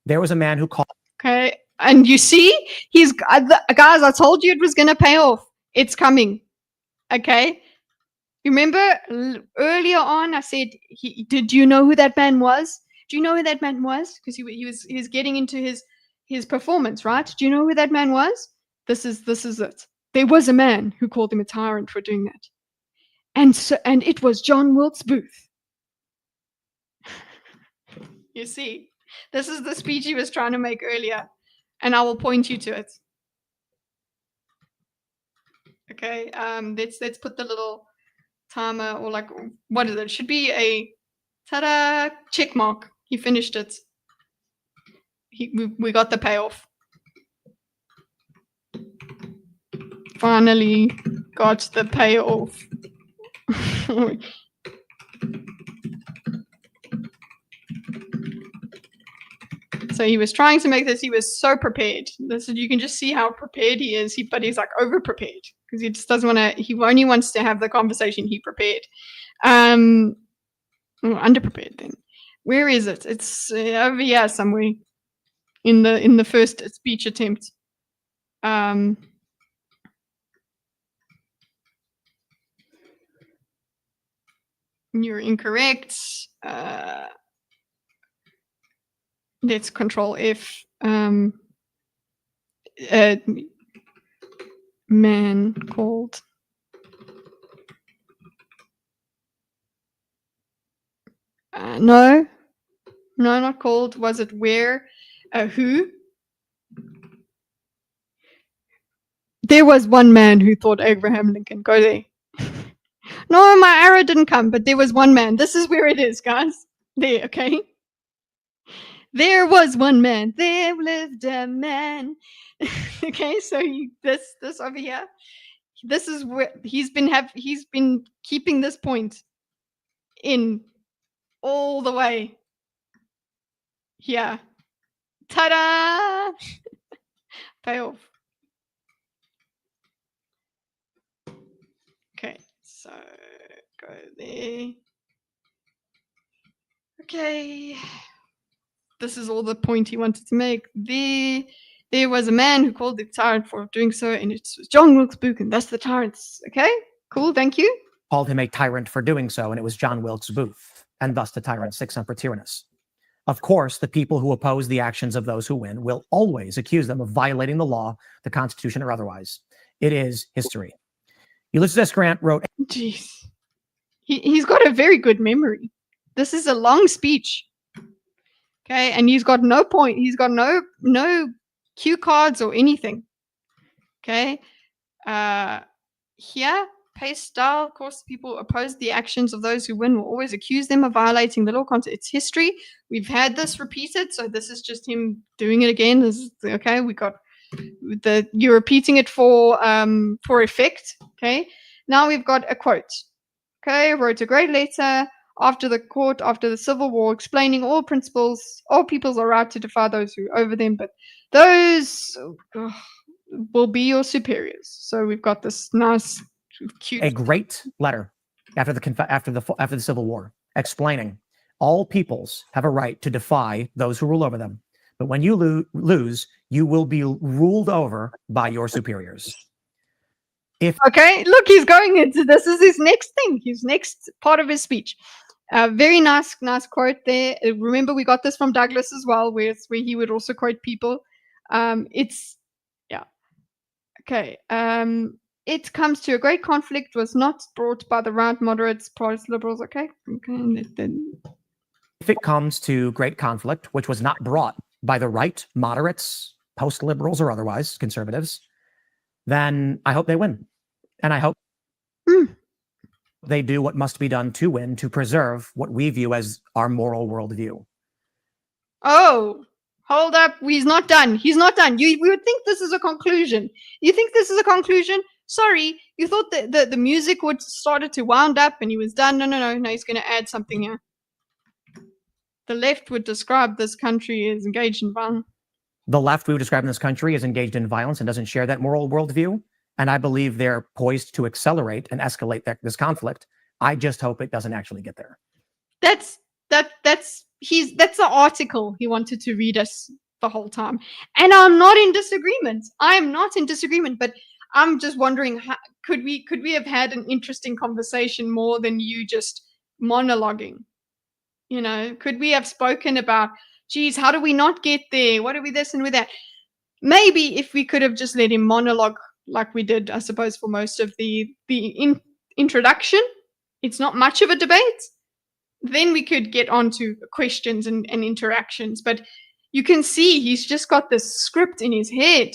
There was a man who called. Okay, and you see, guys, I told you it was going to pay off. It's coming. Okay. Remember earlier on, I said, did you know who that man was? Do you know who that man was? Because he was getting into his performance, right? Do you know who that man was? This is it. There was a man who called him a tyrant for doing that. And it was John Wilkes Booth. You see, this is the speech he was trying to make earlier, and I will point you to it. Okay, let's put the little timer, or like, what is it? It should be a ta-da check mark. He finished it. We got the payoff. Finally got the payoff. So he was trying to make this. He was so prepared. You can just see how prepared he is. But he's like over prepared because he just doesn't want to. He only wants to have the conversation he prepared. Underprepared then. Where is it? It's over here somewhere in the first speech attempt. You're incorrect. Let's control F. Man called. No, not called. Was it where? Who? There was one man who thought Abraham Lincoln. Go there. No, my arrow didn't come, but there was one man. This is where it is, guys. There, okay? There was one man. There lived a man. Okay, so this over here. This is where he's been keeping this point in all the way. Here. Ta-da! Pay off. Okay, so go there. Okay. This is all the point he wanted to make. There was a man who called the tyrant for doing so, and it was John Wilkes Booth, and that's the tyrant's. Okay, cool, thank you. Called him a tyrant for doing so, and it was John Wilkes Booth, and thus the tyrant sic semper tyrannis. Of course, the people who oppose the actions of those who win will always accuse them of violating the law, the Constitution, or otherwise. It is history. Ulysses S. Grant wrote... Jeez. He's got a very good memory. This is a long speech. Okay, and he's got no point. He's got no cue cards or anything. Okay. Here, paste style. Of course, people oppose the actions of those who win will always accuse them of violating the law. It's history. We've had this repeated, so this is just him doing it again. This is, okay, we got you're repeating it for effect. Okay. Now we've got a quote. Okay, wrote a great letter after the Civil War, explaining all principles, all peoples are right to defy those who are over them, but those will be your superiors. So we've got this nice, cute. A great letter after the Civil War, explaining all peoples have a right to defy those who rule over them, but when you lose, you will be ruled over by your superiors. Okay, look, he's going into this. Is his next thing, his next part of his speech. Very nice quote there. Remember, we got this from Douglas as well, where he would also quote people. Okay. It comes to a great conflict was not brought by the right moderates, Protestant liberals. Okay. If it comes to great conflict, which was not brought by the right moderates, post-liberals or otherwise conservatives, then I hope they win. And I hope they do what must be done to win, to preserve what we view as our moral worldview. Oh, hold up. He's not done. He's not done. We would think this is a conclusion. You think this is a conclusion? Sorry, you thought that the music would started to wound up and he was done. No, he's going to add something here. The left would describe this country as engaged in violence. The left we would describe in this country is engaged in violence and doesn't share that moral worldview. And I believe they're poised to accelerate and escalate this conflict. I just hope it doesn't actually get there. That's the article he wanted to read us the whole time. And I'm not in disagreement. I am not in disagreement, but I'm just wondering, could we have had an interesting conversation more than you just monologuing? You know, could we have spoken about, geez, how do we not get there? What do we this and with that? Maybe if we could have just let him monologue like we did, I suppose, for most of the introduction. It's not much of a debate. Then we could get on to questions and interactions. But you can see he's just got this script in his head.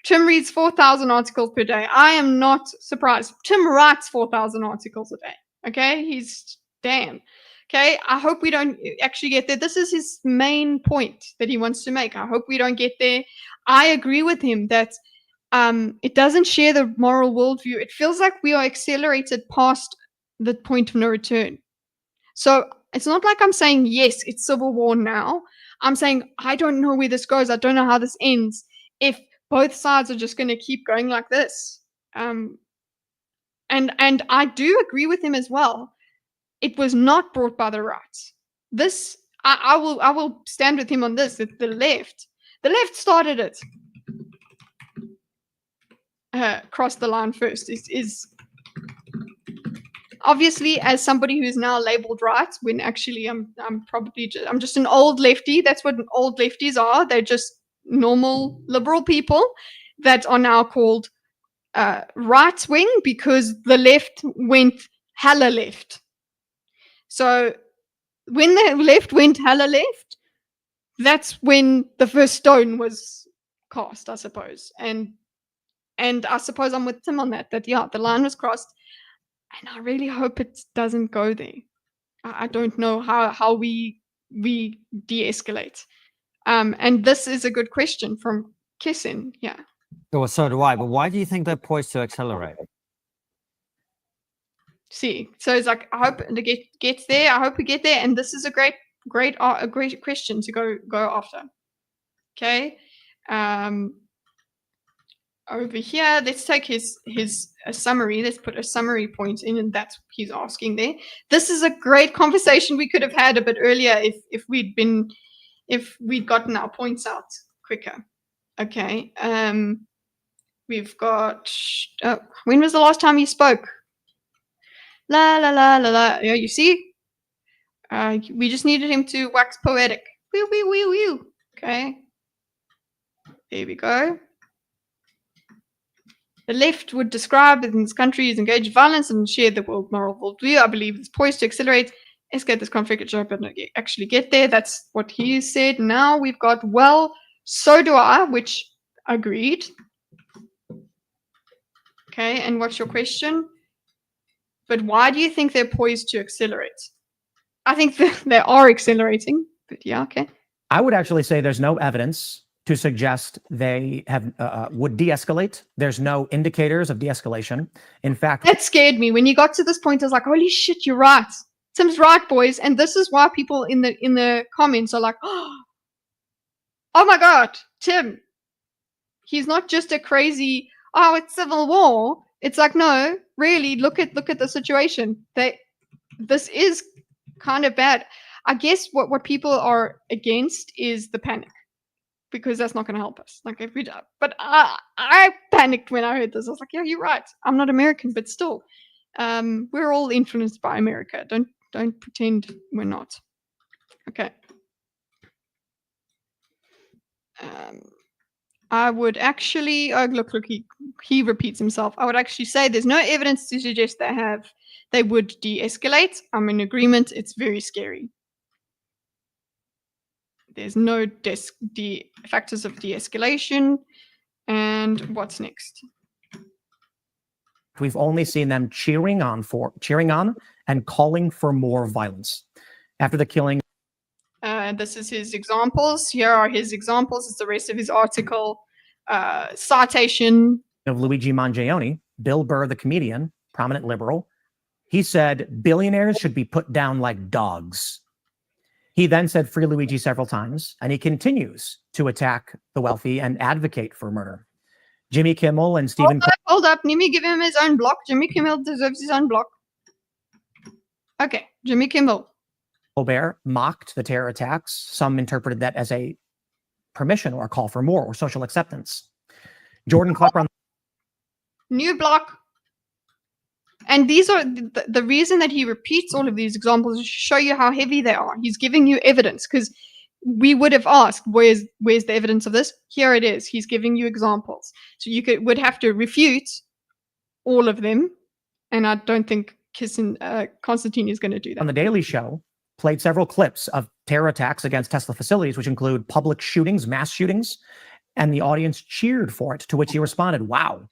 Tim reads 4,000 articles per day. I am not surprised. Tim writes 4,000 articles a day. Okay? He's damn. Okay? I hope we don't actually get there. This is his main point that he wants to make. I hope we don't get there. I agree with him that it doesn't share the moral worldview. It feels like we are accelerated past the point of no return. So it's not like I'm saying, yes, it's civil war now. I'm saying, I don't know where this goes. I don't know how this ends. If both sides are just going to keep going like this. And I do agree with him as well. It was not brought by the right. This, I will stand with him on this. That the left started it. Cross the line first is obviously, as somebody who's now labeled right, when actually I'm just an old lefty. That's what old lefties are. They're just normal liberal people that are now called right wing because the left went hella left. So when the left went hella left, that's when the first stone was cast, I suppose. And I suppose I'm with Tim on that. That yeah, the line was crossed, and I really hope it doesn't go there. I don't know how we de-escalate. And this is a good question from Kissin. Yeah. Well, so do I. But why do you think they're poised to accelerate? See, so it's like I hope it gets there. I hope we get there, and this is a great question to go after. Okay, over here, let's take his summary. Let's put a summary point in, and that's what he's asking there. This is a great conversation we could have had a bit earlier if we'd gotten our points out quicker. Okay, we've got. When was the last time he spoke? La la la la la. Yeah, you see? We just needed him to wax poetic. Wee wee wee wee. Okay. There we go. The left would describe that this country is engaged in violence and share the world moral worldview. I believe it's poised to accelerate, escalate this conflict, but not actually get there. That's what he said. Now we've got, well, so do I, which agreed. Okay, and what's your question? But why do you think they're poised to accelerate? I think they are accelerating, but yeah, okay. I would actually say there's no evidence to suggest they have would de-escalate. There's no indicators of de-escalation. In fact, that scared me. When you got to this point, I was like, holy shit, you're right. Tim's right, boys. And this is why people in the comments are like, oh my God, Tim. He's not just a crazy, oh, it's civil war. It's like, no, really, look at the situation. This is kind of bad. I guess what people are against is the panic, because that's not going to help us. Like if we, but I panicked when I heard this. I was like, yeah, you're right. I'm not American, but still, we're all influenced by America. Don't pretend we're not. Okay. I would actually, oh, look, he repeats himself. I would actually say there's no evidence to suggest they would de-escalate. I'm in agreement. It's very scary. There's no factors of de-escalation. And what's next? We've only seen them cheering on and calling for more violence. After the killing. This is his examples. Here are his examples. It's the rest of his article. Citation of Luigi Mangione, Bill Burr, the comedian, prominent liberal. He said, billionaires should be put down like dogs. He then said free Luigi several times, and he continues to attack the wealthy and advocate for murder. Jimmy Kimmel and Stephen... Hold up. Let me give him his own block. Jimmy Kimmel deserves his own block. Okay, Jimmy Kimmel. Colbert mocked the terror attacks. Some interpreted that as a permission or a call for more or social acceptance. Jordan Klepper on new block. And these are the reason that he repeats all of these examples is to show you how heavy they are. He's giving you evidence, because we would have asked, where's the evidence of this? Here it is. He's giving you examples. So you would have to refute all of them. And I don't think Constantine is going to do that. On The Daily Show, played several clips of terror attacks against Tesla facilities, which include public shootings, mass shootings, and the audience cheered for it, to which he responded, wow,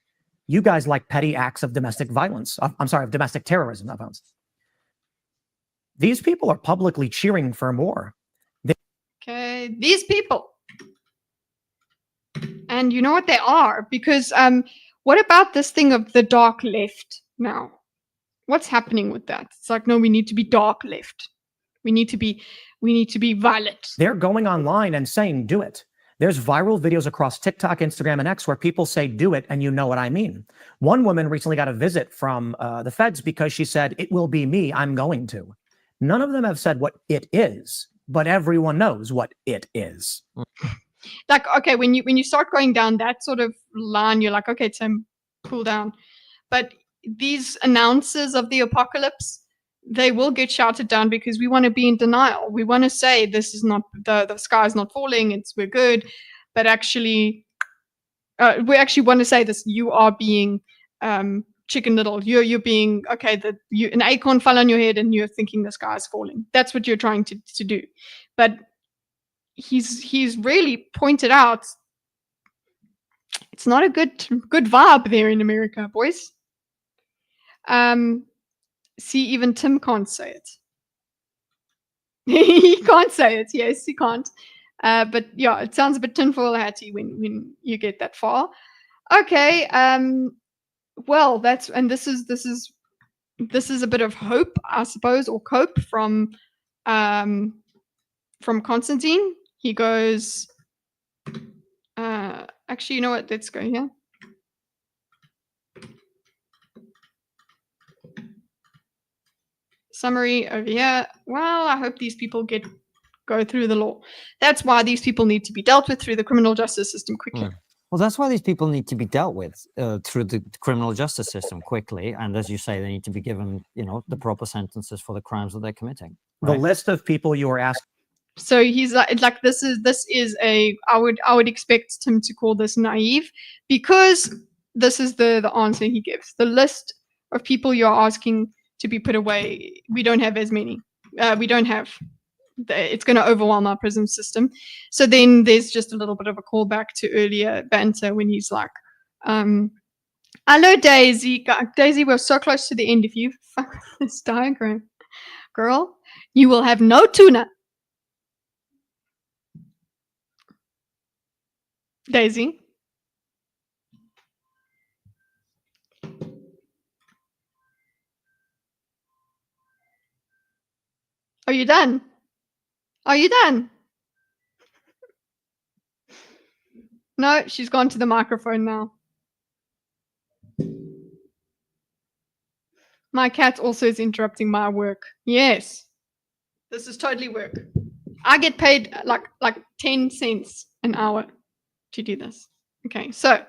you guys like petty acts of domestic violence. Of domestic terrorism, not violence. These people are publicly cheering for more. Okay, these people. And you know what they are? Because what about this thing of the dark left now? What's happening with that? It's like, no, we need to be dark left. We need to be violent. They're going online and saying, do it. There's viral videos across TikTok, Instagram, and X where people say, do it, and you know what I mean. One woman recently got a visit from the feds because she said, it will be me, I'm going to. None of them have said what it is, but everyone knows what it is. Like, okay, when you start going down that sort of line, you're like, okay, Tim, cool down. But these announcers of the apocalypse, they will get shouted down because we want to be in denial. We want to say this is not the sky's not falling. We're good, but actually, we actually want to say this. You are being Chicken Little. You're being okay. That an acorn fell on your head and you're thinking the sky is falling. That's what you're trying to do, but he's really pointed out it's not a good vibe there in America, boys. See, even Tim can't say it. He can't say it. Yes, he can't. But yeah, it sounds a bit tinfoil hatty when you get that far. Okay. Well, this is a bit of hope, I suppose, or cope from Constantine. He goes. Actually, you know what? Let's go here. Summary over here. Well, I hope these people go through the law. That's why these people need to be dealt with through the criminal justice system quickly. Well, that's why these people need to be dealt with through the criminal justice system quickly. And as you say, they need to be given, the proper sentences for the crimes that they're committing. The Right? list of people you were asking. So he's like this is a I would expect him to call this naive, because this is the answer he gives. The list of people you're asking to be put away, we don't have as many. We don't have. It's going to overwhelm our prison system. So then there's just a little bit of a callback to earlier banter when he's like, hello, Daisy. Daisy, we're so close to the end. If you fuck this diagram, girl, you will have no tuna. Daisy. Are you done? Are you done? No, she's gone to the microphone now. My cat also is interrupting my work. Yes. This is totally work. I get paid like 10 cents an hour to do this. Okay, so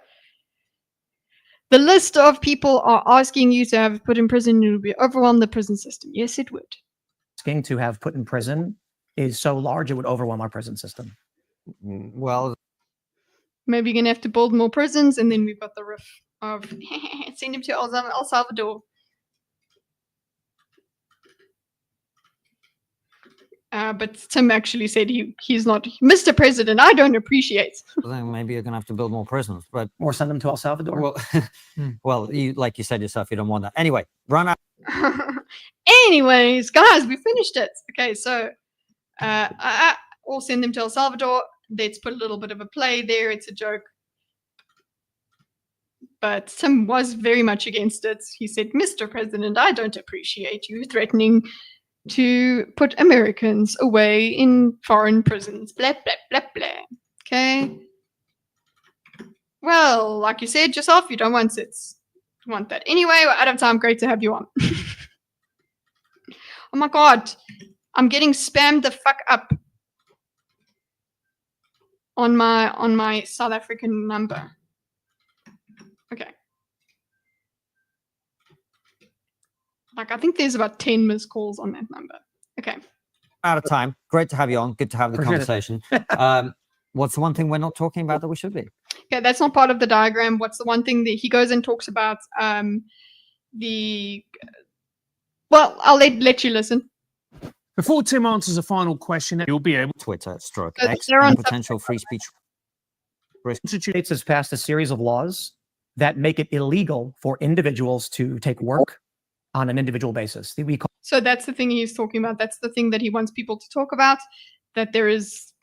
the list of people are asking you to have put in prison, it will overwhelm the prison system. Yes, it would. Asking to have put in prison is so large it would overwhelm our prison system. Well, Maybe you're going to have to build more prisons, and then we've got the riff of send him to El Salvador. But Tim actually said he's not Mr. President. I don't appreciate. then maybe you're going to have to build more prisons. But Or send them to El Salvador. well, well, like you said yourself, you don't want that. Anyway, run out. Anyways, guys, we finished it. Okay, so we'll send them to El Salvador. Let's put a little bit of a play there. It's a joke. But Tim was very much against it. He said, Mr. President, I don't appreciate you threatening to put Americans away in foreign prisons. Blah, blah, blah, blah. Okay. Well, like you said yourself, you don't want it. You want that. Anyway, we're out of time. Great to have you on. Oh my God. I'm getting spammed the fuck up on my South African number. Okay. Like, I think there's about 10 missed calls on that number. Okay. Out of time. Great to have you on. Good to have the Appreciate it. conversation. What's the one thing we're not talking about that we should be? Okay, that's not part of the diagram. What's the one thing that he goes and talks about? Well, I'll let you listen. Before Tim answers a final question, you'll be able Twitter, stroke, So X, they're on and potential free speech. States has passed a series of laws that make it illegal for individuals to take work on an individual basis. We call So that's the thing he's talking about. That's the thing that he wants people to talk about, that there is,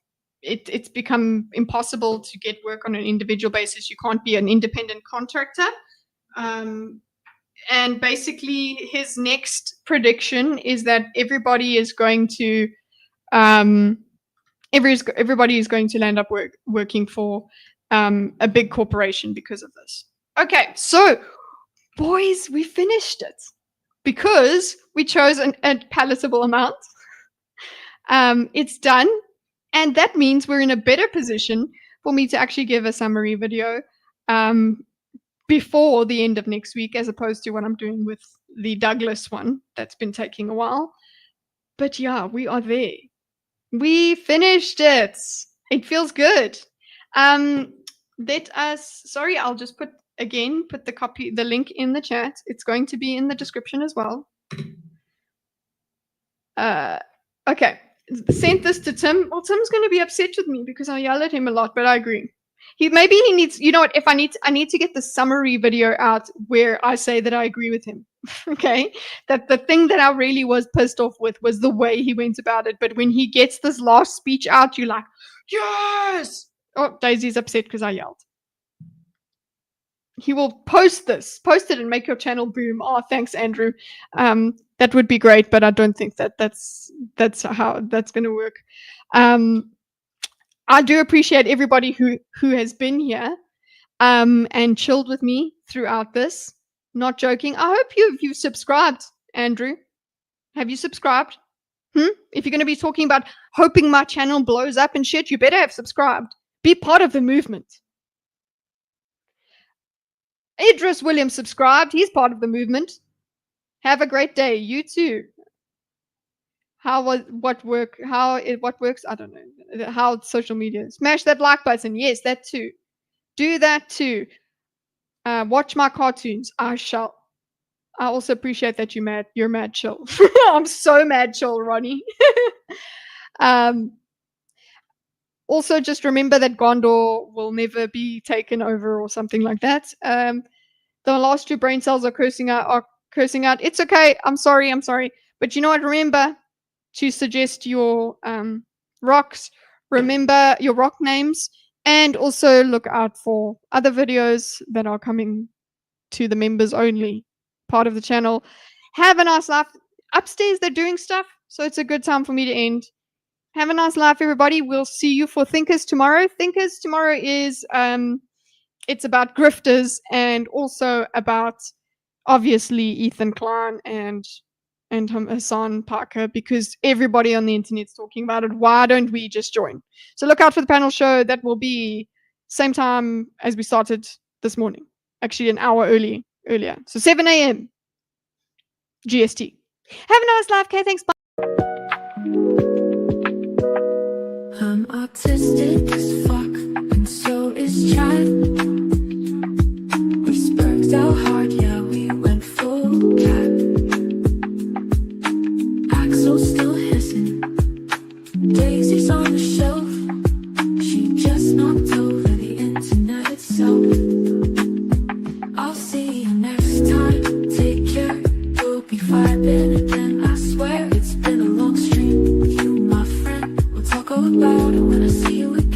it's become impossible to get work on an individual basis. You can't be an independent contractor. And basically his next prediction is that everybody is going to, everybody is going to land up working for a big corporation because of this. Okay, so boys, we finished it because we chose a palatable amount. It's done, and that means we're in a better position for me to actually give a summary video before the end of next week, as opposed to what I'm doing with the Douglas one. That's been taking a while. But yeah, we are there. We finished it. It feels good. Let us, sorry, I'll just put the link in the chat. It's going to be in the description as well. Okay, sent this to Tim. Well, Tim's going to be upset with me because I yell at him a lot, but I agree. Maybe he needs, you know what, if I need to get the summary video out where I say that I agree with him. Okay, that the thing that I really was pissed off with was the way he went about it. But when he gets this last speech out, you're like, yes. Oh, Daisy's upset because I yelled. He will post it and make your channel boom. Oh, thanks, Andrew. That would be great, but I don't think that's how that's going to work. I do appreciate everybody who has been here and chilled with me throughout this. Not joking. I hope you've subscribed, Andrew. Have you subscribed? If you're going to be talking about hoping my channel blows up and shit, you better have subscribed. Be part of the movement. Idris Williams subscribed. He's part of the movement. Have a great day. You too. What works? I don't know. How social media. Smash that like button. Yes, that too. Do that too. Watch my cartoons. I shall. I also appreciate that you're mad chill. I'm so mad chill, Ronnie. Also, just remember that Gondor will never be taken over or something like that. The last 2 brain cells are cursing out. It's okay. I'm sorry. But you know what? Remember to suggest your rocks. Remember your rock names. And also look out for other videos that are coming to the members only part of the channel. Have a nice life. Upstairs, they're doing stuff. So it's a good time for me to end. Have a nice life, everybody. We'll see you for Thinkers tomorrow. Thinkers tomorrow is, it's about grifters and also about, obviously, Ethan Klein and Hassan Parker, because everybody on the internet's talking about it. Why don't we just join? So look out for the panel show. That will be same time as we started this morning. Actually, an hour earlier. So 7 a.m. GST. Have a nice life, Kay. Thanks. Bye. I'm autistic as fuck, and so is Chad. We sparked out hard, yeah, we went full cap. Axel's still hissing, Daisy's on the shelf. She just knocked over the internet itself. I'll see you next time, take care. We'll be vibing again, I swear. It's been a long stream, you my friend. We'll talk about it when I see you again.